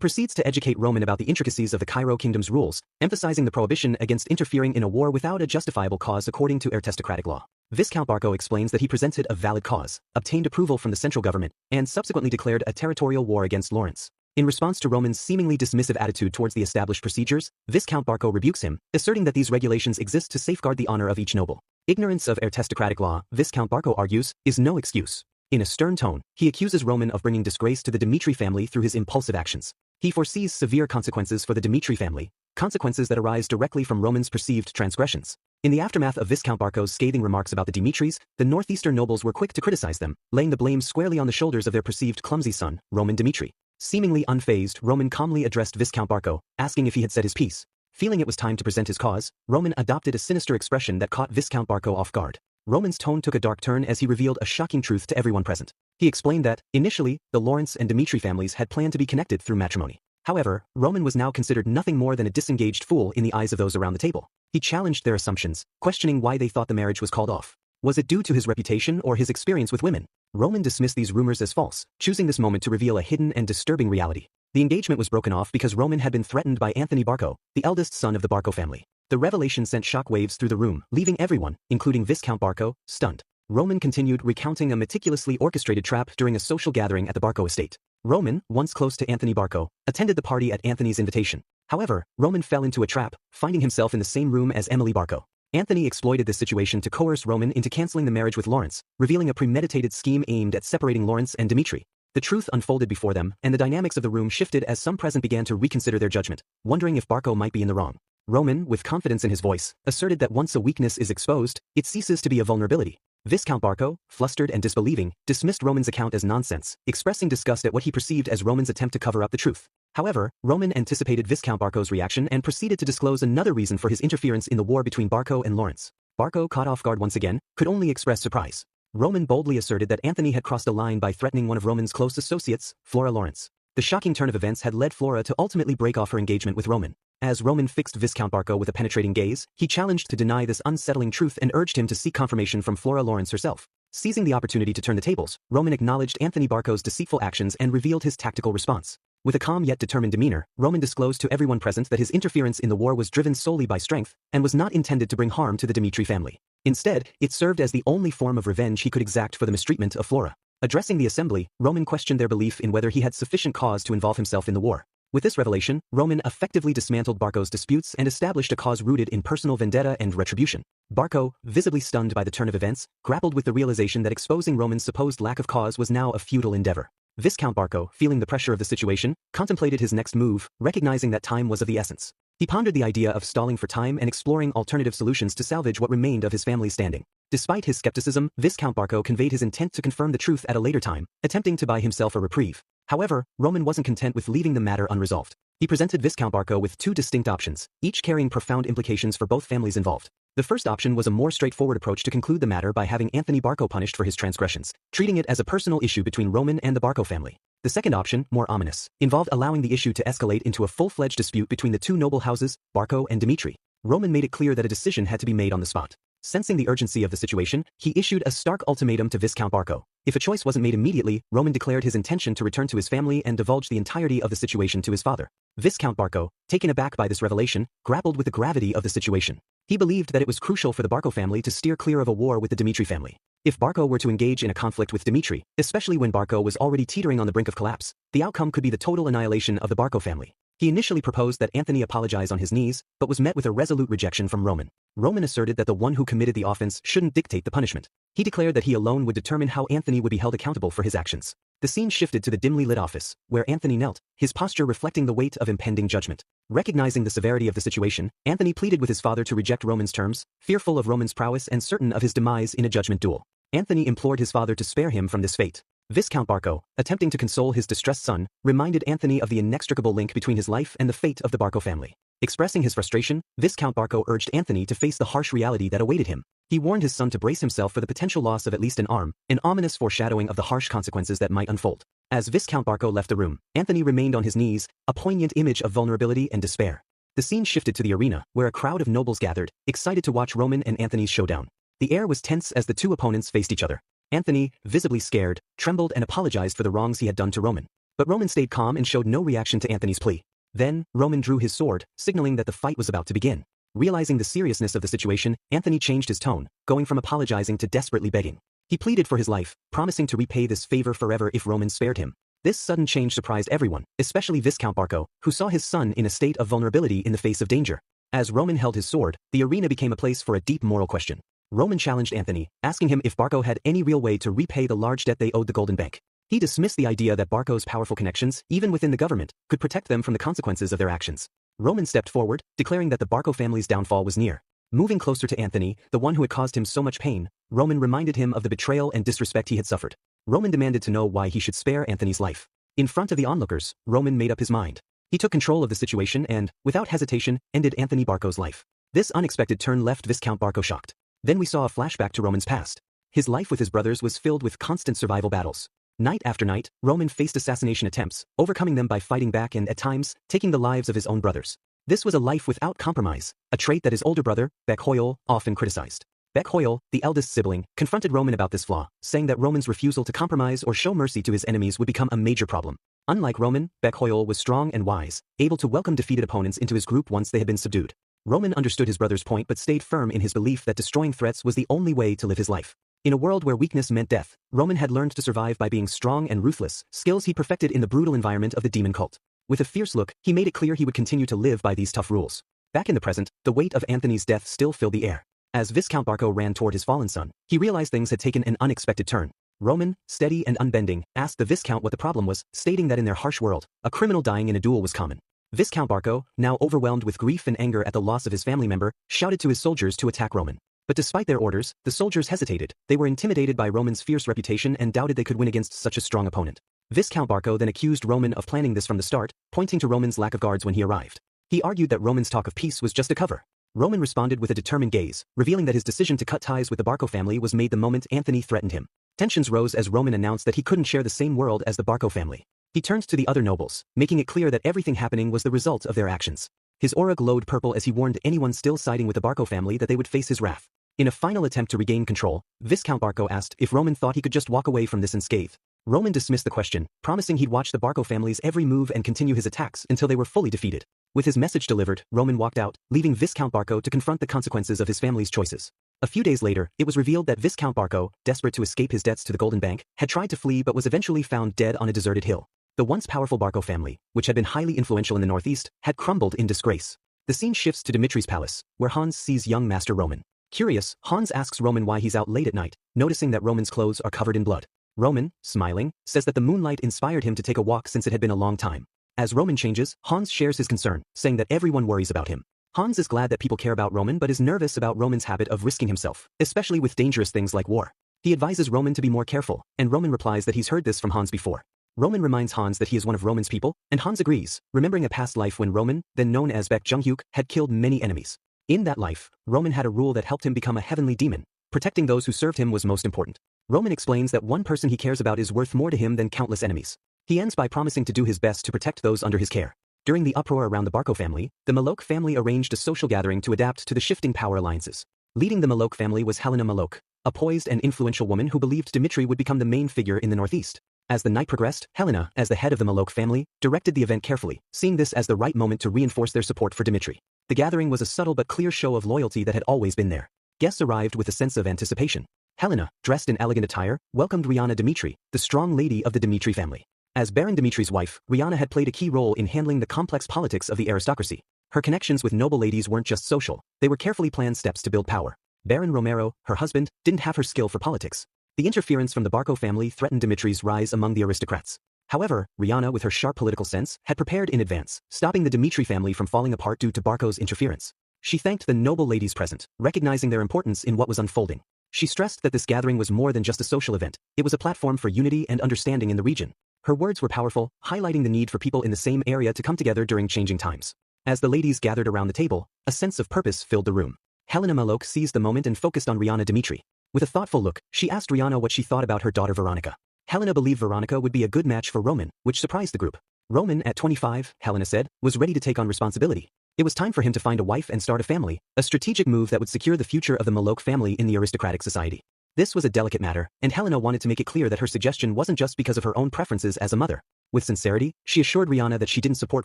proceeds to educate Roman about the intricacies of the Cairo Kingdom's rules, emphasizing the prohibition against interfering in a war without a justifiable cause according to aristocratic law. Viscount Barco explains that he presented a valid cause, obtained approval from the central government, and subsequently declared a territorial war against Lawrence. In response to Roman's seemingly dismissive attitude towards the established procedures, Viscount Barco rebukes him, asserting that these regulations exist to safeguard the honor of each noble. Ignorance of aristocratic law, Viscount Barco argues, is no excuse. In a stern tone, he accuses Roman of bringing disgrace to the Dmitri family through his impulsive actions. He foresees severe consequences for the Dmitri family, consequences that arise directly from Roman's perceived transgressions. In the aftermath of Viscount Barco's scathing remarks about the Dmitris, the northeastern nobles were quick to criticize them, laying the blame squarely on the shoulders of their perceived clumsy son, Roman Dmitri. Seemingly unfazed, Roman calmly addressed Viscount Barco, asking if he had said his piece. Feeling it was time to present his cause, Roman adopted a sinister expression that caught Viscount Barco off guard. Roman's tone took a dark turn as he revealed a shocking truth to everyone present. He explained that, initially, the Lawrence and Dmitri families had planned to be connected through matrimony. However, Roman was now considered nothing more than a disengaged fool in the eyes of those around the table. He challenged their assumptions, questioning why they thought the marriage was called off. Was it due to his reputation or his experience with women? Roman dismissed these rumors as false, choosing this moment to reveal a hidden and disturbing reality. The engagement was broken off because Roman had been threatened by Anthony Barco, the eldest son of the Barco family. The revelation sent shockwaves through the room, leaving everyone, including Viscount Barco, stunned. Roman continued recounting a meticulously orchestrated trap during a social gathering at the Barco estate. Roman, once close to Anthony Barco, attended the party at Anthony's invitation. However, Roman fell into a trap, finding himself in the same room as Emily Barco. Anthony exploited this situation to coerce Roman into canceling the marriage with Lawrence, revealing a premeditated scheme aimed at separating Lawrence and Dmitri. The truth unfolded before them, and the dynamics of the room shifted as some present began to reconsider their judgment, wondering if Barco might be in the wrong. Roman, with confidence in his voice, asserted that once a weakness is exposed, it ceases to be a vulnerability. Viscount Barco, flustered and disbelieving, dismissed Roman's account as nonsense, expressing disgust at what he perceived as Roman's attempt to cover up the truth. However, Roman anticipated Viscount Barco's reaction and proceeded to disclose another reason for his interference in the war between Barco and Lawrence. Barco, caught off guard once again, could only express surprise. Roman boldly asserted that Anthony had crossed a line by threatening one of Roman's close associates, Flora Lawrence. The shocking turn of events had led Flora to ultimately break off her engagement with Roman. As Roman fixed Viscount Barco with a penetrating gaze, he challenged to deny this unsettling truth and urged him to seek confirmation from Flora Lawrence herself. Seizing the opportunity to turn the tables, Roman acknowledged Anthony Barco's deceitful actions and revealed his tactical response. With a calm yet determined demeanor, Roman disclosed to everyone present that his interference in the war was driven solely by strength and was not intended to bring harm to the Dmitri family. Instead, it served as the only form of revenge he could exact for the mistreatment of Flora. Addressing the assembly, Roman questioned their belief in whether he had sufficient cause to involve himself in the war. With this revelation, Roman effectively dismantled Barco's disputes and established a cause rooted in personal vendetta and retribution. Barco, visibly stunned by the turn of events, grappled with the realization that exposing Roman's supposed lack of cause was now a futile endeavor. Viscount Barco, feeling the pressure of the situation, contemplated his next move, recognizing that time was of the essence. He pondered the idea of stalling for time and exploring alternative solutions to salvage what remained of his family's standing. Despite his skepticism, Viscount Barco conveyed his intent to confirm the truth at a later time, attempting to buy himself a reprieve. However, Roman wasn't content with leaving the matter unresolved. He presented Viscount Barco with two distinct options, each carrying profound implications for both families involved. The first option was a more straightforward approach to conclude the matter by having Anthony Barco punished for his transgressions, treating it as a personal issue between Roman and the Barco family. The second option, more ominous, involved allowing the issue to escalate into a full-fledged dispute between the two noble houses, Barco and Dimitri. Roman made it clear that a decision had to be made on the spot. Sensing the urgency of the situation, he issued a stark ultimatum to Viscount Barco. If a choice wasn't made immediately, Roman declared his intention to return to his family and divulge the entirety of the situation to his father. Viscount Barco, taken aback by this revelation, grappled with the gravity of the situation. He believed that it was crucial for the Barco family to steer clear of a war with the Dimitri family. If Barco were to engage in a conflict with Dimitri, especially when Barco was already teetering on the brink of collapse, the outcome could be the total annihilation of the Barco family. He initially proposed that Anthony apologize on his knees, but was met with a resolute rejection from Roman. Roman asserted that the one who committed the offense shouldn't dictate the punishment. He declared that he alone would determine how Anthony would be held accountable for his actions. The scene shifted to the dimly lit office, where Anthony knelt, his posture reflecting the weight of impending judgment. Recognizing the severity of the situation, Anthony pleaded with his father to reject Roman's terms, fearful of Roman's prowess and certain of his demise in a judgment duel. Anthony implored his father to spare him from this fate. Viscount Barco, attempting to console his distressed son, reminded Anthony of the inextricable link between his life and the fate of the Barco family. Expressing his frustration, Viscount Barco urged Anthony to face the harsh reality that awaited him. He warned his son to brace himself for the potential loss of at least an arm, an ominous foreshadowing of the harsh consequences that might unfold. As Viscount Barco left the room, Anthony remained on his knees, a poignant image of vulnerability and despair. The scene shifted to the arena, where a crowd of nobles gathered, excited to watch Roman and Anthony's showdown. The air was tense as the two opponents faced each other. Anthony, visibly scared, trembled and apologized for the wrongs he had done to Roman. But Roman stayed calm and showed no reaction to Anthony's plea. Then, Roman drew his sword, signaling that the fight was about to begin. Realizing the seriousness of the situation, Anthony changed his tone, going from apologizing to desperately begging. He pleaded for his life, promising to repay this favor forever if Roman spared him. This sudden change surprised everyone, especially Viscount Barco, who saw his son in a state of vulnerability in the face of danger. As Roman held his sword, the arena became a place for a deep moral question. Roman challenged Anthony, asking him if Barco had any real way to repay the large debt they owed the Golden Bank. He dismissed the idea that Barco's powerful connections, even within the government, could protect them from the consequences of their actions. Roman stepped forward, declaring that the Barco family's downfall was near. Moving closer to Anthony, the one who had caused him so much pain, Roman reminded him of the betrayal and disrespect he had suffered. Roman demanded to know why he should spare Anthony's life. In front of the onlookers, Roman made up his mind. He took control of the situation and, without hesitation, ended Anthony Barco's life. This unexpected turn left Viscount Barco shocked. Then we saw a flashback to Roman's past. His life with his brothers was filled with constant survival battles. Night after night, Roman faced assassination attempts, overcoming them by fighting back and, at times, taking the lives of his own brothers. This was a life without compromise, a trait that his older brother, Bec Hoyle, often criticized. Bec Hoyle, the eldest sibling, confronted Roman about this flaw, saying that Roman's refusal to compromise or show mercy to his enemies would become a major problem. Unlike Roman, Bec Hoyle was strong and wise, able to welcome defeated opponents into his group once they had been subdued. Roman understood his brother's point but stayed firm in his belief that destroying threats was the only way to live his life. In a world where weakness meant death, Roman had learned to survive by being strong and ruthless, skills he perfected in the brutal environment of the demon cult. With a fierce look, he made it clear he would continue to live by these tough rules. Back in the present, the weight of Anthony's death still filled the air. As Viscount Barco ran toward his fallen son, he realized things had taken an unexpected turn. Roman, steady and unbending, asked the Viscount what the problem was, stating that in their harsh world, a criminal dying in a duel was common. Viscount Barco, now overwhelmed with grief and anger at the loss of his family member, shouted to his soldiers to attack Roman. But despite their orders, the soldiers hesitated. They were intimidated by Roman's fierce reputation and doubted they could win against such a strong opponent. Viscount Barco then accused Roman of planning this from the start, pointing to Roman's lack of guards when he arrived. He argued that Roman's talk of peace was just a cover. Roman responded with a determined gaze, revealing that his decision to cut ties with the Barco family was made the moment Anthony threatened him. Tensions rose as Roman announced that he couldn't share the same world as the Barco family. He turned to the other nobles, making it clear that everything happening was the result of their actions. His aura glowed purple as he warned anyone still siding with the Barco family that they would face his wrath. In a final attempt to regain control, Viscount Barco asked if Roman thought he could just walk away from this unscathed. Roman dismissed the question, promising he'd watch the Barco family's every move and continue his attacks until they were fully defeated. With his message delivered, Roman walked out, leaving Viscount Barco to confront the consequences of his family's choices. A few days later, it was revealed that Viscount Barco, desperate to escape his debts to the Golden Bank, had tried to flee but was eventually found dead on a deserted hill. The once powerful Barco family, which had been highly influential in the northeast, had crumbled in disgrace. The scene shifts to Dimitri's palace, where Hans sees young Master Roman. Curious, Hans asks Roman why he's out late at night, noticing that Roman's clothes are covered in blood. Roman, smiling, says that the moonlight inspired him to take a walk since it had been a long time. As Roman changes, Hans shares his concern, saying that everyone worries about him. Hans is glad that people care about Roman but is nervous about Roman's habit of risking himself, especially with dangerous things like war. He advises Roman to be more careful, and Roman replies that he's heard this from Hans before. Roman reminds Hans that he is one of Roman's people, and Hans agrees, remembering a past life when Roman, then known as Baek Jung-hyuk, had killed many enemies. In that life, Roman had a rule that helped him become a heavenly demon. Protecting those who served him was most important. Roman explains that one person he cares about is worth more to him than countless enemies. He ends by promising to do his best to protect those under his care. During the uproar around the Barco family, the Malok family arranged a social gathering to adapt to the shifting power alliances. Leading the Malok family was Helena Malok, a poised and influential woman who believed Dimitri would become the main figure in the northeast. As the night progressed, Helena, as the head of the Malok family, directed the event carefully, seeing this as the right moment to reinforce their support for Dimitri. The gathering was a subtle but clear show of loyalty that had always been there. Guests arrived with a sense of anticipation. Helena, dressed in elegant attire, welcomed Rihanna Dimitri, the strong lady of the Dimitri family. As Baron Dimitri's wife, Rihanna had played a key role in handling the complex politics of the aristocracy. Her connections with noble ladies weren't just social, they were carefully planned steps to build power. Baron Romero, her husband, didn't have her skill for politics. The interference from the Barco family threatened Dimitri's rise among the aristocrats. However, Rihanna, with her sharp political sense, had prepared in advance, stopping the Dimitri family from falling apart due to Barco's interference. She thanked the noble ladies present, recognizing their importance in what was unfolding. She stressed that this gathering was more than just a social event, it was a platform for unity and understanding in the region. Her words were powerful, highlighting the need for people in the same area to come together during changing times. As the ladies gathered around the table, a sense of purpose filled the room. Helena Malok seized the moment and focused on Rihanna Dimitri. With a thoughtful look, she asked Rihanna what she thought about her daughter Veronica. Helena believed Veronica would be a good match for Roman, which surprised the group. Roman, at 25, Helena said, was ready to take on responsibility. It was time for him to find a wife and start a family, a strategic move that would secure the future of the Malok family in the aristocratic society. This was a delicate matter, and Helena wanted to make it clear that her suggestion wasn't just because of her own preferences as a mother. With sincerity, she assured Rihanna that she didn't support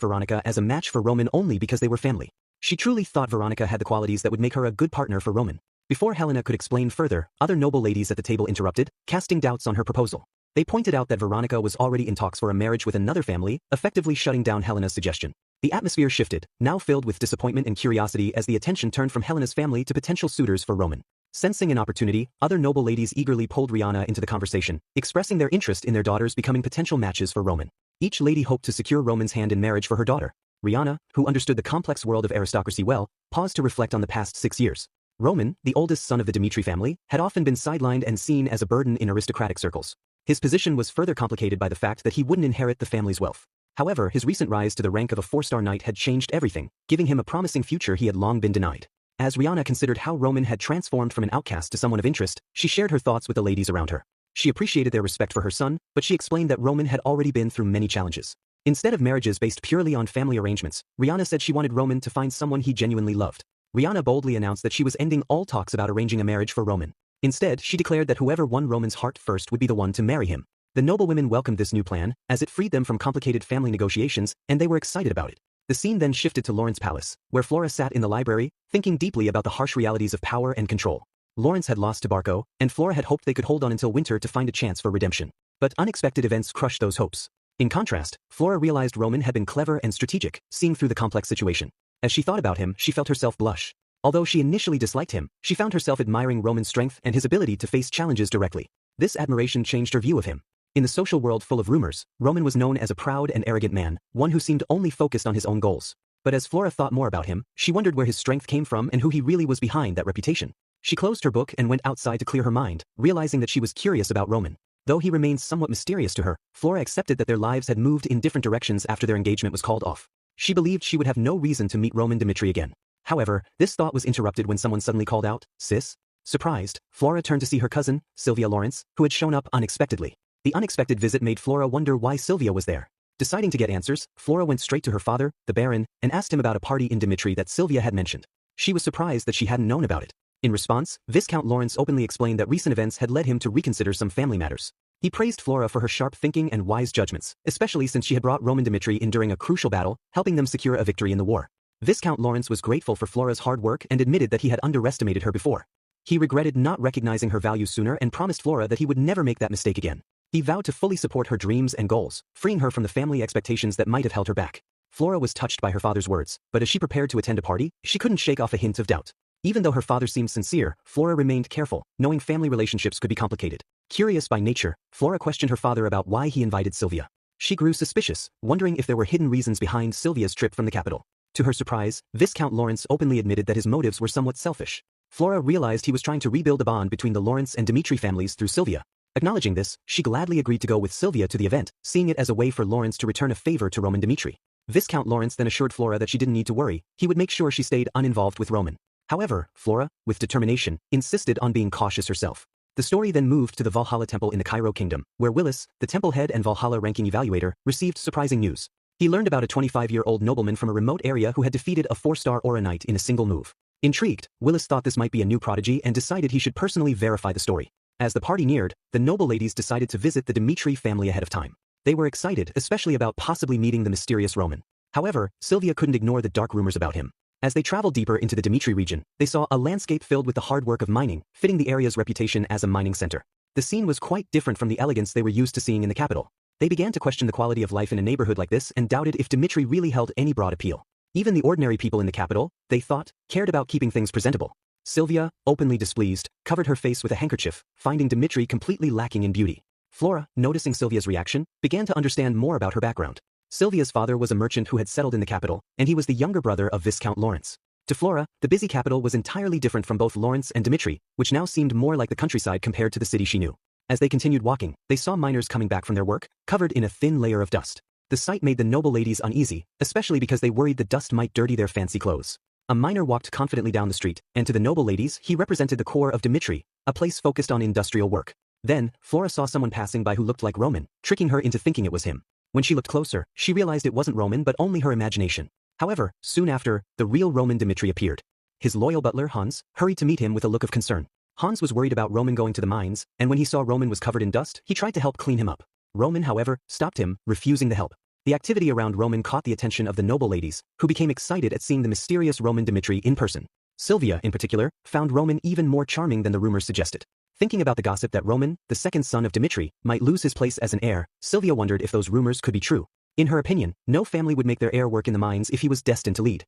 Veronica as a match for Roman only because they were family. She truly thought Veronica had the qualities that would make her a good partner for Roman. Before Helena could explain further, other noble ladies at the table interrupted, casting doubts on her proposal. They pointed out that Veronica was already in talks for a marriage with another family, effectively shutting down Helena's suggestion. The atmosphere shifted, now filled with disappointment and curiosity as the attention turned from Helena's family to potential suitors for Roman. Sensing an opportunity, other noble ladies eagerly pulled Rihanna into the conversation, expressing their interest in their daughters becoming potential matches for Roman. Each lady hoped to secure Roman's hand in marriage for her daughter. Rihanna, who understood the complex world of aristocracy well, paused to reflect on the past 6 years. Roman, the oldest son of the Dimitri family, had often been sidelined and seen as a burden in aristocratic circles. His position was further complicated by the fact that he wouldn't inherit the family's wealth. However, his recent rise to the rank of a 4-star knight had changed everything, giving him a promising future he had long been denied. As Rihanna considered how Roman had transformed from an outcast to someone of interest, she shared her thoughts with the ladies around her. She appreciated their respect for her son, but she explained that Roman had already been through many challenges. Instead of marriages based purely on family arrangements, Rihanna said she wanted Roman to find someone he genuinely loved. Rihanna boldly announced that she was ending all talks about arranging a marriage for Roman. Instead, she declared that whoever won Roman's heart first would be the one to marry him. The noblewomen welcomed this new plan, as it freed them from complicated family negotiations, and they were excited about it. The scene then shifted to Lawrence Palace, where Flora sat in the library, thinking deeply about the harsh realities of power and control. Lawrence had lost to Barco, and Flora had hoped they could hold on until winter to find a chance for redemption. But unexpected events crushed those hopes. In contrast, Flora realized Roman had been clever and strategic, seeing through the complex situation. As she thought about him, she felt herself blush. Although she initially disliked him, she found herself admiring Roman's strength and his ability to face challenges directly. This admiration changed her view of him. In the social world full of rumors, Roman was known as a proud and arrogant man, one who seemed only focused on his own goals. But as Flora thought more about him, she wondered where his strength came from and who he really was behind that reputation. She closed her book and went outside to clear her mind, realizing that she was curious about Roman. Though he remained somewhat mysterious to her, Flora accepted that their lives had moved in different directions after their engagement was called off. She believed she would have no reason to meet Roman Dimitri again. However, this thought was interrupted when someone suddenly called out, "Sis?" Surprised, Flora turned to see her cousin, Sylvia Lawrence, who had shown up unexpectedly. The unexpected visit made Flora wonder why Sylvia was there. Deciding to get answers, Flora went straight to her father, the Baron, and asked him about a party in Dimitri that Sylvia had mentioned. She was surprised that she hadn't known about it. In response, Viscount Lawrence openly explained that recent events had led him to reconsider some family matters. He praised Flora for her sharp thinking and wise judgments, especially since she had brought Roman Dimitri in during a crucial battle, helping them secure a victory in the war. Viscount Lawrence was grateful for Flora's hard work and admitted that he had underestimated her before. He regretted not recognizing her value sooner and promised Flora that he would never make that mistake again. He vowed to fully support her dreams and goals, freeing her from the family expectations that might have held her back. Flora was touched by her father's words, but as she prepared to attend a party, she couldn't shake off a hint of doubt. Even though her father seemed sincere, Flora remained careful, knowing family relationships could be complicated. Curious by nature, Flora questioned her father about why he invited Sylvia. She grew suspicious, wondering if there were hidden reasons behind Sylvia's trip from the capital. To her surprise, Viscount Lawrence openly admitted that his motives were somewhat selfish. Flora realized he was trying to rebuild a bond between the Lawrence and Dimitri families through Sylvia. Acknowledging this, she gladly agreed to go with Sylvia to the event, seeing it as a way for Lawrence to return a favor to Roman Dimitri. Viscount Lawrence then assured Flora that she didn't need to worry, he would make sure she stayed uninvolved with Roman. However, Flora, with determination, insisted on being cautious herself. The story then moved to the Valhalla Temple in the Cairo Kingdom, where Willis, the temple head and Valhalla ranking evaluator, received surprising news. He learned about a 25-year-old nobleman from a remote area who had defeated a 4-star Aura Knight in a single move. Intrigued, Willis thought this might be a new prodigy and decided he should personally verify the story. As the party neared, the noble ladies decided to visit the Dimitri family ahead of time. They were excited, especially about possibly meeting the mysterious Roman. However, Sylvia couldn't ignore the dark rumors about him. As they traveled deeper into the Dimitri region, they saw a landscape filled with the hard work of mining, fitting the area's reputation as a mining center. The scene was quite different from the elegance they were used to seeing in the capital. They began to question the quality of life in a neighborhood like this and doubted if Dimitri really held any broad appeal. Even the ordinary people in the capital, they thought, cared about keeping things presentable. Sylvia, openly displeased, covered her face with a handkerchief, finding Dimitri completely lacking in beauty. Flora, noticing Sylvia's reaction, began to understand more about her background. Sylvia's father was a merchant who had settled in the capital, and he was the younger brother of Viscount Lawrence. To Flora, the busy capital was entirely different from both Lawrence and Dimitri, which now seemed more like the countryside compared to the city she knew. As they continued walking, they saw miners coming back from their work, covered in a thin layer of dust. The sight made the noble ladies uneasy, especially because they worried the dust might dirty their fancy clothes. A miner walked confidently down the street, and to the noble ladies, he represented the core of Dimitri, a place focused on industrial work. Then, Flora saw someone passing by who looked like Roman, tricking her into thinking it was him. When she looked closer, she realized it wasn't Roman but only her imagination. However, soon after, the real Roman Dimitri appeared. His loyal butler, Hans, hurried to meet him with a look of concern. Hans was worried about Roman going to the mines, and when he saw Roman was covered in dust, he tried to help clean him up. Roman, however, stopped him, refusing the help. The activity around Roman caught the attention of the noble ladies, who became excited at seeing the mysterious Roman Dimitri in person. Sylvia, in particular, found Roman even more charming than the rumors suggested. Thinking about the gossip that Roman, the second son of Dimitri, might lose his place as an heir, Sylvia wondered if those rumors could be true. In her opinion, no family would make their heir work in the mines if he was destined to lead.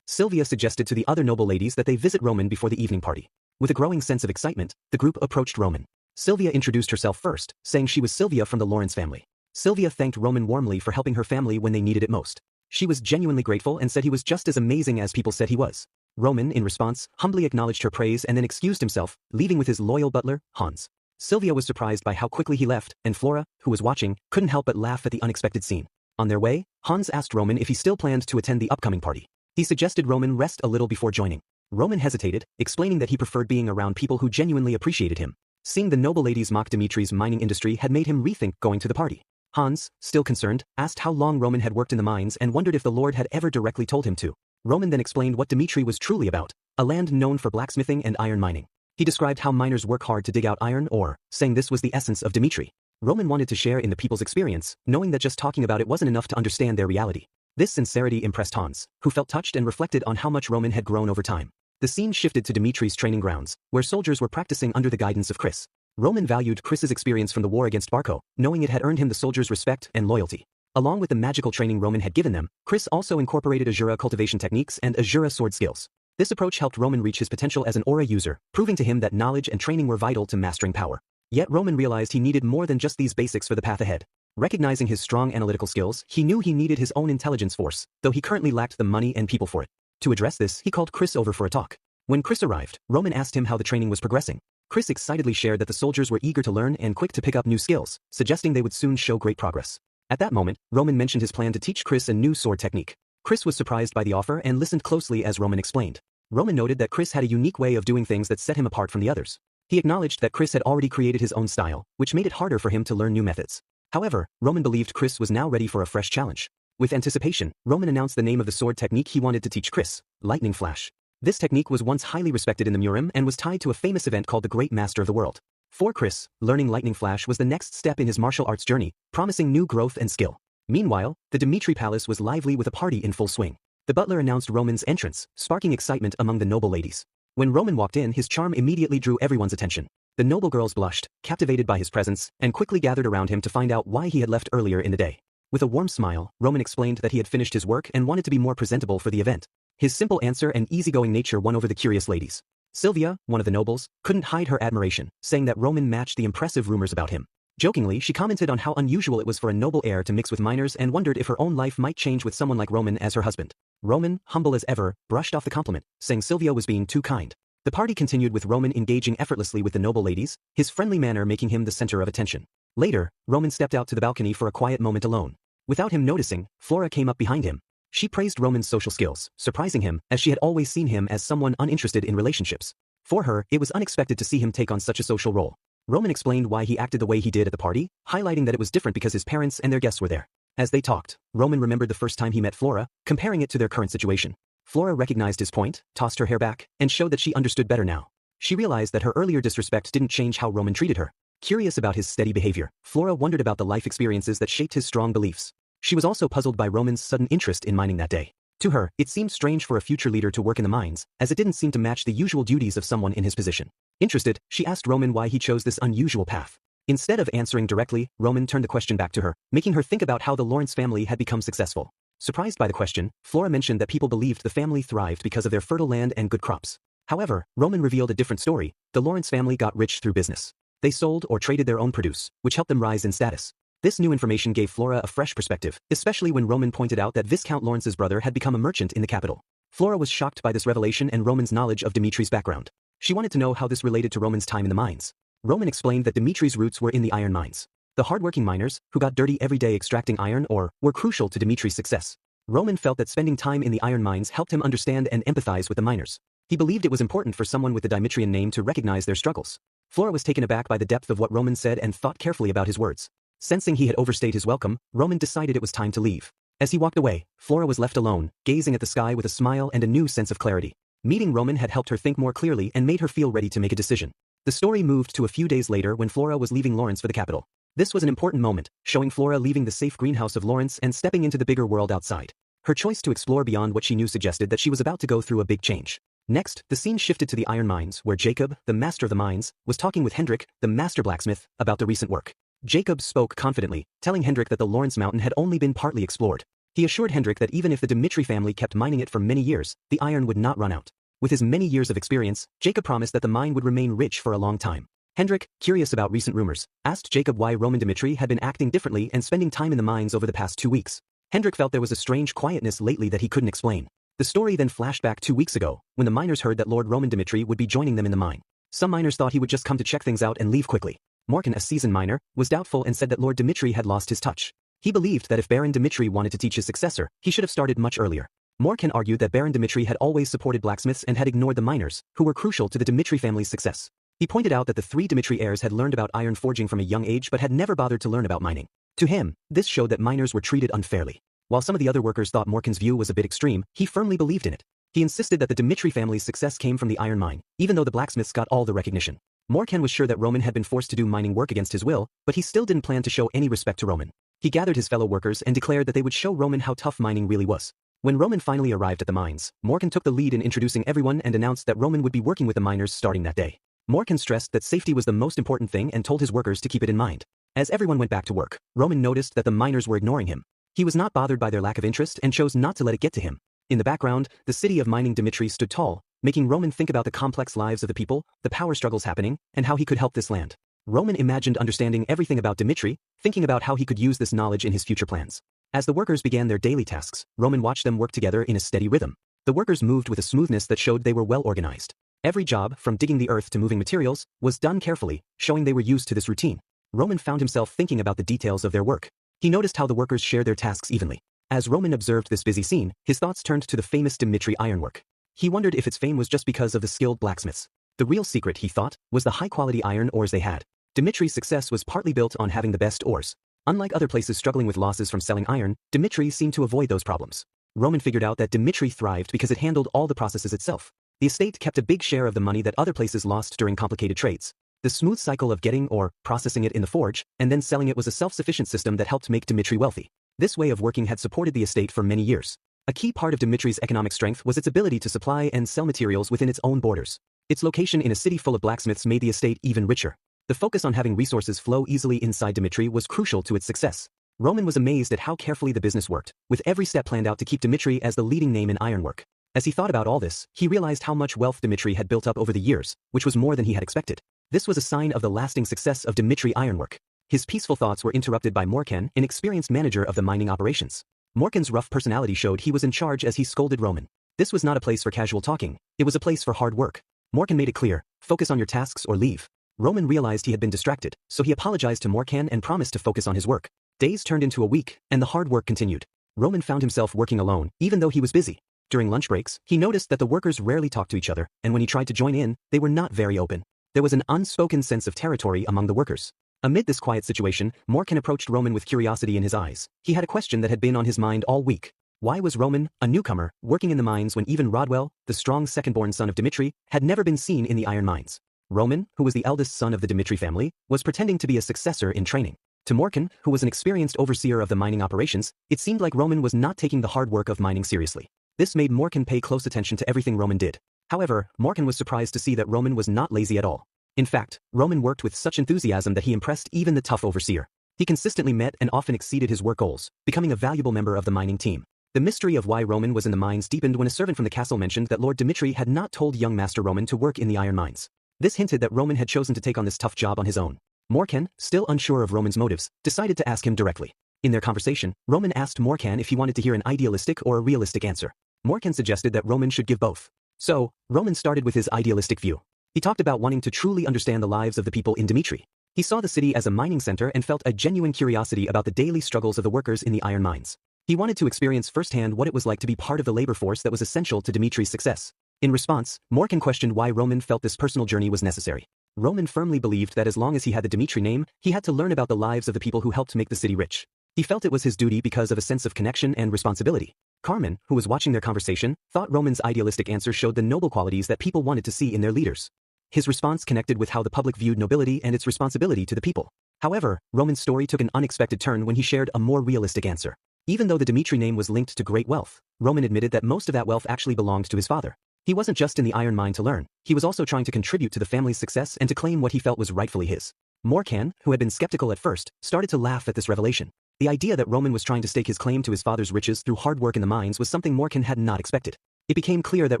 Sylvia suggested to the other noble ladies that they visit Roman before the evening party. With a growing sense of excitement, the group approached Roman. Sylvia introduced herself first, saying she was Sylvia from the Lawrence family. Sylvia thanked Roman warmly for helping her family when they needed it most. She was genuinely grateful and said he was just as amazing as people said he was. Roman, in response, humbly acknowledged her praise and then excused himself, leaving with his loyal butler, Hans. Sylvia was surprised by how quickly he left, and Flora, who was watching, couldn't help but laugh at the unexpected scene. On their way, Hans asked Roman if he still planned to attend the upcoming party. He suggested Roman rest a little before joining. Roman hesitated, explaining that he preferred being around people who genuinely appreciated him. Seeing the noble ladies mock Dimitri's mining industry had made him rethink going to the party. Hans, still concerned, asked how long Roman had worked in the mines and wondered if the Lord had ever directly told him to. Roman then explained what Dimitri was truly about, a land known for blacksmithing and iron mining. He described how miners work hard to dig out iron ore, saying this was the essence of Dimitri. Roman wanted to share in the people's experience, knowing that just talking about it wasn't enough to understand their reality. This sincerity impressed Hans, who felt touched and reflected on how much Roman had grown over time. The scene shifted to Dimitri's training grounds, where soldiers were practicing under the guidance of Chris. Roman valued Chris's experience from the war against Barco, knowing it had earned him the soldiers' respect and loyalty. Along with the magical training Roman had given them, Chris also incorporated Azura cultivation techniques and Azura sword skills. This approach helped Roman reach his potential as an aura user, proving to him that knowledge and training were vital to mastering power. Yet Roman realized he needed more than just these basics for the path ahead. Recognizing his strong analytical skills, he knew he needed his own intelligence force, though he currently lacked the money and people for it. To address this, he called Chris over for a talk. When Chris arrived, Roman asked him how the training was progressing. Chris excitedly shared that the soldiers were eager to learn and quick to pick up new skills, suggesting they would soon show great progress. At that moment, Roman mentioned his plan to teach Chris a new sword technique. Chris was surprised by the offer and listened closely as Roman explained. Roman noted that Chris had a unique way of doing things that set him apart from the others. He acknowledged that Chris had already created his own style, which made it harder for him to learn new methods. However, Roman believed Chris was now ready for a fresh challenge. With anticipation, Roman announced the name of the sword technique he wanted to teach Chris, Lightning Flash. This technique was once highly respected in the Murim and was tied to a famous event called the Great Master of the World. For Chris, learning Lightning Flash was the next step in his martial arts journey, promising new growth and skill. Meanwhile, the Dimitri Palace was lively with a party in full swing. The butler announced Roman's entrance, sparking excitement among the noble ladies. When Roman walked in, his charm immediately drew everyone's attention. The noble girls blushed, captivated by his presence, and quickly gathered around him to find out why he had left earlier in the day. With a warm smile, Roman explained that he had finished his work and wanted to be more presentable for the event. His simple answer and easygoing nature won over the curious ladies. Sylvia, one of the nobles, couldn't hide her admiration, saying that Roman matched the impressive rumors about him. Jokingly, she commented on how unusual it was for a noble heir to mix with minors and wondered if her own life might change with someone like Roman as her husband. Roman, humble as ever, brushed off the compliment, saying Sylvia was being too kind. The party continued with Roman engaging effortlessly with the noble ladies, his friendly manner making him the center of attention. Later, Roman stepped out to the balcony for a quiet moment alone. Without him noticing, Flora came up behind him. She praised Roman's social skills, surprising him, as she had always seen him as someone uninterested in relationships. For her, it was unexpected to see him take on such a social role. Roman explained why he acted the way he did at the party, highlighting that it was different because his parents and their guests were there. As they talked, Roman remembered the first time he met Flora, comparing it to their current situation. Flora recognized his point, tossed her hair back, and showed that she understood better now. She realized that her earlier disrespect didn't change how Roman treated her. Curious about his steady behavior, Flora wondered about the life experiences that shaped his strong beliefs. She was also puzzled by Roman's sudden interest in mining that day. To her, it seemed strange for a future leader to work in the mines, as it didn't seem to match the usual duties of someone in his position. Interested, she asked Roman why he chose this unusual path. Instead of answering directly, Roman turned the question back to her, making her think about how the Lawrence family had become successful. Surprised by the question, Flora mentioned that people believed the family thrived because of their fertile land and good crops. However, Roman revealed a different story. The Lawrence family got rich through business. They sold or traded their own produce, which helped them rise in status. This new information gave Flora a fresh perspective, especially when Roman pointed out that Viscount Lawrence's brother had become a merchant in the capital. Flora was shocked by this revelation and Roman's knowledge of Dimitri's background. She wanted to know how this related to Roman's time in the mines. Roman explained that Dimitri's roots were in the iron mines. The hardworking miners, who got dirty every day extracting iron ore, were crucial to Dimitri's success. Roman felt that spending time in the iron mines helped him understand and empathize with the miners. He believed it was important for someone with the Dimitrian name to recognize their struggles. Flora was taken aback by the depth of what Roman said and thought carefully about his words. Sensing he had overstayed his welcome, Roman decided it was time to leave. As he walked away, Flora was left alone, gazing at the sky with a smile and a new sense of clarity. Meeting Roman had helped her think more clearly and made her feel ready to make a decision. The story moved to a few days later when Flora was leaving Lawrence for the capital. This was an important moment, showing Flora leaving the safe greenhouse of Lawrence and stepping into the bigger world outside. Her choice to explore beyond what she knew suggested that she was about to go through a big change. Next, the scene shifted to the iron mines, where Jacob, the master of the mines, was talking with Hendrik, the master blacksmith, about the recent work. Jacob spoke confidently, telling Hendrik that the Lawrence mountain had only been partly explored. He assured Hendrik that even if the Dimitri family kept mining it for many years, the iron would not run out. With his many years of experience, Jacob promised that the mine would remain rich for a long time. Hendrik, curious about recent rumors, asked Jacob why Roman Dimitri had been acting differently and spending time in the mines over the past 2 weeks. Hendrik felt there was a strange quietness lately that he couldn't explain. The story then flashed back 2 weeks ago, when the miners heard that Lord Roman Dimitri would be joining them in the mine. Some miners thought he would just come to check things out and leave quickly. Morkan, a seasoned miner, was doubtful and said that Lord Dimitri had lost his touch. He believed that if Baron Dimitri wanted to teach his successor, he should have started much earlier. Morkan argued that Baron Dimitri had always supported blacksmiths and had ignored the miners, who were crucial to the Dimitri family's success. He pointed out that the 3 Dimitri heirs had learned about iron forging from a young age but had never bothered to learn about mining. To him, this showed that miners were treated unfairly. While some of the other workers thought Morkan's view was a bit extreme, he firmly believed in it. He insisted that the Dimitri family's success came from the iron mine, even though the blacksmiths got all the recognition. Morkan was sure that Roman had been forced to do mining work against his will, but he still didn't plan to show any respect to Roman. He gathered his fellow workers and declared that they would show Roman how tough mining really was. When Roman finally arrived at the mines, Morkan took the lead in introducing everyone and announced that Roman would be working with the miners starting that day. Morkan stressed that safety was the most important thing and told his workers to keep it in mind. As everyone went back to work, Roman noticed that the miners were ignoring him. He was not bothered by their lack of interest and chose not to let it get to him. In the background, the city of mining Dimitri stood tall, making Roman think about the complex lives of the people, the power struggles happening, and how he could help this land. Roman imagined understanding everything about Dimitri, thinking about how he could use this knowledge in his future plans. As the workers began their daily tasks, Roman watched them work together in a steady rhythm. The workers moved with a smoothness that showed they were well organized. Every job, from digging the earth to moving materials, was done carefully, showing they were used to this routine. Roman found himself thinking about the details of their work. He noticed how the workers shared their tasks evenly. As Roman observed this busy scene, his thoughts turned to the famous Dimitri ironwork. He wondered if its fame was just because of the skilled blacksmiths. The real secret, he thought, was the high-quality iron ores they had. Dimitri's success was partly built on having the best ores. Unlike other places struggling with losses from selling iron, Dimitri seemed to avoid those problems. Roman figured out that Dimitri thrived because it handled all the processes itself. The estate kept a big share of the money that other places lost during complicated trades. The smooth cycle of getting or processing it in the forge and then selling it was a self-sufficient system that helped make Dimitri wealthy. This way of working had supported the estate for many years. A key part of Dimitri's economic strength was its ability to supply and sell materials within its own borders. Its location in a city full of blacksmiths made the estate even richer. The focus on having resources flow easily inside Dmitry was crucial to its success. Roman was amazed at how carefully the business worked, with every step planned out to keep Dmitry as the leading name in ironwork. As he thought about all this, he realized how much wealth Dmitry had built up over the years, which was more than he had expected. This was a sign of the lasting success of Dmitry Ironwork. His peaceful thoughts were interrupted by Morkan, an experienced manager of the mining operations. Morkan's rough personality showed he was in charge as he scolded Roman. This was not a place for casual talking, it was a place for hard work. Morkan made it clear, focus on your tasks or leave. Roman realized he had been distracted, so he apologized to Morkan and promised to focus on his work. Days turned into a week, and the hard work continued. Roman found himself working alone, even though he was busy. During lunch breaks, he noticed that the workers rarely talked to each other, and when he tried to join in, they were not very open. There was an unspoken sense of territory among the workers. Amid this quiet situation, Morkan approached Roman with curiosity in his eyes. He had a question that had been on his mind all week. Why was Roman, a newcomer, working in the mines when even Rodwell, the strong second-born son of Dmitry, had never been seen in the iron mines? Roman, who was the eldest son of the Dmitry family, was pretending to be a successor in training. To Morkan, who was an experienced overseer of the mining operations, it seemed like Roman was not taking the hard work of mining seriously. This made Morkan pay close attention to everything Roman did. However, Morkan was surprised to see that Roman was not lazy at all. In fact, Roman worked with such enthusiasm that he impressed even the tough overseer. He consistently met and often exceeded his work goals, becoming a valuable member of the mining team. The mystery of why Roman was in the mines deepened when a servant from the castle mentioned that Lord Dmitry had not told young Master Roman to work in the iron mines. This hinted that Roman had chosen to take on this tough job on his own. Morkan, still unsure of Roman's motives, decided to ask him directly. In their conversation, Roman asked Morkan if he wanted to hear an idealistic or a realistic answer. Morkan suggested that Roman should give both. So, Roman started with his idealistic view. He talked about wanting to truly understand the lives of the people in Dmitry. He saw the city as a mining center and felt a genuine curiosity about the daily struggles of the workers in the iron mines. He wanted to experience firsthand what it was like to be part of the labor force that was essential to Dmitry's success. In response, Morkan questioned why Roman felt this personal journey was necessary. Roman firmly believed that as long as he had the Dmitry name, he had to learn about the lives of the people who helped make the city rich. He felt it was his duty because of a sense of connection and responsibility. Carmen, who was watching their conversation, thought Roman's idealistic answer showed the noble qualities that people wanted to see in their leaders. His response connected with how the public viewed nobility and its responsibility to the people. However, Roman's story took an unexpected turn when he shared a more realistic answer. Even though the Dmitry name was linked to great wealth, Roman admitted that most of that wealth actually belonged to his father. He wasn't just in the iron mine to learn, he was also trying to contribute to the family's success and to claim what he felt was rightfully his. Morkan, who had been skeptical at first, started to laugh at this revelation. The idea that Roman was trying to stake his claim to his father's riches through hard work in the mines was something Morkan had not expected. It became clear that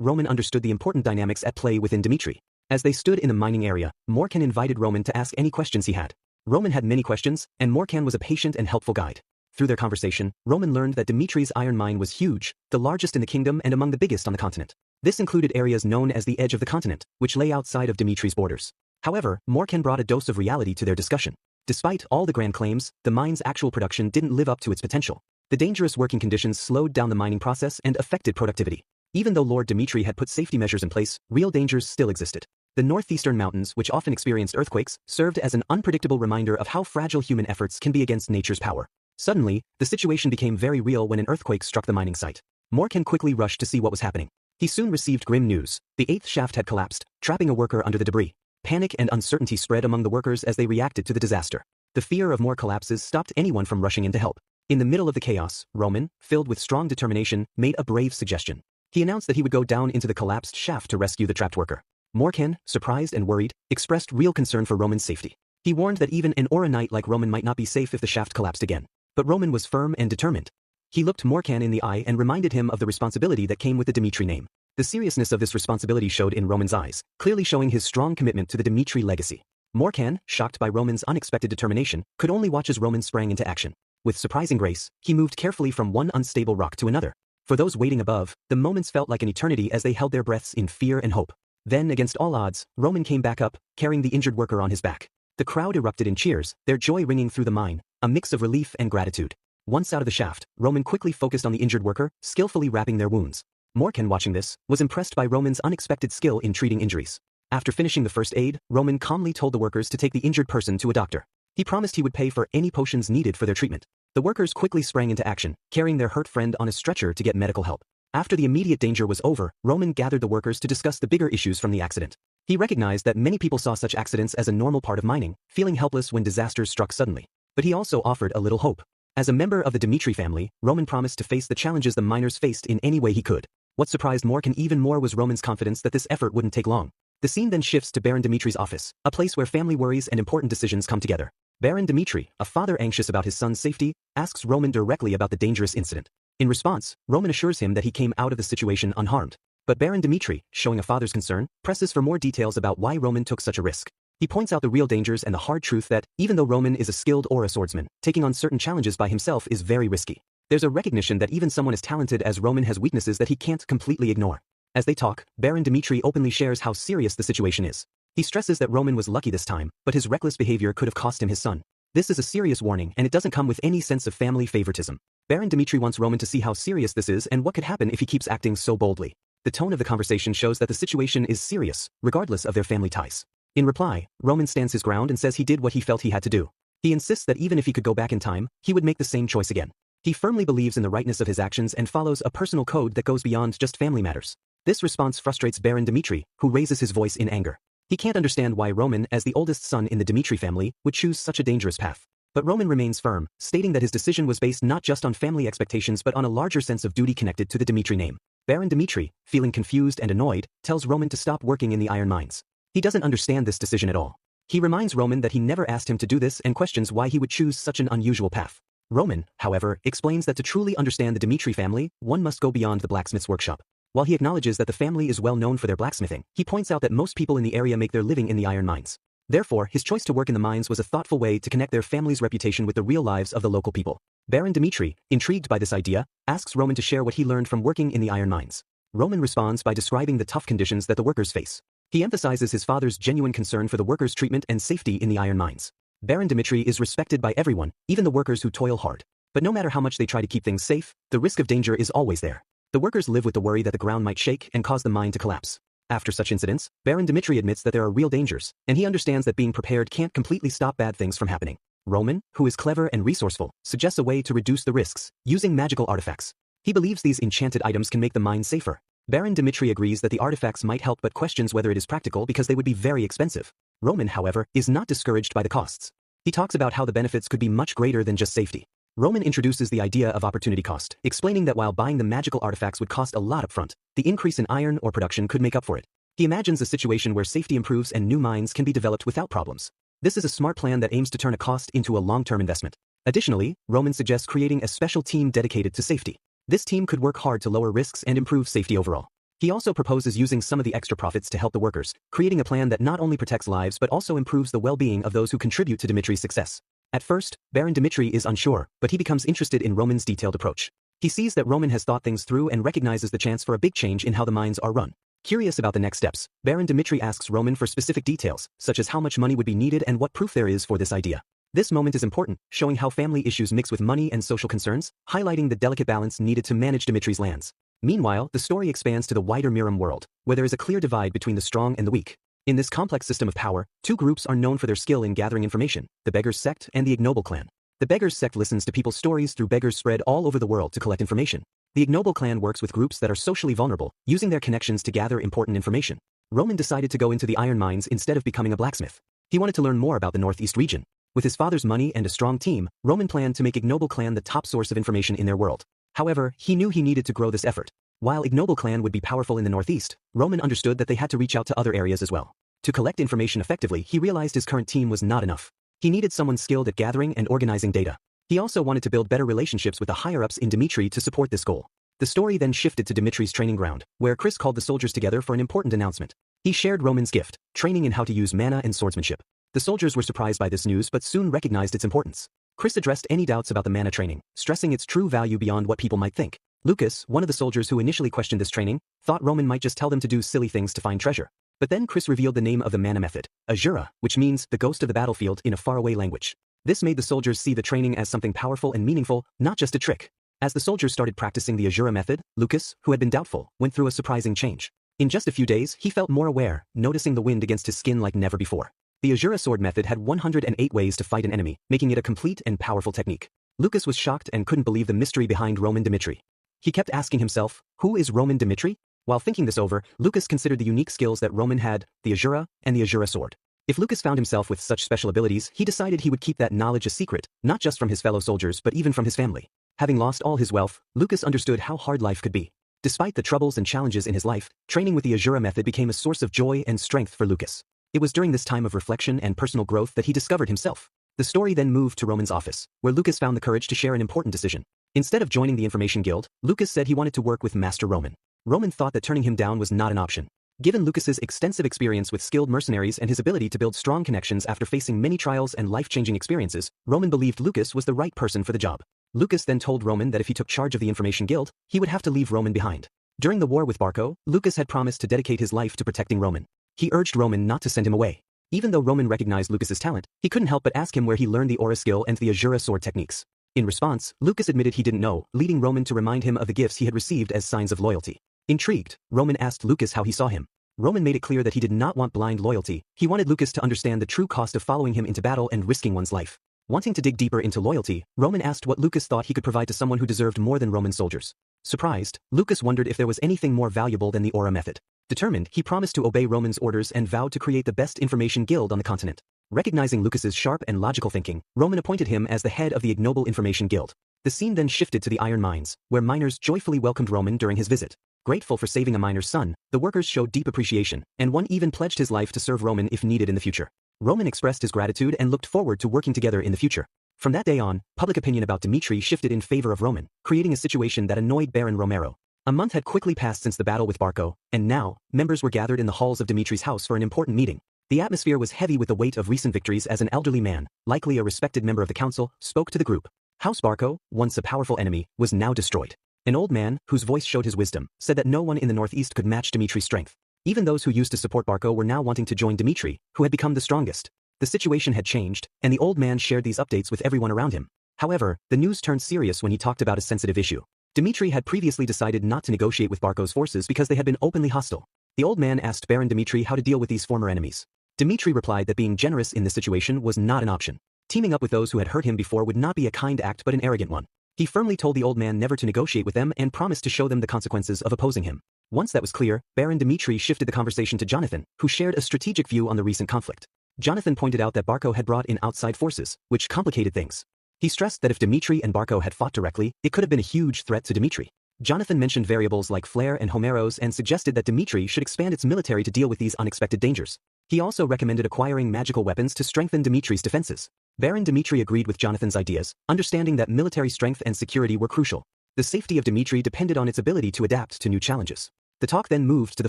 Roman understood the important dynamics at play within Dmitry. As they stood in the mining area, Morkan invited Roman to ask any questions he had. Roman had many questions, and Morkan was a patient and helpful guide. Through their conversation, Roman learned that Dmitry's iron mine was huge, the largest in the kingdom and among the biggest on the continent. This included areas known as the edge of the continent, which lay outside of Dmitry's borders. However, Morkan brought a dose of reality to their discussion. Despite all the grand claims, the mine's actual production didn't live up to its potential. The dangerous working conditions slowed down the mining process and affected productivity. Even though Lord Dmitry had put safety measures in place, real dangers still existed. The northeastern mountains, which often experienced earthquakes, served as an unpredictable reminder of how fragile human efforts can be against nature's power. Suddenly, the situation became very real when an earthquake struck the mining site. Morkan quickly rushed to see what was happening. He soon received grim news. The 8th shaft had collapsed, trapping a worker under the debris. Panic and uncertainty spread among the workers as they reacted to the disaster. The fear of more collapses stopped anyone from rushing in to help. In the middle of the chaos, Roman, filled with strong determination, made a brave suggestion. He announced that he would go down into the collapsed shaft to rescue the trapped worker. Morkan, surprised and worried, expressed real concern for Roman's safety. He warned that even an Aura Knight like Roman might not be safe if the shaft collapsed again. But Roman was firm and determined. He looked Morkan in the eye and reminded him of the responsibility that came with the Dmitry name. The seriousness of this responsibility showed in Roman's eyes, clearly showing his strong commitment to the Dmitry legacy. Morkan, shocked by Roman's unexpected determination, could only watch as Roman sprang into action. With surprising grace, he moved carefully from one unstable rock to another. For those waiting above, the moments felt like an eternity as they held their breaths in fear and hope. Then, against all odds, Roman came back up, carrying the injured worker on his back. The crowd erupted in cheers, their joy ringing through the mine, a mix of relief and gratitude. Once out of the shaft, Roman quickly focused on the injured worker, skillfully wrapping their wounds. Morkan, watching this, was impressed by Roman's unexpected skill in treating injuries. After finishing the first aid, Roman calmly told the workers to take the injured person to a doctor. He promised he would pay for any potions needed for their treatment. The workers quickly sprang into action, carrying their hurt friend on a stretcher to get medical help. After the immediate danger was over, Roman gathered the workers to discuss the bigger issues from the accident. He recognized that many people saw such accidents as a normal part of mining, feeling helpless when disasters struck suddenly. But he also offered a little hope. As a member of the Dmitry family, Roman promised to face the challenges the miners faced in any way he could. What surprised Morkan even more was Roman's confidence that this effort wouldn't take long. The scene then shifts to Baron Dimitri's office, a place where family worries and important decisions come together. Baron Dimitri, a father anxious about his son's safety, asks Roman directly about the dangerous incident. In response, Roman assures him that he came out of the situation unharmed. But Baron Dimitri, showing a father's concern, presses for more details about why Roman took such a risk. He points out the real dangers and the hard truth that, even though Roman is a skilled aura swordsman, taking on certain challenges by himself is very risky. There's a recognition that even someone as talented as Roman has weaknesses that he can't completely ignore. As they talk, Baron Dimitri openly shares how serious the situation is. He stresses that Roman was lucky this time, but his reckless behavior could have cost him his son. This is a serious warning, and it doesn't come with any sense of family favoritism. Baron Dimitri wants Roman to see how serious this is and what could happen if he keeps acting so boldly. The tone of the conversation shows that the situation is serious, regardless of their family ties. In reply, Roman stands his ground and says he did what he felt he had to do. He insists that even if he could go back in time, he would make the same choice again. He firmly believes in the rightness of his actions and follows a personal code that goes beyond just family matters. This response frustrates Baron Dimitri, who raises his voice in anger. He can't understand why Roman, as the oldest son in the Dimitri family, would choose such a dangerous path. But Roman remains firm, stating that his decision was based not just on family expectations but on a larger sense of duty connected to the Dimitri name. Baron Dimitri, feeling confused and annoyed, tells Roman to stop working in the iron mines. He doesn't understand this decision at all. He reminds Roman that he never asked him to do this and questions why he would choose such an unusual path. Roman, however, explains that to truly understand the Dimitri family, one must go beyond the blacksmith's workshop. While he acknowledges that the family is well known for their blacksmithing, he points out that most people in the area make their living in the iron mines. Therefore, his choice to work in the mines was a thoughtful way to connect their family's reputation with the real lives of the local people. Baron Dimitri, intrigued by this idea, asks Roman to share what he learned from working in the iron mines. Roman responds by describing the tough conditions that the workers face. He emphasizes his father's genuine concern for the workers' treatment and safety in the iron mines. Baron Dimitri is respected by everyone, even the workers who toil hard. But no matter how much they try to keep things safe, the risk of danger is always there. The workers live with the worry that the ground might shake and cause the mine to collapse. After such incidents, Baron Dimitri admits that there are real dangers, and he understands that being prepared can't completely stop bad things from happening. Roman, who is clever and resourceful, suggests a way to reduce the risks, using magical artifacts. He believes these enchanted items can make the mine safer. Baron Dimitri agrees that the artifacts might help but questions whether it is practical because they would be very expensive. Roman, however, is not discouraged by the costs. He talks about how the benefits could be much greater than just safety. Roman introduces the idea of opportunity cost, explaining that while buying the magical artifacts would cost a lot upfront, the increase in iron ore production could make up for it. He imagines a situation where safety improves and new mines can be developed without problems. This is a smart plan that aims to turn a cost into a long-term investment. Additionally, Roman suggests creating a special team dedicated to safety. This team could work hard to lower risks and improve safety overall. He also proposes using some of the extra profits to help the workers, creating a plan that not only protects lives but also improves the well-being of those who contribute to Dimitri's success. At first, Baron Dimitri is unsure, but he becomes interested in Roman's detailed approach. He sees that Roman has thought things through and recognizes the chance for a big change in how the mines are run. Curious about the next steps, Baron Dimitri asks Roman for specific details, such as how much money would be needed and what proof there is for this idea. This moment is important, showing how family issues mix with money and social concerns, highlighting the delicate balance needed to manage Dimitri's lands. Meanwhile, the story expands to the wider Miram world, where there is a clear divide between the strong and the weak. In this complex system of power, two groups are known for their skill in gathering information, the Beggars sect and the Ignoble clan. The Beggars sect listens to people's stories through beggars spread all over the world to collect information. The Ignoble clan works with groups that are socially vulnerable, using their connections to gather important information. Roman decided to go into the iron mines instead of becoming a blacksmith. He wanted to learn more about the Northeast region. With his father's money and a strong team, Roman planned to make Ignoble clan the top source of information in their world. However, he knew he needed to grow this effort. While Ignoble clan would be powerful in the Northeast, Roman understood that they had to reach out to other areas as well. To collect information effectively, he realized his current team was not enough. He needed someone skilled at gathering and organizing data. He also wanted to build better relationships with the higher-ups in Dimitri to support this goal. The story then shifted to Dimitri's training ground, where Chris called the soldiers together for an important announcement. He shared Roman's gift, training in how to use mana and swordsmanship. The soldiers were surprised by this news but soon recognized its importance. Chris addressed any doubts about the mana training, stressing its true value beyond what people might think. Lucas, one of the soldiers who initially questioned this training, thought Roman might just tell them to do silly things to find treasure. But then Chris revealed the name of the mana method, Azura, which means the ghost of the battlefield in a faraway language. This made the soldiers see the training as something powerful and meaningful, not just a trick. As the soldiers started practicing the Azura method, Lucas, who had been doubtful, went through a surprising change. In just a few days, he felt more aware, noticing the wind against his skin like never before. The Azura sword method had 108 ways to fight an enemy, making it a complete and powerful technique. Lucas was shocked and couldn't believe the mystery behind Roman Dimitri. He kept asking himself, who is Roman Dimitri? While thinking this over, Lucas considered the unique skills that Roman had, the Azura and the Azura sword. If Lucas found himself with such special abilities, he decided he would keep that knowledge a secret, not just from his fellow soldiers but even from his family. Having lost all his wealth, Lucas understood how hard life could be. Despite the troubles and challenges in his life, training with the Azura method became a source of joy and strength for Lucas. It was during this time of reflection and personal growth that he discovered himself. The story then moved to Roman's office, where Lucas found the courage to share an important decision. Instead of joining the Information Guild, Lucas said he wanted to work with Master Roman. Roman thought that turning him down was not an option. Given Lucas's extensive experience with skilled mercenaries and his ability to build strong connections after facing many trials and life-changing experiences, Roman believed Lucas was the right person for the job. Lucas then told Roman that if he took charge of the Information Guild, he would have to leave Roman behind. During the war with Barco, Lucas had promised to dedicate his life to protecting Roman. He urged Roman not to send him away. Even though Roman recognized Lucas's talent, he couldn't help but ask him where he learned the aura skill and the Azura sword techniques. In response, Lucas admitted he didn't know, leading Roman to remind him of the gifts he had received as signs of loyalty. Intrigued, Roman asked Lucas how he saw him. Roman made it clear that he did not want blind loyalty. He wanted Lucas to understand the true cost of following him into battle and risking one's life. Wanting to dig deeper into loyalty, Roman asked what Lucas thought he could provide to someone who deserved more than Roman soldiers. Surprised, Lucas wondered if there was anything more valuable than the aura method. Determined, he promised to obey Roman's orders and vowed to create the best information guild on the continent. Recognizing Lucas's sharp and logical thinking, Roman appointed him as the head of the Ignoble Information Guild. The scene then shifted to the iron mines, where miners joyfully welcomed Roman during his visit. Grateful for saving a miner's son, the workers showed deep appreciation, and one even pledged his life to serve Roman if needed in the future. Roman expressed his gratitude and looked forward to working together in the future. From that day on, public opinion about Dimitri shifted in favor of Roman, creating a situation that annoyed Baron Romero. A month had quickly passed since the battle with Barco, and now, members were gathered in the halls of Dimitri's house for an important meeting. The atmosphere was heavy with the weight of recent victories as an elderly man, likely a respected member of the council, spoke to the group. House Barco, once a powerful enemy, was now destroyed. An old man, whose voice showed his wisdom, said that no one in the northeast could match Dimitri's strength. Even those who used to support Barco were now wanting to join Dimitri, who had become the strongest. The situation had changed, and the old man shared these updates with everyone around him. However, the news turned serious when he talked about a sensitive issue. Dimitri had previously decided not to negotiate with Barco's forces because they had been openly hostile. The old man asked Baron Dimitri how to deal with these former enemies. Dimitri replied that being generous in this situation was not an option. Teaming up with those who had hurt him before would not be a kind act but an arrogant one. He firmly told the old man never to negotiate with them and promised to show them the consequences of opposing him. Once that was clear, Baron Dimitri shifted the conversation to Jonathan, who shared a strategic view on the recent conflict. Jonathan pointed out that Barco had brought in outside forces, which complicated things. He stressed that if Dimitri and Barco had fought directly, it could have been a huge threat to Dimitri. Jonathan mentioned variables like Flare and Homeros and suggested that Dimitri should expand its military to deal with these unexpected dangers. He also recommended acquiring magical weapons to strengthen Dimitri's defenses. Baron Dimitri agreed with Jonathan's ideas, understanding that military strength and security were crucial. The safety of Dimitri depended on its ability to adapt to new challenges. The talk then moved to the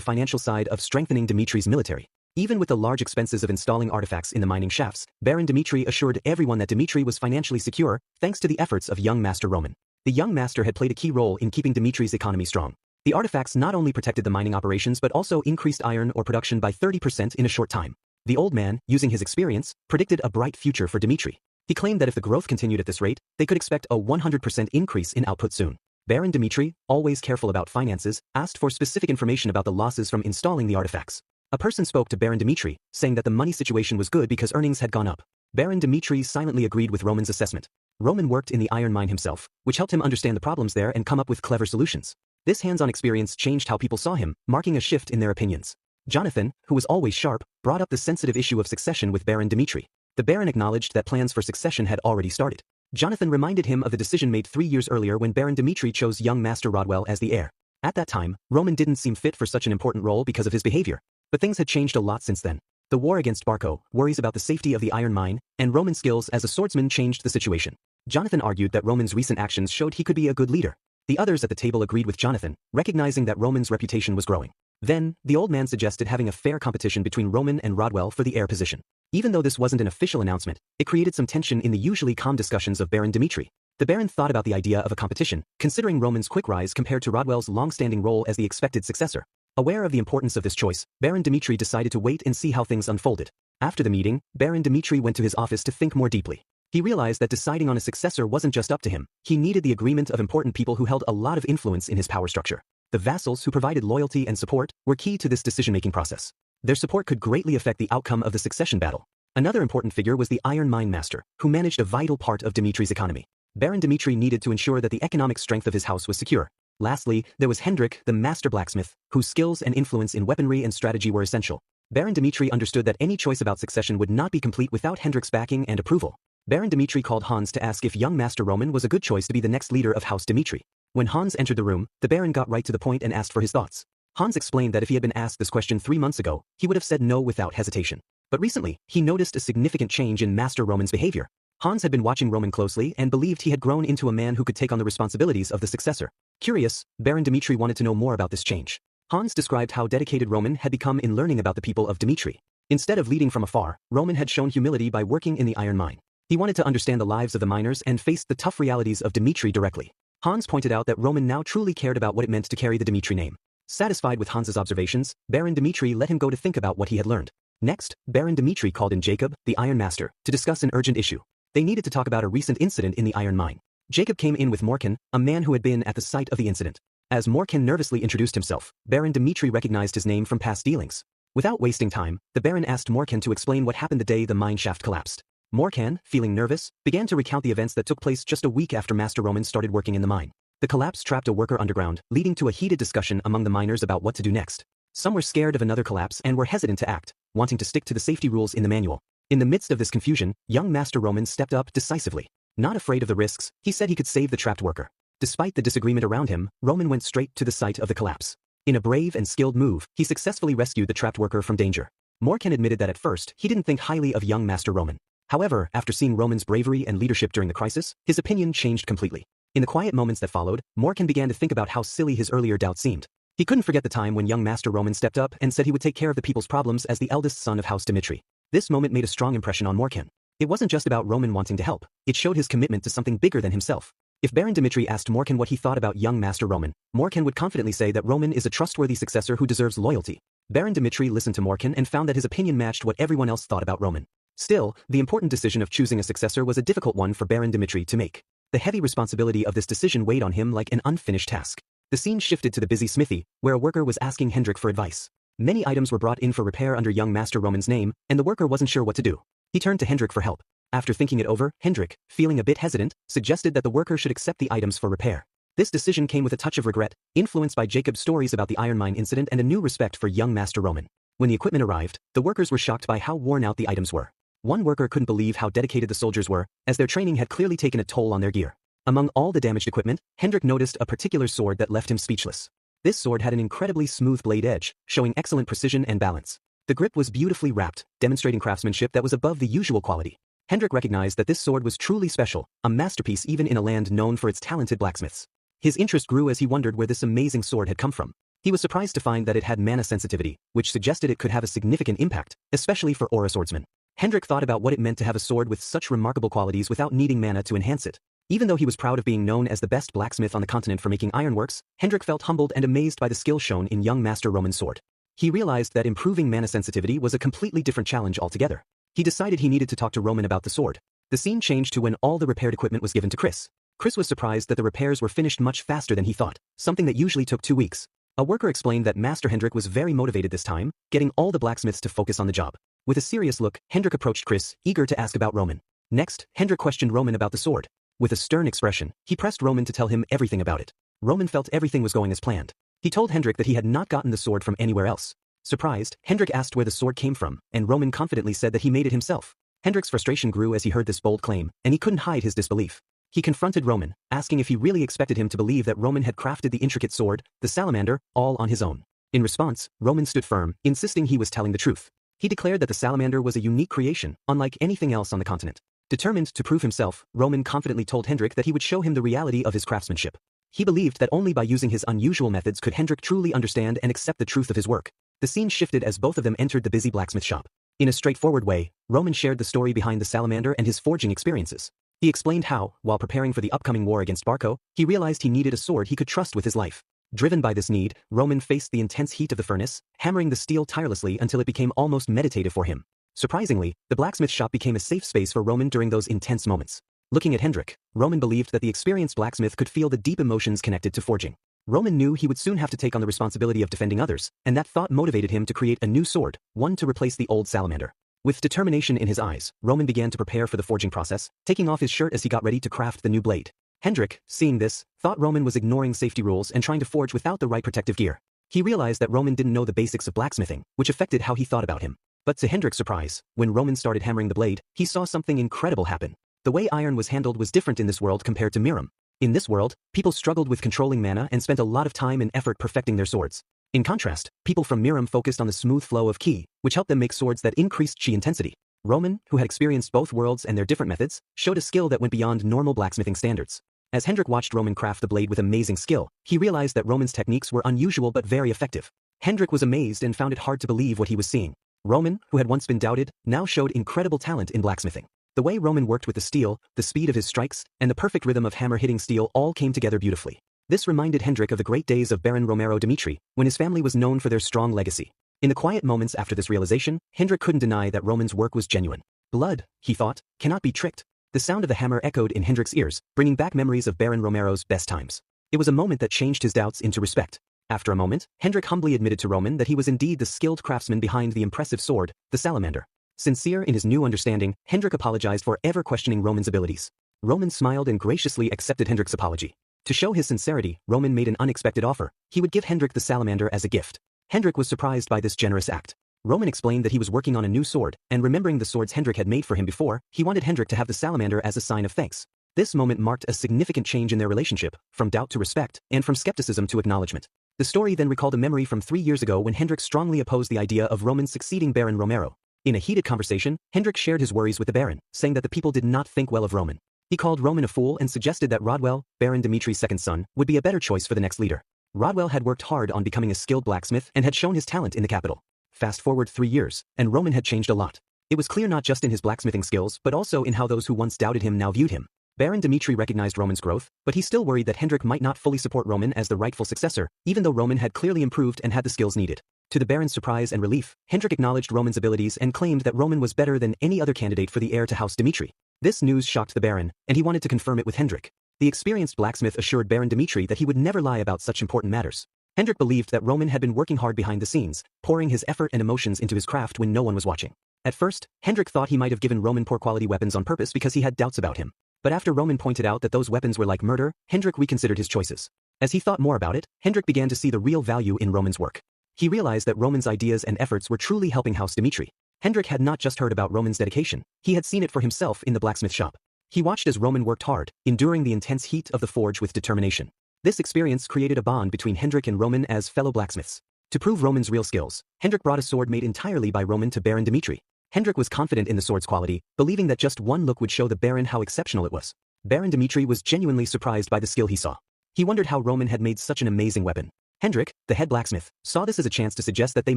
financial side of strengthening Dimitri's military. Even with the large expenses of installing artifacts in the mining shafts, Baron Dimitri assured everyone that Dimitri was financially secure thanks to the efforts of young Master Roman. The young master had played a key role in keeping Dimitri's economy strong. The artifacts not only protected the mining operations but also increased iron ore production by 30% in a short time. The old man, using his experience, predicted a bright future for Dimitri. He claimed that if the growth continued at this rate, they could expect a 100% increase in output soon. Baron Dimitri, always careful about finances, asked for specific information about the losses from installing the artifacts. A person spoke to Baron Dimitri, saying that the money situation was good because earnings had gone up. Baron Dimitri silently agreed with Roman's assessment. Roman worked in the iron mine himself, which helped him understand the problems there and come up with clever solutions. This hands-on experience changed how people saw him, marking a shift in their opinions. Jonathan, who was always sharp, brought up the sensitive issue of succession with Baron Dimitri. The Baron acknowledged that plans for succession had already started. Jonathan reminded him of the decision made 3 years earlier when Baron Dimitri chose young Master Rodwell as the heir. At that time, Roman didn't seem fit for such an important role because of his behavior. But things had changed a lot since then. The war against Barco, worries about the safety of the iron mine, and Roman's skills as a swordsman changed the situation. Jonathan argued that Roman's recent actions showed he could be a good leader. The others at the table agreed with Jonathan, recognizing that Roman's reputation was growing. Then, the old man suggested having a fair competition between Roman and Rodwell for the heir position. Even though this wasn't an official announcement, it created some tension in the usually calm discussions of Baron Dimitri. The Baron thought about the idea of a competition, considering Roman's quick rise compared to Rodwell's long-standing role as the expected successor. Aware of the importance of this choice, Baron Dimitri decided to wait and see how things unfolded. After the meeting, Baron Dimitri went to his office to think more deeply. He realized that deciding on a successor wasn't just up to him. He needed the agreement of important people who held a lot of influence in his power structure. The vassals who provided loyalty and support were key to this decision-making process. Their support could greatly affect the outcome of the succession battle. Another important figure was the Iron Mine Master, who managed a vital part of Dimitri's economy. Baron Dimitri needed to ensure that the economic strength of his house was secure. Lastly, there was Hendrik, the master blacksmith, whose skills and influence in weaponry and strategy were essential. Baron Dimitri understood that any choice about succession would not be complete without Hendrik's backing and approval. Baron Dimitri called Hans to ask if young Master Roman was a good choice to be the next leader of House Dimitri. When Hans entered the room, the Baron got right to the point and asked for his thoughts. Hans explained that if he had been asked this question 3 months ago, he would have said no without hesitation. But recently, he noticed a significant change in Master Roman's behavior. Hans had been watching Roman closely and believed he had grown into a man who could take on the responsibilities of the successor. Curious, Baron Dmitri wanted to know more about this change. Hans described how dedicated Roman had become in learning about the people of Dmitri. Instead of leading from afar, Roman had shown humility by working in the iron mine. He wanted to understand the lives of the miners and faced the tough realities of Dmitri directly. Hans pointed out that Roman now truly cared about what it meant to carry the Dmitri name. Satisfied with Hans's observations, Baron Dmitri let him go to think about what he had learned. Next, Baron Dmitri called in Jacob, the Iron Master, to discuss an urgent issue. They needed to talk about a recent incident in the iron mine. Jacob came in with Morkan, a man who had been at the site of the incident. As Morkan nervously introduced himself, Baron Dmitri recognized his name from past dealings. Without wasting time, the Baron asked Morkan to explain what happened the day the mine shaft collapsed. Morkan, feeling nervous, began to recount the events that took place just a week after Master Roman started working in the mine. The collapse trapped a worker underground, leading to a heated discussion among the miners about what to do next. Some were scared of another collapse and were hesitant to act, wanting to stick to the safety rules in the manual. In the midst of this confusion, young Master Roman stepped up decisively. Not afraid of the risks, he said he could save the trapped worker. Despite the disagreement around him, Roman went straight to the site of the collapse. In a brave and skilled move, he successfully rescued the trapped worker from danger. Morkan admitted that at first, he didn't think highly of young Master Roman. However, after seeing Roman's bravery and leadership during the crisis, his opinion changed completely. In the quiet moments that followed, Morkan began to think about how silly his earlier doubts seemed. He couldn't forget the time when young Master Roman stepped up and said he would take care of the people's problems as the eldest son of House Dmitri. This moment made a strong impression on Morkan. It wasn't just about Roman wanting to help, it showed his commitment to something bigger than himself. If Baron Dmitri asked Morkan what he thought about young Master Roman, Morkan would confidently say that Roman is a trustworthy successor who deserves loyalty. Baron Dmitri listened to Morkan and found that his opinion matched what everyone else thought about Roman. Still, the important decision of choosing a successor was a difficult one for Baron Dmitri to make. The heavy responsibility of this decision weighed on him like an unfinished task. The scene shifted to the busy smithy, where a worker was asking Hendrik for advice. Many items were brought in for repair under young Master Roman's name, and the worker wasn't sure what to do. He turned to Hendrik for help. After thinking it over, Hendrik, feeling a bit hesitant, suggested that the worker should accept the items for repair. This decision came with a touch of regret, influenced by Jacob's stories about the iron mine incident and a new respect for young Master Roman. When the equipment arrived, the workers were shocked by how worn out the items were. One worker couldn't believe how dedicated the soldiers were, as their training had clearly taken a toll on their gear. Among all the damaged equipment, Hendrik noticed a particular sword that left him speechless. This sword had an incredibly smooth blade edge, showing excellent precision and balance. The grip was beautifully wrapped, demonstrating craftsmanship that was above the usual quality. Hendrik recognized that this sword was truly special, a masterpiece even in a land known for its talented blacksmiths. His interest grew as he wondered where this amazing sword had come from. He was surprised to find that it had mana sensitivity, which suggested it could have a significant impact, especially for aura swordsmen. Hendrik thought about what it meant to have a sword with such remarkable qualities without needing mana to enhance it. Even though he was proud of being known as the best blacksmith on the continent for making ironworks, Hendrik felt humbled and amazed by the skill shown in young Master Roman's sword. He realized that improving mana sensitivity was a completely different challenge altogether. He decided he needed to talk to Roman about the sword. The scene changed to when all the repaired equipment was given to Chris. Chris was surprised that the repairs were finished much faster than he thought, something that usually took 2 weeks. A worker explained that Master Hendrik was very motivated this time, getting all the blacksmiths to focus on the job. With a serious look, Hendrik approached Chris, eager to ask about Roman. Next, Hendrik questioned Roman about the sword. With a stern expression, he pressed Roman to tell him everything about it. Roman felt everything was going as planned. He told Hendrik that he had not gotten the sword from anywhere else. Surprised, Hendrik asked where the sword came from, and Roman confidently said that he made it himself. Hendrik's frustration grew as he heard this bold claim, and he couldn't hide his disbelief. He confronted Roman, asking if he really expected him to believe that Roman had crafted the intricate sword, the salamander, all on his own. In response, Roman stood firm, insisting he was telling the truth. He declared that the salamander was a unique creation, unlike anything else on the continent. Determined to prove himself, Roman confidently told Hendrik that he would show him the reality of his craftsmanship. He believed that only by using his unusual methods could Hendrik truly understand and accept the truth of his work. The scene shifted as both of them entered the busy blacksmith shop. In a straightforward way, Roman shared the story behind the salamander and his forging experiences. He explained how, while preparing for the upcoming war against Barco, he realized he needed a sword he could trust with his life. Driven by this need, Roman faced the intense heat of the furnace, hammering the steel tirelessly until it became almost meditative for him. Surprisingly, the blacksmith shop became a safe space for Roman during those intense moments. Looking at Hendrik, Roman believed that the experienced blacksmith could feel the deep emotions connected to forging. Roman knew he would soon have to take on the responsibility of defending others, and that thought motivated him to create a new sword, one to replace the old salamander. With determination in his eyes, Roman began to prepare for the forging process, taking off his shirt as he got ready to craft the new blade. Hendrik, seeing this, thought Roman was ignoring safety rules and trying to forge without the right protective gear. He realized that Roman didn't know the basics of blacksmithing, which affected how he thought about him. But to Hendrik's surprise, when Roman started hammering the blade, he saw something incredible happen. The way iron was handled was different in this world compared to Miram. In this world, people struggled with controlling mana and spent a lot of time and effort perfecting their swords. In contrast, people from Miram focused on the smooth flow of ki, which helped them make swords that increased chi intensity. Roman, who had experienced both worlds and their different methods, showed a skill that went beyond normal blacksmithing standards. As Hendrik watched Roman craft the blade with amazing skill, he realized that Roman's techniques were unusual but very effective. Hendrik was amazed and found it hard to believe what he was seeing. Roman, who had once been doubted, now showed incredible talent in blacksmithing. The way Roman worked with the steel, the speed of his strikes, and the perfect rhythm of hammer hitting steel all came together beautifully. This reminded Hendrik of the great days of Baron Romero Dimitri, when his family was known for their strong legacy. In the quiet moments after this realization, Hendrik couldn't deny that Roman's work was genuine. Blood, he thought, cannot be tricked. The sound of the hammer echoed in Hendrik's ears, bringing back memories of Baron Romero's best times. It was a moment that changed his doubts into respect. After a moment, Hendrik humbly admitted to Roman that he was indeed the skilled craftsman behind the impressive sword, the salamander. Sincere in his new understanding, Hendrik apologized for ever questioning Roman's abilities. Roman smiled and graciously accepted Hendrik's apology. To show his sincerity, Roman made an unexpected offer. He would give Hendrik the salamander as a gift. Hendrik was surprised by this generous act. Roman explained that he was working on a new sword, and remembering the swords Hendrik had made for him before, he wanted Hendrik to have the salamander as a sign of thanks. This moment marked a significant change in their relationship, from doubt to respect, and from skepticism to acknowledgement. The story then recalled a memory from 3 years ago when Hendrik strongly opposed the idea of Roman succeeding Baron Romero. In a heated conversation, Hendrik shared his worries with the Baron, saying that the people did not think well of Roman. He called Roman a fool and suggested that Rodwell, Baron Dimitri's second son, would be a better choice for the next leader. Rodwell had worked hard on becoming a skilled blacksmith and had shown his talent in the capital. Fast forward 3 years, and Roman had changed a lot. It was clear not just in his blacksmithing skills but also in how those who once doubted him now viewed him. Baron Dimitri recognized Roman's growth, but he still worried that Hendrik might not fully support Roman as the rightful successor, even though Roman had clearly improved and had the skills needed. To the Baron's surprise and relief, Hendrik acknowledged Roman's abilities and claimed that Roman was better than any other candidate for the heir to House Dimitri. This news shocked the Baron, and he wanted to confirm it with Hendrik. The experienced blacksmith assured Baron Dimitri that he would never lie about such important matters. Hendrik believed that Roman had been working hard behind the scenes, pouring his effort and emotions into his craft when no one was watching. At first, Hendrik thought he might have given Roman poor quality weapons on purpose because he had doubts about him. But after Roman pointed out that those weapons were like murder, Hendrik reconsidered his choices. As he thought more about it, Hendrik began to see the real value in Roman's work. He realized that Roman's ideas and efforts were truly helping House Dimitri. Hendrik had not just heard about Roman's dedication, he had seen it for himself in the blacksmith shop. He watched as Roman worked hard, enduring the intense heat of the forge with determination. This experience created a bond between Hendrik and Roman as fellow blacksmiths. To prove Roman's real skills, Hendrik brought a sword made entirely by Roman to Baron Dimitri. Hendrik was confident in the sword's quality, believing that just one look would show the Baron how exceptional it was. Baron Dimitri was genuinely surprised by the skill he saw. He wondered how Roman had made such an amazing weapon. Hendrik, the head blacksmith, saw this as a chance to suggest that they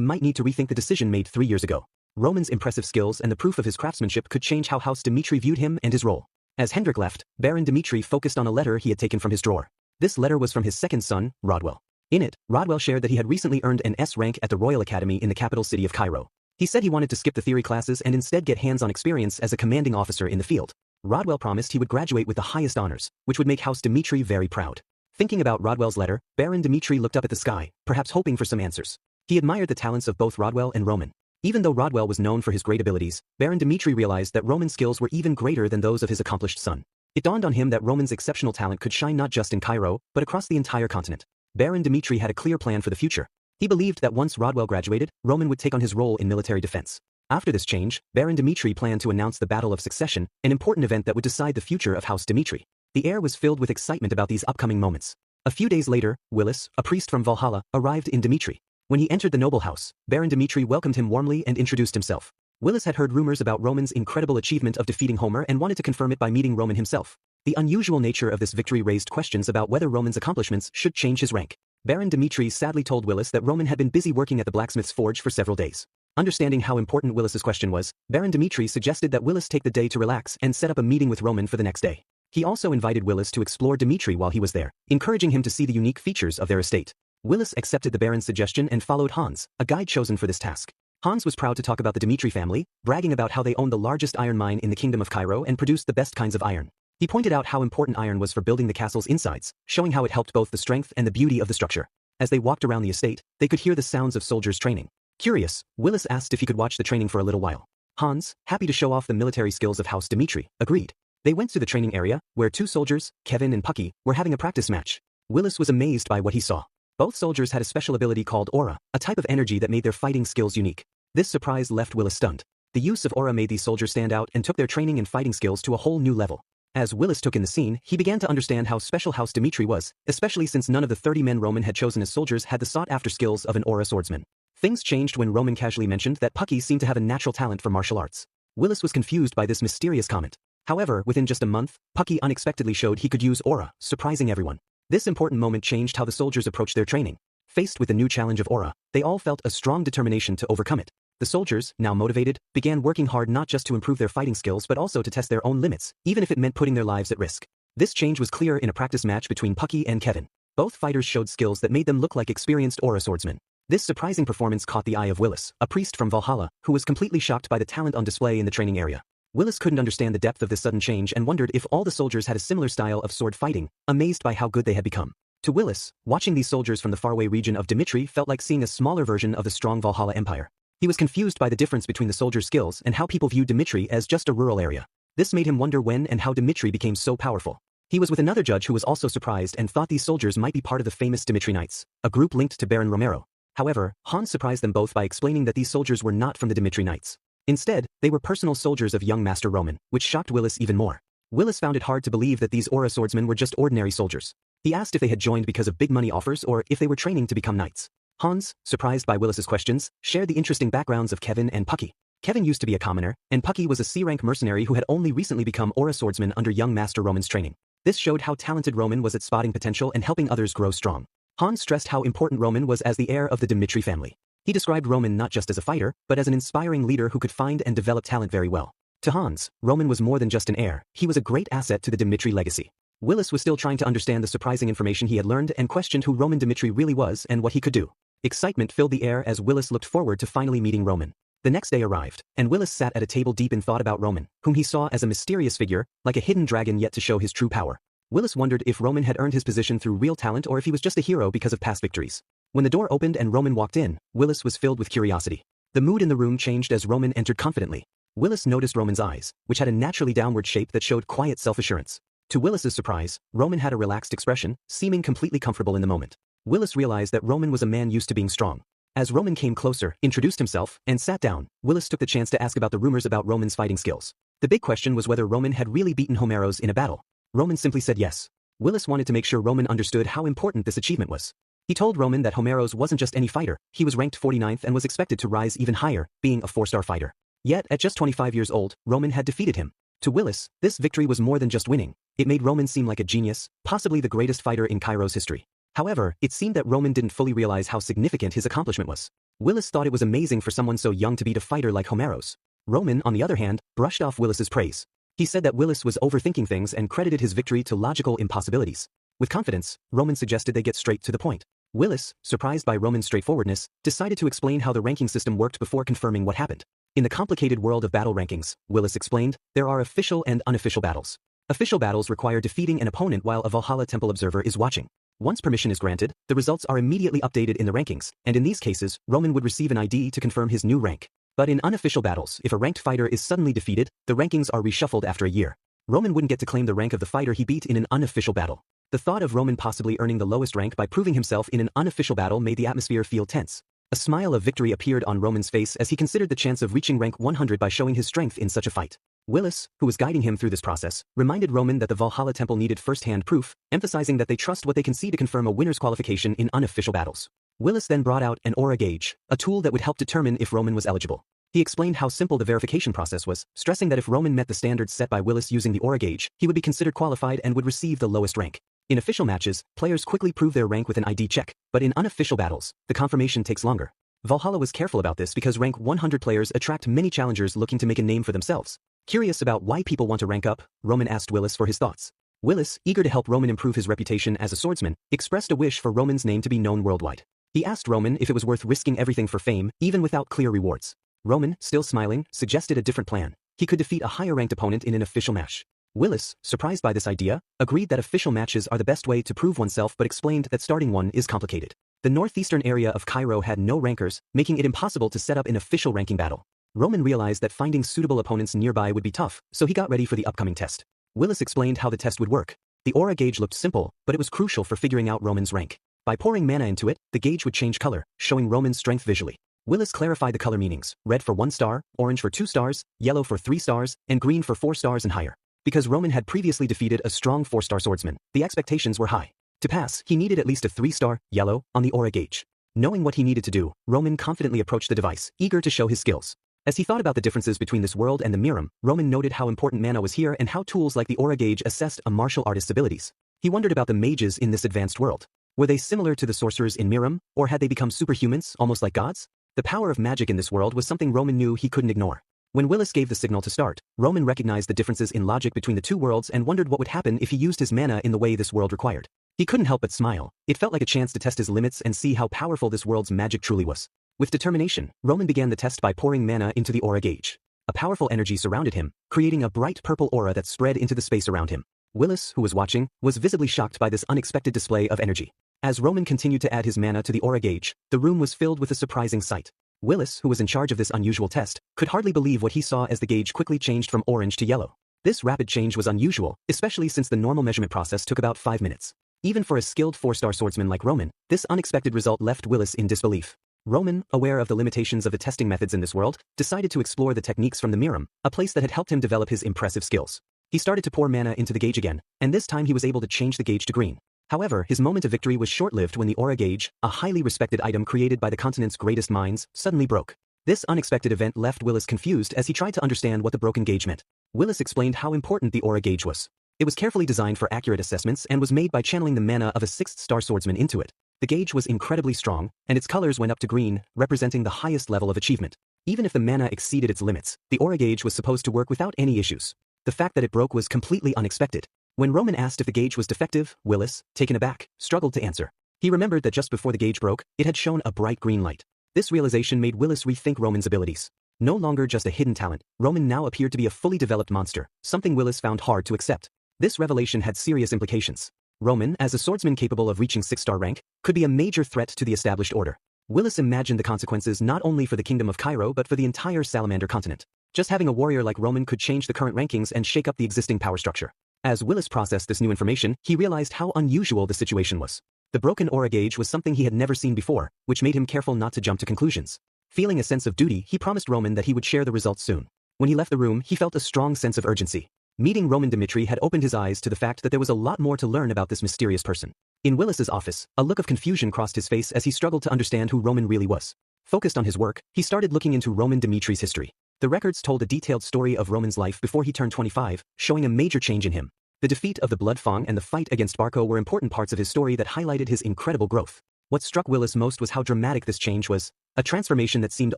might need to rethink the decision made 3 years ago. Roman's impressive skills and the proof of his craftsmanship could change how House Dimitri viewed him and his role. As Hendrik left, Baron Dimitri focused on a letter he had taken from his drawer. This letter was from his second son, Rodwell. In it, Rodwell shared that he had recently earned an S rank at the Royal Academy in the capital city of Cairo. He said he wanted to skip the theory classes and instead get hands-on experience as a commanding officer in the field. Rodwell promised he would graduate with the highest honors, which would make House Dimitri very proud. Thinking about Rodwell's letter, Baron Dimitri looked up at the sky, perhaps hoping for some answers. He admired the talents of both Rodwell and Roman. Even though Rodwell was known for his great abilities, Baron Dimitri realized that Roman's skills were even greater than those of his accomplished son. It dawned on him that Roman's exceptional talent could shine not just in Cairo, but across the entire continent. Baron Dimitri had a clear plan for the future. He believed that once Rodwell graduated, Roman would take on his role in military defense. After this change, Baron Dimitri planned to announce the Battle of Succession, an important event that would decide the future of House Dimitri. The air was filled with excitement about these upcoming moments. A few days later, Willis, a priest from Valhalla, arrived in Dimitri. When he entered the noble house, Baron Dimitri welcomed him warmly and introduced himself. Willis had heard rumors about Roman's incredible achievement of defeating Homer and wanted to confirm it by meeting Roman himself. The unusual nature of this victory raised questions about whether Roman's accomplishments should change his rank. Baron Dimitri sadly told Willis that Roman had been busy working at the blacksmith's forge for several days. Understanding how important Willis's question was, Baron Dimitri suggested that Willis take the day to relax and set up a meeting with Roman for the next day. He also invited Willis to explore Dimitri while he was there, encouraging him to see the unique features of their estate. Willis accepted the Baron's suggestion and followed Hans, a guide chosen for this task. Hans was proud to talk about the Dimitri family, bragging about how they owned the largest iron mine in the Kingdom of Cairo and produced the best kinds of iron. He pointed out how important iron was for building the castle's insides, showing how it helped both the strength and the beauty of the structure. As they walked around the estate, they could hear the sounds of soldiers training. Curious, Willis asked if he could watch the training for a little while. Hans, happy to show off the military skills of House Dimitri, agreed. They went to the training area, where 2 soldiers, Kevin and Pucky, were having a practice match. Willis was amazed by what he saw. Both soldiers had a special ability called aura, a type of energy that made their fighting skills unique. This surprise left Willis stunned. The use of aura made these soldiers stand out and took their training and fighting skills to a whole new level. As Willis took in the scene, he began to understand how special House Dimitri was, especially since none of the 30 men Roman had chosen as soldiers had the sought-after skills of an aura swordsman. Things changed when Roman casually mentioned that Pucky seemed to have a natural talent for martial arts. Willis was confused by this mysterious comment. However, within just a month, Pucky unexpectedly showed he could use aura, surprising everyone. This important moment changed how the soldiers approached their training. Faced with the new challenge of aura, they all felt a strong determination to overcome it. The soldiers, now motivated, began working hard not just to improve their fighting skills but also to test their own limits, even if it meant putting their lives at risk. This change was clear in a practice match between Pucky and Kevin. Both fighters showed skills that made them look like experienced aura swordsmen. This surprising performance caught the eye of Willis, a priest from Valhalla, who was completely shocked by the talent on display in the training area. Willis couldn't understand the depth of this sudden change and wondered if all the soldiers had a similar style of sword fighting, amazed by how good they had become. To Willis, watching these soldiers from the faraway region of Dimitri felt like seeing a smaller version of the strong Valhalla Empire. He was confused by the difference between the soldiers' skills and how people viewed Dimitri as just a rural area. This made him wonder when and how Dimitri became so powerful. He was with another judge who was also surprised and thought these soldiers might be part of the famous Dimitri Knights, a group linked to Baron Romero. However, Hans surprised them both by explaining that these soldiers were not from the Dimitri Knights. Instead, they were personal soldiers of young Master Roman, which shocked Willis even more. Willis found it hard to believe that these aura swordsmen were just ordinary soldiers. He asked if they had joined because of big money offers or if they were training to become knights. Hans, surprised by Willis's questions, shared the interesting backgrounds of Kevin and Pucky. Kevin used to be a commoner, and Pucky was a C-rank mercenary who had only recently become aura swordsman under young Master Roman's training. This showed how talented Roman was at spotting potential and helping others grow strong. Hans stressed how important Roman was as the heir of the Dimitri family. He described Roman not just as a fighter, but as an inspiring leader who could find and develop talent very well. To Hans, Roman was more than just an heir, he was a great asset to the Dimitri legacy. Willis was still trying to understand the surprising information he had learned and questioned who Roman Dimitri really was and what he could do. Excitement filled the air as Willis looked forward to finally meeting Roman. The next day arrived, and Willis sat at a table deep in thought about Roman, whom he saw as a mysterious figure, like a hidden dragon yet to show his true power. Willis wondered if Roman had earned his position through real talent or if he was just a hero because of past victories. When the door opened and Roman walked in, Willis was filled with curiosity. The mood in the room changed as Roman entered confidently. Willis noticed Roman's eyes, which had a naturally downward shape that showed quiet self-assurance. To Willis's surprise, Roman had a relaxed expression, seeming completely comfortable in the moment. Willis realized that Roman was a man used to being strong. As Roman came closer, introduced himself, and sat down, Willis took the chance to ask about the rumors about Roman's fighting skills. The big question was whether Roman had really beaten Homeros in a battle. Roman simply said yes. Willis wanted to make sure Roman understood how important this achievement was. He told Roman that Homeros wasn't just any fighter, he was ranked 49th and was expected to rise even higher, being a 4-star fighter. Yet, at just 25 years old, Roman had defeated him. To Willis, this victory was more than just winning. It made Roman seem like a genius, possibly the greatest fighter in Cairo's history. However, it seemed that Roman didn't fully realize how significant his accomplishment was. Willis thought it was amazing for someone so young to beat a fighter like Homeros. Roman, on the other hand, brushed off Willis's praise. He said that Willis was overthinking things and credited his victory to logical impossibilities. With confidence, Roman suggested they get straight to the point. Willis, surprised by Roman's straightforwardness, decided to explain how the ranking system worked before confirming what happened. In the complicated world of battle rankings, Willis explained, there are official and unofficial battles. Official battles require defeating an opponent while a Valhalla Temple observer is watching. Once permission is granted, the results are immediately updated in the rankings, and in these cases, Roman would receive an ID to confirm his new rank. But in unofficial battles, if a ranked fighter is suddenly defeated, the rankings are reshuffled after a year. Roman wouldn't get to claim the rank of the fighter he beat in an unofficial battle. The thought of Roman possibly earning the lowest rank by proving himself in an unofficial battle made the atmosphere feel tense. A smile of victory appeared on Roman's face as he considered the chance of reaching rank 100 by showing his strength in such a fight. Willis, who was guiding him through this process, reminded Roman that the Valhalla Temple needed first-hand proof, emphasizing that they trust what they can see to confirm a winner's qualification in unofficial battles. Willis then brought out an aura gauge, a tool that would help determine if Roman was eligible. He explained how simple the verification process was, stressing that if Roman met the standards set by Willis using the aura gauge, he would be considered qualified and would receive the lowest rank. In official matches, players quickly prove their rank with an ID check, but in unofficial battles, the confirmation takes longer. Valhalla was careful about this because rank 100 players attract many challengers looking to make a name for themselves. Curious about why people want to rank up, Roman asked Willis for his thoughts. Willis, eager to help Roman improve his reputation as a swordsman, expressed a wish for Roman's name to be known worldwide. He asked Roman if it was worth risking everything for fame, even without clear rewards. Roman, still smiling, suggested a different plan. He could defeat a higher-ranked opponent in an official match. Willis, surprised by this idea, agreed that official matches are the best way to prove oneself but explained that starting one is complicated. The northeastern area of Cairo had no rankers, making it impossible to set up an official ranking battle. Roman realized that finding suitable opponents nearby would be tough, so he got ready for the upcoming test. Willis explained how the test would work. The aura gauge looked simple, but it was crucial for figuring out Roman's rank. By pouring mana into it, the gauge would change color, showing Roman's strength visually. Willis clarified the color meanings: red for 1 star, orange for 2 stars, yellow for 3 stars, and green for 4 stars and higher. Because Roman had previously defeated a strong 4-star swordsman, the expectations were high. To pass, he needed at least a 3-star, yellow, on the aura gauge. Knowing what he needed to do, Roman confidently approached the device, eager to show his skills. As he thought about the differences between this world and the Miram, Roman noted how important mana was here and how tools like the aura gauge assessed a martial artist's abilities. He wondered about the mages in this advanced world. Were they similar to the sorcerers in Miram, or had they become superhumans, almost like gods? The power of magic in this world was something Roman knew he couldn't ignore. When Willis gave the signal to start, Roman recognized the differences in logic between the two worlds and wondered what would happen if he used his mana in the way this world required. He couldn't help but smile. It felt like a chance to test his limits and see how powerful this world's magic truly was. With determination, Roman began the test by pouring mana into the aura gauge. A powerful energy surrounded him, creating a bright purple aura that spread into the space around him. Willis, who was watching, was visibly shocked by this unexpected display of energy. As Roman continued to add his mana to the aura gauge, the room was filled with a surprising sight. Willis, who was in charge of this unusual test, could hardly believe what he saw as the gauge quickly changed from orange to yellow. This rapid change was unusual, especially since the normal measurement process took about 5 minutes. Even for a skilled 4-star swordsman like Roman, this unexpected result left Willis in disbelief. Roman, aware of the limitations of the testing methods in this world, decided to explore the techniques from the Miram, a place that had helped him develop his impressive skills. He started to pour mana into the gauge again, and this time he was able to change the gauge to green. However, his moment of victory was short-lived when the aura gauge, a highly respected item created by the continent's greatest minds, suddenly broke. This unexpected event left Willis confused as he tried to understand what the broken gauge meant. Willis explained how important the aura gauge was. It was carefully designed for accurate assessments and was made by channeling the mana of a 6th-star swordsman into it. The gauge was incredibly strong, and its colors went up to green, representing the highest level of achievement. Even if the mana exceeded its limits, the aura gauge was supposed to work without any issues. The fact that it broke was completely unexpected. When Roman asked if the gauge was defective, Willis, taken aback, struggled to answer. He remembered that just before the gauge broke, it had shown a bright green light. This realization made Willis rethink Roman's abilities. No longer just a hidden talent, Roman now appeared to be a fully developed monster, something Willis found hard to accept. This revelation had serious implications. Roman, as a swordsman capable of reaching 6-star rank, could be a major threat to the established order. Willis imagined the consequences not only for the Kingdom of Cairo but for the entire Salamander continent. Just having a warrior like Roman could change the current rankings and shake up the existing power structure. As Willis processed this new information, he realized how unusual the situation was. The broken aura gauge was something he had never seen before, which made him careful not to jump to conclusions. Feeling a sense of duty, he promised Roman that he would share the results soon. When he left the room, he felt a strong sense of urgency. Meeting Roman Dimitri had opened his eyes to the fact that there was a lot more to learn about this mysterious person. In Willis's office, a look of confusion crossed his face as he struggled to understand who Roman really was. Focused on his work, he started looking into Roman Dimitri's history. The records told a detailed story of Roman's life before he turned 25, showing a major change in him. The defeat of the Blood Fang and the fight against Barco were important parts of his story that highlighted his incredible growth. What struck Willis most was how dramatic this change was, a transformation that seemed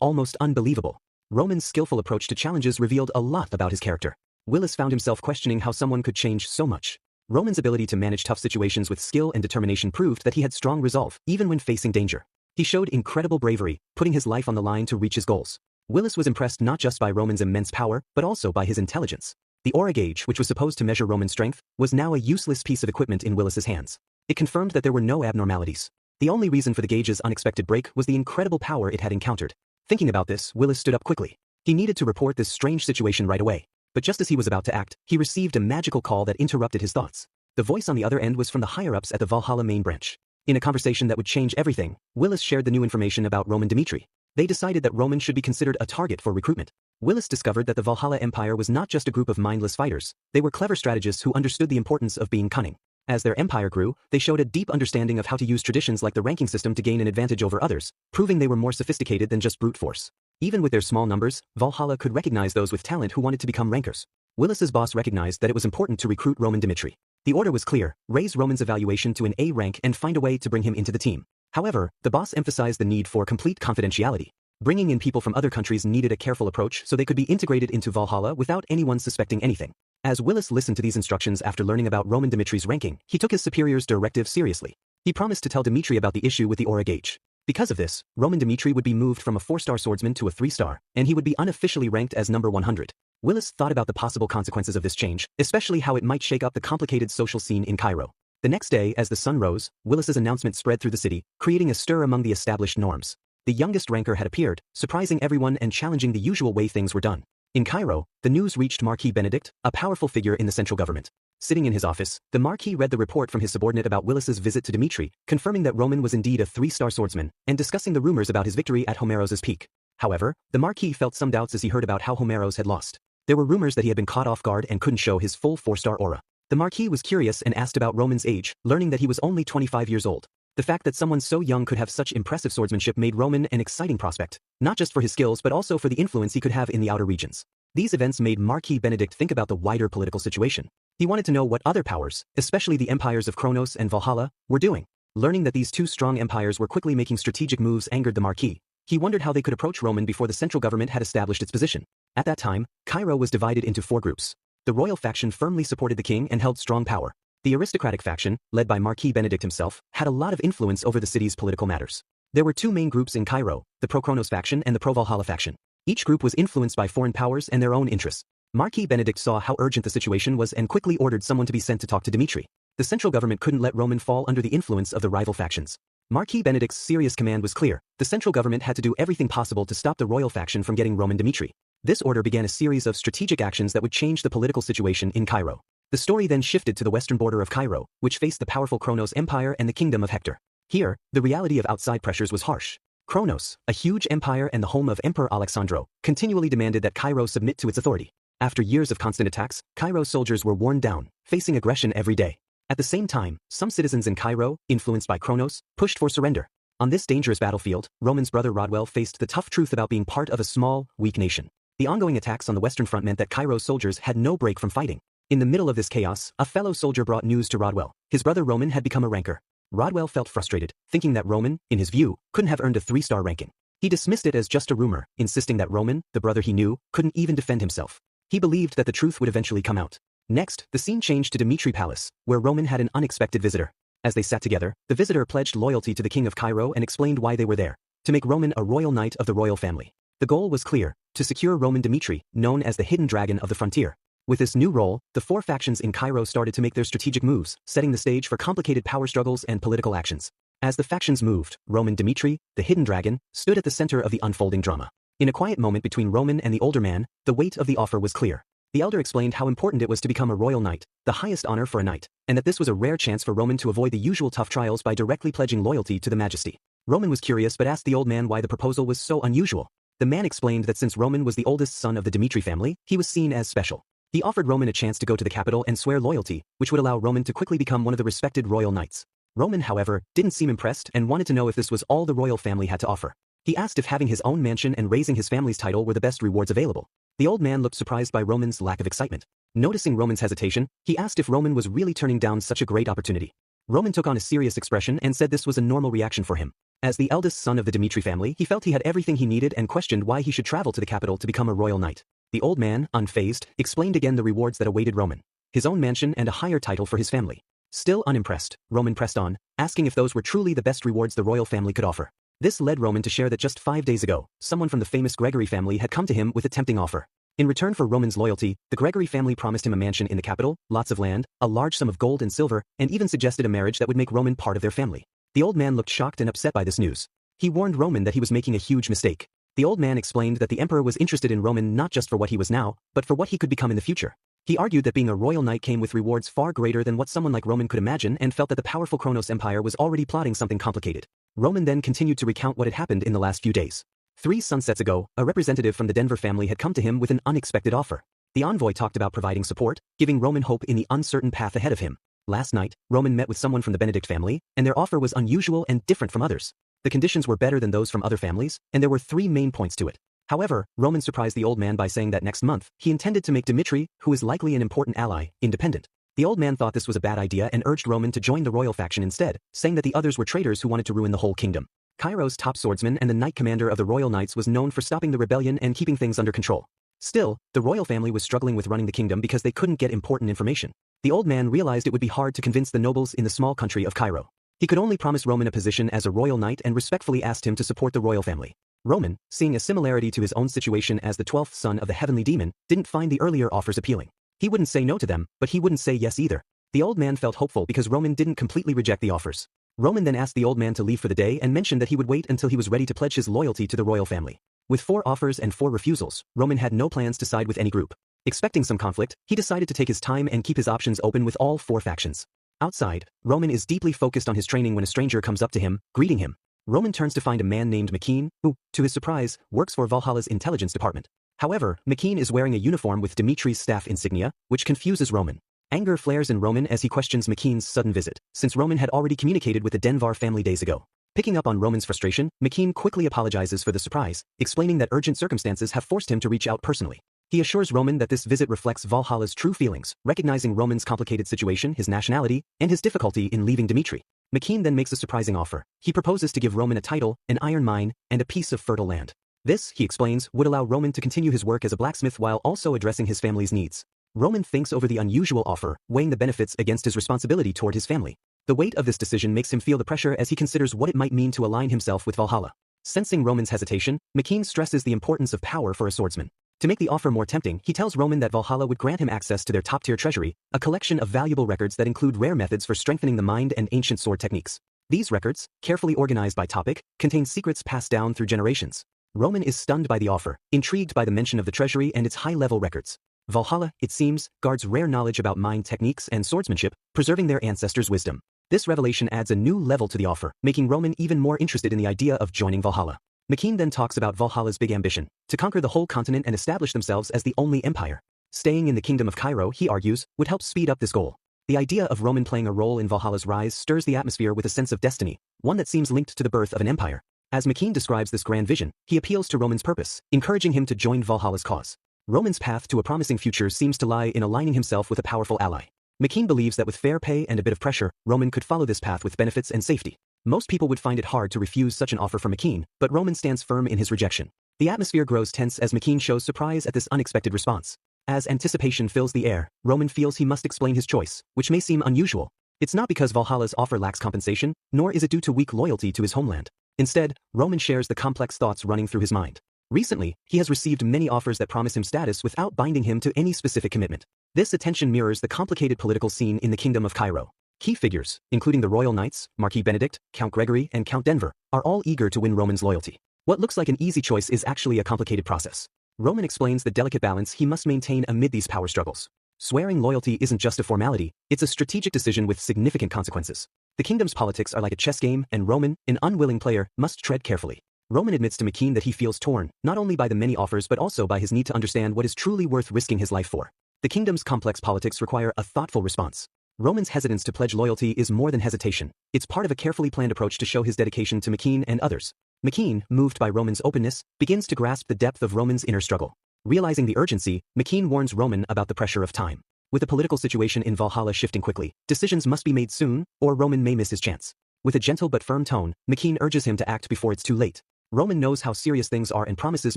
almost unbelievable. Roman's skillful approach to challenges revealed a lot about his character. Willis found himself questioning how someone could change so much. Roman's ability to manage tough situations with skill and determination proved that he had strong resolve, even when facing danger. He showed incredible bravery, putting his life on the line to reach his goals. Willis was impressed not just by Roman's immense power, but also by his intelligence. The aura gauge, which was supposed to measure Roman's strength, was now a useless piece of equipment in Willis's hands. It confirmed that there were no abnormalities. The only reason for the gauge's unexpected break was the incredible power it had encountered. Thinking about this, Willis stood up quickly. He needed to report this strange situation right away. But just as he was about to act, he received a magical call that interrupted his thoughts. The voice on the other end was from the higher-ups at the Valhalla main branch. In a conversation that would change everything, Willis shared the new information about Roman Dimitri. They decided that Roman should be considered a target for recruitment. Willis discovered that the Valhalla Empire was not just a group of mindless fighters, they were clever strategists who understood the importance of being cunning. As their empire grew, they showed a deep understanding of how to use traditions like the ranking system to gain an advantage over others, proving they were more sophisticated than just brute force. Even with their small numbers, Valhalla could recognize those with talent who wanted to become rankers. Willis's boss recognized that it was important to recruit Roman Dimitri. The order was clear: raise Roman's evaluation to an A rank and find a way to bring him into the team. However, the boss emphasized the need for complete confidentiality. Bringing in people from other countries needed a careful approach so they could be integrated into Valhalla without anyone suspecting anything. As Willis listened to these instructions after learning about Roman Dimitri's ranking, he took his superior's directive seriously. He promised to tell Dimitri about the issue with the aura gauge. Because of this, Roman Dimitri would be moved from a 4-star swordsman to a 3-star, and he would be unofficially ranked as number 100. Willis thought about the possible consequences of this change, especially how it might shake up the complicated social scene in Cairo. The next day, as the sun rose, Willis's announcement spread through the city, creating a stir among the established norms. The youngest ranker had appeared, surprising everyone and challenging the usual way things were done. In Cairo, the news reached Marquis Benedict, a powerful figure in the central government. Sitting in his office, the Marquis read the report from his subordinate about Willis's visit to Dimitri, confirming that Roman was indeed a 3-star swordsman, and discussing the rumors about his victory at Homeros's peak. However, the Marquis felt some doubts as he heard about how Homeros had lost. There were rumors that he had been caught off guard and couldn't show his full 4-star aura. The Marquis was curious and asked about Roman's age, learning that he was only 25 years old. The fact that someone so young could have such impressive swordsmanship made Roman an exciting prospect, not just for his skills but also for the influence he could have in the outer regions. These events made Marquis Benedict think about the wider political situation. He wanted to know what other powers, especially the empires of Kronos and Valhalla, were doing. Learning that these two strong empires were quickly making strategic moves angered the Marquis. He wondered how they could approach Roman before the central government had established its position. At that time, Cairo was divided into 4 groups. The royal faction firmly supported the king and held strong power. The aristocratic faction, led by Marquis Benedict himself, had a lot of influence over the city's political matters. There were 2 main groups in Cairo, the pro-Kronos faction and the pro-Valhalla faction. Each group was influenced by foreign powers and their own interests. Marquis Benedict saw how urgent the situation was and quickly ordered someone to be sent to talk to Dimitri. The central government couldn't let Roman fall under the influence of the rival factions. Marquis Benedict's serious command was clear. The central government had to do everything possible to stop the royal faction from getting Roman Dimitri. This order began a series of strategic actions that would change the political situation in Cairo. The story then shifted to the western border of Cairo, which faced the powerful Kronos Empire and the Kingdom of Hector. Here, the reality of outside pressures was harsh. Kronos, a huge empire and the home of Emperor Alexandro, continually demanded that Cairo submit to its authority. After years of constant attacks, Cairo's soldiers were worn down, facing aggression every day. At the same time, some citizens in Cairo, influenced by Kronos, pushed for surrender. On this dangerous battlefield, Roman's brother Rodwell faced the tough truth about being part of a small, weak nation. The ongoing attacks on the western front meant that Cairo's soldiers had no break from fighting. In the middle of this chaos, a fellow soldier brought news to Rodwell. His brother Roman had become a ranker. Rodwell felt frustrated, thinking that Roman, in his view, couldn't have earned a 3-star ranking. He dismissed it as just a rumor, insisting that Roman, the brother he knew, couldn't even defend himself. He believed that the truth would eventually come out. Next, the scene changed to Dimitri Palace, where Roman had an unexpected visitor. As they sat together, the visitor pledged loyalty to the king of Cairo and explained why they were there: to make Roman a royal knight of the royal family. The goal was clear: to secure Roman Dimitri, known as the hidden dragon of the frontier. With this new role, the 4 factions in Cairo started to make their strategic moves, setting the stage for complicated power struggles and political actions. As the factions moved, Roman Dimitri, the hidden dragon, stood at the center of the unfolding drama. In a quiet moment between Roman and the older man, the weight of the offer was clear. The elder explained how important it was to become a royal knight, the highest honor for a knight, and that this was a rare chance for Roman to avoid the usual tough trials by directly pledging loyalty to the majesty. Roman was curious but asked the old man why the proposal was so unusual. The man explained that since Roman was the oldest son of the Dimitri family, he was seen as special. He offered Roman a chance to go to the capital and swear loyalty, which would allow Roman to quickly become one of the respected royal knights. Roman, however, didn't seem impressed and wanted to know if this was all the royal family had to offer. He asked if having his own mansion and raising his family's title were the best rewards available. The old man looked surprised by Roman's lack of excitement. Noticing Roman's hesitation, he asked if Roman was really turning down such a great opportunity. Roman took on a serious expression and said this was a normal reaction for him. As the eldest son of the Dimitri family, he felt he had everything he needed and questioned why he should travel to the capital to become a royal knight. The old man, unfazed, explained again the rewards that awaited Roman: his own mansion and a higher title for his family. Still unimpressed, Roman pressed on, asking if those were truly the best rewards the royal family could offer. This led Roman to share that just 5 days ago, someone from the famous Gregory family had come to him with a tempting offer. In return for Roman's loyalty, the Gregory family promised him a mansion in the capital, lots of land, a large sum of gold and silver, and even suggested a marriage that would make Roman part of their family. The old man looked shocked and upset by this news. He warned Roman that he was making a huge mistake. The old man explained that the emperor was interested in Roman not just for what he was now, but for what he could become in the future. He argued that being a royal knight came with rewards far greater than what someone like Roman could imagine and felt that the powerful Kronos Empire was already plotting something complicated. Roman then continued to recount what had happened in the last few days. 3 sunsets ago, a representative from the Denver family had come to him with an unexpected offer. The envoy talked about providing support, giving Roman hope in the uncertain path ahead of him. Last night, Roman met with someone from the Benedict family, and their offer was unusual and different from others. The conditions were better than those from other families, and there were 3 main points to it. However, Roman surprised the old man by saying that next month, he intended to make Dimitri, who is likely an important ally, independent. The old man thought this was a bad idea and urged Roman to join the royal faction instead, saying that the others were traitors who wanted to ruin the whole kingdom. Cairo's top swordsman and the knight commander of the Royal Knights was known for stopping the rebellion and keeping things under control. Still, the royal family was struggling with running the kingdom because they couldn't get important information. The old man realized it would be hard to convince the nobles in the small country of Cairo. He could only promise Roman a position as a royal knight and respectfully asked him to support the royal family. Roman, seeing a similarity to his own situation as the 12th son of the heavenly demon, didn't find the earlier offers appealing. He wouldn't say no to them, but he wouldn't say yes either. The old man felt hopeful because Roman didn't completely reject the offers. Roman then asked the old man to leave for the day and mentioned that he would wait until he was ready to pledge his loyalty to the royal family. With 4 offers and 4 refusals, Roman had no plans to side with any group. Expecting some conflict, he decided to take his time and keep his options open with all 4 factions. Outside, Roman is deeply focused on his training when a stranger comes up to him, greeting him. Roman turns to find a man named McKean, who, to his surprise, works for Valhalla's intelligence department. However, McKean is wearing a uniform with Dimitri's staff insignia, which confuses Roman. Anger flares in Roman as he questions McKean's sudden visit, since Roman had already communicated with the Denvar family days ago. Picking up on Roman's frustration, McKean quickly apologizes for the surprise, explaining that urgent circumstances have forced him to reach out personally. He assures Roman that this visit reflects Valhalla's true feelings, recognizing Roman's complicated situation, his nationality, and his difficulty in leaving Dimitri. McKean then makes a surprising offer. He proposes to give Roman a title, an iron mine, and a piece of fertile land. This, he explains, would allow Roman to continue his work as a blacksmith while also addressing his family's needs. Roman thinks over the unusual offer, weighing the benefits against his responsibility toward his family. The weight of this decision makes him feel the pressure as he considers what it might mean to align himself with Valhalla. Sensing Roman's hesitation, McKean stresses the importance of power for a swordsman. To make the offer more tempting, he tells Roman that Valhalla would grant him access to their top-tier treasury, a collection of valuable records that include rare methods for strengthening the mind and ancient sword techniques. These records, carefully organized by topic, contain secrets passed down through generations. Roman is stunned by the offer, intrigued by the mention of the treasury and its high-level records. Valhalla, it seems, guards rare knowledge about mind techniques and swordsmanship, preserving their ancestors' wisdom. This revelation adds a new level to the offer, making Roman even more interested in the idea of joining Valhalla. McKean then talks about Valhalla's big ambition, to conquer the whole continent and establish themselves as the only empire. Staying in the Kingdom of Cairo, he argues, would help speed up this goal. The idea of Roman playing a role in Valhalla's rise stirs the atmosphere with a sense of destiny, one that seems linked to the birth of an empire. As McKean describes this grand vision, he appeals to Roman's purpose, encouraging him to join Valhalla's cause. Roman's path to a promising future seems to lie in aligning himself with a powerful ally. McKean believes that with fair pay and a bit of pressure, Roman could follow this path with benefits and safety. Most people would find it hard to refuse such an offer from McKean, but Roman stands firm in his rejection. The atmosphere grows tense as McKean shows surprise at this unexpected response. As anticipation fills the air, Roman feels he must explain his choice, which may seem unusual. It's not because Valhalla's offer lacks compensation, nor is it due to weak loyalty to his homeland. Instead, Roman shares the complex thoughts running through his mind. Recently, he has received many offers that promise him status without binding him to any specific commitment. This attention mirrors the complicated political scene in the Kingdom of Cairo. Key figures, including the royal knights, Marquis Benedict, Count Gregory, and Count Denver, are all eager to win Roman's loyalty. What looks like an easy choice is actually a complicated process. Roman explains the delicate balance he must maintain amid these power struggles. Swearing loyalty isn't just a formality, it's a strategic decision with significant consequences. The kingdom's politics are like a chess game, and Roman, an unwilling player, must tread carefully. Roman admits to McKean that he feels torn, not only by the many offers but also by his need to understand what is truly worth risking his life for. The kingdom's complex politics require a thoughtful response. Roman's hesitance to pledge loyalty is more than hesitation. It's part of a carefully planned approach to show his dedication to McKean and others. McKean, moved by Roman's openness, begins to grasp the depth of Roman's inner struggle. Realizing the urgency, McKean warns Roman about the pressure of time. With the political situation in Valhalla shifting quickly, decisions must be made soon, or Roman may miss his chance. With a gentle but firm tone, McKean urges him to act before it's too late. Roman knows how serious things are and promises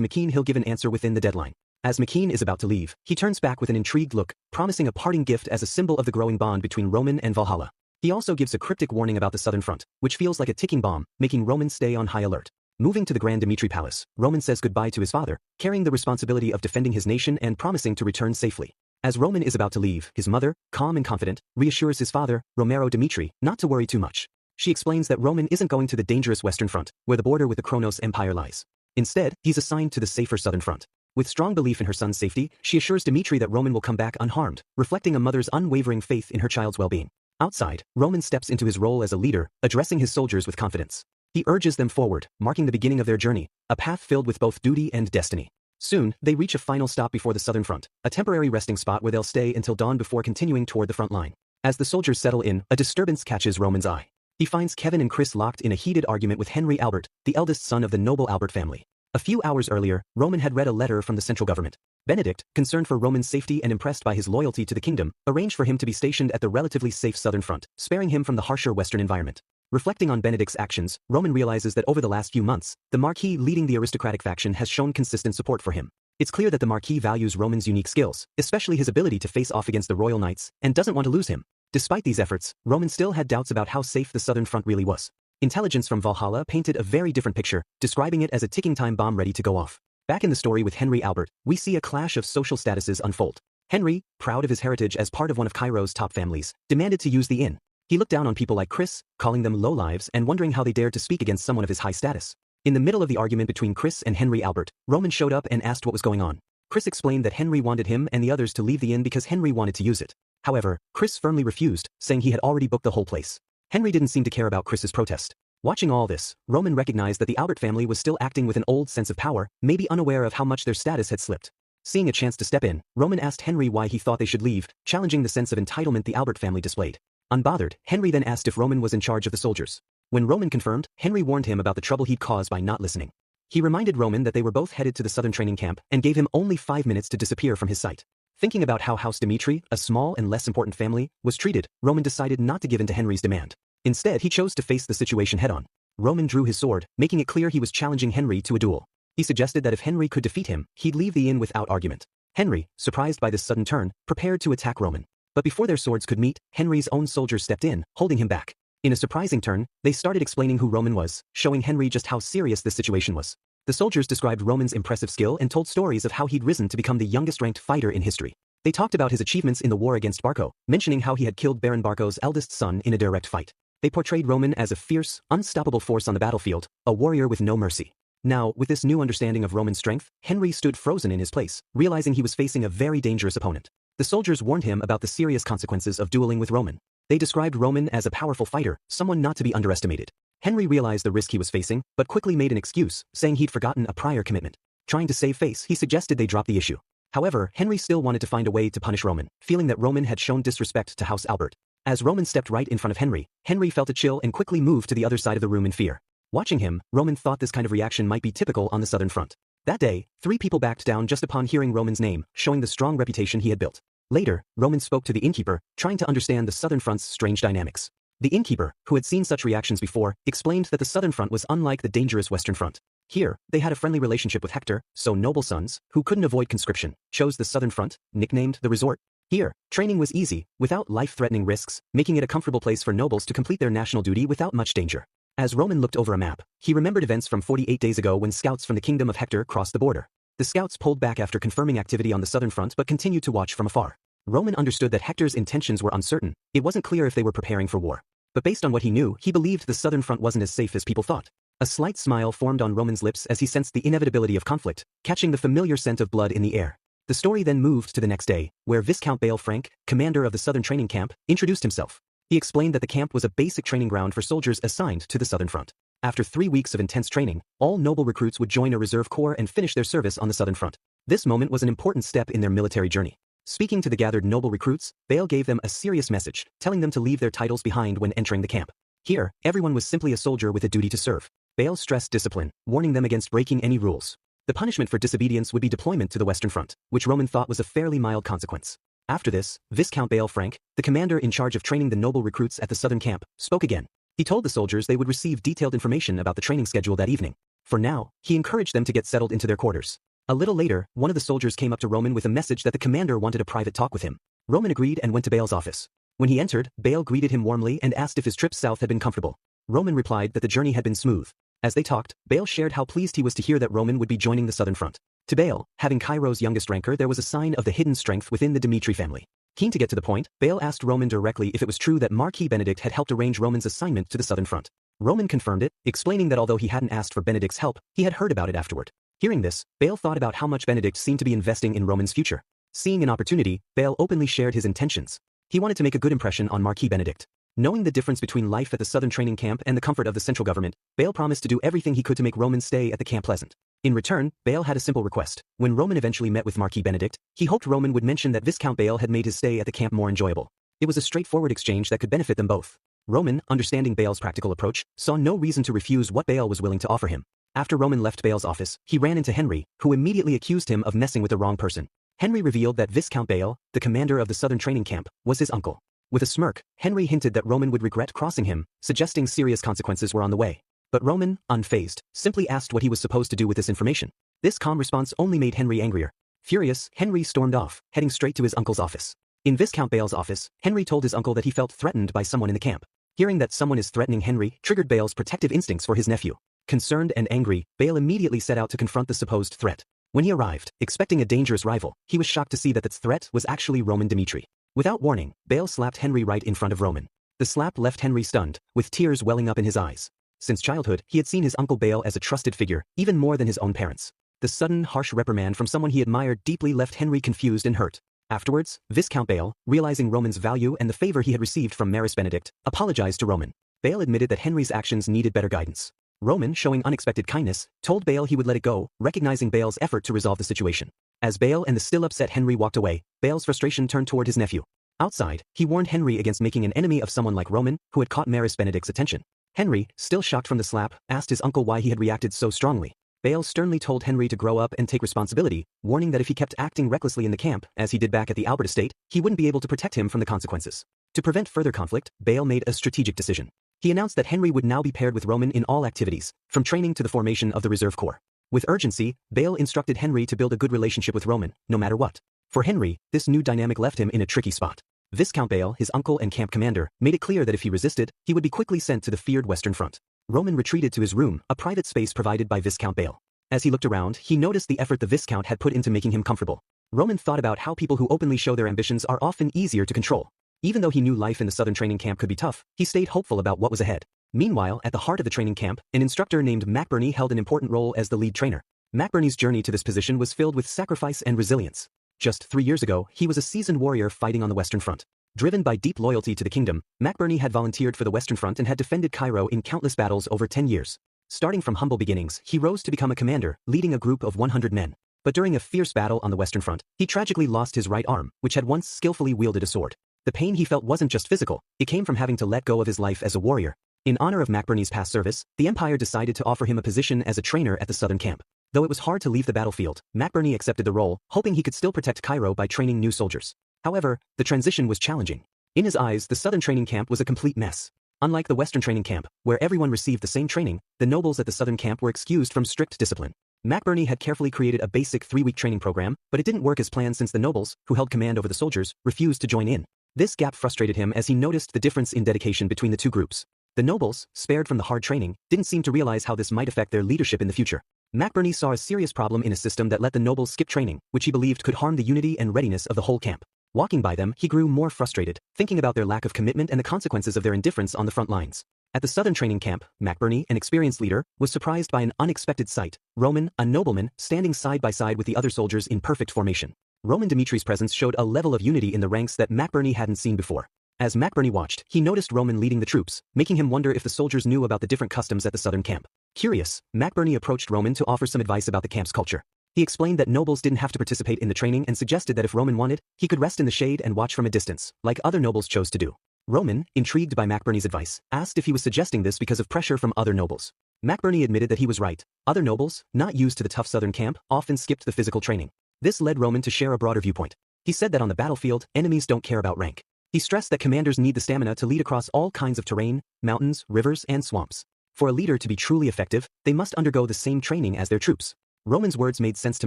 McKean he'll give an answer within the deadline. As McKean is about to leave, he turns back with an intrigued look, promising a parting gift as a symbol of the growing bond between Roman and Valhalla. He also gives a cryptic warning about the southern front, which feels like a ticking bomb, making Roman stay on high alert. Moving to the Grand Dimitri Palace, Roman says goodbye to his father, carrying the responsibility of defending his nation and promising to return safely. As Roman is about to leave, his mother, calm and confident, reassures his father, Romero Dimitri, not to worry too much. She explains that Roman isn't going to the dangerous western front, where the border with the Kronos Empire lies. Instead, he's assigned to the safer southern front. With strong belief in her son's safety, she assures Dimitri that Roman will come back unharmed, reflecting a mother's unwavering faith in her child's well-being. Outside, Roman steps into his role as a leader, addressing his soldiers with confidence. He urges them forward, marking the beginning of their journey, a path filled with both duty and destiny. Soon, they reach a final stop before the southern front, a temporary resting spot where they'll stay until dawn before continuing toward the front line. As the soldiers settle in, a disturbance catches Roman's eye. He finds Kevin and Chris locked in a heated argument with Henry Albert, the eldest son of the noble Albert family. A few hours earlier, Roman had read a letter from the central government. Benedict, concerned for Roman's safety and impressed by his loyalty to the kingdom, arranged for him to be stationed at the relatively safe southern front, sparing him from the harsher western environment. Reflecting on Benedict's actions, Roman realizes that over the last few months, the Marquis leading the aristocratic faction has shown consistent support for him. It's clear that the Marquis values Roman's unique skills, especially his ability to face off against the royal knights, and doesn't want to lose him. Despite these efforts, Roman still had doubts about how safe the southern front really was. Intelligence from Valhalla painted a very different picture, describing it as a ticking time bomb ready to go off. Back in the story with Henry Albert, we see a clash of social statuses unfold. Henry, proud of his heritage as part of one of Cairo's top families, demanded to use the inn. He looked down on people like Chris, calling them lowlives and wondering how they dared to speak against someone of his high status. In the middle of the argument between Chris and Henry Albert, Roman showed up and asked what was going on. Chris explained that Henry wanted him and the others to leave the inn because Henry wanted to use it. However, Chris firmly refused, saying he had already booked the whole place. Henry didn't seem to care about Chris's protest. Watching all this, Roman recognized that the Albert family was still acting with an old sense of power, maybe unaware of how much their status had slipped. Seeing a chance to step in, Roman asked Henry why he thought they should leave, challenging the sense of entitlement the Albert family displayed. Unbothered, Henry then asked if Roman was in charge of the soldiers. When Roman confirmed, Henry warned him about the trouble he'd caused by not listening. He reminded Roman that they were both headed to the southern training camp and gave him only 5 minutes to disappear from his sight. Thinking about how House Dmitri, a small and less important family, was treated, Roman decided not to give in to Henry's demand. Instead, he chose to face the situation head-on. Roman drew his sword, making it clear he was challenging Henry to a duel. He suggested that if Henry could defeat him, he'd leave the inn without argument. Henry, surprised by this sudden turn, prepared to attack Roman. But before their swords could meet, Henry's own soldiers stepped in, holding him back. In a surprising turn, they started explaining who Roman was, showing Henry just how serious this situation was. The soldiers described Roman's impressive skill and told stories of how he'd risen to become the youngest-ranked fighter in history. They talked about his achievements in the war against Barco, mentioning how he had killed Baron Barco's eldest son in a direct fight. They portrayed Roman as a fierce, unstoppable force on the battlefield, a warrior with no mercy. Now, with this new understanding of Roman's strength, Henry stood frozen in his place, realizing he was facing a very dangerous opponent. The soldiers warned him about the serious consequences of dueling with Roman. They described Roman as a powerful fighter, someone not to be underestimated. Henry realized the risk he was facing, but quickly made an excuse, saying he'd forgotten a prior commitment. Trying to save face, he suggested they drop the issue. However, Henry still wanted to find a way to punish Roman, feeling that Roman had shown disrespect to House Albert. As Roman stepped right in front of Henry, Henry felt a chill and quickly moved to the other side of the room in fear. Watching him, Roman thought this kind of reaction might be typical on the southern front. That day, 3 people backed down just upon hearing Roman's name, showing the strong reputation he had built. Later, Roman spoke to the innkeeper, trying to understand the southern front's strange dynamics. The innkeeper, who had seen such reactions before, explained that the southern front was unlike the dangerous western front. Here, they had a friendly relationship with Hector, so noble sons, who couldn't avoid conscription, chose the southern front, nicknamed the resort. Here, training was easy, without life-threatening risks, making it a comfortable place for nobles to complete their national duty without much danger. As Roman looked over a map, he remembered events from 48 days ago when scouts from the kingdom of Hector crossed the border. The scouts pulled back after confirming activity on the southern front but continued to watch from afar. Roman understood that Hector's intentions were uncertain. It wasn't clear if they were preparing for war. But based on what he knew, he believed the southern front wasn't as safe as people thought. A slight smile formed on Roman's lips as he sensed the inevitability of conflict, catching the familiar scent of blood in the air. The story then moved to the next day, where Viscount Bale Frank, commander of the southern training camp, introduced himself. He explained that the camp was a basic training ground for soldiers assigned to the southern front. After 3 weeks of intense training, all noble recruits would join a reserve corps and finish their service on the southern front. This moment was an important step in their military journey. Speaking to the gathered noble recruits, Bale gave them a serious message, telling them to leave their titles behind when entering the camp. Here, everyone was simply a soldier with a duty to serve. Bale stressed discipline, warning them against breaking any rules. The punishment for disobedience would be deployment to the Western Front, which Roman thought was a fairly mild consequence. After this, Viscount Bale Frank, the commander in charge of training the noble recruits at the southern camp, spoke again. He told the soldiers they would receive detailed information about the training schedule that evening. For now, he encouraged them to get settled into their quarters. A little later, one of the soldiers came up to Roman with a message that the commander wanted a private talk with him. Roman agreed and went to Bale's office. When he entered, Bale greeted him warmly and asked if his trip south had been comfortable. Roman replied that the journey had been smooth. As they talked, Bale shared how pleased he was to hear that Roman would be joining the southern front. To Bale, having Cairo's youngest ranker, there was a sign of the hidden strength within the Dmitri family. Keen to get to the point, Bale asked Roman directly if it was true that Marquis Benedict had helped arrange Roman's assignment to the southern front. Roman confirmed it, explaining that although he hadn't asked for Benedict's help, he had heard about it afterward. Hearing this, Bale thought about how much Benedict seemed to be investing in Roman's future. Seeing an opportunity, Bale openly shared his intentions. He wanted to make a good impression on Marquis Benedict. Knowing the difference between life at the southern training camp and the comfort of the central government, Bale promised to do everything he could to make Roman's stay at the camp pleasant. In return, Bale had a simple request. When Roman eventually met with Marquis Benedict, he hoped Roman would mention that Viscount Bale had made his stay at the camp more enjoyable. It was a straightforward exchange that could benefit them both. Roman, understanding Bale's practical approach, saw no reason to refuse what Bale was willing to offer him. After Roman left Bale's office, he ran into Henry, who immediately accused him of messing with the wrong person. Henry revealed that Viscount Bale, the commander of the southern training camp, was his uncle. With a smirk, Henry hinted that Roman would regret crossing him, suggesting serious consequences were on the way. But Roman, unfazed, simply asked what he was supposed to do with this information. This calm response only made Henry angrier. Furious, Henry stormed off, heading straight to his uncle's office. In Viscount Bale's office, Henry told his uncle that he felt threatened by someone in the camp. Hearing that someone is threatening Henry triggered Bale's protective instincts for his nephew. Concerned and angry, Bale immediately set out to confront the supposed threat. When he arrived, expecting a dangerous rival, he was shocked to see that the threat was actually Roman Dmitri. Without warning, Bale slapped Henry right in front of Roman. The slap left Henry stunned, with tears welling up in his eyes. Since childhood, he had seen his uncle Bale as a trusted figure, even more than his own parents. The sudden, harsh reprimand from someone he admired deeply left Henry confused and hurt. Afterwards, Viscount Bale, realizing Roman's value and the favor he had received from Maris Benedict, apologized to Roman. Bale admitted that Henry's actions needed better guidance. Roman, showing unexpected kindness, told Bale he would let it go, recognizing Bale's effort to resolve the situation. As Bale and the still upset Henry walked away, Bale's frustration turned toward his nephew. Outside, he warned Henry against making an enemy of someone like Roman, who had caught Maris Benedict's attention. Henry, still shocked from the slap, asked his uncle why he had reacted so strongly. Bale sternly told Henry to grow up and take responsibility, warning that if he kept acting recklessly in the camp, as he did back at the Albert estate, he wouldn't be able to protect him from the consequences. To prevent further conflict, Bale made a strategic decision. He announced that Henry would now be paired with Roman in all activities, from training to the formation of the Reserve Corps. With urgency, Bale instructed Henry to build a good relationship with Roman, no matter what. For Henry, this new dynamic left him in a tricky spot. Viscount Bale, his uncle and camp commander, made it clear that if he resisted, he would be quickly sent to the feared Western Front. Roman retreated to his room, a private space provided by Viscount Bale. As he looked around, he noticed the effort the Viscount had put into making him comfortable. Roman thought about how people who openly show their ambitions are often easier to control. Even though he knew life in the Southern training camp could be tough, he stayed hopeful about what was ahead. Meanwhile, at the heart of the training camp, an instructor named McBurney held an important role as the lead trainer. McBurney's journey to this position was filled with sacrifice and resilience. Just 3 years ago, he was a seasoned warrior fighting on the Western Front. Driven by deep loyalty to the kingdom, McBurney had volunteered for the Western Front and had defended Cairo in countless battles over 10 years. Starting from humble beginnings, he rose to become a commander, leading a group of 100 men. But during a fierce battle on the Western Front, he tragically lost his right arm, which had once skillfully wielded a sword. The pain he felt wasn't just physical, it came from having to let go of his life as a warrior. In honor of McBurney's past service, the Empire decided to offer him a position as a trainer at the Southern camp. Though it was hard to leave the battlefield, McBurney accepted the role, hoping he could still protect Cairo by training new soldiers. However, the transition was challenging. In his eyes, the Southern training camp was a complete mess. Unlike the Western training camp, where everyone received the same training, the nobles at the Southern camp were excused from strict discipline. McBurney had carefully created a basic 3-week training program, but it didn't work as planned since the nobles, who held command over the soldiers, refused to join in. This gap frustrated him as he noticed the difference in dedication between the two groups. The nobles, spared from the hard training, didn't seem to realize how this might affect their leadership in the future. McBurney saw a serious problem in a system that let the nobles skip training, which he believed could harm the unity and readiness of the whole camp. Walking by them, he grew more frustrated, thinking about their lack of commitment and the consequences of their indifference on the front lines. At the Southern training camp, McBurney, an experienced leader, was surprised by an unexpected sight: Roman, a nobleman, standing side by side with the other soldiers in perfect formation. Roman Dimitri's presence showed a level of unity in the ranks that McBurney hadn't seen before. As McBurney watched, he noticed Roman leading the troops, making him wonder if the soldiers knew about the different customs at the Southern camp. Curious, McBurney approached Roman to offer some advice about the camp's culture. He explained that nobles didn't have to participate in the training and suggested that if Roman wanted, he could rest in the shade and watch from a distance, like other nobles chose to do. Roman, intrigued by McBurney's advice, asked if he was suggesting this because of pressure from other nobles. McBurney admitted that he was right. Other nobles, not used to the tough Southern camp, often skipped the physical training. This led Roman to share a broader viewpoint. He said that on the battlefield, enemies don't care about rank. He stressed that commanders need the stamina to lead across all kinds of terrain, mountains, rivers, and swamps. For a leader to be truly effective, they must undergo the same training as their troops. Roman's words made sense to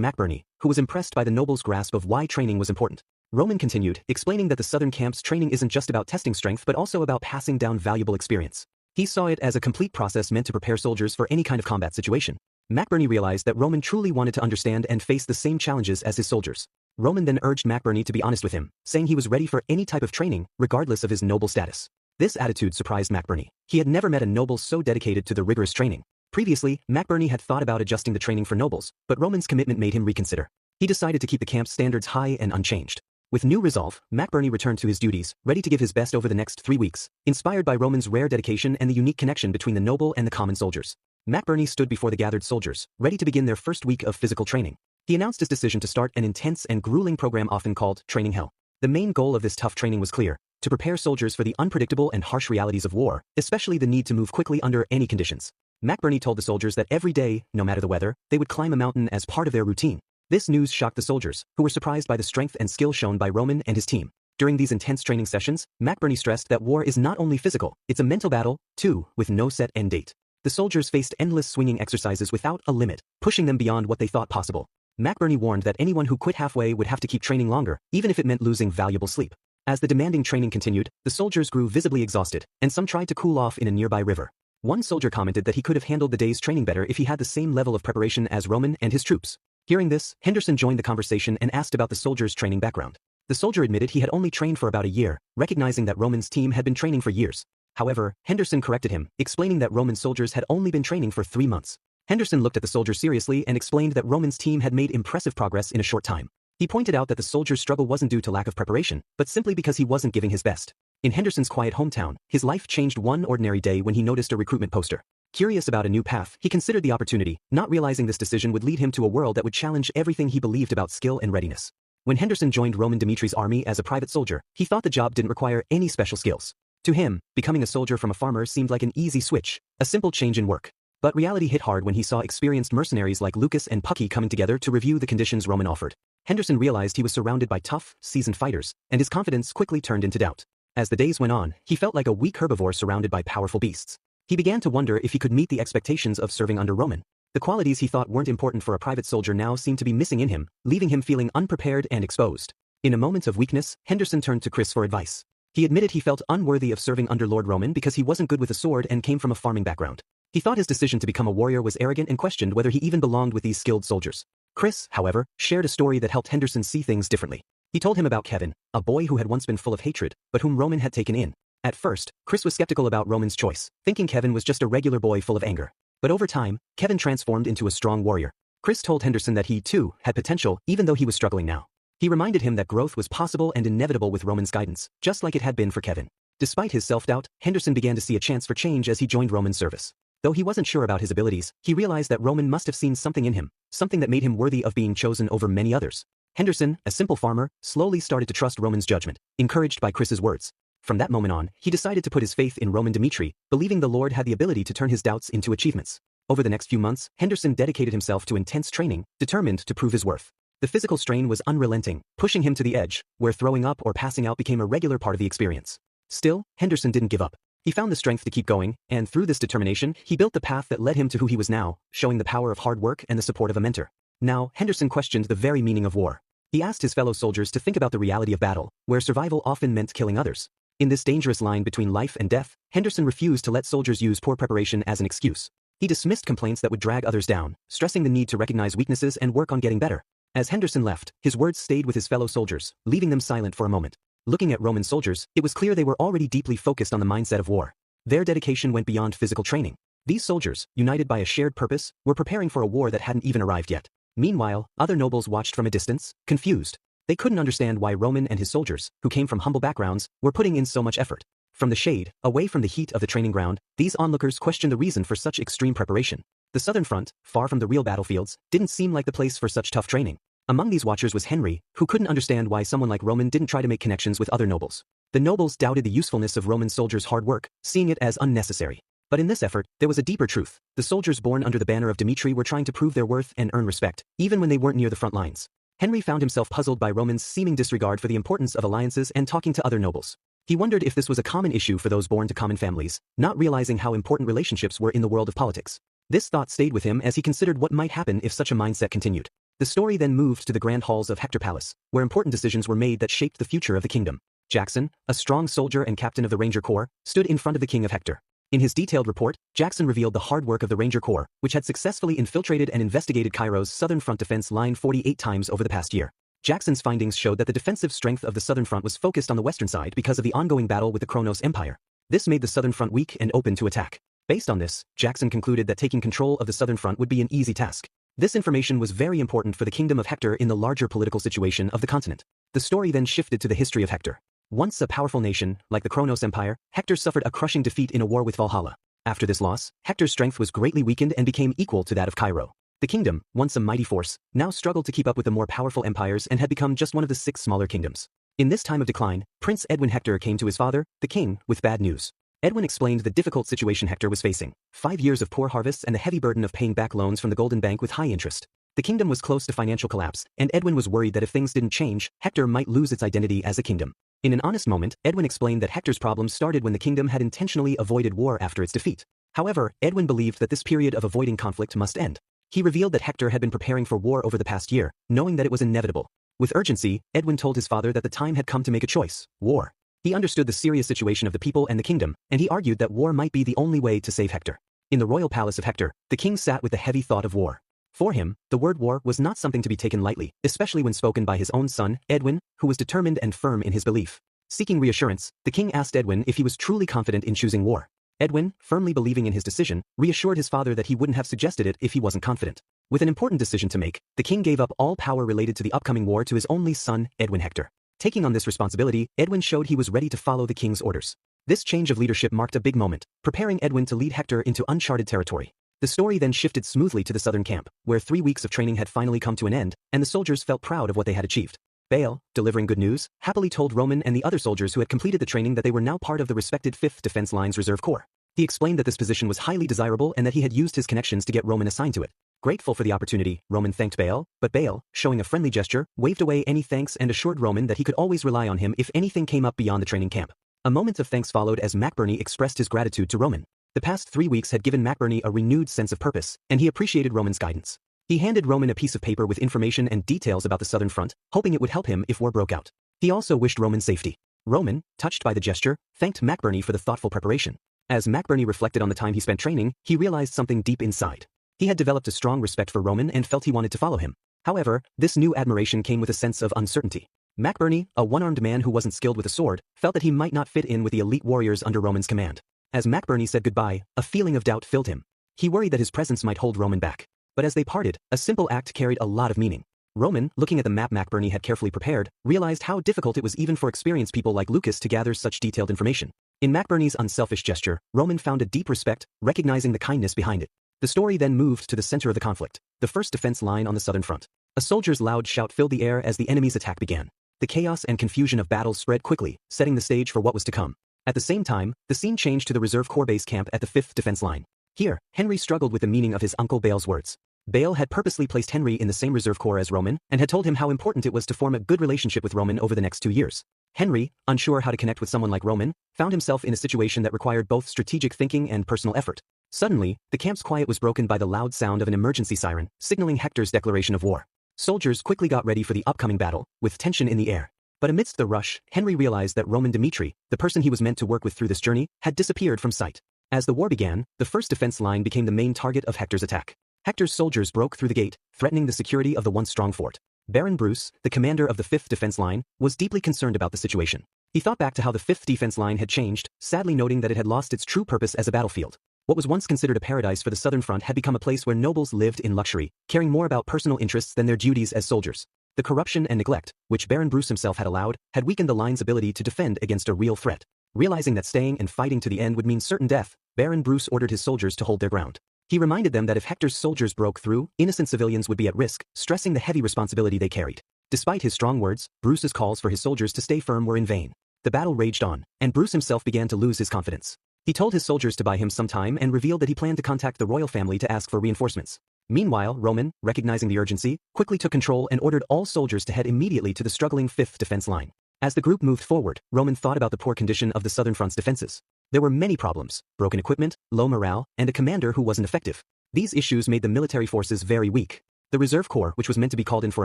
McBurney, who was impressed by the nobles' grasp of why training was important. Roman continued, explaining that the Southern camp's training isn't just about testing strength but also about passing down valuable experience. He saw it as a complete process meant to prepare soldiers for any kind of combat situation. McBurney realized that Roman truly wanted to understand and face the same challenges as his soldiers. Roman then urged McBurney to be honest with him, saying he was ready for any type of training, regardless of his noble status. This attitude surprised McBurney. He had never met a noble so dedicated to the rigorous training. Previously, McBurney had thought about adjusting the training for nobles, but Roman's commitment made him reconsider. He decided to keep the camp's standards high and unchanged. With new resolve, McBurney returned to his duties, ready to give his best over the next 3 weeks, inspired by Roman's rare dedication and the unique connection between the noble and the common soldiers. McBurney stood before the gathered soldiers, ready to begin their first week of physical training. He announced his decision to start an intense and grueling program often called Training Hell. The main goal of this tough training was clear: to prepare soldiers for the unpredictable and harsh realities of war, especially the need to move quickly under any conditions. McBurney told the soldiers that every day, no matter the weather, they would climb a mountain as part of their routine. This news shocked the soldiers, who were surprised by the strength and skill shown by Roman and his team. During these intense training sessions, McBurney stressed that war is not only physical, it's a mental battle, too, with no set end date. The soldiers faced endless swinging exercises without a limit, pushing them beyond what they thought possible. McBurney warned that anyone who quit halfway would have to keep training longer, even if it meant losing valuable sleep. As the demanding training continued, the soldiers grew visibly exhausted, and some tried to cool off in a nearby river. One soldier commented that he could have handled the day's training better if he had the same level of preparation as Roman and his troops. Hearing this, Henderson joined the conversation and asked about the soldier's training background. The soldier admitted he had only trained for about a year, recognizing that Roman's team had been training for years. However, Henderson corrected him, explaining that Roman soldiers had only been training for 3 months. Henderson looked at the soldier seriously and explained that Roman's team had made impressive progress in a short time. He pointed out that the soldier's struggle wasn't due to lack of preparation, but simply because he wasn't giving his best. In Henderson's quiet hometown, his life changed one ordinary day when he noticed a recruitment poster. Curious about a new path, he considered the opportunity, not realizing this decision would lead him to a world that would challenge everything he believed about skill and readiness. When Henderson joined Roman Dimitri's army as a private soldier, he thought the job didn't require any special skills. To him, becoming a soldier from a farmer seemed like an easy switch, a simple change in work. But reality hit hard when he saw experienced mercenaries like Lucas and Pucky coming together to review the conditions Roman offered. Henderson realized he was surrounded by tough, seasoned fighters, and his confidence quickly turned into doubt. As the days went on, he felt like a weak herbivore surrounded by powerful beasts. He began to wonder if he could meet the expectations of serving under Roman. The qualities he thought weren't important for a private soldier now seemed to be missing in him, leaving him feeling unprepared and exposed. In a moment of weakness, Henderson turned to Chris for advice. He admitted he felt unworthy of serving under Lord Roman because he wasn't good with a sword and came from a farming background. He thought his decision to become a warrior was arrogant and questioned whether he even belonged with these skilled soldiers. Chris, however, shared a story that helped Henderson see things differently. He told him about Kevin, a boy who had once been full of hatred, but whom Roman had taken in. At first, Chris was skeptical about Roman's choice, thinking Kevin was just a regular boy full of anger. But over time, Kevin transformed into a strong warrior. Chris told Henderson that he, too, had potential even though he was struggling now. He reminded him that growth was possible and inevitable with Roman's guidance, just like it had been for Kevin. Despite his self-doubt, Henderson began to see a chance for change as he joined Roman's service. Though he wasn't sure about his abilities, he realized that Roman must have seen something in him, something that made him worthy of being chosen over many others. Henderson, a simple farmer, slowly started to trust Roman's judgment, encouraged by Chris's words. From that moment on, he decided to put his faith in Roman Dimitri, believing the Lord had the ability to turn his doubts into achievements. Over the next few months, Henderson dedicated himself to intense training, determined to prove his worth. The physical strain was unrelenting, pushing him to the edge, where throwing up or passing out became a regular part of the experience. Still, Henderson didn't give up. He found the strength to keep going, and through this determination, he built the path that led him to who he was now, showing the power of hard work and the support of a mentor. Now, Henderson questioned the very meaning of war. He asked his fellow soldiers to think about the reality of battle, where survival often meant killing others. In this dangerous line between life and death, Henderson refused to let soldiers use poor preparation as an excuse. He dismissed complaints that would drag others down, stressing the need to recognize weaknesses and work on getting better. As Henderson left, his words stayed with his fellow soldiers, leaving them silent for a moment. Looking at Roman soldiers, it was clear they were already deeply focused on the mindset of war. Their dedication went beyond physical training. These soldiers, united by a shared purpose, were preparing for a war that hadn't even arrived yet. Meanwhile, other nobles watched from a distance, confused. They couldn't understand why Roman and his soldiers, who came from humble backgrounds, were putting in so much effort. From the shade, away from the heat of the training ground, these onlookers questioned the reason for such extreme preparation. The southern front, far from the real battlefields, didn't seem like the place for such tough training. Among these watchers was Henry, who couldn't understand why someone like Roman didn't try to make connections with other nobles. The nobles doubted the usefulness of Roman soldiers' hard work, seeing it as unnecessary. But in this effort, there was a deeper truth. The soldiers born under the banner of Dimitri were trying to prove their worth and earn respect, even when they weren't near the front lines. Henry found himself puzzled by Roman's seeming disregard for the importance of alliances and talking to other nobles. He wondered if this was a common issue for those born to common families, not realizing how important relationships were in the world of politics. This thought stayed with him as he considered what might happen if such a mindset continued. The story then moved to the grand halls of Hector Palace, where important decisions were made that shaped the future of the kingdom. Jackson, a strong soldier and captain of the Ranger Corps, stood in front of the king of Hector. In his detailed report, Jackson revealed the hard work of the Ranger Corps, which had successfully infiltrated and investigated Cairo's southern front defense line 48 times over the past year. Jackson's findings showed that the defensive strength of the southern front was focused on the western side because of the ongoing battle with the Kronos Empire. This made the southern front weak and open to attack. Based on this, Jackson concluded that taking control of the southern front would be an easy task. This information was very important for the kingdom of Hector in the larger political situation of the continent. The story then shifted to the history of Hector. Once a powerful nation, like the Kronos Empire, Hector suffered a crushing defeat in a war with Valhalla. After this loss, Hector's strength was greatly weakened and became equal to that of Cairo. The kingdom, once a mighty force, now struggled to keep up with the more powerful empires and had become just one of the 6 smaller kingdoms. In this time of decline, Prince Edwin Hector came to his father, the king, with bad news. Edwin explained the difficult situation Hector was facing: 5 years of poor harvests and the heavy burden of paying back loans from the Golden Bank with high interest. The kingdom was close to financial collapse, and Edwin was worried that if things didn't change, Hector might lose its identity as a kingdom. In an honest moment, Edwin explained that Hector's problems started when the kingdom had intentionally avoided war after its defeat. However, Edwin believed that this period of avoiding conflict must end. He revealed that Hector had been preparing for war over the past year, knowing that it was inevitable. With urgency, Edwin told his father that the time had come to make a choice: war. He understood the serious situation of the people and the kingdom, and he argued that war might be the only way to save Hector. In the royal palace of Hector, the king sat with the heavy thought of war. For him, the word war was not something to be taken lightly, especially when spoken by his own son, Edwin, who was determined and firm in his belief. Seeking reassurance, the king asked Edwin if he was truly confident in choosing war. Edwin, firmly believing in his decision, reassured his father that he wouldn't have suggested it if he wasn't confident. With an important decision to make, the king gave up all power related to the upcoming war to his only son, Edwin Hector. Taking on this responsibility, Edwin showed he was ready to follow the king's orders. This change of leadership marked a big moment, preparing Edwin to lead Hector into uncharted territory. The story then shifted smoothly to the southern camp, where 3 weeks of training had finally come to an end, and the soldiers felt proud of what they had achieved. Bale, delivering good news, happily told Roman and the other soldiers who had completed the training that they were now part of the respected 5th Defense Line's Reserve Corps. He explained that this position was highly desirable and that he had used his connections to get Roman assigned to it. Grateful for the opportunity, Roman thanked Bale, but Bale, showing a friendly gesture, waved away any thanks and assured Roman that he could always rely on him if anything came up beyond the training camp. A moment of thanks followed as McBurney expressed his gratitude to Roman. The past 3 weeks had given McBurney a renewed sense of purpose, and he appreciated Roman's guidance. He handed Roman a piece of paper with information and details about the southern front, hoping it would help him if war broke out. He also wished Roman safety. Roman, touched by the gesture, thanked McBurney for the thoughtful preparation. As McBurney reflected on the time he spent training, he realized something deep inside. He had developed a strong respect for Roman and felt he wanted to follow him. However, this new admiration came with a sense of uncertainty. McBurney, a one-armed man who wasn't skilled with a sword, felt that he might not fit in with the elite warriors under Roman's command. As McBurney said goodbye, a feeling of doubt filled him. He worried that his presence might hold Roman back. But as they parted, a simple act carried a lot of meaning. Roman, looking at the map McBurney had carefully prepared, realized how difficult it was even for experienced people like Lucas to gather such detailed information. In McBurney's unselfish gesture, Roman found a deep respect, recognizing the kindness behind it. The story then moved to the center of the conflict, the 1st Defense Line on the southern front. A soldier's loud shout filled the air as the enemy's attack began. The chaos and confusion of battle spread quickly, setting the stage for what was to come. At the same time, the scene changed to the Reserve Corps base camp at the 5th Defense Line. Here, Henry struggled with the meaning of his uncle Bale's words. Bale had purposely placed Henry in the same Reserve Corps as Roman and had told him how important it was to form a good relationship with Roman over the next 2 years. Henry, unsure how to connect with someone like Roman, found himself in a situation that required both strategic thinking and personal effort. Suddenly, the camp's quiet was broken by the loud sound of an emergency siren, signaling Hector's declaration of war. Soldiers quickly got ready for the upcoming battle, with tension in the air. But amidst the rush, Henry realized that Roman Dimitri, the person he was meant to work with through this journey, had disappeared from sight. As the war began, the 1st Defense Line became the main target of Hector's attack. Hector's soldiers broke through the gate, threatening the security of the once strong fort. Baron Bruce, the commander of the 5th Defense Line, was deeply concerned about the situation. He thought back to how the 5th Defense Line had changed, sadly noting that it had lost its true purpose as a battlefield. What was once considered a paradise for the southern front had become a place where nobles lived in luxury, caring more about personal interests than their duties as soldiers. The corruption and neglect, which Baron Bruce himself had allowed, had weakened the line's ability to defend against a real threat. Realizing that staying and fighting to the end would mean certain death, Baron Bruce ordered his soldiers to hold their ground. He reminded them that if Hector's soldiers broke through, innocent civilians would be at risk, stressing the heavy responsibility they carried. Despite his strong words, Bruce's calls for his soldiers to stay firm were in vain. The battle raged on, and Bruce himself began to lose his confidence. He told his soldiers to buy him some time and revealed that he planned to contact the royal family to ask for reinforcements. Meanwhile, Roman, recognizing the urgency, quickly took control and ordered all soldiers to head immediately to the struggling 5th Defense Line. As the group moved forward, Roman thought about the poor condition of the southern front's defenses. There were many problems: broken equipment, low morale, and a commander who wasn't effective. These issues made the military forces very weak. The Reserve Corps, which was meant to be called in for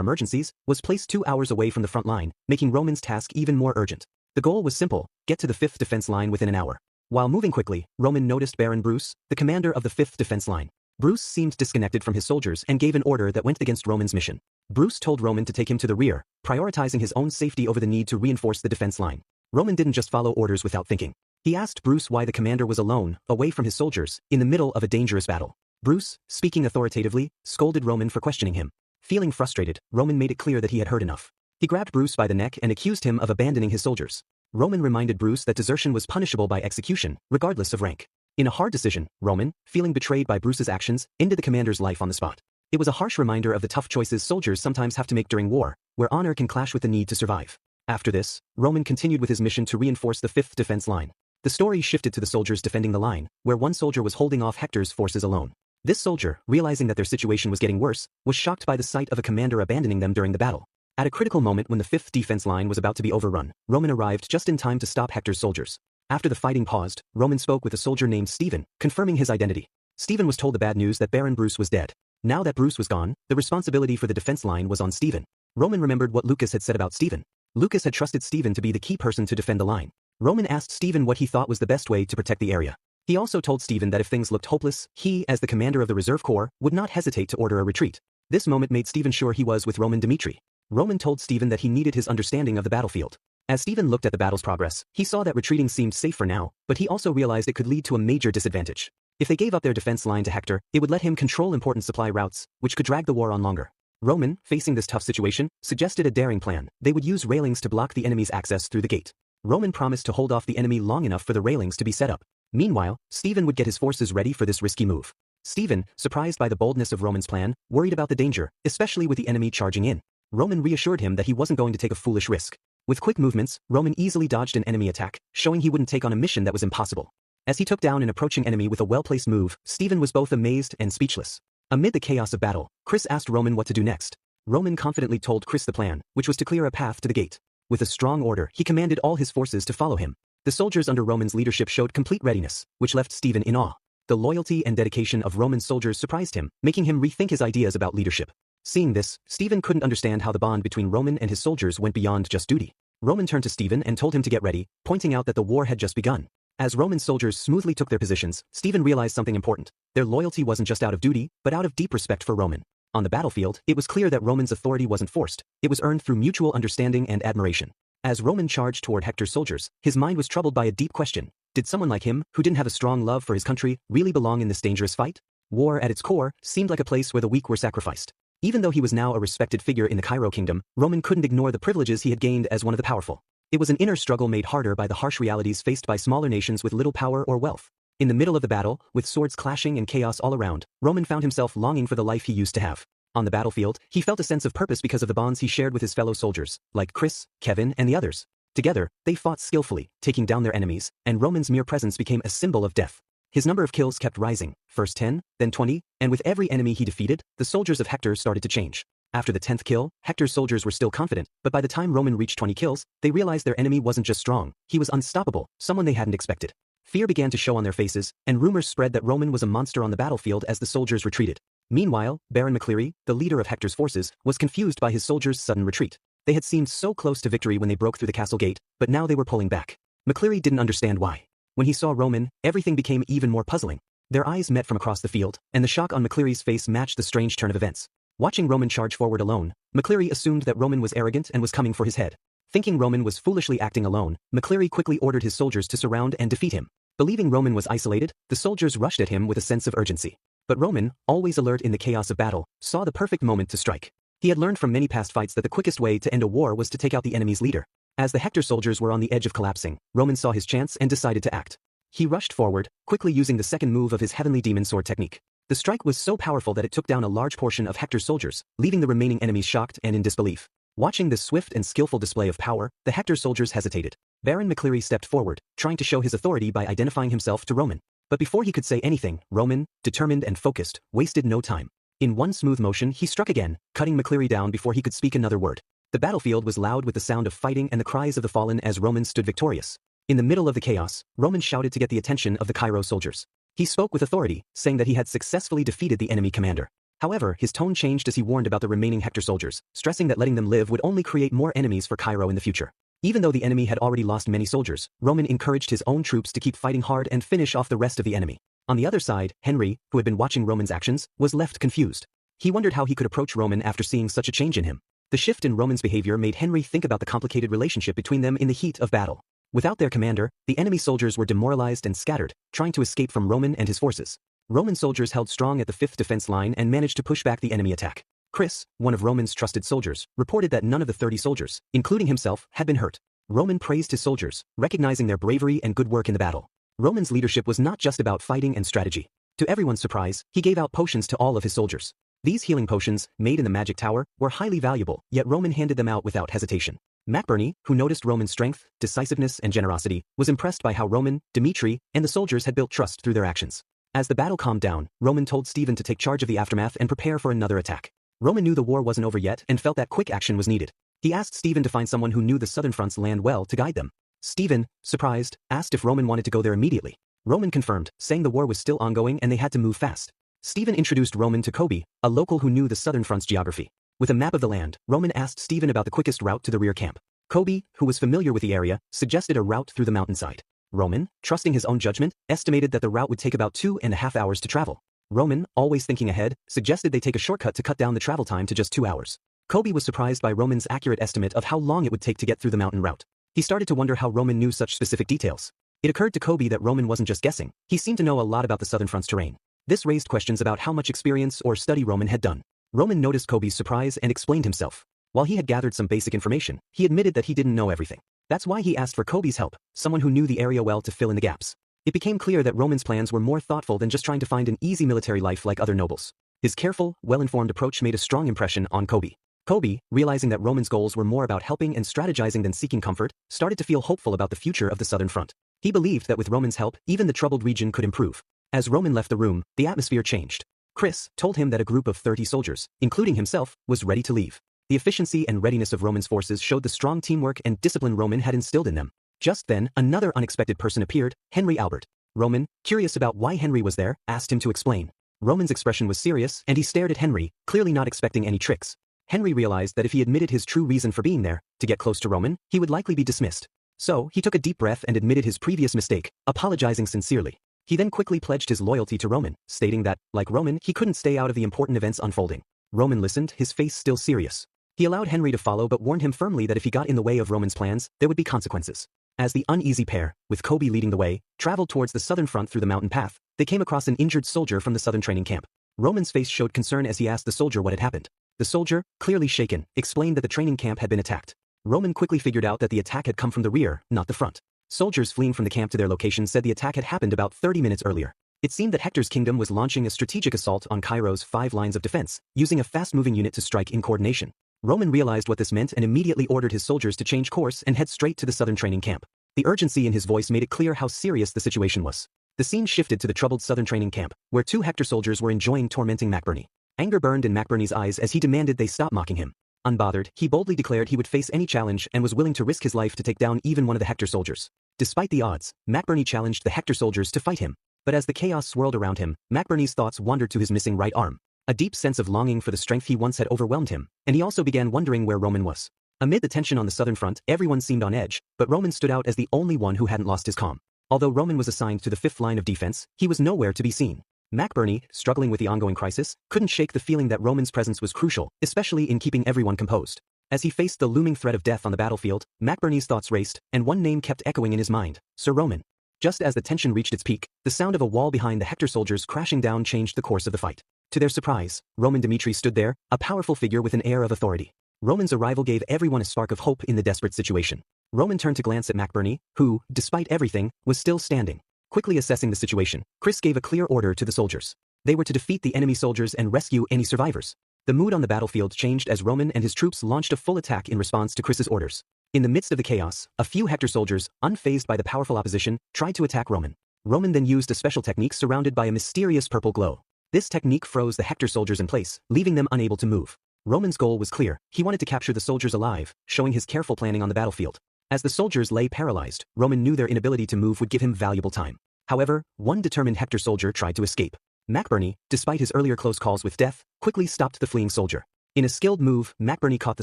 emergencies, was placed 2 hours away from the front line, making Roman's task even more urgent. The goal was simple: get to the 5th Defense Line within an hour. While moving quickly, Roman noticed Baron Bruce, the commander of the 5th Defense Line. Bruce seemed disconnected from his soldiers and gave an order that went against Roman's mission. Bruce told Roman to take him to the rear, prioritizing his own safety over the need to reinforce the defense line. Roman didn't just follow orders without thinking. He asked Bruce why the commander was alone, away from his soldiers, in the middle of a dangerous battle. Bruce, speaking authoritatively, scolded Roman for questioning him. Feeling frustrated, Roman made it clear that he had heard enough. He grabbed Bruce by the neck and accused him of abandoning his soldiers. Roman reminded Bruce that desertion was punishable by execution, regardless of rank. In a hard decision, Roman, feeling betrayed by Bruce's actions, ended the commander's life on the spot. It was a harsh reminder of the tough choices soldiers sometimes have to make during war, where honor can clash with the need to survive. After this, Roman continued with his mission to reinforce the 5th Defense Line. The story shifted to the soldiers defending the line, where one soldier was holding off Hector's forces alone. This soldier, realizing that their situation was getting worse, was shocked by the sight of a commander abandoning them during the battle. At a critical moment when the 5th Defense Line was about to be overrun, Roman arrived just in time to stop Hector's soldiers. After the fighting paused, Roman spoke with a soldier named Stephen, confirming his identity. Stephen was told the bad news that Baron Bruce was dead. Now that Bruce was gone, the responsibility for the defense line was on Stephen. Roman remembered what Lucas had said about Stephen. Lucas had trusted Stephen to be the key person to defend the line. Roman asked Stephen what he thought was the best way to protect the area. He also told Stephen that if things looked hopeless, he, as the commander of the Reserve Corps, would not hesitate to order a retreat. This moment made Stephen sure he was with Roman Dimitri. Roman told Stephen that he needed his understanding of the battlefield. As Stephen looked at the battle's progress, he saw that retreating seemed safe for now, but he also realized it could lead to a major disadvantage. If they gave up their defense line to Hector, it would let him control important supply routes, which could drag the war on longer. Roman, facing this tough situation, suggested a daring plan. They would use railings to block the enemy's access through the gate. Roman promised to hold off the enemy long enough for the railings to be set up. Meanwhile, Stephen would get his forces ready for this risky move. Stephen, surprised by the boldness of Roman's plan, worried about the danger, especially with the enemy charging in. Roman reassured him that he wasn't going to take a foolish risk. With quick movements, Roman easily dodged an enemy attack, showing he wouldn't take on a mission that was impossible. As he took down an approaching enemy with a well-placed move, Stephen was both amazed and speechless. Amid the chaos of battle, Chris asked Roman what to do next. Roman confidently told Chris the plan, which was to clear a path to the gate. With a strong order, he commanded all his forces to follow him. The soldiers under Roman's leadership showed complete readiness, which left Stephen in awe. The loyalty and dedication of Roman's soldiers surprised him, making him rethink his ideas about leadership. Seeing this, Stephen couldn't understand how the bond between Roman and his soldiers went beyond just duty. Roman turned to Stephen and told him to get ready, pointing out that the war had just begun. As Roman's soldiers smoothly took their positions, Stephen realized something important. Their loyalty wasn't just out of duty, but out of deep respect for Roman. On the battlefield, it was clear that Roman's authority wasn't forced. It was earned through mutual understanding and admiration. As Roman charged toward Hector's soldiers, his mind was troubled by a deep question. Did someone like him, who didn't have a strong love for his country, really belong in this dangerous fight? War, at its core, seemed like a place where the weak were sacrificed. Even though he was now a respected figure in the Cairo kingdom, Roman couldn't ignore the privileges he had gained as one of the powerful. It was an inner struggle made harder by the harsh realities faced by smaller nations with little power or wealth. In the middle of the battle, with swords clashing and chaos all around, Roman found himself longing for the life he used to have. On the battlefield, he felt a sense of purpose because of the bonds he shared with his fellow soldiers, like Chris, Kevin, and the others. Together, they fought skillfully, taking down their enemies, and Roman's mere presence became a symbol of death. His number of kills kept rising, first 10, then 20, and with every enemy he defeated, the soldiers of Hector started to change. After the 10th kill, Hector's soldiers were still confident, but by the time Roman reached 20 kills, they realized their enemy wasn't just strong, he was unstoppable, someone they hadn't expected. Fear began to show on their faces, and rumors spread that Roman was a monster on the battlefield as the soldiers retreated. Meanwhile, Baron McCleary, the leader of Hector's forces, was confused by his soldiers' sudden retreat. They had seemed so close to victory when they broke through the castle gate, but now they were pulling back. McCleary didn't understand why. When he saw Roman, everything became even more puzzling. Their eyes met from across the field, and the shock on McCleary's face matched the strange turn of events. Watching Roman charge forward alone, McCleary assumed that Roman was arrogant and was coming for his head. Thinking Roman was foolishly acting alone, McCleary quickly ordered his soldiers to surround and defeat him. Believing Roman was isolated, the soldiers rushed at him with a sense of urgency. But Roman, always alert in the chaos of battle, saw the perfect moment to strike. He had learned from many past fights that the quickest way to end a war was to take out the enemy's leader. As the Hector soldiers were on the edge of collapsing, Roman saw his chance and decided to act. He rushed forward, quickly using the second move of his heavenly demon sword technique. The strike was so powerful that it took down a large portion of Hector's soldiers, leaving the remaining enemies shocked and in disbelief. Watching this swift and skillful display of power, the Hector soldiers hesitated. Baron McCleary stepped forward, trying to show his authority by identifying himself to Roman. But before he could say anything, Roman, determined and focused, wasted no time. In one smooth motion, he struck again, cutting McCleary down before he could speak another word. The battlefield was loud with the sound of fighting and the cries of the fallen as Roman stood victorious. In the middle of the chaos, Roman shouted to get the attention of the Cairo soldiers. He spoke with authority, saying that he had successfully defeated the enemy commander. However, his tone changed as he warned about the remaining Hector soldiers, stressing that letting them live would only create more enemies for Cairo in the future. Even though the enemy had already lost many soldiers, Roman encouraged his own troops to keep fighting hard and finish off the rest of the enemy. On the other side, Henry, who had been watching Roman's actions, was left confused. He wondered how he could approach Roman after seeing such a change in him. The shift in Roman's behavior made Henry think about the complicated relationship between them in the heat of battle. Without their commander, the enemy soldiers were demoralized and scattered, trying to escape from Roman and his forces. Roman soldiers held strong at the 5th defense line and managed to push back the enemy attack. Chris, one of Roman's trusted soldiers, reported that none of the 30 soldiers, including himself, had been hurt. Roman praised his soldiers, recognizing their bravery and good work in the battle. Roman's leadership was not just about fighting and strategy. To everyone's surprise, he gave out potions to all of his soldiers. These healing potions, made in the magic tower, were highly valuable, yet Roman handed them out without hesitation. McBurney, who noticed Roman's strength, decisiveness, and generosity, was impressed by how Roman, Dimitri, and the soldiers had built trust through their actions. As the battle calmed down, Roman told Stephen to take charge of the aftermath and prepare for another attack. Roman knew the war wasn't over yet and felt that quick action was needed. He asked Stephen to find someone who knew the southern front's land well to guide them. Stephen, surprised, asked if Roman wanted to go there immediately. Roman confirmed, saying the war was still ongoing and they had to move fast. Stephen introduced Roman to Kobe, a local who knew the southern front's geography. With a map of the land, Roman asked Stephen about the quickest route to the rear camp. Kobe, who was familiar with the area, suggested a route through the mountainside. Roman, trusting his own judgment, estimated that the route would take about 2.5 hours to travel. Roman, always thinking ahead, suggested they take a shortcut to cut down the travel time to just 2 hours. Kobe was surprised by Roman's accurate estimate of how long it would take to get through the mountain route. He started to wonder how Roman knew such specific details. It occurred to Kobe that Roman wasn't just guessing, he seemed to know a lot about the southern front's terrain. This raised questions about how much experience or study Roman had done. Roman noticed Kobe's surprise and explained himself. While he had gathered some basic information, he admitted that he didn't know everything. That's why he asked for Kobe's help, someone who knew the area well to fill in the gaps. It became clear that Roman's plans were more thoughtful than just trying to find an easy military life like other nobles. His careful, well-informed approach made a strong impression on Kobe. Kobe, realizing that Roman's goals were more about helping and strategizing than seeking comfort, started to feel hopeful about the future of the Southern Front. He believed that with Roman's help, even the troubled region could improve. As Roman left the room, the atmosphere changed. Chris told him that a group of 30 soldiers, including himself, was ready to leave. The efficiency and readiness of Roman's forces showed the strong teamwork and discipline Roman had instilled in them. Just then, another unexpected person appeared, Henry Albert. Roman, curious about why Henry was there, asked him to explain. Roman's expression was serious, and he stared at Henry, clearly not expecting any tricks. Henry realized that if he admitted his true reason for being there, to get close to Roman, he would likely be dismissed. So, he took a deep breath and admitted his previous mistake, apologizing sincerely. He then quickly pledged his loyalty to Roman, stating that, like Roman, he couldn't stay out of the important events unfolding. Roman listened, his face still serious. He allowed Henry to follow but warned him firmly that if he got in the way of Roman's plans, there would be consequences. As the uneasy pair, with Kobe leading the way, traveled towards the southern front through the mountain path, they came across an injured soldier from the southern training camp. Roman's face showed concern as he asked the soldier what had happened. The soldier, clearly shaken, explained that the training camp had been attacked. Roman quickly figured out that the attack had come from the rear, not the front. Soldiers fleeing from the camp to their location said the attack had happened about 30 minutes earlier. It seemed that Hector's kingdom was launching a strategic assault on Cairo's 5 lines of defense, using a fast-moving unit to strike in coordination. Roman realized what this meant and immediately ordered his soldiers to change course and head straight to the southern training camp. The urgency in his voice made it clear how serious the situation was. The scene shifted to the troubled southern training camp, where 2 Hector soldiers were enjoying tormenting McBurney. Anger burned in McBurney's eyes as he demanded they stop mocking him. Unbothered, he boldly declared he would face any challenge and was willing to risk his life to take down even one of the Hector soldiers. Despite the odds, McBurney challenged the Hector soldiers to fight him. But as the chaos swirled around him, McBurney's thoughts wandered to his missing right arm. A deep sense of longing for the strength he once had overwhelmed him, and he also began wondering where Roman was. Amid the tension on the southern front, everyone seemed on edge, but Roman stood out as the only one who hadn't lost his calm. Although Roman was assigned to the 5th line of defense, he was nowhere to be seen. McBurney, struggling with the ongoing crisis, couldn't shake the feeling that Roman's presence was crucial, especially in keeping everyone composed. As he faced the looming threat of death on the battlefield, McBurney's thoughts raced, and one name kept echoing in his mind: Sir Roman. Just as the tension reached its peak, the sound of a wall behind the Hector soldiers crashing down changed the course of the fight. To their surprise, Roman Dimitri stood there, a powerful figure with an air of authority. Roman's arrival gave everyone a spark of hope in the desperate situation. Roman turned to glance at McBurney, who, despite everything, was still standing. Quickly assessing the situation, Chris gave a clear order to the soldiers. They were to defeat the enemy soldiers and rescue any survivors. The mood on the battlefield changed as Roman and his troops launched a full attack in response to Chris's orders. In the midst of the chaos, a few Hector soldiers, unfazed by the powerful opposition, tried to attack Roman. Roman then used a special technique surrounded by a mysterious purple glow. This technique froze the Hector soldiers in place, leaving them unable to move. Roman's goal was clear: he wanted to capture the soldiers alive, showing his careful planning on the battlefield. As the soldiers lay paralyzed, Roman knew their inability to move would give him valuable time. However, one determined Hector soldier tried to escape. McBurney, despite his earlier close calls with death, quickly stopped the fleeing soldier. In a skilled move, McBurney caught the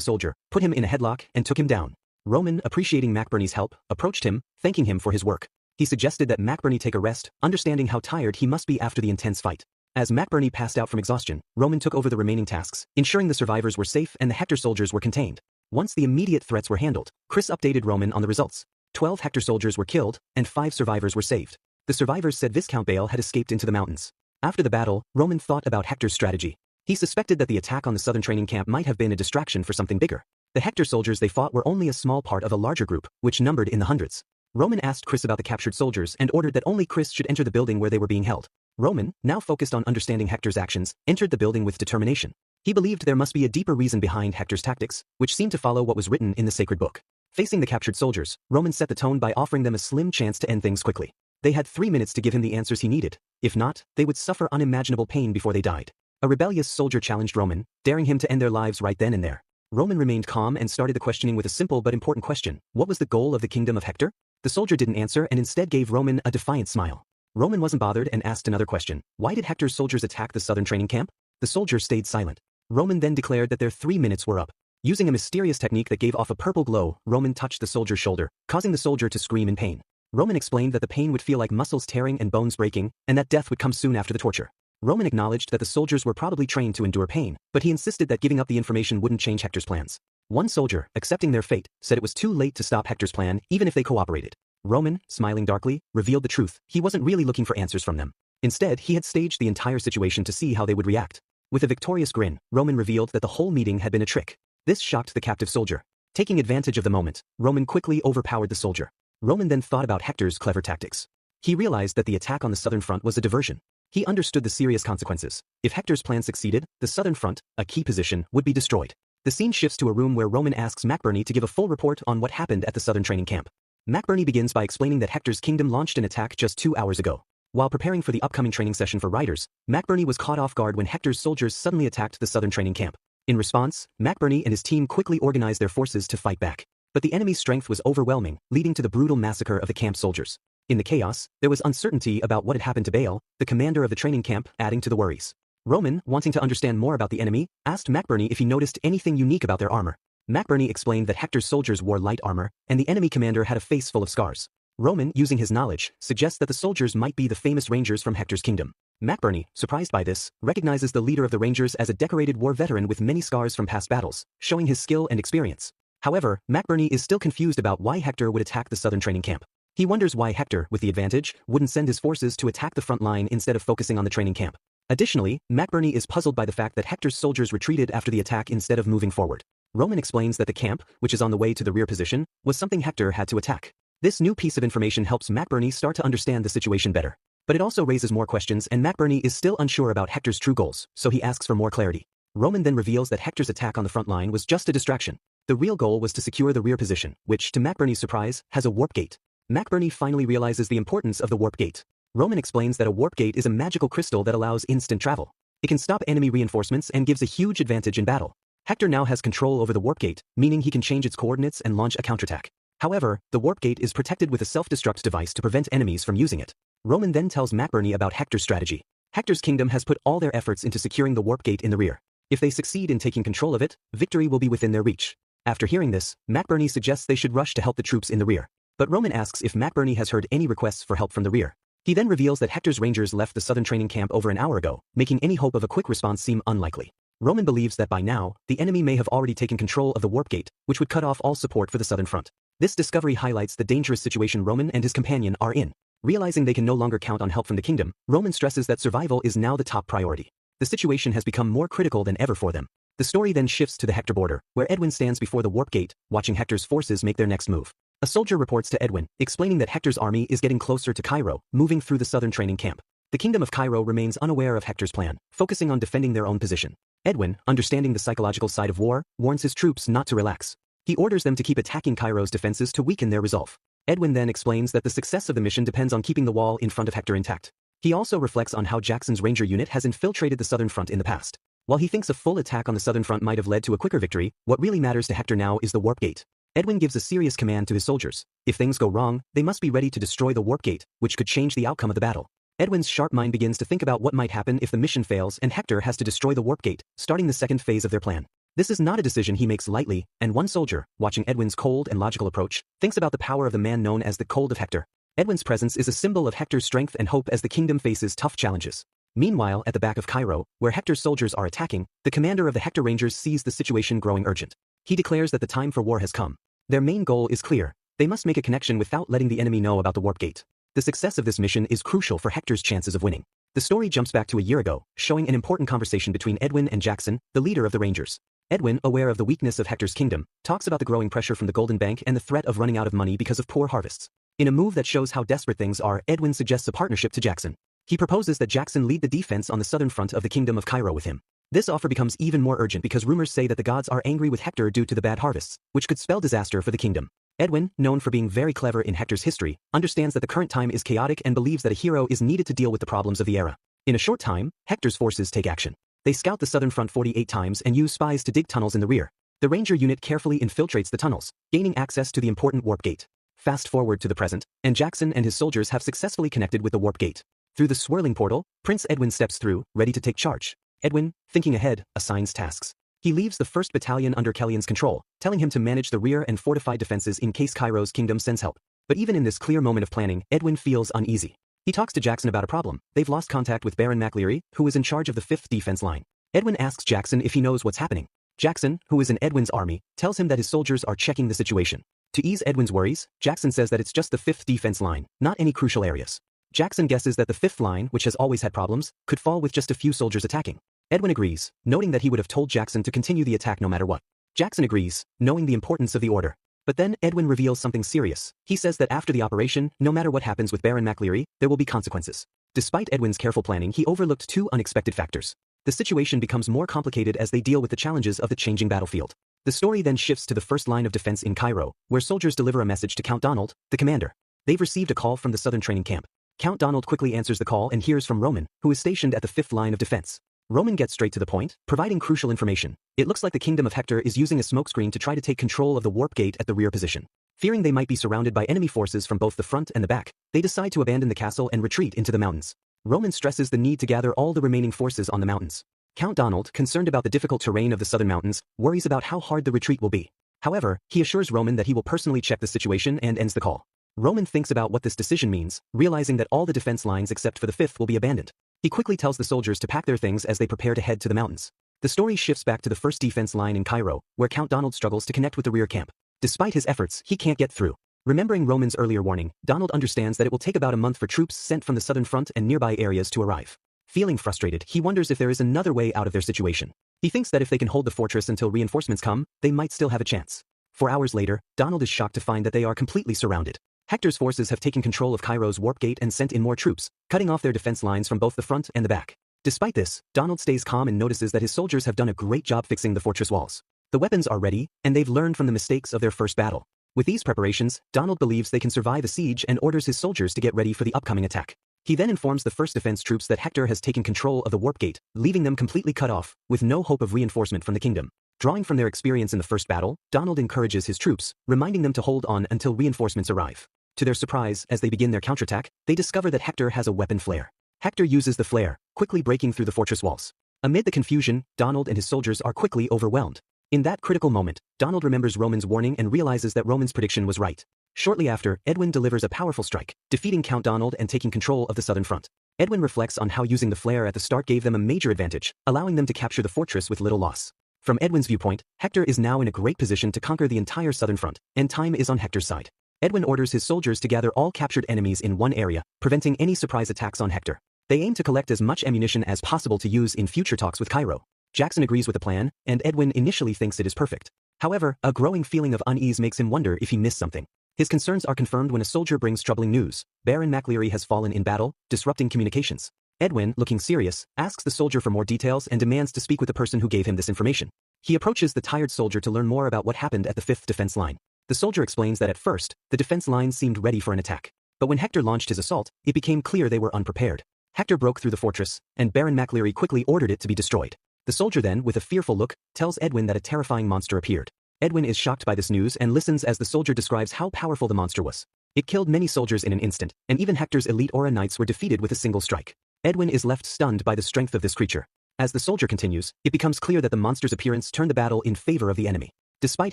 soldier, put him in a headlock, and took him down. Roman, appreciating McBurney's help, approached him, thanking him for his work. He suggested that McBurney take a rest, understanding how tired he must be after the intense fight. As McBurney passed out from exhaustion, Roman took over the remaining tasks, ensuring the survivors were safe and the Hector soldiers were contained. Once the immediate threats were handled, Chris updated Roman on the results. 12 Hector soldiers were killed, and 5 survivors were saved. The survivors said Viscount Bale had escaped into the mountains. After the battle, Roman thought about Hector's strategy. He suspected that the attack on the southern training camp might have been a distraction for something bigger. The Hector soldiers they fought were only a small part of a larger group, which numbered in the hundreds. Roman asked Chris about the captured soldiers and ordered that only Chris should enter the building where they were being held. Roman, now focused on understanding Hector's actions, entered the building with determination. He believed there must be a deeper reason behind Hector's tactics, which seemed to follow what was written in the sacred book. Facing the captured soldiers, Roman set the tone by offering them a slim chance to end things quickly. They had 3 minutes to give him the answers he needed. If not, they would suffer unimaginable pain before they died. A rebellious soldier challenged Roman, daring him to end their lives right then and there. Roman remained calm and started the questioning with a simple but important question: what was the goal of the kingdom of Hector? The soldier didn't answer and instead gave Roman a defiant smile. Roman wasn't bothered and asked another question: why did Hector's soldiers attack the southern training camp? The soldier stayed silent. Roman then declared that their 3 minutes were up. Using a mysterious technique that gave off a purple glow, Roman touched the soldier's shoulder, causing the soldier to scream in pain. Roman explained that the pain would feel like muscles tearing and bones breaking, and that death would come soon after the torture. Roman acknowledged that the soldiers were probably trained to endure pain, but he insisted that giving up the information wouldn't change Hector's plans. One soldier, accepting their fate, said it was too late to stop Hector's plan even if they cooperated. Roman, smiling darkly, revealed the truth: he wasn't really looking for answers from them. Instead, he had staged the entire situation to see how they would react. With a victorious grin, Roman revealed that the whole meeting had been a trick. This shocked the captive soldier. Taking advantage of the moment, Roman quickly overpowered the soldier. Roman then thought about Hector's clever tactics. He realized that the attack on the southern front was a diversion. He understood the serious consequences. If Hector's plan succeeded, the southern front, a key position, would be destroyed. The scene shifts to a room where Roman asks McBurney to give a full report on what happened at the southern training camp. McBurney begins by explaining that Hector's kingdom launched an attack just 2 hours ago. While preparing for the upcoming training session for riders, McBurney was caught off guard when Hector's soldiers suddenly attacked the southern training camp. In response, McBurney and his team quickly organized their forces to fight back. But the enemy's strength was overwhelming, leading to the brutal massacre of the camp soldiers. In the chaos, there was uncertainty about what had happened to Bale, the commander of the training camp, adding to the worries. Roman, wanting to understand more about the enemy, asked McBurney if he noticed anything unique about their armor. McBurney explained that Hector's soldiers wore light armor, and the enemy commander had a face full of scars. Roman, using his knowledge, suggests that the soldiers might be the famous rangers from Hector's kingdom. McBurney, surprised by this, recognizes the leader of the rangers as a decorated war veteran with many scars from past battles, showing his skill and experience. However, McBurney is still confused about why Hector would attack the southern training camp. He wonders why Hector, with the advantage, wouldn't send his forces to attack the front line instead of focusing on the training camp. Additionally, McBurney is puzzled by the fact that Hector's soldiers retreated after the attack instead of moving forward. Roman explains that the camp, which is on the way to the rear position, was something Hector had to attack. This new piece of information helps McBurney start to understand the situation better. But it also raises more questions, and McBurney is still unsure about Hector's true goals, so he asks for more clarity. Roman then reveals that Hector's attack on the front line was just a distraction. The real goal was to secure the rear position, which, to McBurney's surprise, has a warp gate. McBurney finally realizes the importance of the warp gate. Roman explains that a warp gate is a magical crystal that allows instant travel. It can stop enemy reinforcements and gives a huge advantage in battle. Hector now has control over the warp gate, meaning he can change its coordinates and launch a counterattack. However, the warp gate is protected with a self-destruct device to prevent enemies from using it. Roman then tells McBurney about Hector's strategy. Hector's kingdom has put all their efforts into securing the warp gate in the rear. If they succeed in taking control of it, victory will be within their reach. After hearing this, McBurney suggests they should rush to help the troops in the rear. But Roman asks if McBurney has heard any requests for help from the rear. He then reveals that Hector's rangers left the southern training camp over an hour ago, making any hope of a quick response seem unlikely. Roman believes that by now, the enemy may have already taken control of the warp gate, which would cut off all support for the southern front. This discovery highlights the dangerous situation Roman and his companion are in. Realizing they can no longer count on help from the kingdom, Roman stresses that survival is now the top priority. The situation has become more critical than ever for them. The story then shifts to the Hector border, where Edwin stands before the warp gate, watching Hector's forces make their next move. A soldier reports to Edwin, explaining that Hector's army is getting closer to Cairo, moving through the southern training camp. The kingdom of Cairo remains unaware of Hector's plan, focusing on defending their own position. Edwin, understanding the psychological side of war, warns his troops not to relax. He orders them to keep attacking Cairo's defenses to weaken their resolve. Edwin then explains that the success of the mission depends on keeping the wall in front of Hector intact. He also reflects on how Jackson's ranger unit has infiltrated the southern front in the past. While he thinks a full attack on the southern front might have led to a quicker victory, what really matters to Hector now is the warp gate. Edwin gives a serious command to his soldiers. If things go wrong, they must be ready to destroy the warp gate, which could change the outcome of the battle. Edwin's sharp mind begins to think about what might happen if the mission fails and Hector has to destroy the warp gate, starting the second phase of their plan. This is not a decision he makes lightly, and one soldier, watching Edwin's cold and logical approach, thinks about the power of the man known as the Cold of Hector. Edwin's presence is a symbol of Hector's strength and hope as the kingdom faces tough challenges. Meanwhile, at the back of Cairo, where Hector's soldiers are attacking, the commander of the Hector Rangers sees the situation growing urgent. He declares that the time for war has come. Their main goal is clear. They must make a connection without letting the enemy know about the warp gate. The success of this mission is crucial for Hector's chances of winning. The story jumps back to a year ago, showing an important conversation between Edwin and Jackson, the leader of the Rangers. Edwin, aware of the weakness of Hector's kingdom, talks about the growing pressure from the Golden Bank and the threat of running out of money because of poor harvests. In a move that shows how desperate things are, Edwin suggests a partnership to Jackson. He proposes that Jackson lead the defense on the southern front of the kingdom of Cairo with him. This offer becomes even more urgent because rumors say that the gods are angry with Hector due to the bad harvests, which could spell disaster for the kingdom. Edwin, known for being very clever in Hector's history, understands that the current time is chaotic and believes that a hero is needed to deal with the problems of the era. In a short time, Hector's forces take action. They scout the southern front 48 times and use spies to dig tunnels in the rear. The ranger unit carefully infiltrates the tunnels, gaining access to the important warp gate. Fast forward to the present, and Jackson and his soldiers have successfully connected with the warp gate. Through the swirling portal, Prince Edwin steps through, ready to take charge. Edwin, thinking ahead, assigns tasks. He leaves the 1st Battalion under Kellyan's control, telling him to manage the rear and fortify defenses in case Cairo's kingdom sends help. But even in this clear moment of planning, Edwin feels uneasy. He talks to Jackson about a problem. They've lost contact with Baron McLeary, who is in charge of the 5th defense line. Edwin asks Jackson if he knows what's happening. Jackson, who is in Edwin's army, tells him that his soldiers are checking the situation. To ease Edwin's worries, Jackson says that it's just the 5th defense line, not any crucial areas. Jackson guesses that the 5th line, which has always had problems, could fall with just a few soldiers attacking. Edwin agrees, noting that he would have told Jackson to continue the attack no matter what. Jackson agrees, knowing the importance of the order. But then Edwin reveals something serious. He says that after the operation, no matter what happens with Baron McLeary, there will be consequences. Despite Edwin's careful planning, he overlooked two unexpected factors. The situation becomes more complicated as they deal with the challenges of the changing battlefield. The story then shifts to the first line of defense in Cairo, where soldiers deliver a message to Count Donald, the commander. They've received a call from the southern training camp. Count Donald quickly answers the call and hears from Roman, who is stationed at the fifth line of defense. Roman gets straight to the point, providing crucial information. It looks like the Kingdom of Hector is using a smokescreen to try to take control of the warp gate at the rear position. Fearing they might be surrounded by enemy forces from both the front and the back, they decide to abandon the castle and retreat into the mountains. Roman stresses the need to gather all the remaining forces on the mountains. Count Donald, concerned about the difficult terrain of the southern mountains, worries about how hard the retreat will be. However, he assures Roman that he will personally check the situation and ends the call. Roman thinks about what this decision means, realizing that all the defense lines except for the fifth will be abandoned. He quickly tells the soldiers to pack their things as they prepare to head to the mountains. The story shifts back to the first defense line in Cairo, where Count Donald struggles to connect with the rear camp. Despite his efforts, he can't get through. Remembering Roman's earlier warning, Donald understands that it will take about a month for troops sent from the southern front and nearby areas to arrive. Feeling frustrated, he wonders if there is another way out of their situation. He thinks that if they can hold the fortress until reinforcements come, they might still have a chance. 4 hours later, Donald is shocked to find that they are completely surrounded. Hector's forces have taken control of Cairo's warp gate and sent in more troops, cutting off their defense lines from both the front and the back. Despite this, Donald stays calm and notices that his soldiers have done a great job fixing the fortress walls. The weapons are ready, and they've learned from the mistakes of their first battle. With these preparations, Donald believes they can survive a siege and orders his soldiers to get ready for the upcoming attack. He then informs the first defense troops that Hector has taken control of the warp gate, leaving them completely cut off, with no hope of reinforcement from the kingdom. Drawing from their experience in the first battle, Donald encourages his troops, reminding them to hold on until reinforcements arrive. To their surprise, as they begin their counterattack, they discover that Hector has a weapon flare. Hector uses the flare, quickly breaking through the fortress walls. Amid the confusion, Donald and his soldiers are quickly overwhelmed. In that critical moment, Donald remembers Roman's warning and realizes that Roman's prediction was right. Shortly after, Edwin delivers a powerful strike, defeating Count Donald and taking control of the southern front. Edwin reflects on how using the flare at the start gave them a major advantage, allowing them to capture the fortress with little loss. From Edwin's viewpoint, Hector is now in a great position to conquer the entire southern front, and time is on Hector's side. Edwin orders his soldiers to gather all captured enemies in one area, preventing any surprise attacks on Hector. They aim to collect as much ammunition as possible to use in future talks with Cairo. Jackson agrees with the plan, and Edwin initially thinks it is perfect. However, a growing feeling of unease makes him wonder if he missed something. His concerns are confirmed when a soldier brings troubling news. Baron McLeary has fallen in battle, disrupting communications. Edwin, looking serious, asks the soldier for more details and demands to speak with the person who gave him this information. He approaches the tired soldier to learn more about what happened at the 5th defense line. The soldier explains that at first, the defense line seemed ready for an attack. But when Hector launched his assault, it became clear they were unprepared. Hector broke through the fortress, and Baron McLeary quickly ordered it to be destroyed. The soldier then, with a fearful look, tells Edwin that a terrifying monster appeared. Edwin is shocked by this news and listens as the soldier describes how powerful the monster was. It killed many soldiers in an instant, and even Hector's elite Aura Knights were defeated with a single strike. Edwin is left stunned by the strength of this creature. As the soldier continues, it becomes clear that the monster's appearance turned the battle in favor of the enemy. Despite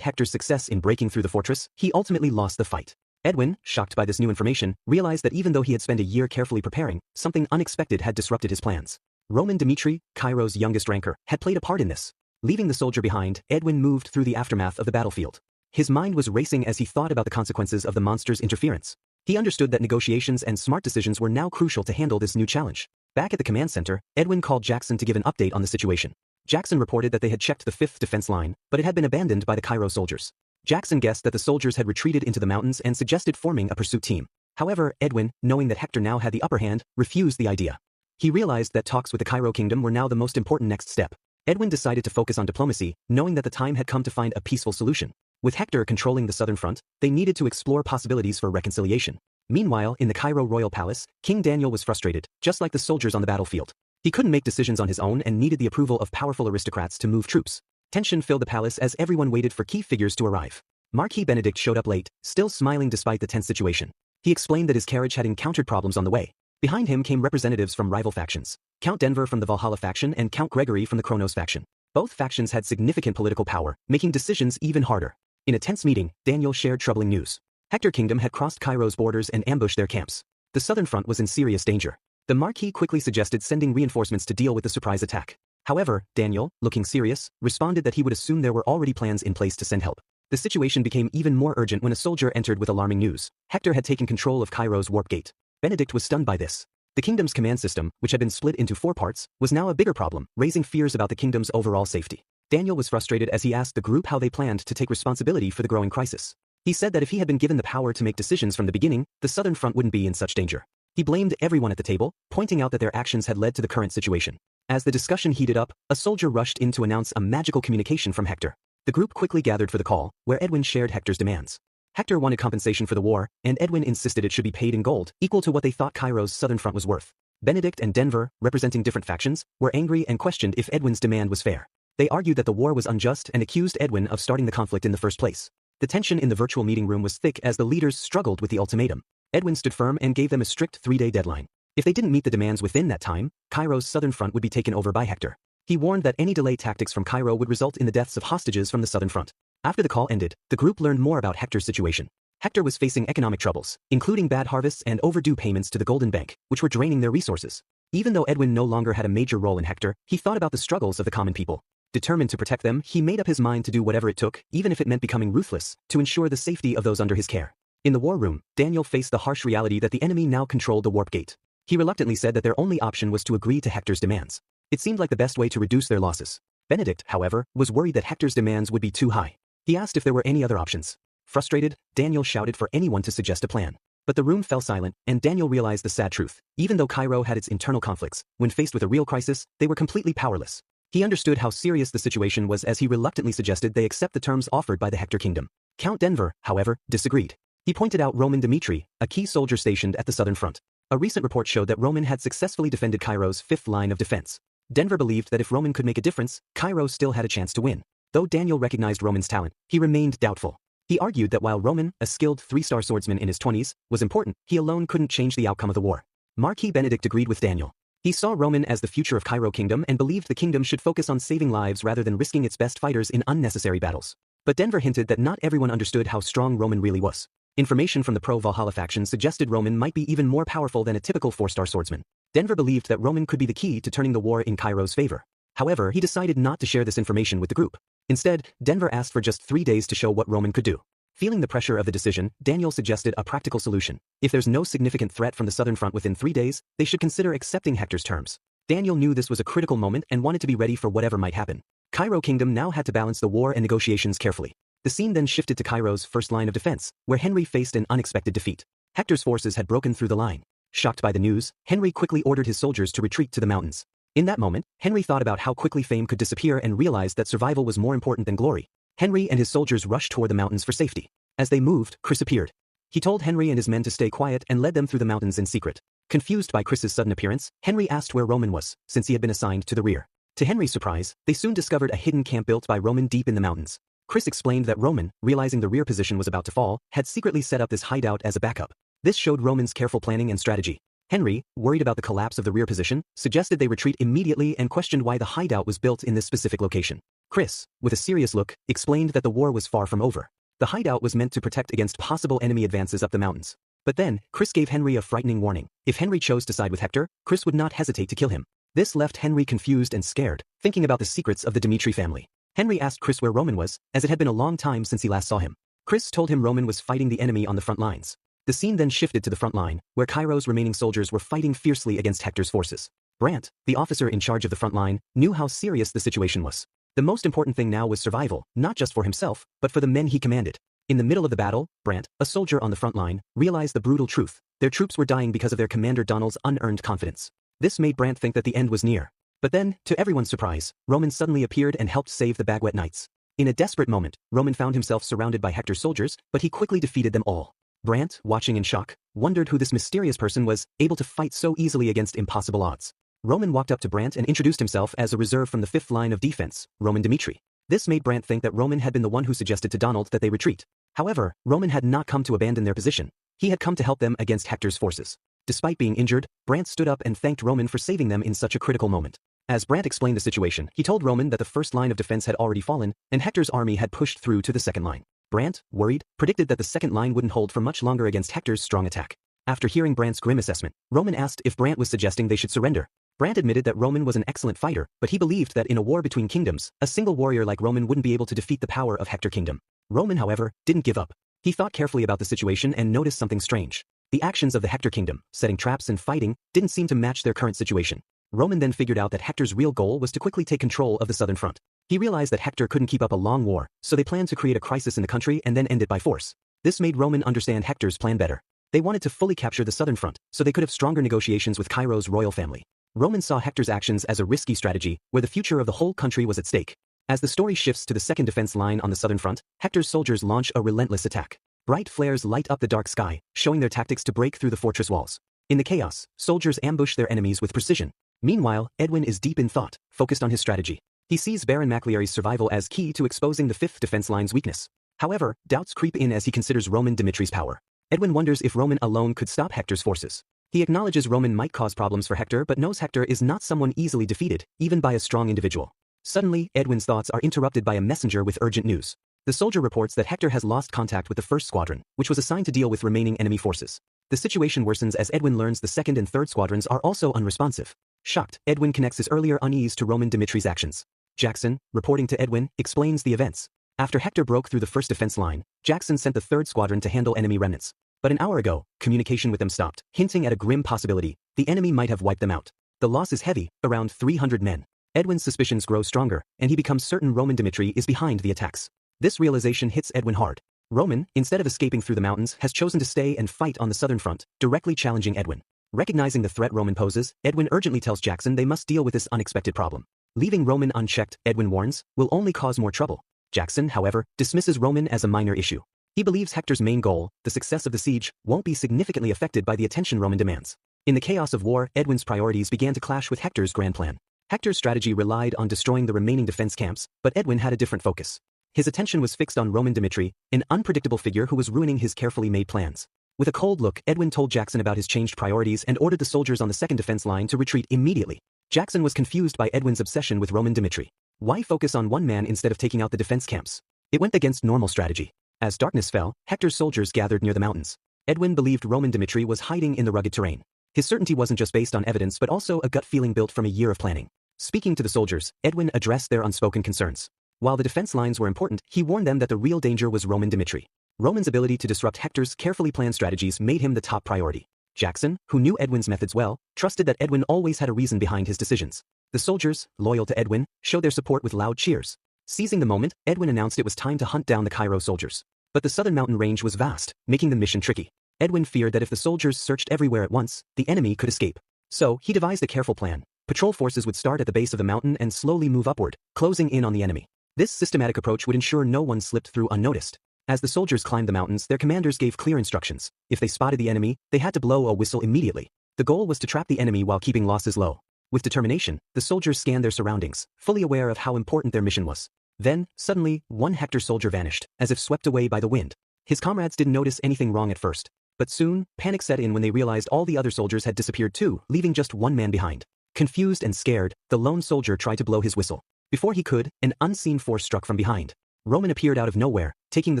Hector's success in breaking through the fortress, he ultimately lost the fight. Edwin, shocked by this new information, realized that even though he had spent a year carefully preparing, something unexpected had disrupted his plans. Roman Dimitri, Cairo's youngest ranker, had played a part in this. Leaving the soldier behind, Edwin moved through the aftermath of the battlefield. His mind was racing as he thought about the consequences of the monster's interference. He understood that negotiations and smart decisions were now crucial to handle this new challenge. Back at the command center, Edwin called Jackson to give an update on the situation. Jackson reported that they had checked the 5th defense line, but it had been abandoned by the Cairo soldiers. Jackson guessed that the soldiers had retreated into the mountains and suggested forming a pursuit team. However, Edwin, knowing that Hector now had the upper hand, refused the idea. He realized that talks with the Cairo kingdom were now the most important next step. Edwin decided to focus on diplomacy, knowing that the time had come to find a peaceful solution. With Hector controlling the southern front, they needed to explore possibilities for reconciliation. Meanwhile, in the Cairo royal palace, King Daniel was frustrated, just like the soldiers on the battlefield. He couldn't make decisions on his own and needed the approval of powerful aristocrats to move troops. Tension filled the palace as everyone waited for key figures to arrive. Marquis Benedict showed up late, still smiling despite the tense situation. He explained that his carriage had encountered problems on the way. Behind him came representatives from rival factions. Count Denver from the Valhalla faction and Count Gregory from the Kronos faction. Both factions had significant political power, making decisions even harder. In a tense meeting, Daniel shared troubling news. Hector Kingdom had crossed Cairo's borders and ambushed their camps. The southern front was in serious danger. The Marquis quickly suggested sending reinforcements to deal with the surprise attack. However, Daniel, looking serious, responded that he would assume there were already plans in place to send help. The situation became even more urgent when a soldier entered with alarming news. Hector had taken control of Cairo's warp gate. Benedict was stunned by this. The kingdom's command system, which had been split into 4 parts, was now a bigger problem, raising fears about the kingdom's overall safety. Daniel was frustrated as he asked the group how they planned to take responsibility for the growing crisis. He said that if he had been given the power to make decisions from the beginning, the Southern Front wouldn't be in such danger. He blamed everyone at the table, pointing out that their actions had led to the current situation. As the discussion heated up, a soldier rushed in to announce a magical communication from Hector. The group quickly gathered for the call, where Edwin shared Hector's demands. Hector wanted compensation for the war, and Edwin insisted it should be paid in gold, equal to what they thought Cairo's Southern Front was worth. Benedict and Denver, representing different factions, were angry and questioned if Edwin's demand was fair. They argued that the war was unjust and accused Edwin of starting the conflict in the first place. The tension in the virtual meeting room was thick as the leaders struggled with the ultimatum. Edwin stood firm and gave them a strict 3-day deadline. If they didn't meet the demands within that time, Cairo's Southern Front would be taken over by Hector. He warned that any delay tactics from Cairo would result in the deaths of hostages from the Southern Front. After the call ended, the group learned more about Hector's situation. Hector was facing economic troubles, including bad harvests and overdue payments to the Golden Bank, which were draining their resources. Even though Edwin no longer had a major role in Hector, he thought about the struggles of the common people. Determined to protect them, he made up his mind to do whatever it took, even if it meant becoming ruthless, to ensure the safety of those under his care. In the war room, Daniel faced the harsh reality that the enemy now controlled the warp gate. He reluctantly said that their only option was to agree to Hector's demands. It seemed like the best way to reduce their losses. Benedict, however, was worried that Hector's demands would be too high. He asked if there were any other options. Frustrated, Daniel shouted for anyone to suggest a plan. But the room fell silent, and Daniel realized the sad truth. Even though Cairo had its internal conflicts, when faced with a real crisis, they were completely powerless. He understood how serious the situation was as he reluctantly suggested they accept the terms offered by the Hector Kingdom. Count Denver, however, disagreed. He pointed out Roman Dimitri, a key soldier stationed at the Southern Front. A recent report showed that Roman had successfully defended Cairo's 5th line of defense. Denver believed that if Roman could make a difference, Cairo still had a chance to win. Though Daniel recognized Roman's talent, he remained doubtful. He argued that while Roman, a skilled 3-star swordsman in his 20s, was important, he alone couldn't change the outcome of the war. Marquis Benedict agreed with Daniel. He saw Roman as the future of Cairo Kingdom and believed the kingdom should focus on saving lives rather than risking its best fighters in unnecessary battles. But Denver hinted that not everyone understood how strong Roman really was. Information from the pro-Valhalla faction suggested Roman might be even more powerful than a typical 4-star swordsman. Denver believed that Roman could be the key to turning the war in Cairo's favor. However, he decided not to share this information with the group. Instead, Denver asked for just 3 days to show what Roman could do. Feeling the pressure of the decision, Daniel suggested a practical solution. If there's no significant threat from the Southern Front within 3 days, they should consider accepting Hector's terms. Daniel knew this was a critical moment and wanted to be ready for whatever might happen. Cairo Kingdom now had to balance the war and negotiations carefully. The scene then shifted to Cairo's first line of defense, where Henry faced an unexpected defeat. Hector's forces had broken through the line. Shocked by the news, Henry quickly ordered his soldiers to retreat to the mountains. In that moment, Henry thought about how quickly fame could disappear and realized that survival was more important than glory. Henry and his soldiers rushed toward the mountains for safety. As they moved, Chris appeared. He told Henry and his men to stay quiet and led them through the mountains in secret. Confused by Chris's sudden appearance, Henry asked where Roman was, since he had been assigned to the rear. To Henry's surprise, they soon discovered a hidden camp built by Roman deep in the mountains. Chris explained that Roman, realizing the rear position was about to fall, had secretly set up this hideout as a backup. This showed Roman's careful planning and strategy. Henry, worried about the collapse of the rear position, suggested they retreat immediately and questioned why the hideout was built in this specific location. Chris, with a serious look, explained that the war was far from over. The hideout was meant to protect against possible enemy advances up the mountains. But then, Chris gave Henry a frightening warning. If Henry chose to side with Hector, Chris would not hesitate to kill him. This left Henry confused and scared, thinking about the secrets of the Dimitri family. Henry asked Chris where Roman was, as it had been a long time since he last saw him. Chris told him Roman was fighting the enemy on the front lines. The scene then shifted to the front line, where Cairo's remaining soldiers were fighting fiercely against Hector's forces. Brant, the officer in charge of the front line, knew how serious the situation was. The most important thing now was survival, not just for himself, but for the men he commanded. In the middle of the battle, Brant, a soldier on the front line, realized the brutal truth. Their troops were dying because of their commander Donald's unearned confidence. This made Brant think that the end was near. But then, to everyone's surprise, Roman suddenly appeared and helped save the Bagwet Knights. In a desperate moment, Roman found himself surrounded by Hector's soldiers, but he quickly defeated them all. Brant, watching in shock, wondered who this mysterious person was, able to fight so easily against impossible odds. Roman walked up to Brant and introduced himself as a reserve from the 5th line of defense, Roman Dimitri. This made Brant think that Roman had been the one who suggested to Donald that they retreat. However, Roman had not come to abandon their position. He had come to help them against Hector's forces. Despite being injured, Brant stood up and thanked Roman for saving them in such a critical moment. As Brant explained the situation, he told Roman that the first line of defense had already fallen, and Hector's army had pushed through to the second line. Brant, worried, predicted that the second line wouldn't hold for much longer against Hector's strong attack. After hearing Brant's grim assessment, Roman asked if Brant was suggesting they should surrender. Brant admitted that Roman was an excellent fighter, but he believed that in a war between kingdoms, a single warrior like Roman wouldn't be able to defeat the power of Hector Kingdom. Roman, however, didn't give up. He thought carefully about the situation and noticed something strange. The actions of the Hector kingdom, setting traps and fighting, didn't seem to match their current situation. Roman then figured out that Hector's real goal was to quickly take control of the southern front. He realized that Hector couldn't keep up a long war, so they planned to create a crisis in the country and then end it by force. This made Roman understand Hector's plan better. They wanted to fully capture the southern front, so they could have stronger negotiations with Cairo's royal family. Roman saw Hector's actions as a risky strategy, where the future of the whole country was at stake. As the story shifts to the second defense line on the southern front, Hector's soldiers launch a relentless attack. Bright flares light up the dark sky, showing their tactics to break through the fortress walls. In the chaos, soldiers ambush their enemies with precision. Meanwhile, Edwin is deep in thought, focused on his strategy. He sees Baron Macleary's survival as key to exposing the 5th defense line's weakness. However, doubts creep in as he considers Roman Dimitri's power. Edwin wonders if Roman alone could stop Hector's forces. He acknowledges Roman might cause problems for Hector but knows Hector is not someone easily defeated, even by a strong individual. Suddenly, Edwin's thoughts are interrupted by a messenger with urgent news. The soldier reports that Hector has lost contact with the 1st squadron, which was assigned to deal with remaining enemy forces. The situation worsens as Edwin learns the 2nd and 3rd squadrons are also unresponsive. Shocked, Edwin connects his earlier unease to Roman Dimitri's actions. Jackson, reporting to Edwin, explains the events. After Hector broke through the 1st defense line, Jackson sent the 3rd squadron to handle enemy remnants. But an hour ago, communication with them stopped, hinting at a grim possibility: the enemy might have wiped them out. The loss is heavy, around 300 men. Edwin's suspicions grow stronger, and he becomes certain Roman Dimitri is behind the attacks. This realization hits Edwin hard. Roman, instead of escaping through the mountains, has chosen to stay and fight on the southern front, directly challenging Edwin. Recognizing the threat Roman poses, Edwin urgently tells Jackson they must deal with this unexpected problem. Leaving Roman unchecked, Edwin warns, will only cause more trouble. Jackson, however, dismisses Roman as a minor issue. He believes Hector's main goal, the success of the siege, won't be significantly affected by the attention Roman demands. In the chaos of war, Edwin's priorities began to clash with Hector's grand plan. Hector's strategy relied on destroying the remaining defense camps, but Edwin had a different focus. His attention was fixed on Roman Dimitri, an unpredictable figure who was ruining his carefully made plans. With a cold look, Edwin told Jackson about his changed priorities and ordered the soldiers on the 2nd defense line to retreat immediately. Jackson was confused by Edwin's obsession with Roman Dimitri. Why focus on one man instead of taking out the defense camps? It went against normal strategy. As darkness fell, Hector's soldiers gathered near the mountains. Edwin believed Roman Dimitri was hiding in the rugged terrain. His certainty wasn't just based on evidence but also a gut feeling built from a year of planning. Speaking to the soldiers, Edwin addressed their unspoken concerns. While the defense lines were important, he warned them that the real danger was Roman Dimitri. Roman's ability to disrupt Hector's carefully planned strategies made him the top priority. Jackson, who knew Edwin's methods well, trusted that Edwin always had a reason behind his decisions. The soldiers, loyal to Edwin, showed their support with loud cheers. Seizing the moment, Edwin announced it was time to hunt down the Cairo soldiers. But the southern mountain range was vast, making the mission tricky. Edwin feared that if the soldiers searched everywhere at once, the enemy could escape. So, he devised a careful plan. Patrol forces would start at the base of the mountain and slowly move upward, closing in on the enemy. This systematic approach would ensure no one slipped through unnoticed. As the soldiers climbed the mountains, their commanders gave clear instructions. If they spotted the enemy, they had to blow a whistle immediately. The goal was to trap the enemy while keeping losses low. With determination, the soldiers scanned their surroundings, fully aware of how important their mission was. Then, suddenly, one Hector soldier vanished, as if swept away by the wind. His comrades didn't notice anything wrong at first. But soon, panic set in when they realized all the other soldiers had disappeared too, leaving just one man behind. Confused and scared, the lone soldier tried to blow his whistle. Before he could, an unseen force struck from behind. Roman appeared out of nowhere, taking the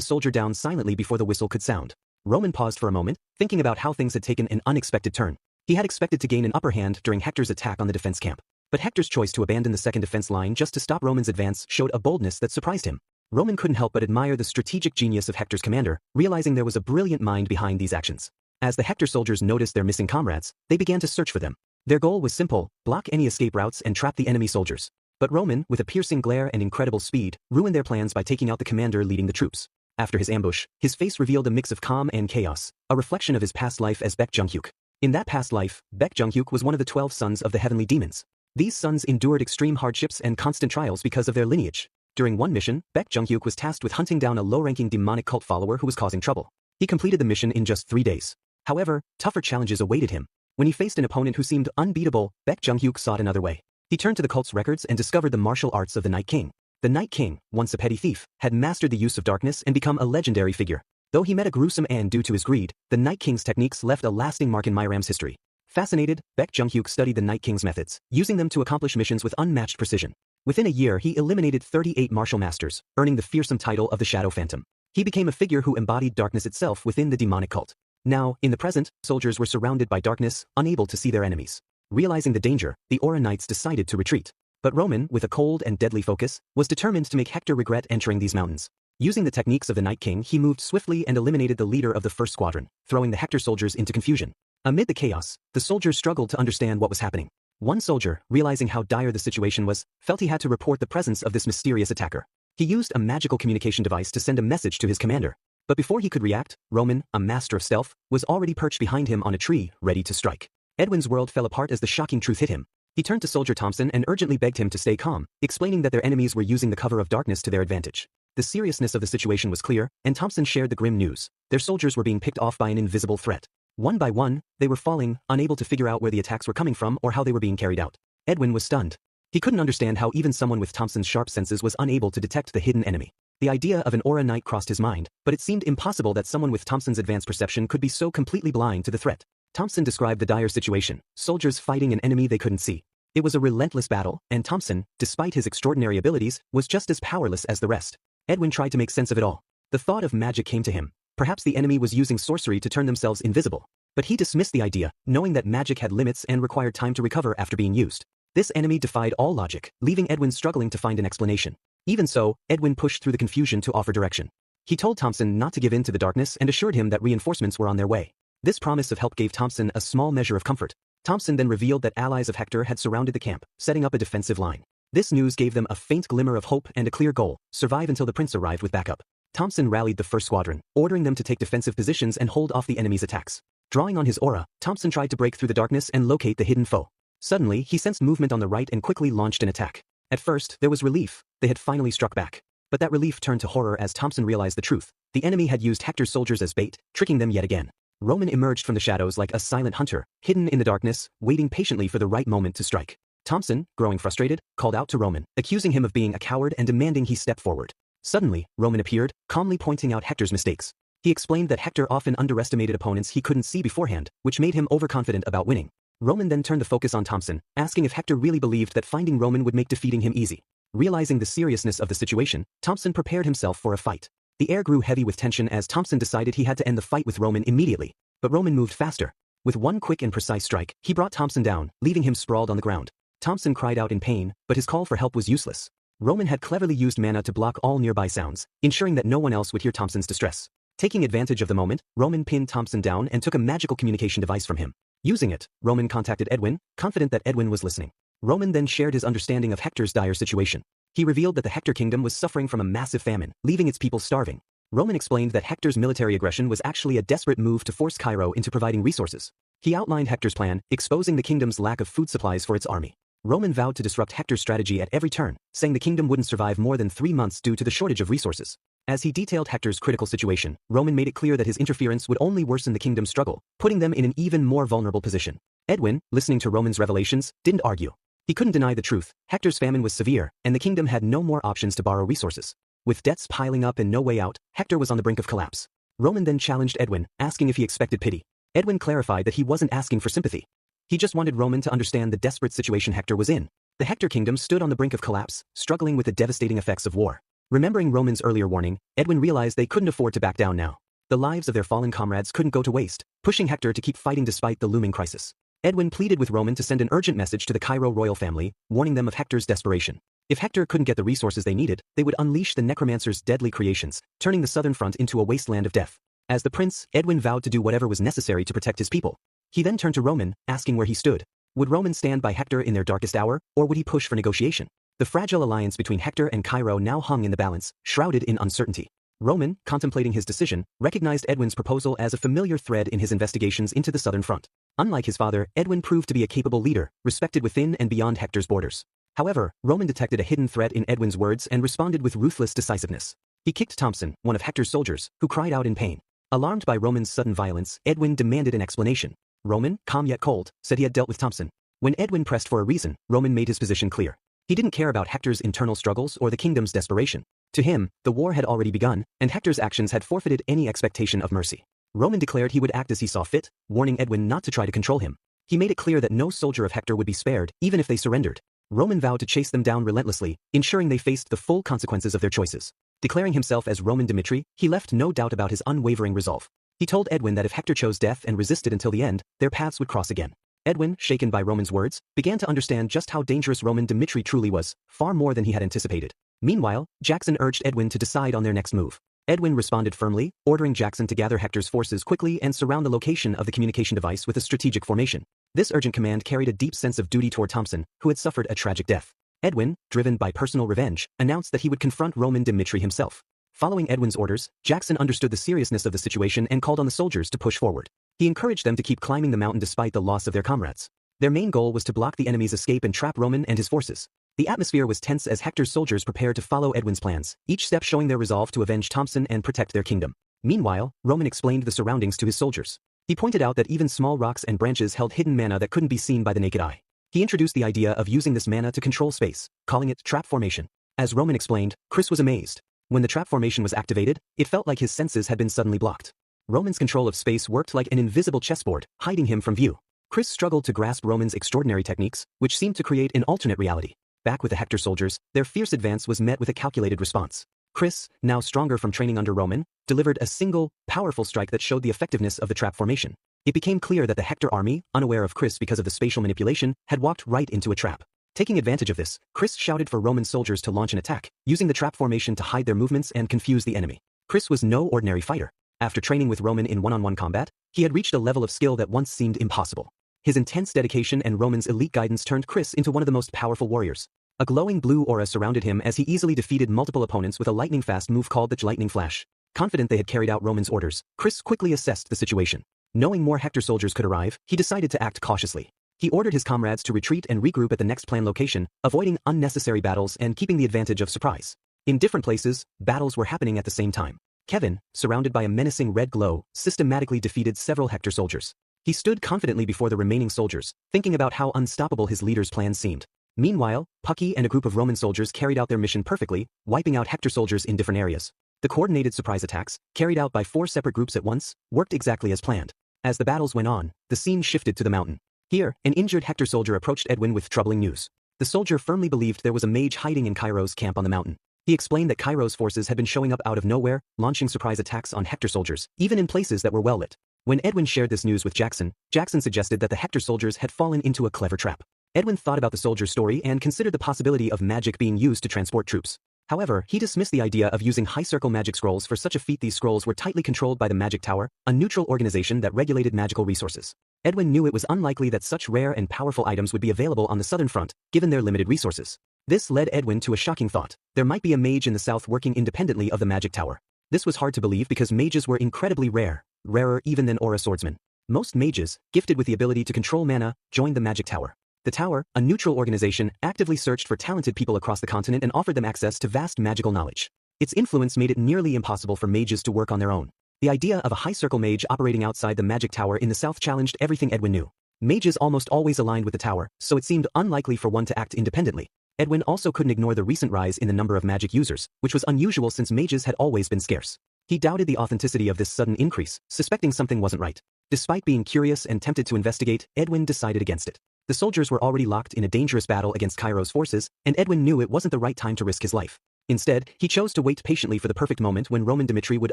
soldier down silently before the whistle could sound. Roman paused for a moment, thinking about how things had taken an unexpected turn. He had expected to gain an upper hand during Hector's attack on the defense camp. But Hector's choice to abandon the 2nd defense line just to stop Roman's advance showed a boldness that surprised him. Roman couldn't help but admire the strategic genius of Hector's commander, realizing there was a brilliant mind behind these actions. As the Hector soldiers noticed their missing comrades, they began to search for them. Their goal was simple: block any escape routes and trap the enemy soldiers. But Roman, with a piercing glare and incredible speed, ruined their plans by taking out the commander leading the troops. After his ambush, his face revealed a mix of calm and chaos, a reflection of his past life as Baek Jung-hyuk. In that past life, Baek Jung-hyuk was one of the 12 sons of the heavenly demons. These sons endured extreme hardships and constant trials because of their lineage. During one mission, Baek Jung-hyuk was tasked with hunting down a low-ranking demonic cult follower who was causing trouble. He completed the mission in just 3 days. However, tougher challenges awaited him. When he faced an opponent who seemed unbeatable, Baek Jung-hyuk sought another way. He turned to the cult's records and discovered the martial arts of the Night King. The Night King, once a petty thief, had mastered the use of darkness and become a legendary figure. Though he met a gruesome end due to his greed, the Night King's techniques left a lasting mark in Myram's history. Fascinated, Baek Jung-hyuk studied the Night King's methods, using them to accomplish missions with unmatched precision. Within a year, he eliminated 38 martial masters, earning the fearsome title of the Shadow Phantom. He became a figure who embodied darkness itself within the demonic cult. Now, in the present, soldiers were surrounded by darkness, unable to see their enemies. Realizing the danger, the Aura Knights decided to retreat. But Roman, with a cold and deadly focus, was determined to make Hector regret entering these mountains. Using the techniques of the Night King, he moved swiftly and eliminated the leader of the first squadron, throwing the Hector soldiers into confusion. Amid the chaos, the soldiers struggled to understand what was happening. One soldier, realizing how dire the situation was, felt he had to report the presence of this mysterious attacker. He used a magical communication device to send a message to his commander. But before he could react, Roman, a master of stealth, was already perched behind him on a tree, ready to strike. Edwin's world fell apart as the shocking truth hit him. He turned to Soldier Thompson and urgently begged him to stay calm, explaining that their enemies were using the cover of darkness to their advantage. The seriousness of the situation was clear, and Thompson shared the grim news. Their soldiers were being picked off by an invisible threat. One by one, they were falling, unable to figure out where the attacks were coming from or how they were being carried out. Edwin was stunned. He couldn't understand how even someone with Thompson's sharp senses was unable to detect the hidden enemy. The idea of an aura knight crossed his mind, but it seemed impossible that someone with Thompson's advanced perception could be so completely blind to the threat. Thompson described the dire situation, soldiers fighting an enemy they couldn't see. It was a relentless battle, and Thompson, despite his extraordinary abilities, was just as powerless as the rest. Edwin tried to make sense of it all. The thought of magic came to him. Perhaps the enemy was using sorcery to turn themselves invisible. But he dismissed the idea, knowing that magic had limits and required time to recover after being used. This enemy defied all logic, leaving Edwin struggling to find an explanation. Even so, Edwin pushed through the confusion to offer direction. He told Thompson not to give in to the darkness and assured him that reinforcements were on their way. This promise of help gave Thompson a small measure of comfort. Thompson then revealed that allies of Hector had surrounded the camp, setting up a defensive line. This news gave them a faint glimmer of hope and a clear goal: survive until the prince arrived with backup. Thompson rallied the first squadron, ordering them to take defensive positions and hold off the enemy's attacks. Drawing on his aura, Thompson tried to break through the darkness and locate the hidden foe. Suddenly, he sensed movement on the right and quickly launched an attack. At first, there was relief. They had finally struck back. But that relief turned to horror as Thompson realized the truth. The enemy had used Hector's soldiers as bait, tricking them yet again. Roman emerged from the shadows like a silent hunter, hidden in the darkness, waiting patiently for the right moment to strike. Thompson, growing frustrated, called out to Roman, accusing him of being a coward and demanding he step forward. Suddenly, Roman appeared, calmly pointing out Hector's mistakes. He explained that Hector often underestimated opponents he couldn't see beforehand, which made him overconfident about winning. Roman then turned the focus on Thompson, asking if Hector really believed that finding Roman would make defeating him easy. Realizing the seriousness of the situation, Thompson prepared himself for a fight. The air grew heavy with tension as Thompson decided he had to end the fight with Roman immediately. But Roman moved faster. With one quick and precise strike, he brought Thompson down, leaving him sprawled on the ground. Thompson cried out in pain, but his call for help was useless. Roman had cleverly used mana to block all nearby sounds, ensuring that no one else would hear Thompson's distress. Taking advantage of the moment, Roman pinned Thompson down and took a magical communication device from him. Using it, Roman contacted Edwin, confident that Edwin was listening. Roman then shared his understanding of Hector's dire situation. He revealed that the Hector kingdom was suffering from a massive famine, leaving its people starving. Roman explained that Hector's military aggression was actually a desperate move to force Cairo into providing resources. He outlined Hector's plan, exposing the kingdom's lack of food supplies for its army. Roman vowed to disrupt Hector's strategy at every turn, saying the kingdom wouldn't survive more than 3 months due to the shortage of resources. As he detailed Hector's critical situation, Roman made it clear that his interference would only worsen the kingdom's struggle, putting them in an even more vulnerable position. Edwin, listening to Roman's revelations, didn't argue. He couldn't deny the truth. Hector's famine was severe, and the kingdom had no more options to borrow resources. With debts piling up and no way out, Hector was on the brink of collapse. Roman then challenged Edwin, asking if he expected pity. Edwin clarified that he wasn't asking for sympathy. He just wanted Roman to understand the desperate situation Hector was in. The Hector kingdom stood on the brink of collapse, struggling with the devastating effects of war. Remembering Roman's earlier warning, Edwin realized they couldn't afford to back down now. The lives of their fallen comrades couldn't go to waste, pushing Hector to keep fighting despite the looming crisis. Edwin pleaded with Roman to send an urgent message to the Cairo royal family, warning them of Hector's desperation. If Hector couldn't get the resources they needed, they would unleash the necromancer's deadly creations, turning the southern front into a wasteland of death. As the prince, Edwin vowed to do whatever was necessary to protect his people. He then turned to Roman, asking where he stood. Would Roman stand by Hector in their darkest hour, or would he push for negotiation? The fragile alliance between Hector and Cairo now hung in the balance, shrouded in uncertainty. Roman, contemplating his decision, recognized Edwin's proposal as a familiar thread in his investigations into the southern front. Unlike his father, Edwin proved to be a capable leader, respected within and beyond Hector's borders. However, Roman detected a hidden threat in Edwin's words and responded with ruthless decisiveness. He kicked Thompson, one of Hector's soldiers, who cried out in pain. Alarmed by Roman's sudden violence, Edwin demanded an explanation. Roman, calm yet cold, said he had dealt with Thompson. When Edwin pressed for a reason, Roman made his position clear. He didn't care about Hector's internal struggles or the kingdom's desperation. To him, the war had already begun, and Hector's actions had forfeited any expectation of mercy. Roman declared he would act as he saw fit, warning Edwin not to try to control him. He made it clear that no soldier of Hector would be spared, even if they surrendered. Roman vowed to chase them down relentlessly, ensuring they faced the full consequences of their choices. Declaring himself as Roman Dimitri, he left no doubt about his unwavering resolve. He told Edwin that if Hector chose death and resisted until the end, their paths would cross again. Edwin, shaken by Roman's words, began to understand just how dangerous Roman Dimitri truly was, far more than he had anticipated. Meanwhile, Jackson urged Edwin to decide on their next move. Edwin responded firmly, ordering Jackson to gather Hector's forces quickly and surround the location of the communication device with a strategic formation. This urgent command carried a deep sense of duty toward Thompson, who had suffered a tragic death. Edwin, driven by personal revenge, announced that he would confront Roman Dmitri himself. Following Edwin's orders, Jackson understood the seriousness of the situation and called on the soldiers to push forward. He encouraged them to keep climbing the mountain despite the loss of their comrades. Their main goal was to block the enemy's escape and trap Roman and his forces. The atmosphere was tense as Hector's soldiers prepared to follow Edwin's plans, each step showing their resolve to avenge Thompson and protect their kingdom. Meanwhile, Roman explained the surroundings to his soldiers. He pointed out that even small rocks and branches held hidden mana that couldn't be seen by the naked eye. He introduced the idea of using this mana to control space, calling it trap formation. As Roman explained, Chris was amazed. When the trap formation was activated, it felt like his senses had been suddenly blocked. Roman's control of space worked like an invisible chessboard, hiding him from view. Chris struggled to grasp Roman's extraordinary techniques, which seemed to create an alternate reality. Back with the Hector soldiers, their fierce advance was met with a calculated response. Chris, now stronger from training under Roman, delivered a single, powerful strike that showed the effectiveness of the trap formation. It became clear that the Hector army, unaware of Chris because of the spatial manipulation, had walked right into a trap. Taking advantage of this, Chris shouted for Roman soldiers to launch an attack, using the trap formation to hide their movements and confuse the enemy. Chris was no ordinary fighter. After training with Roman in one-on-one combat, he had reached a level of skill that once seemed impossible. His intense dedication and Roman's elite guidance turned Chris into one of the most powerful warriors. A glowing blue aura surrounded him as he easily defeated multiple opponents with a lightning-fast move called the Lightning Flash. Confident they had carried out Roman's orders, Chris quickly assessed the situation. Knowing more Hector soldiers could arrive, he decided to act cautiously. He ordered his comrades to retreat and regroup at the next planned location, avoiding unnecessary battles and keeping the advantage of surprise. In different places, battles were happening at the same time. Kevin, surrounded by a menacing red glow, systematically defeated several Hector soldiers. He stood confidently before the remaining soldiers, thinking about how unstoppable his leader's plan seemed. Meanwhile, Pucky and a group of Roman soldiers carried out their mission perfectly, wiping out Hector soldiers in different areas. The coordinated surprise attacks, carried out by 4 separate groups at once, worked exactly as planned. As the battles went on, the scene shifted to the mountain. Here, an injured Hector soldier approached Edwin with troubling news. The soldier firmly believed there was a mage hiding in Cairo's camp on the mountain. He explained that Cairo's forces had been showing up out of nowhere, launching surprise attacks on Hector soldiers, even in places that were well lit. When Edwin shared this news with Jackson, Jackson suggested that the Hector soldiers had fallen into a clever trap. Edwin thought about the soldier's story and considered the possibility of magic being used to transport troops. However, he dismissed the idea of using high-circle magic scrolls for such a feat. These scrolls were tightly controlled by the Magic Tower, a neutral organization that regulated magical resources. Edwin knew it was unlikely that such rare and powerful items would be available on the southern front, given their limited resources. This led Edwin to a shocking thought. There might be a mage in the south working independently of the Magic Tower. This was hard to believe because mages were incredibly rare, rarer even than aura swordsmen. Most mages, gifted with the ability to control mana, joined the Magic Tower. The Tower, a neutral organization, actively searched for talented people across the continent and offered them access to vast magical knowledge. Its influence made it nearly impossible for mages to work on their own. The idea of a high-circle mage operating outside the Magic Tower in the south challenged everything Edwin knew. Mages almost always aligned with the Tower, so it seemed unlikely for one to act independently. Edwin also couldn't ignore the recent rise in the number of magic users, which was unusual since mages had always been scarce. He doubted the authenticity of this sudden increase, suspecting something wasn't right. Despite being curious and tempted to investigate, Edwin decided against it. The soldiers were already locked in a dangerous battle against Cairo's forces, and Edwin knew it wasn't the right time to risk his life. Instead, he chose to wait patiently for the perfect moment when Roman Dmitri would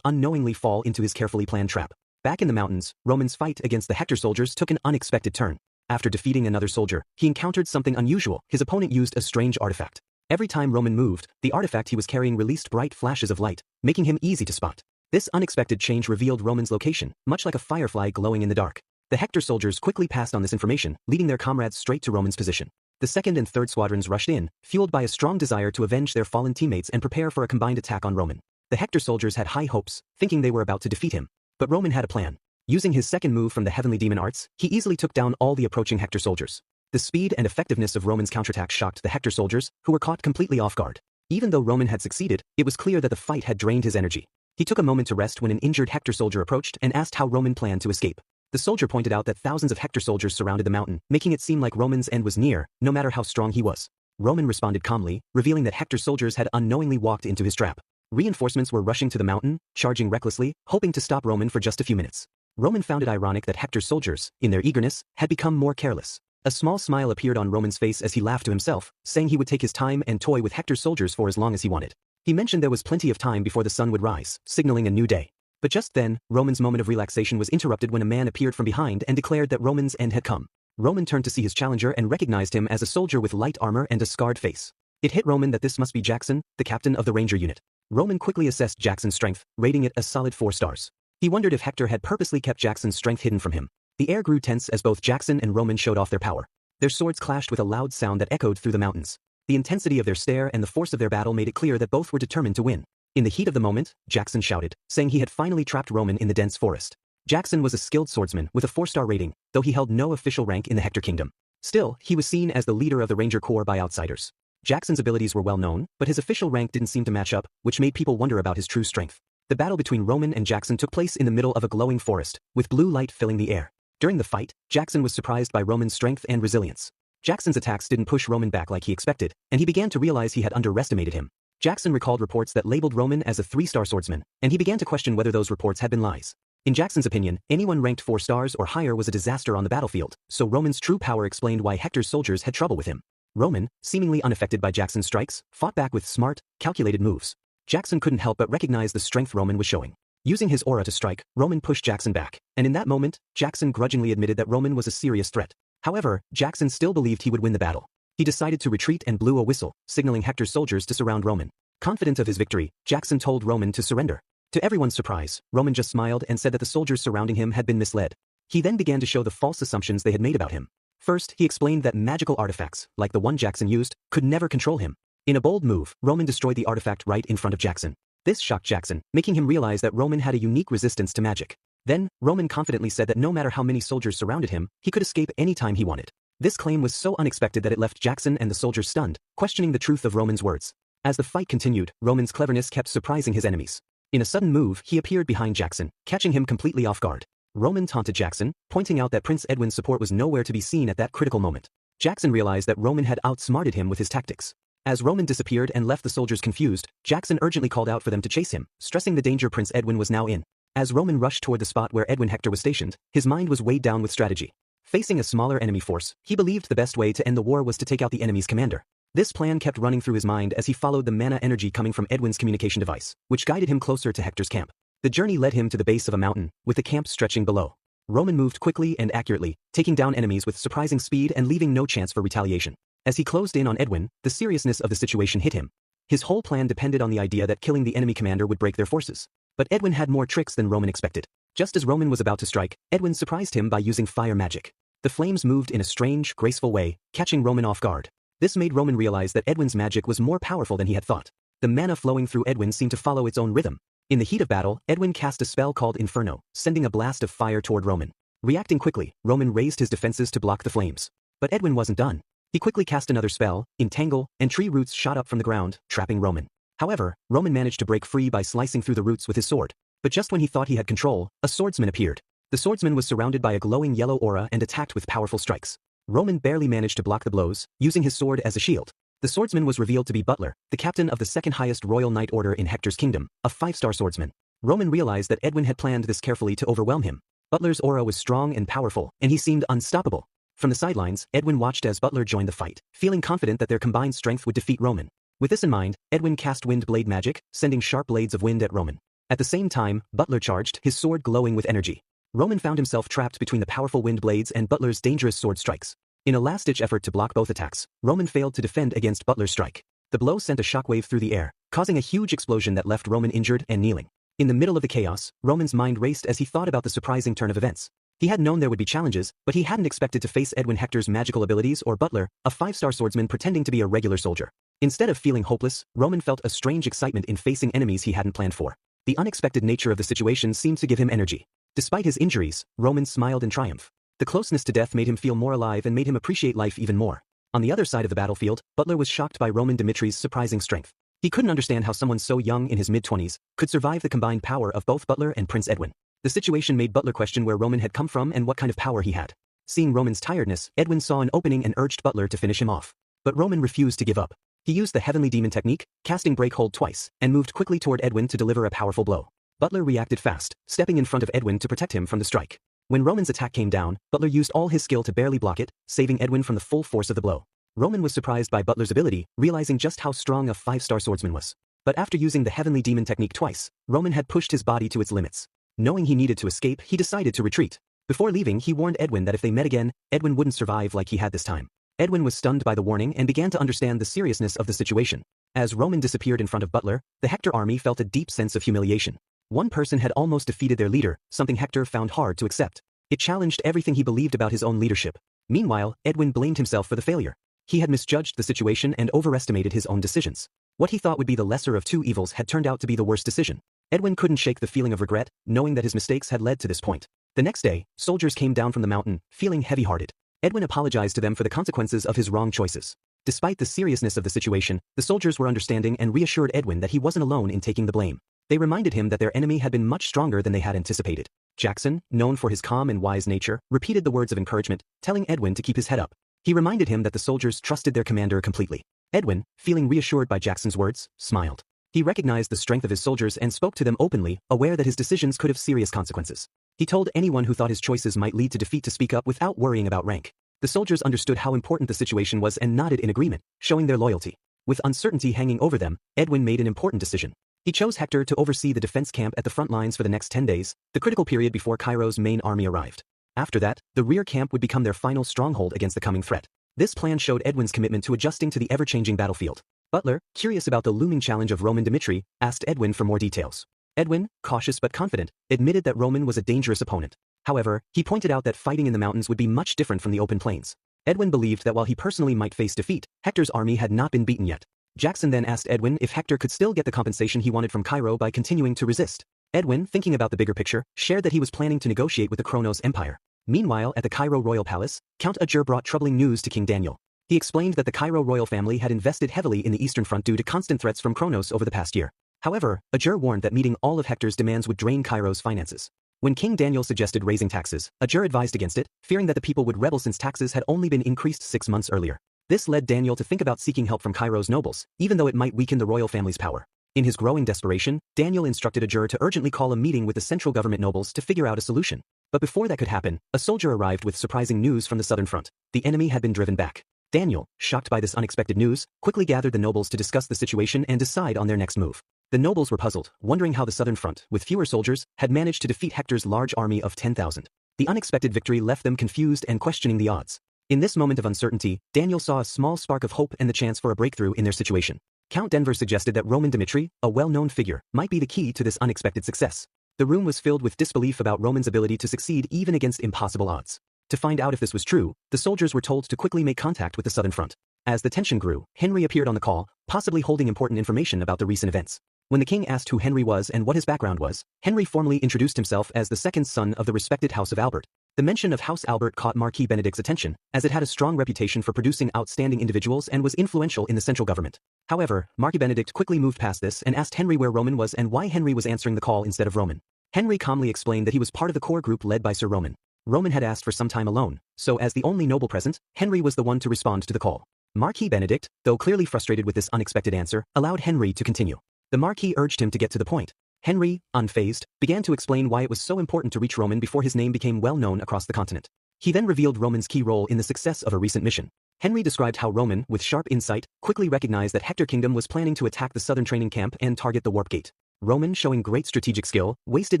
unknowingly fall into his carefully planned trap. Back in the mountains, Roman's fight against the Hector soldiers took an unexpected turn. After defeating another soldier, he encountered something unusual. His opponent used a strange artifact. Every time Roman moved, the artifact he was carrying released bright flashes of light, making him easy to spot. This unexpected change revealed Roman's location, much like a firefly glowing in the dark. The Hector soldiers quickly passed on this information, leading their comrades straight to Roman's position. The 2nd and 3rd squadrons rushed in, fueled by a strong desire to avenge their fallen teammates and prepare for a combined attack on Roman. The Hector soldiers had high hopes, thinking they were about to defeat him. But Roman had a plan. Using his second move from the Heavenly Demon Arts, he easily took down all the approaching Hector soldiers. The speed and effectiveness of Roman's counterattack shocked the Hector soldiers, who were caught completely off guard. Even though Roman had succeeded, it was clear that the fight had drained his energy. He took a moment to rest when an injured Hector soldier approached and asked how Roman planned to escape. The soldier pointed out that thousands of Hector soldiers surrounded the mountain, making it seem like Roman's end was near, no matter how strong he was. Roman responded calmly, revealing that Hector soldiers had unknowingly walked into his trap. Reinforcements were rushing to the mountain, charging recklessly, hoping to stop Roman for just a few minutes. Roman found it ironic that Hector's soldiers, in their eagerness, had become more careless. A small smile appeared on Roman's face as he laughed to himself, saying he would take his time and toy with Hector's soldiers for as long as he wanted. He mentioned there was plenty of time before the sun would rise, signaling a new day. But just then, Roman's moment of relaxation was interrupted when a man appeared from behind and declared that Roman's end had come. Roman turned to see his challenger and recognized him as a soldier with light armor and a scarred face. It hit Roman that this must be Jackson, the captain of the Ranger unit. Roman quickly assessed Jackson's strength, rating it a solid 4 stars. He wondered if Hector had purposely kept Jackson's strength hidden from him. The air grew tense as both Jackson and Roman showed off their power. Their swords clashed with a loud sound that echoed through the mountains. The intensity of their stare and the force of their battle made it clear that both were determined to win. In the heat of the moment, Jackson shouted, saying he had finally trapped Roman in the dense forest. Jackson was a skilled swordsman with a 4-star rating, though he held no official rank in the Hector Kingdom. Still, he was seen as the leader of the Ranger Corps by outsiders. Jackson's abilities were well known, but his official rank didn't seem to match up, which made people wonder about his true strength. The battle between Roman and Jackson took place in the middle of a glowing forest, with blue light filling the air. During the fight, Jackson was surprised by Roman's strength and resilience. Jackson's attacks didn't push Roman back like he expected, and he began to realize he had underestimated him. Jackson recalled reports that labeled Roman as a 3-star swordsman, and he began to question whether those reports had been lies. In Jackson's opinion, anyone ranked 4 stars or higher was a disaster on the battlefield, so Roman's true power explained why Hector's soldiers had trouble with him. Roman, seemingly unaffected by Jackson's strikes, fought back with smart, calculated moves. Jackson couldn't help but recognize the strength Roman was showing. Using his aura to strike, Roman pushed Jackson back, and in that moment, Jackson grudgingly admitted that Roman was a serious threat. However, Jackson still believed he would win the battle. He decided to retreat and blew a whistle, signaling Hector's soldiers to surround Roman. Confident of his victory, Jackson told Roman to surrender. To everyone's surprise, Roman just smiled and said that the soldiers surrounding him had been misled. He then began to show the false assumptions they had made about him. First, he explained that magical artifacts, like the one Jackson used, could never control him. In a bold move, Roman destroyed the artifact right in front of Jackson. This shocked Jackson, making him realize that Roman had a unique resistance to magic. Then, Roman confidently said that no matter how many soldiers surrounded him, he could escape any time he wanted. This claim was so unexpected that it left Jackson and the soldiers stunned, questioning the truth of Roman's words. As the fight continued, Roman's cleverness kept surprising his enemies. In a sudden move, he appeared behind Jackson, catching him completely off guard. Roman taunted Jackson, pointing out that Prince Edwin's support was nowhere to be seen at that critical moment. Jackson realized that Roman had outsmarted him with his tactics. As Roman disappeared and left the soldiers confused, Jackson urgently called out for them to chase him, stressing the danger Prince Edwin was now in. As Roman rushed toward the spot where Edwin Hector was stationed, his mind was weighed down with strategy. Facing a smaller enemy force, he believed the best way to end the war was to take out the enemy's commander. This plan kept running through his mind as he followed the mana energy coming from Edwin's communication device, which guided him closer to Hector's camp. The journey led him to the base of a mountain, with the camp stretching below. Roman moved quickly and accurately, taking down enemies with surprising speed and leaving no chance for retaliation. As he closed in on Edwin, the seriousness of the situation hit him. His whole plan depended on the idea that killing the enemy commander would break their forces. But Edwin had more tricks than Roman expected. Just as Roman was about to strike, Edwin surprised him by using fire magic. The flames moved in a strange, graceful way, catching Roman off guard. This made Roman realize that Edwin's magic was more powerful than he had thought. The mana flowing through Edwin seemed to follow its own rhythm. In the heat of battle, Edwin cast a spell called Inferno, sending a blast of fire toward Roman. Reacting quickly, Roman raised his defenses to block the flames. But Edwin wasn't done. He quickly cast another spell, Entangle, and tree roots shot up from the ground, trapping Roman. However, Roman managed to break free by slicing through the roots with his sword. But just when he thought he had control, a swordsman appeared. The swordsman was surrounded by a glowing yellow aura and attacked with powerful strikes. Roman barely managed to block the blows, using his sword as a shield. The swordsman was revealed to be Butler, the captain of the second highest Royal Knight Order in Hector's kingdom, a 5-star swordsman. Roman realized that Edwin had planned this carefully to overwhelm him. Butler's aura was strong and powerful, and he seemed unstoppable. From the sidelines, Edwin watched as Butler joined the fight, feeling confident that their combined strength would defeat Roman. With this in mind, Edwin cast Wind Blade magic, sending sharp blades of wind at Roman. At the same time, Butler charged, his sword glowing with energy. Roman found himself trapped between the powerful wind blades and Butler's dangerous sword strikes. In a last-ditch effort to block both attacks, Roman failed to defend against Butler's strike. The blow sent a shockwave through the air, causing a huge explosion that left Roman injured and kneeling. In the middle of the chaos, Roman's mind raced as he thought about the surprising turn of events. He had known there would be challenges, but he hadn't expected to face Edwin Hector's magical abilities or Butler, a 5-star swordsman pretending to be a regular soldier. Instead of feeling hopeless, Roman felt a strange excitement in facing enemies he hadn't planned for. The unexpected nature of the situation seemed to give him energy. Despite his injuries, Roman smiled in triumph. The closeness to death made him feel more alive and made him appreciate life even more. On the other side of the battlefield, Butler was shocked by Roman Dimitri's surprising strength. He couldn't understand how someone so young in his mid-20s could survive the combined power of both Butler and Prince Edwin. The situation made Butler question where Roman had come from and what kind of power he had. Seeing Roman's tiredness, Edwin saw an opening and urged Butler to finish him off. But Roman refused to give up. He used the Heavenly Demon technique, casting Break Hold twice, and moved quickly toward Edwin to deliver a powerful blow. Butler reacted fast, stepping in front of Edwin to protect him from the strike. When Roman's attack came down, Butler used all his skill to barely block it, saving Edwin from the full force of the blow. Roman was surprised by Butler's ability, realizing just how strong a 5-star swordsman was. But after using the Heavenly Demon technique twice, Roman had pushed his body to its limits. Knowing he needed to escape, he decided to retreat. Before leaving, he warned Edwin that if they met again, Edwin wouldn't survive like he had this time. Edwin was stunned by the warning and began to understand the seriousness of the situation. As Roman disappeared in front of Butler, the Hector army felt a deep sense of humiliation. One person had almost defeated their leader, something Hector found hard to accept. It challenged everything he believed about his own leadership. Meanwhile, Edwin blamed himself for the failure. He had misjudged the situation and overestimated his own decisions. What he thought would be the lesser of two evils had turned out to be the worst decision. Edwin couldn't shake the feeling of regret, knowing that his mistakes had led to this point. The next day, soldiers came down from the mountain, feeling heavy-hearted. Edwin apologized to them for the consequences of his wrong choices. Despite the seriousness of the situation, the soldiers were understanding and reassured Edwin that he wasn't alone in taking the blame. They reminded him that their enemy had been much stronger than they had anticipated. Jackson, known for his calm and wise nature, repeated the words of encouragement, telling Edwin to keep his head up. He reminded him that the soldiers trusted their commander completely. Edwin, feeling reassured by Jackson's words, smiled. He recognized the strength of his soldiers and spoke to them openly, aware that his decisions could have serious consequences. He told anyone who thought his choices might lead to defeat to speak up without worrying about rank. The soldiers understood how important the situation was and nodded in agreement, showing their loyalty. With uncertainty hanging over them, Edwin made an important decision. He chose Hector to oversee the defense camp at the front lines for the next 10 days, the critical period before Cairo's main army arrived. After that, the rear camp would become their final stronghold against the coming threat. This plan showed Edwin's commitment to adjusting to the ever-changing battlefield. Butler, curious about the looming challenge of Roman Dimitri, asked Edwin for more details. Edwin, cautious but confident, admitted that Roman was a dangerous opponent. However, he pointed out that fighting in the mountains would be much different from the open plains. Edwin believed that while he personally might face defeat, Hector's army had not been beaten yet. Jackson then asked Edwin if Hector could still get the compensation he wanted from Cairo by continuing to resist. Edwin, thinking about the bigger picture, shared that he was planning to negotiate with the Kronos Empire. Meanwhile, at the Cairo royal palace, Count Ager brought troubling news to King Daniel. He explained that the Cairo royal family had invested heavily in the Eastern Front due to constant threats from Kronos over the past year. However, Ager warned that meeting all of Hector's demands would drain Cairo's finances. When King Daniel suggested raising taxes, Ager advised against it, fearing that the people would rebel since taxes had only been increased 6 months earlier. This led Daniel to think about seeking help from Cairo's nobles, even though it might weaken the royal family's power. In his growing desperation, Daniel instructed Ager to urgently call a meeting with the central government nobles to figure out a solution. But before that could happen, a soldier arrived with surprising news from the southern front. The enemy had been driven back. Daniel, shocked by this unexpected news, quickly gathered the nobles to discuss the situation and decide on their next move. The nobles were puzzled, wondering how the southern front, with fewer soldiers, had managed to defeat Hector's large army of 10,000. The unexpected victory left them confused and questioning the odds. In this moment of uncertainty, Daniel saw a small spark of hope and the chance for a breakthrough in their situation. Count Denver suggested that Roman Dimitri, a well-known figure, might be the key to this unexpected success. The room was filled with disbelief about Roman's ability to succeed even against impossible odds. To find out if this was true, the soldiers were told to quickly make contact with the southern front. As the tension grew, Henry appeared on the call, possibly holding important information about the recent events. When the king asked who Henry was and what his background was, Henry formally introduced himself as the second son of the respected House of Albert. The mention of House Albert caught Marquis Benedict's attention, as it had a strong reputation for producing outstanding individuals and was influential in the central government. However, Marquis Benedict quickly moved past this and asked Henry where Roman was and why Henry was answering the call instead of Roman. Henry calmly explained that he was part of the core group led by Sir Roman. Roman had asked for some time alone, so as the only noble present, Henry was the one to respond to the call. Marquis Benedict, though clearly frustrated with this unexpected answer, allowed Henry to continue. The Marquis urged him to get to the point. Henry, unfazed, began to explain why it was so important to reach Roman before his name became well known across the continent. He then revealed Roman's key role in the success of a recent mission. Henry described how Roman, with sharp insight, quickly recognized that Hector Kingdom was planning to attack the southern training camp and target the Warp Gate. Roman, showing great strategic skill, wasted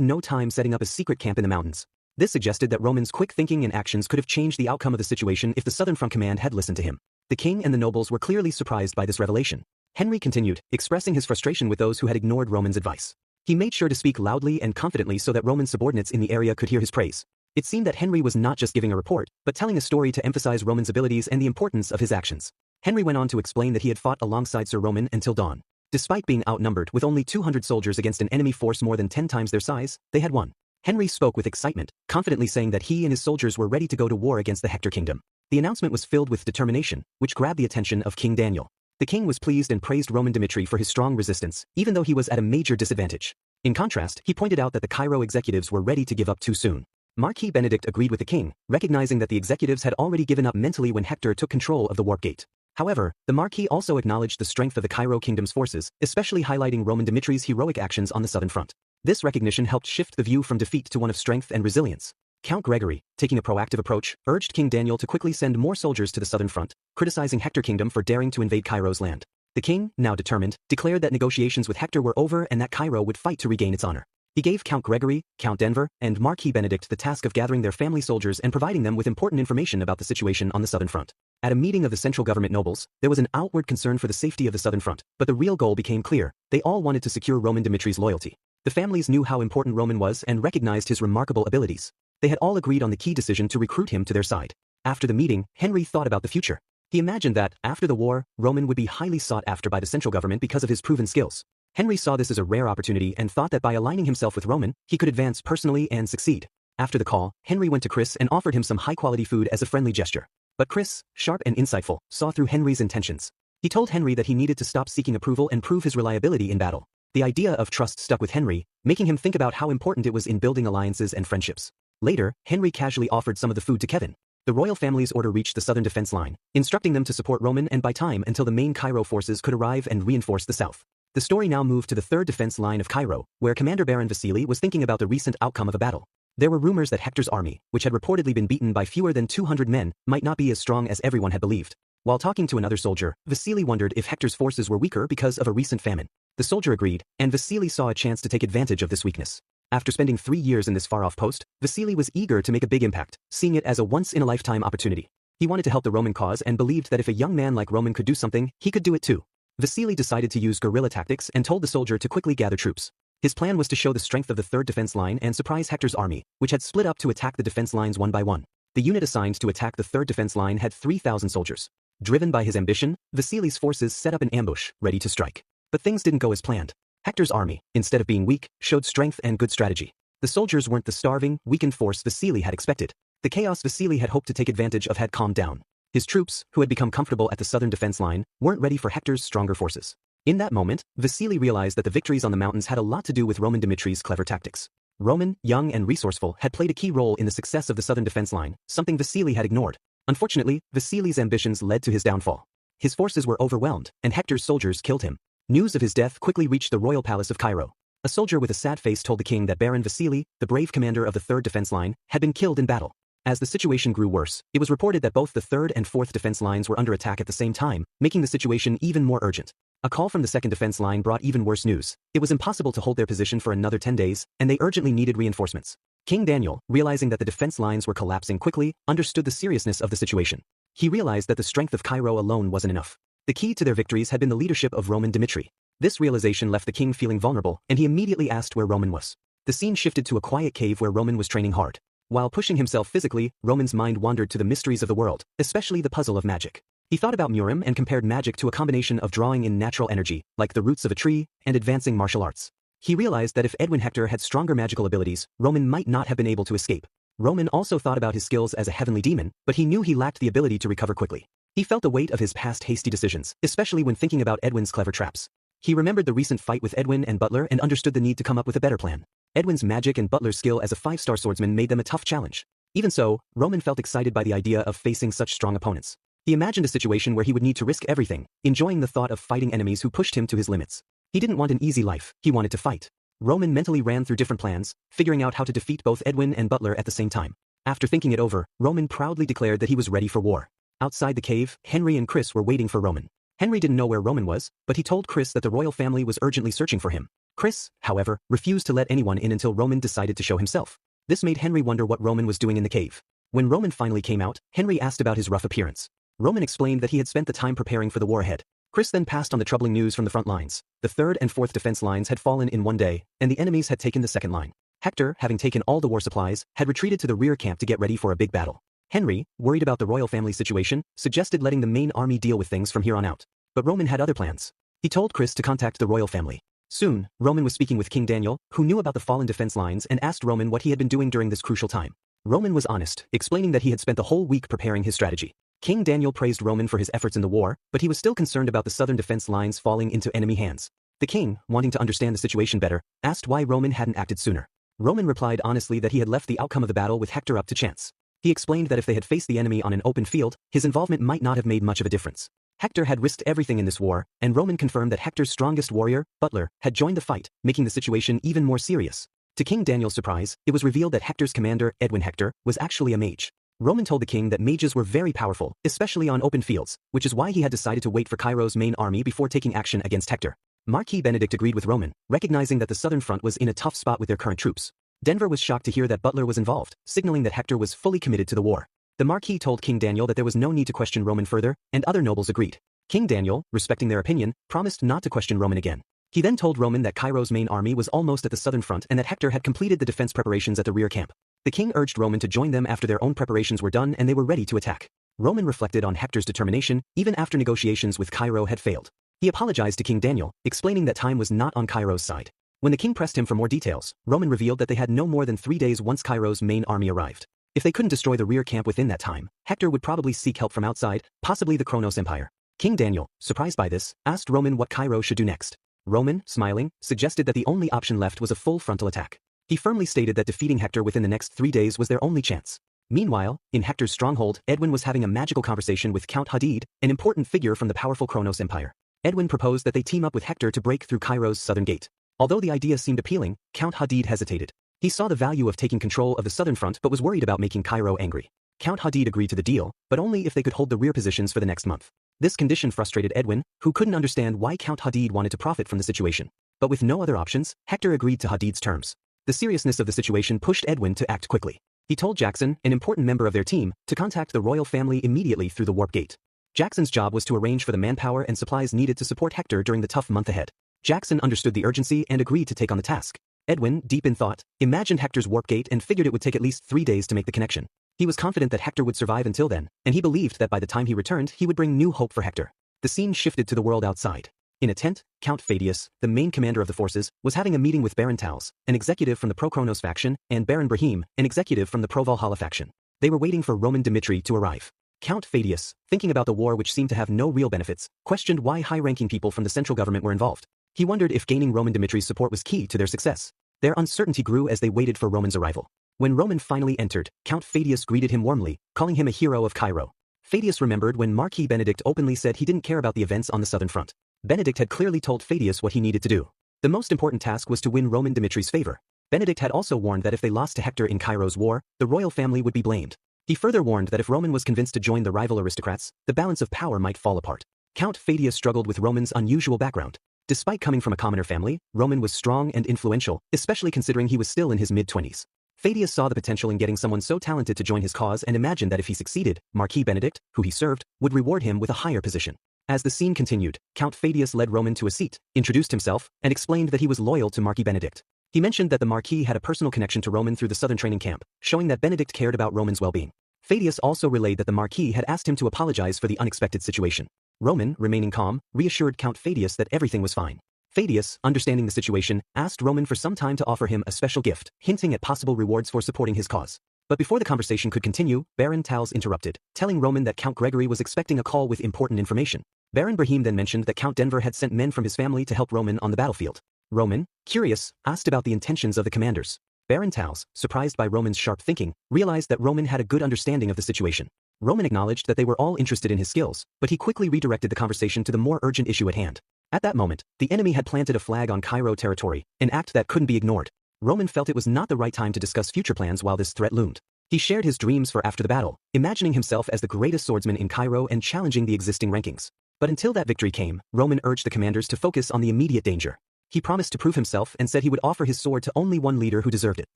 no time setting up a secret camp in the mountains. This suggested that Roman's quick thinking and actions could have changed the outcome of the situation if the southern front command had listened to him. The king and the nobles were clearly surprised by this revelation. Henry continued, expressing his frustration with those who had ignored Roman's advice. He made sure to speak loudly and confidently so that Roman's subordinates in the area could hear his praise. It seemed that Henry was not just giving a report, but telling a story to emphasize Roman's abilities and the importance of his actions. Henry went on to explain that he had fought alongside Sir Roman until dawn. Despite being outnumbered with only 200 soldiers against an enemy force more than 10 times their size, they had won. Henry spoke with excitement, confidently saying that he and his soldiers were ready to go to war against the Hector Kingdom. The announcement was filled with determination, which grabbed the attention of King Daniel. The king was pleased and praised Roman Dimitri for his strong resistance, even though he was at a major disadvantage. In contrast, he pointed out that the Cairo executives were ready to give up too soon. Marquis Benedict agreed with the king, recognizing that the executives had already given up mentally when Hector took control of the Warp Gate. However, the Marquis also acknowledged the strength of the Cairo kingdom's forces, especially highlighting Roman Dimitri's heroic actions on the southern front. This recognition helped shift the view from defeat to one of strength and resilience. Count Gregory, taking a proactive approach, urged King Daniel to quickly send more soldiers to the southern front, criticizing Hector Kingdom for daring to invade Cairo's land. The king, now determined, declared that negotiations with Hector were over and that Cairo would fight to regain its honor. He gave Count Gregory, Count Denver, and Marquis Benedict the task of gathering their family soldiers and providing them with important information about the situation on the southern front. At a meeting of the central government nobles, there was an outward concern for the safety of the southern front, but the real goal became clear. They all wanted to secure Roman Dimitri's loyalty. The families knew how important Roman was and recognized his remarkable abilities. They had all agreed on the key decision to recruit him to their side. After the meeting, Henry thought about the future. He imagined that, after the war, Roman would be highly sought after by the central government because of his proven skills. Henry saw this as a rare opportunity and thought that by aligning himself with Roman, he could advance personally and succeed. After the call, Henry went to Chris and offered him some high-quality food as a friendly gesture. But Chris, sharp and insightful, saw through Henry's intentions. He told Henry that he needed to stop seeking approval and prove his reliability in battle. The idea of trust stuck with Henry, making him think about how important it was in building alliances and friendships. Later, Henry casually offered some of the food to Kevin. The royal family's order reached the southern defense line, instructing them to support Roman and buy time until the main Cairo forces could arrive and reinforce the south. The story now moved to the third defense line of Cairo, where Commander Baron Vasily was thinking about the recent outcome of a battle. There were rumors that Hector's army, which had reportedly been beaten by fewer than 200 men, might not be as strong as everyone had believed. While talking to another soldier, Vasily wondered if Hector's forces were weaker because of a recent famine. The soldier agreed, and Vasily saw a chance to take advantage of this weakness. After spending 3 years in this far-off post, Vasily was eager to make a big impact, seeing it as a once-in-a-lifetime opportunity. He wanted to help the Roman cause and believed that if a young man like Roman could do something, he could do it too. Vasily decided to use guerrilla tactics and told the soldier to quickly gather troops. His plan was to show the strength of the third defense line and surprise Hector's army, which had split up to attack the defense lines one by one. The unit assigned to attack the third defense line had 3,000 soldiers. Driven by his ambition, Vasily's forces set up an ambush, ready to strike. But things didn't go as planned. Hector's army, instead of being weak, showed strength and good strategy. The soldiers weren't the starving, weakened force Vasily had expected. The chaos Vasily had hoped to take advantage of had calmed down. His troops, who had become comfortable at the southern defense line, weren't ready for Hector's stronger forces. In that moment, Vasily realized that the victories on the mountains had a lot to do with Roman Dimitri's clever tactics. Roman, young and resourceful, had played a key role in the success of the southern defense line, something Vasily had ignored. Unfortunately, Vasily's ambitions led to his downfall. His forces were overwhelmed, and Hector's soldiers killed him. News of his death quickly reached the royal palace of Cairo. A soldier with a sad face told the king that Baron Vasily, the brave commander of the third defense line, had been killed in battle. As the situation grew worse, it was reported that both the third and fourth defense lines were under attack at the same time, making the situation even more urgent. A call from the second defense line brought even worse news. It was impossible to hold their position for another 10 days, and they urgently needed reinforcements. King Daniel, realizing that the defense lines were collapsing quickly, understood the seriousness of the situation. He realized that the strength of Cairo alone wasn't enough. The key to their victories had been the leadership of Roman Dimitri. This realization left the king feeling vulnerable, and he immediately asked where Roman was. The scene shifted to a quiet cave where Roman was training hard. While pushing himself physically, Roman's mind wandered to the mysteries of the world, especially the puzzle of magic. He thought about Murim and compared magic to a combination of drawing in natural energy, like the roots of a tree, and advancing martial arts. He realized that if Edwin Hector had stronger magical abilities, Roman might not have been able to escape. Roman also thought about his skills as a heavenly demon, but he knew he lacked the ability to recover quickly. He felt the weight of his past hasty decisions, especially when thinking about Edwin's clever traps. He remembered the recent fight with Edwin and Butler and understood the need to come up with a better plan. Edwin's magic and Butler's skill as a 5-star swordsman made them a tough challenge. Even so, Roman felt excited by the idea of facing such strong opponents. He imagined a situation where he would need to risk everything, enjoying the thought of fighting enemies who pushed him to his limits. He didn't want an easy life, he wanted to fight. Roman mentally ran through different plans, figuring out how to defeat both Edwin and Butler at the same time. After thinking it over, Roman proudly declared that he was ready for war. Outside the cave, Henry and Chris were waiting for Roman. Henry didn't know where Roman was, but he told Chris that the royal family was urgently searching for him. Chris, however, refused to let anyone in until Roman decided to show himself. This made Henry wonder what Roman was doing in the cave. When Roman finally came out, Henry asked about his rough appearance. Roman explained that he had spent the time preparing for the war ahead. Chris then passed on the troubling news from the front lines. The third and fourth defense lines had fallen in one day, and the enemies had taken the second line. Hector, having taken all the war supplies, had retreated to the rear camp to get ready for a big battle. Henry, worried about the royal family situation, suggested letting the main army deal with things from here on out. But Roman had other plans. He told Chris to contact the royal family. Soon, Roman was speaking with King Daniel, who knew about the fallen defense lines and asked Roman what he had been doing during this crucial time. Roman was honest, explaining that he had spent the whole week preparing his strategy. King Daniel praised Roman for his efforts in the war, but he was still concerned about the southern defense lines falling into enemy hands. The king, wanting to understand the situation better, asked why Roman hadn't acted sooner. Roman replied honestly that he had left the outcome of the battle with Hector up to chance. He explained that if they had faced the enemy on an open field, his involvement might not have made much of a difference. Hector had risked everything in this war, and Roman confirmed that Hector's strongest warrior, Butler, had joined the fight, making the situation even more serious. To King Daniel's surprise, it was revealed that Hector's commander, Edwin Hector, was actually a mage. Roman told the king that mages were very powerful, especially on open fields, which is why he had decided to wait for Cairo's main army before taking action against Hector. Marquis Benedict agreed with Roman, recognizing that the southern front was in a tough spot with their current troops. Denver was shocked to hear that Butler was involved, signaling that Hector was fully committed to the war. The Marquis told King Daniel that there was no need to question Roman further, and other nobles agreed. King Daniel, respecting their opinion, promised not to question Roman again. He then told Roman that Cairo's main army was almost at the southern front and that Hector had completed the defense preparations at the rear camp. The king urged Roman to join them after their own preparations were done and they were ready to attack. Roman reflected on Hector's determination, even after negotiations with Cairo had failed. He apologized to King Daniel, explaining that time was not on Cairo's side. When the king pressed him for more details, Roman revealed that they had no more than 3 days once Cairo's main army arrived. If they couldn't destroy the rear camp within that time, Hector would probably seek help from outside, possibly the Kronos Empire. King Daniel, surprised by this, asked Roman what Cairo should do next. Roman, smiling, suggested that the only option left was a full frontal attack. He firmly stated that defeating Hector within the next 3 days was their only chance. Meanwhile, in Hector's stronghold, Edwin was having a magical conversation with Count Hadid, an important figure from the powerful Kronos Empire. Edwin proposed that they team up with Hector to break through Cairo's southern gate. Although the idea seemed appealing, Count Hadid hesitated. He saw the value of taking control of the southern front but was worried about making Cairo angry. Count Hadid agreed to the deal, but only if they could hold the rear positions for the next month. This condition frustrated Edwin, who couldn't understand why Count Hadid wanted to profit from the situation. But with no other options, Hector agreed to Hadid's terms. The seriousness of the situation pushed Edwin to act quickly. He told Jackson, an important member of their team, to contact the royal family immediately through the warp gate. Jackson's job was to arrange for the manpower and supplies needed to support Hector during the tough month ahead. Jackson understood the urgency and agreed to take on the task. Edwin, deep in thought, imagined Hector's warp gate and figured it would take at least 3 days to make the connection. He was confident that Hector would survive until then, and he believed that by the time he returned he would bring new hope for Hector. The scene shifted to the world outside. In a tent, Count Phaedius, the main commander of the forces, was having a meeting with Baron Tals, an executive from the Pro-Kronos faction, and Baron Brahim, an executive from the Pro-Valhalla faction. They were waiting for Roman Dimitri to arrive. Count Phaedius, thinking about the war which seemed to have no real benefits, questioned why high-ranking people from the central government were involved. He wondered if gaining Roman Dimitri's support was key to their success. Their uncertainty grew as they waited for Roman's arrival. When Roman finally entered, Count Phaedius greeted him warmly, calling him a hero of Cairo. Phaedius remembered when Marquis Benedict openly said he didn't care about the events on the southern front. Benedict had clearly told Phaedius what he needed to do. The most important task was to win Roman Dimitri's favor. Benedict had also warned that if they lost to Hector in Cairo's war, the royal family would be blamed. He further warned that if Roman was convinced to join the rival aristocrats, the balance of power might fall apart. Count Phaedius struggled with Roman's unusual background. Despite coming from a commoner family, Roman was strong and influential, especially considering he was still in his mid-20s. Phaedius saw the potential in getting someone so talented to join his cause and imagined that if he succeeded, Marquis Benedict, who he served, would reward him with a higher position. As the scene continued, Count Phaedius led Roman to a seat, introduced himself, and explained that he was loyal to Marquis Benedict. He mentioned that the Marquis had a personal connection to Roman through the southern training camp, showing that Benedict cared about Roman's well-being. Phaedius also relayed that the Marquis had asked him to apologize for the unexpected situation. Roman, remaining calm, reassured Count Phaedius that everything was fine. Phaedius, understanding the situation, asked Roman for some time to offer him a special gift, hinting at possible rewards for supporting his cause. But before the conversation could continue, Baron Tals interrupted, telling Roman that Count Gregory was expecting a call with important information. Baron Brahim then mentioned that Count Denver had sent men from his family to help Roman on the battlefield. Roman, curious, asked about the intentions of the commanders. Baron Tals, surprised by Roman's sharp thinking, realized that Roman had a good understanding of the situation. Roman acknowledged that they were all interested in his skills, but he quickly redirected the conversation to the more urgent issue at hand. At that moment, the enemy had planted a flag on Cairo territory, an act that couldn't be ignored. Roman felt it was not the right time to discuss future plans while this threat loomed. He shared his dreams for after the battle, imagining himself as the greatest swordsman in Cairo and challenging the existing rankings. But until that victory came, Roman urged the commanders to focus on the immediate danger. He promised to prove himself and said he would offer his sword to only one leader who deserved it.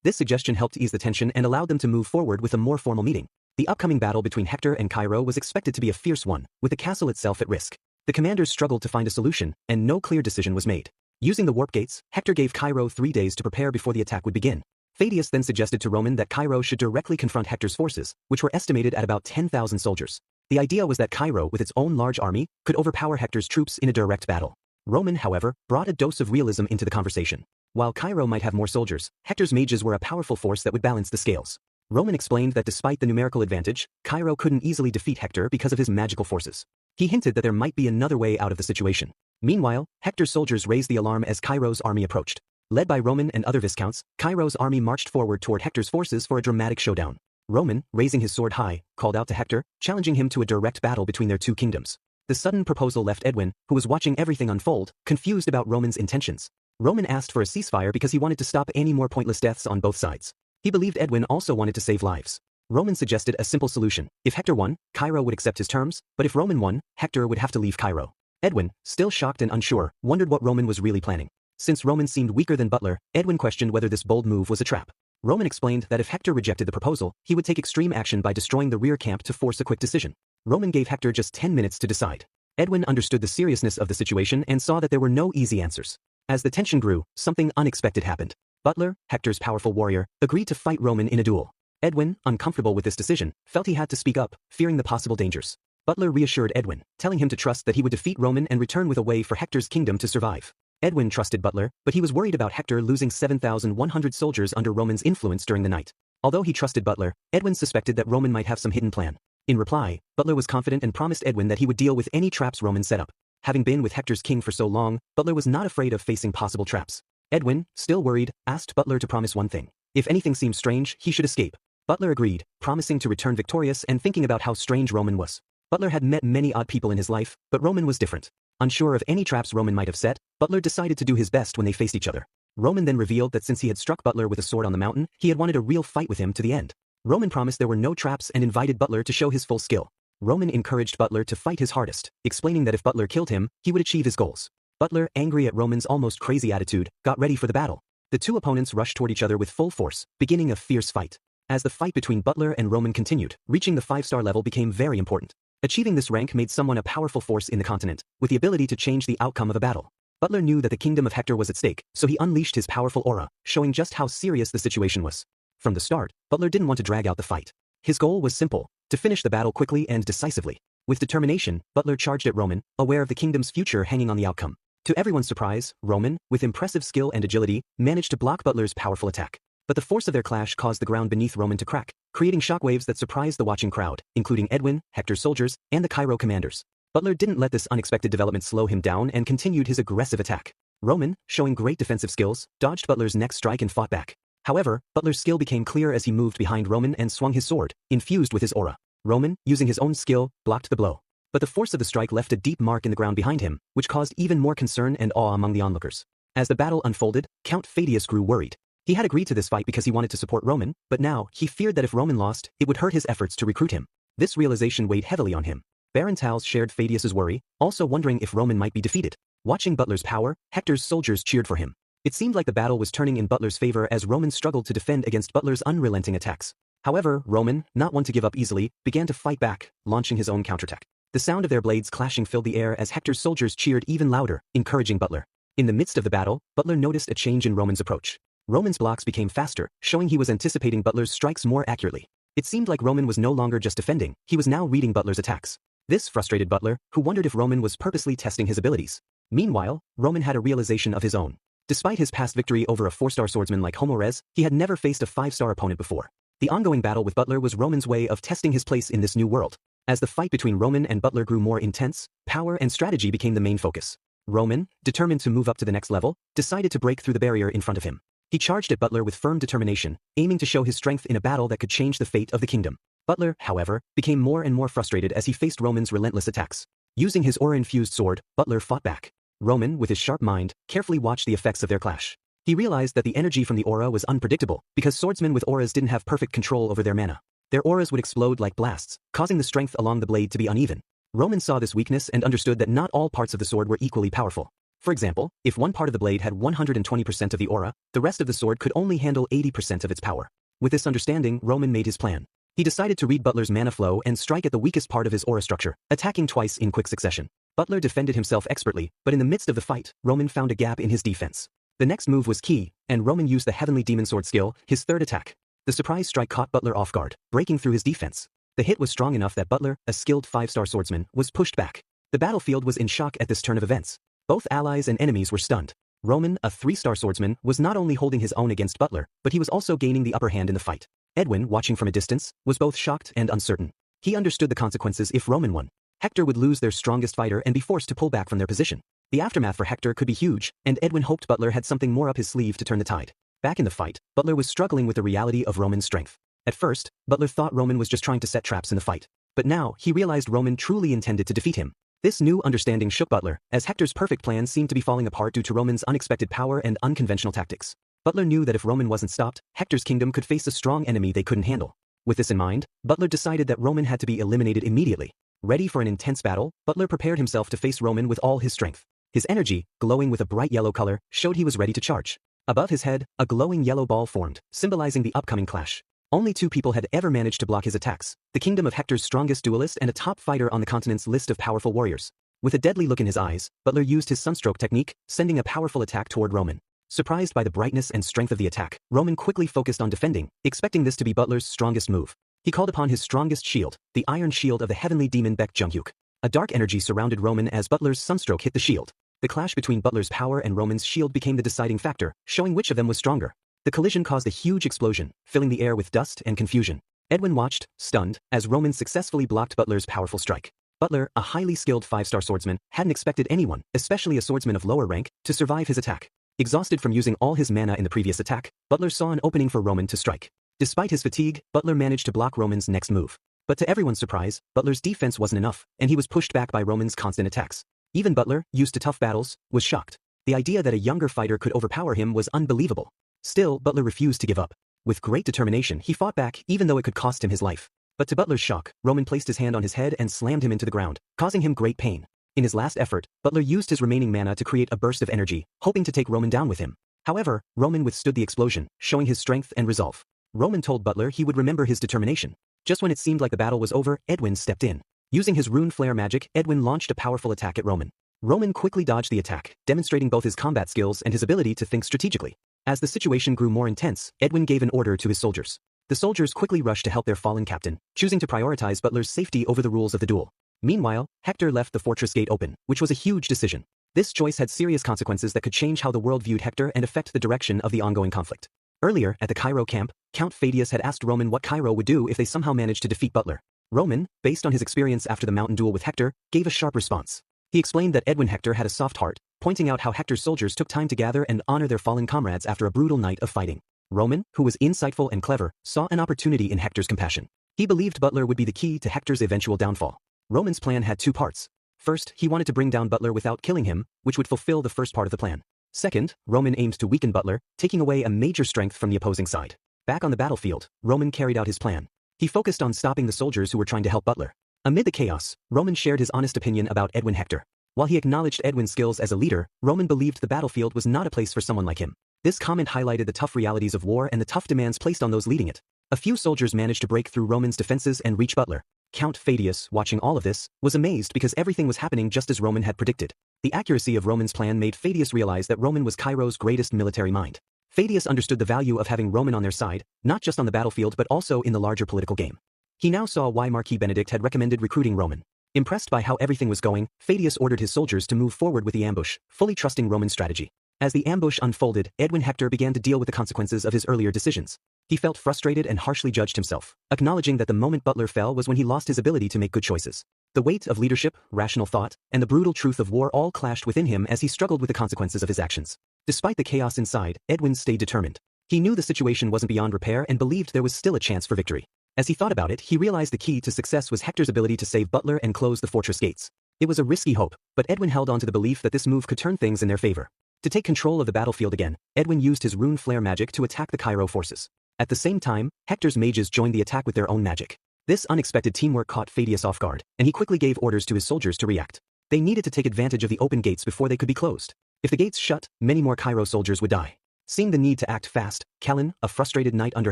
This suggestion helped ease the tension and allowed them to move forward with a more formal meeting. The upcoming battle between Hector and Cairo was expected to be a fierce one, with the castle itself at risk. The commanders struggled to find a solution, and no clear decision was made. Using the warp gates, Hector gave Cairo 3 days to prepare before the attack would begin. Phaedius then suggested to Roman that Cairo should directly confront Hector's forces, which were estimated at about 10,000 soldiers. The idea was that Cairo, with its own large army, could overpower Hector's troops in a direct battle. Roman, however, brought a dose of realism into the conversation. While Cairo might have more soldiers, Hector's mages were a powerful force that would balance the scales. Roman explained that despite the numerical advantage, Cairo couldn't easily defeat Hector because of his magical forces. He hinted that there might be another way out of the situation. Meanwhile, Hector's soldiers raised the alarm as Cairo's army approached. Led by Roman and other viscounts, Cairo's army marched forward toward Hector's forces for a dramatic showdown. Roman, raising his sword high, called out to Hector, challenging him to a direct battle between their two kingdoms. The sudden proposal left Edwin, who was watching everything unfold, confused about Roman's intentions. Roman asked for a ceasefire because he wanted to stop any more pointless deaths on both sides. He believed Edwin also wanted to save lives. Roman suggested a simple solution. If Hector won, Cairo would accept his terms, but if Roman won, Hector would have to leave Cairo. Edwin, still shocked and unsure, wondered what Roman was really planning. Since Roman seemed weaker than Butler, Edwin questioned whether this bold move was a trap. Roman explained that if Hector rejected the proposal, he would take extreme action by destroying the rear camp to force a quick decision. Roman gave Hector just 10 minutes to decide. Edwin understood the seriousness of the situation and saw that there were no easy answers. As the tension grew, something unexpected happened. Butler, Hector's powerful warrior, agreed to fight Roman in a duel. Edwin, uncomfortable with this decision, felt he had to speak up, fearing the possible dangers. Butler reassured Edwin, telling him to trust that he would defeat Roman and return with a way for Hector's kingdom to survive. Edwin trusted Butler, but he was worried about Hector losing 7,100 soldiers under Roman's influence during the night. Although he trusted Butler, Edwin suspected that Roman might have some hidden plan. In reply, Butler was confident and promised Edwin that he would deal with any traps Roman set up. Having been with Hector's king for so long, Butler was not afraid of facing possible traps. Edwin, still worried, asked Butler to promise one thing. If anything seemed strange, he should escape. Butler agreed, promising to return victorious and thinking about how strange Roman was. Butler had met many odd people in his life, but Roman was different. Unsure of any traps Roman might have set, Butler decided to do his best when they faced each other. Roman then revealed that since he had struck Butler with a sword on the mountain, he had wanted a real fight with him to the end. Roman promised there were no traps and invited Butler to show his full skill. Roman encouraged Butler to fight his hardest, explaining that if Butler killed him, he would achieve his goals. Butler, angry at Roman's almost crazy attitude, got ready for the battle. The two opponents rushed toward each other with full force, beginning a fierce fight. As the fight between Butler and Roman continued, reaching the 5-star level became very important. Achieving this rank made someone a powerful force in the continent, with the ability to change the outcome of a battle. Butler knew that the kingdom of Hector was at stake, so he unleashed his powerful aura, showing just how serious the situation was. From the start, Butler didn't want to drag out the fight. His goal was simple, to finish the battle quickly and decisively. With determination, Butler charged at Roman, aware of the kingdom's future hanging on the outcome. To everyone's surprise, Roman, with impressive skill and agility, managed to block Butler's powerful attack. But the force of their clash caused the ground beneath Roman to crack, creating shockwaves that surprised the watching crowd, including Edwin, Hector's soldiers, and the Cairo commanders. Butler didn't let this unexpected development slow him down and continued his aggressive attack. Roman, showing great defensive skills, dodged Butler's next strike and fought back. However, Butler's skill became clear as he moved behind Roman and swung his sword, infused with his aura. Roman, using his own skill, blocked the blow. But the force of the strike left a deep mark in the ground behind him, which caused even more concern and awe among the onlookers. As the battle unfolded, Count Phaedius grew worried. He had agreed to this fight because he wanted to support Roman, but now, he feared that if Roman lost, it would hurt his efforts to recruit him. This realization weighed heavily on him. Baron Tals shared Phaedius's worry, also wondering if Roman might be defeated. Watching Butler's power, Hector's soldiers cheered for him. It seemed like the battle was turning in Butler's favor as Roman struggled to defend against Butler's unrelenting attacks. However, Roman, not one to give up easily, began to fight back, launching his own counterattack. The sound of their blades clashing filled the air as Hector's soldiers cheered even louder, encouraging Butler. In the midst of the battle, Butler noticed a change in Roman's approach. Roman's blocks became faster, showing he was anticipating Butler's strikes more accurately. It seemed like Roman was no longer just defending, he was now reading Butler's attacks. This frustrated Butler, who wondered if Roman was purposely testing his abilities. Meanwhile, Roman had a realization of his own. Despite his past victory over a 4-star swordsman like Homores, he had never faced a 5-star opponent before. The ongoing battle with Butler was Roman's way of testing his place in this new world. As the fight between Roman and Butler grew more intense, power and strategy became the main focus. Roman, determined to move up to the next level, decided to break through the barrier in front of him. He charged at Butler with firm determination, aiming to show his strength in a battle that could change the fate of the kingdom. Butler, however, became more and more frustrated as he faced Roman's relentless attacks. Using his aura-infused sword, Butler fought back. Roman, with his sharp mind, carefully watched the effects of their clash. He realized that the energy from the aura was unpredictable, because swordsmen with auras didn't have perfect control over their mana. Their auras would explode like blasts, causing the strength along the blade to be uneven. Roman saw this weakness and understood that not all parts of the sword were equally powerful. For example, if one part of the blade had 120% of the aura, the rest of the sword could only handle 80% of its power. With this understanding, Roman made his plan. He decided to read Butler's mana flow and strike at the weakest part of his aura structure, attacking twice in quick succession. Butler defended himself expertly, but in the midst of the fight, Roman found a gap in his defense. The next move was key, and Roman used the Heavenly Demon Sword skill, his third attack. The surprise strike caught Butler off guard, breaking through his defense. The hit was strong enough that Butler, a skilled 5-star swordsman, was pushed back. The battlefield was in shock at this turn of events. Both allies and enemies were stunned. Roman, a 3-star swordsman, was not only holding his own against Butler, but he was also gaining the upper hand in the fight. Edwin, watching from a distance, was both shocked and uncertain. He understood the consequences if Roman won. Hector would lose their strongest fighter and be forced to pull back from their position. The aftermath for Hector could be huge, and Edwin hoped Butler had something more up his sleeve to turn the tide. Back in the fight, Butler was struggling with the reality of Roman's strength. At first, Butler thought Roman was just trying to set traps in the fight. But now, he realized Roman truly intended to defeat him. This new understanding shook Butler, as Hector's perfect plan seemed to be falling apart due to Roman's unexpected power and unconventional tactics. Butler knew that if Roman wasn't stopped, Hector's kingdom could face a strong enemy they couldn't handle. With this in mind, Butler decided that Roman had to be eliminated immediately. Ready for an intense battle, Butler prepared himself to face Roman with all his strength. His energy, glowing with a bright yellow color, showed he was ready to charge. Above his head, a glowing yellow ball formed, symbolizing the upcoming clash. Only two people had ever managed to block his attacks, the kingdom of Hector's strongest duelist and a top fighter on the continent's list of powerful warriors. With a deadly look in his eyes, Butler used his sunstroke technique, sending a powerful attack toward Roman. Surprised by the brightness and strength of the attack, Roman quickly focused on defending, expecting this to be Butler's strongest move. He called upon his strongest shield, the iron shield of the heavenly demon Baek Jung-hyuk. A dark energy surrounded Roman as Butler's sunstroke hit the shield. The clash between Butler's power and Roman's shield became the deciding factor, showing which of them was stronger. The collision caused a huge explosion, filling the air with dust and confusion. Edwin watched, stunned, as Roman successfully blocked Butler's powerful strike. Butler, a highly skilled 5-star swordsman, hadn't expected anyone, especially a swordsman of lower rank, to survive his attack. Exhausted from using all his mana in the previous attack, Butler saw an opening for Roman to strike. Despite his fatigue, Butler managed to block Roman's next move. But to everyone's surprise, Butler's defense wasn't enough, and he was pushed back by Roman's constant attacks. Even Butler, used to tough battles, was shocked. The idea that a younger fighter could overpower him was unbelievable. Still, Butler refused to give up. With great determination, he fought back even though it could cost him his life. But to Butler's shock, Roman placed his hand on his head and slammed him into the ground, causing him great pain. In his last effort, Butler used his remaining mana to create a burst of energy, hoping to take Roman down with him. However, Roman withstood the explosion, showing his strength and resolve. Roman told Butler he would remember his determination. Just when it seemed like the battle was over, Edwin stepped in. Using his rune flare magic, Edwin launched a powerful attack at Roman. Roman quickly dodged the attack, demonstrating both his combat skills and his ability to think strategically. As the situation grew more intense, Edwin gave an order to his soldiers. The soldiers quickly rushed to help their fallen captain, choosing to prioritize Butler's safety over the rules of the duel. Meanwhile, Hector left the fortress gate open, which was a huge decision. This choice had serious consequences that could change how the world viewed Hector and affect the direction of the ongoing conflict. Earlier, at the Cairo camp, Count Fadius had asked Roman what Cairo would do if they somehow managed to defeat Butler. Roman, based on his experience after the mountain duel with Hector, gave a sharp response. He explained that Edwin Hector had a soft heart, pointing out how Hector's soldiers took time to gather and honor their fallen comrades after a brutal night of fighting. Roman, who was insightful and clever, saw an opportunity in Hector's compassion. He believed Butler would be the key to Hector's eventual downfall. Roman's plan had two parts. First, he wanted to bring down Butler without killing him, which would fulfill the first part of the plan. Second, Roman aimed to weaken Butler, taking away a major strength from the opposing side. Back on the battlefield, Roman carried out his plan. He focused on stopping the soldiers who were trying to help Butler. Amid the chaos, Roman shared his honest opinion about Edwin Hector. While he acknowledged Edwin's skills as a leader, Roman believed the battlefield was not a place for someone like him. This comment highlighted the tough realities of war and the tough demands placed on those leading it. A few soldiers managed to break through Roman's defenses and reach Butler. Count Fadius, watching all of this, was amazed because everything was happening just as Roman had predicted. The accuracy of Roman's plan made Fadius realize that Roman was Cairo's greatest military mind. Fadius understood the value of having Roman on their side, not just on the battlefield but also in the larger political game. He now saw why Marquis Benedict had recommended recruiting Roman. Impressed by how everything was going, Fadius ordered his soldiers to move forward with the ambush, fully trusting Roman's strategy. As the ambush unfolded, Edwin Hector began to deal with the consequences of his earlier decisions. He felt frustrated and harshly judged himself, acknowledging that the moment Butler fell was when he lost his ability to make good choices. The weight of leadership, rational thought, and the brutal truth of war all clashed within him as he struggled with the consequences of his actions. Despite the chaos inside, Edwin stayed determined. He knew the situation wasn't beyond repair and believed there was still a chance for victory. As he thought about it, he realized the key to success was Hector's ability to save Butler and close the fortress gates. It was a risky hope, but Edwin held on to the belief that this move could turn things in their favor. To take control of the battlefield again, Edwin used his rune flare magic to attack the Cairo forces. At the same time, Hector's mages joined the attack with their own magic. This unexpected teamwork caught Fadius off guard, and he quickly gave orders to his soldiers to react. They needed to take advantage of the open gates before they could be closed. If the gates shut, many more Cairo soldiers would die. Seeing the need to act fast, Callan, a frustrated knight under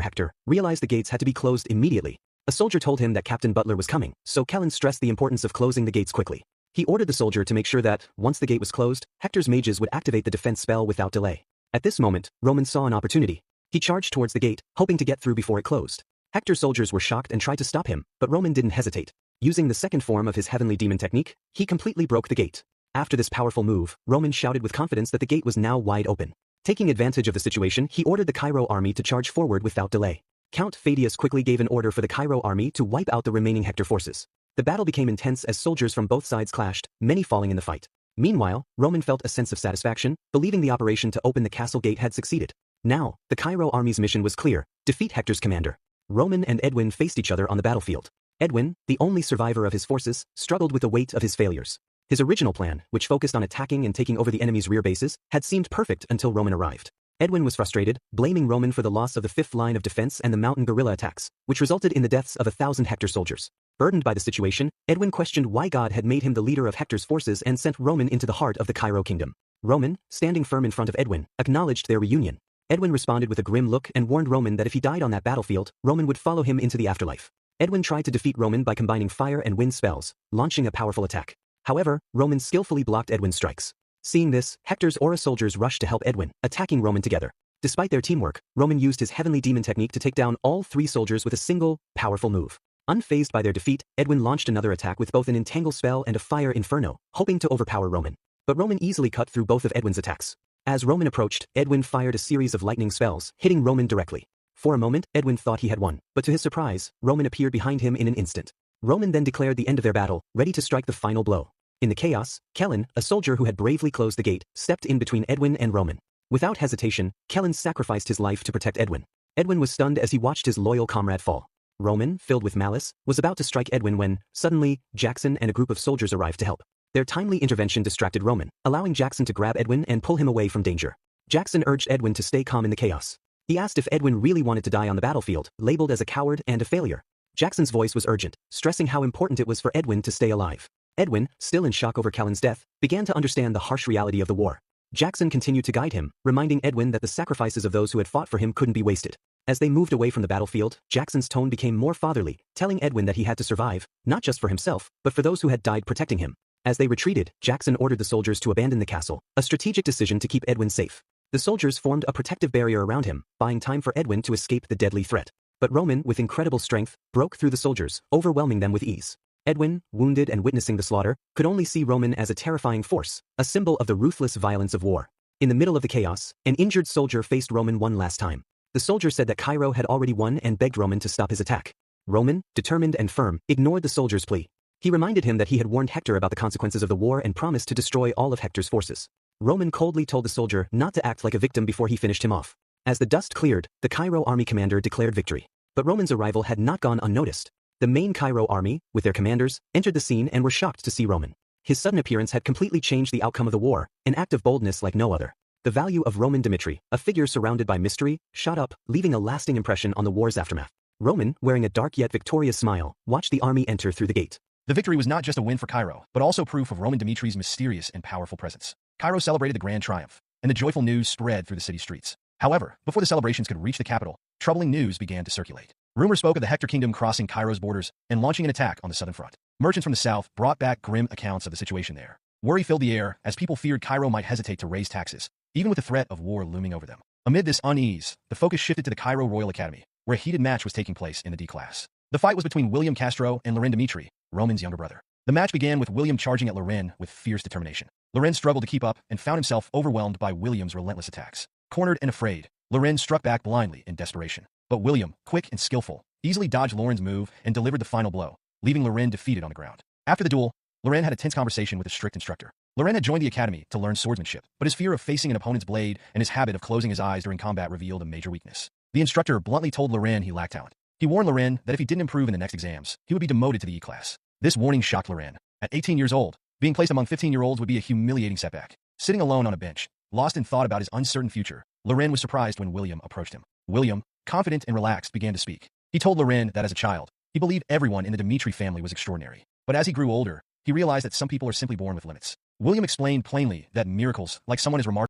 Hector, realized the gates had to be closed immediately. A soldier told him that Captain Butler was coming, so Callan stressed the importance of closing the gates quickly. He ordered the soldier to make sure that, once the gate was closed, Hector's mages would activate the defense spell without delay. At this moment, Roman saw an opportunity. He charged towards the gate, hoping to get through before it closed. Hector's soldiers were shocked and tried to stop him, but Roman didn't hesitate. Using the second form of his heavenly demon technique, he completely broke the gate. After this powerful move, Roman shouted with confidence that the gate was now wide open. Taking advantage of the situation, he ordered the Cairo army to charge forward without delay. Count Fadius quickly gave an order for the Cairo army to wipe out the remaining Hector forces. The battle became intense as soldiers from both sides clashed, many falling in the fight. Meanwhile, Roman felt a sense of satisfaction, believing the operation to open the castle gate had succeeded. Now, the Cairo army's mission was clear: defeat Hector's commander. Roman and Edwin faced each other on the battlefield. Edwin, the only survivor of his forces, struggled with the weight of his failures. His original plan, which focused on attacking and taking over the enemy's rear bases, had seemed perfect until Roman arrived. Edwin was frustrated, blaming Roman for the loss of the fifth line of defense and the mountain guerrilla attacks, which resulted in the deaths of 1,000 Hector soldiers. Burdened by the situation, Edwin questioned why God had made him the leader of Hector's forces and sent Roman into the heart of the Cairo kingdom. Roman, standing firm in front of Edwin, acknowledged their reunion. Edwin responded with a grim look and warned Roman that if he died on that battlefield, Roman would follow him into the afterlife. Edwin tried to defeat Roman by combining fire and wind spells, launching a powerful attack. However, Roman skillfully blocked Edwin's strikes. Seeing this, Hector's aura soldiers rushed to help Edwin, attacking Roman together. Despite their teamwork, Roman used his heavenly demon technique to take down all 3 soldiers with a single, powerful move. Unfazed by their defeat, Edwin launched another attack with both an entangle spell and a fire inferno, hoping to overpower Roman. But Roman easily cut through both of Edwin's attacks. As Roman approached, Edwin fired a series of lightning spells, hitting Roman directly. For a moment, Edwin thought he had won, but to his surprise, Roman appeared behind him in an instant. Roman then declared the end of their battle, ready to strike the final blow. In the chaos, Kellen, a soldier who had bravely closed the gate, stepped in between Edwin and Roman. Without hesitation, Kellen sacrificed his life to protect Edwin. Edwin was stunned as he watched his loyal comrade fall. Roman, filled with malice, was about to strike Edwin when, suddenly, Jackson and a group of soldiers arrived to help. Their timely intervention distracted Roman, allowing Jackson to grab Edwin and pull him away from danger. Jackson urged Edwin to stay calm in the chaos. He asked if Edwin really wanted to die on the battlefield, labeled as a coward and a failure. Jackson's voice was urgent, stressing how important it was for Edwin to stay alive. Edwin, still in shock over Kellen's death, began to understand the harsh reality of the war. Jackson continued to guide him, reminding Edwin that the sacrifices of those who had fought for him couldn't be wasted. As they moved away from the battlefield, Jackson's tone became more fatherly, telling Edwin that he had to survive, not just for himself, but for those who had died protecting him. As they retreated, Jackson ordered the soldiers to abandon the castle, a strategic decision to keep Edwin safe. The soldiers formed a protective barrier around him, buying time for Edwin to escape the deadly threat. But Roman, with incredible strength, broke through the soldiers, overwhelming them with ease. Edwin, wounded and witnessing the slaughter, could only see Roman as a terrifying force, a symbol of the ruthless violence of war. In the middle of the chaos, an injured soldier faced Roman one last time. The soldier said that Cairo had already won and begged Roman to stop his attack. Roman, determined and firm, ignored the soldier's plea. He reminded him that he had warned Hector about the consequences of the war and promised to destroy all of Hector's forces. Roman coldly told the soldier not to act like a victim before he finished him off. As the dust cleared, the Cairo army commander declared victory. But Roman's arrival had not gone unnoticed. The main Cairo army, with their commanders, entered the scene and were shocked to see Roman. His sudden appearance had completely changed the outcome of the war, an act of boldness like no other. The value of Roman Dimitri, a figure surrounded by mystery, shot up, leaving a lasting impression on the war's aftermath. Roman, wearing a dark yet victorious smile, watched the army enter through the gate. The victory was not just a win for Cairo, but also proof of Roman Dimitri's mysterious and powerful presence. Cairo celebrated the grand triumph, and the joyful news spread through the city streets. However, before the celebrations could reach the capital, troubling news began to circulate. Rumors spoke of the Hector kingdom crossing Cairo's borders and launching an attack on the southern front. Merchants from the south brought back grim accounts of the situation there. Worry filled the air as people feared Cairo might hesitate to raise taxes, even with the threat of war looming over them. Amid this unease, the focus shifted to the Cairo Royal Academy, where a heated match was taking place in the D class. The fight was between William Castro and Loren Dimitri, Roman's younger brother. The match began with William charging at Loren with fierce determination. Loren struggled to keep up and found himself overwhelmed by William's relentless attacks. Cornered and afraid, Loren struck back blindly in desperation. But William, quick and skillful, easily dodged Loren's move and delivered the final blow, leaving Loren defeated on the ground. After the duel, Loren had a tense conversation with a strict instructor. Loren had joined the academy to learn swordsmanship, but his fear of facing an opponent's blade and his habit of closing his eyes during combat revealed a major weakness. The instructor bluntly told Loren he lacked talent. He warned Loren that if he didn't improve in the next exams, he would be demoted to the E class. This warning shocked Loren. At 18 years old, being placed among 15-year-olds would be a humiliating setback. Sitting alone on a bench, lost in thought about his uncertain future, Loren was surprised when William approached him. William, confident and relaxed, began to speak. He told Loren that as a child, he believed everyone in the Dimitri family was extraordinary. But as he grew older, he realized that some people are simply born with limits. William explained plainly that miracles, like someone as remarkable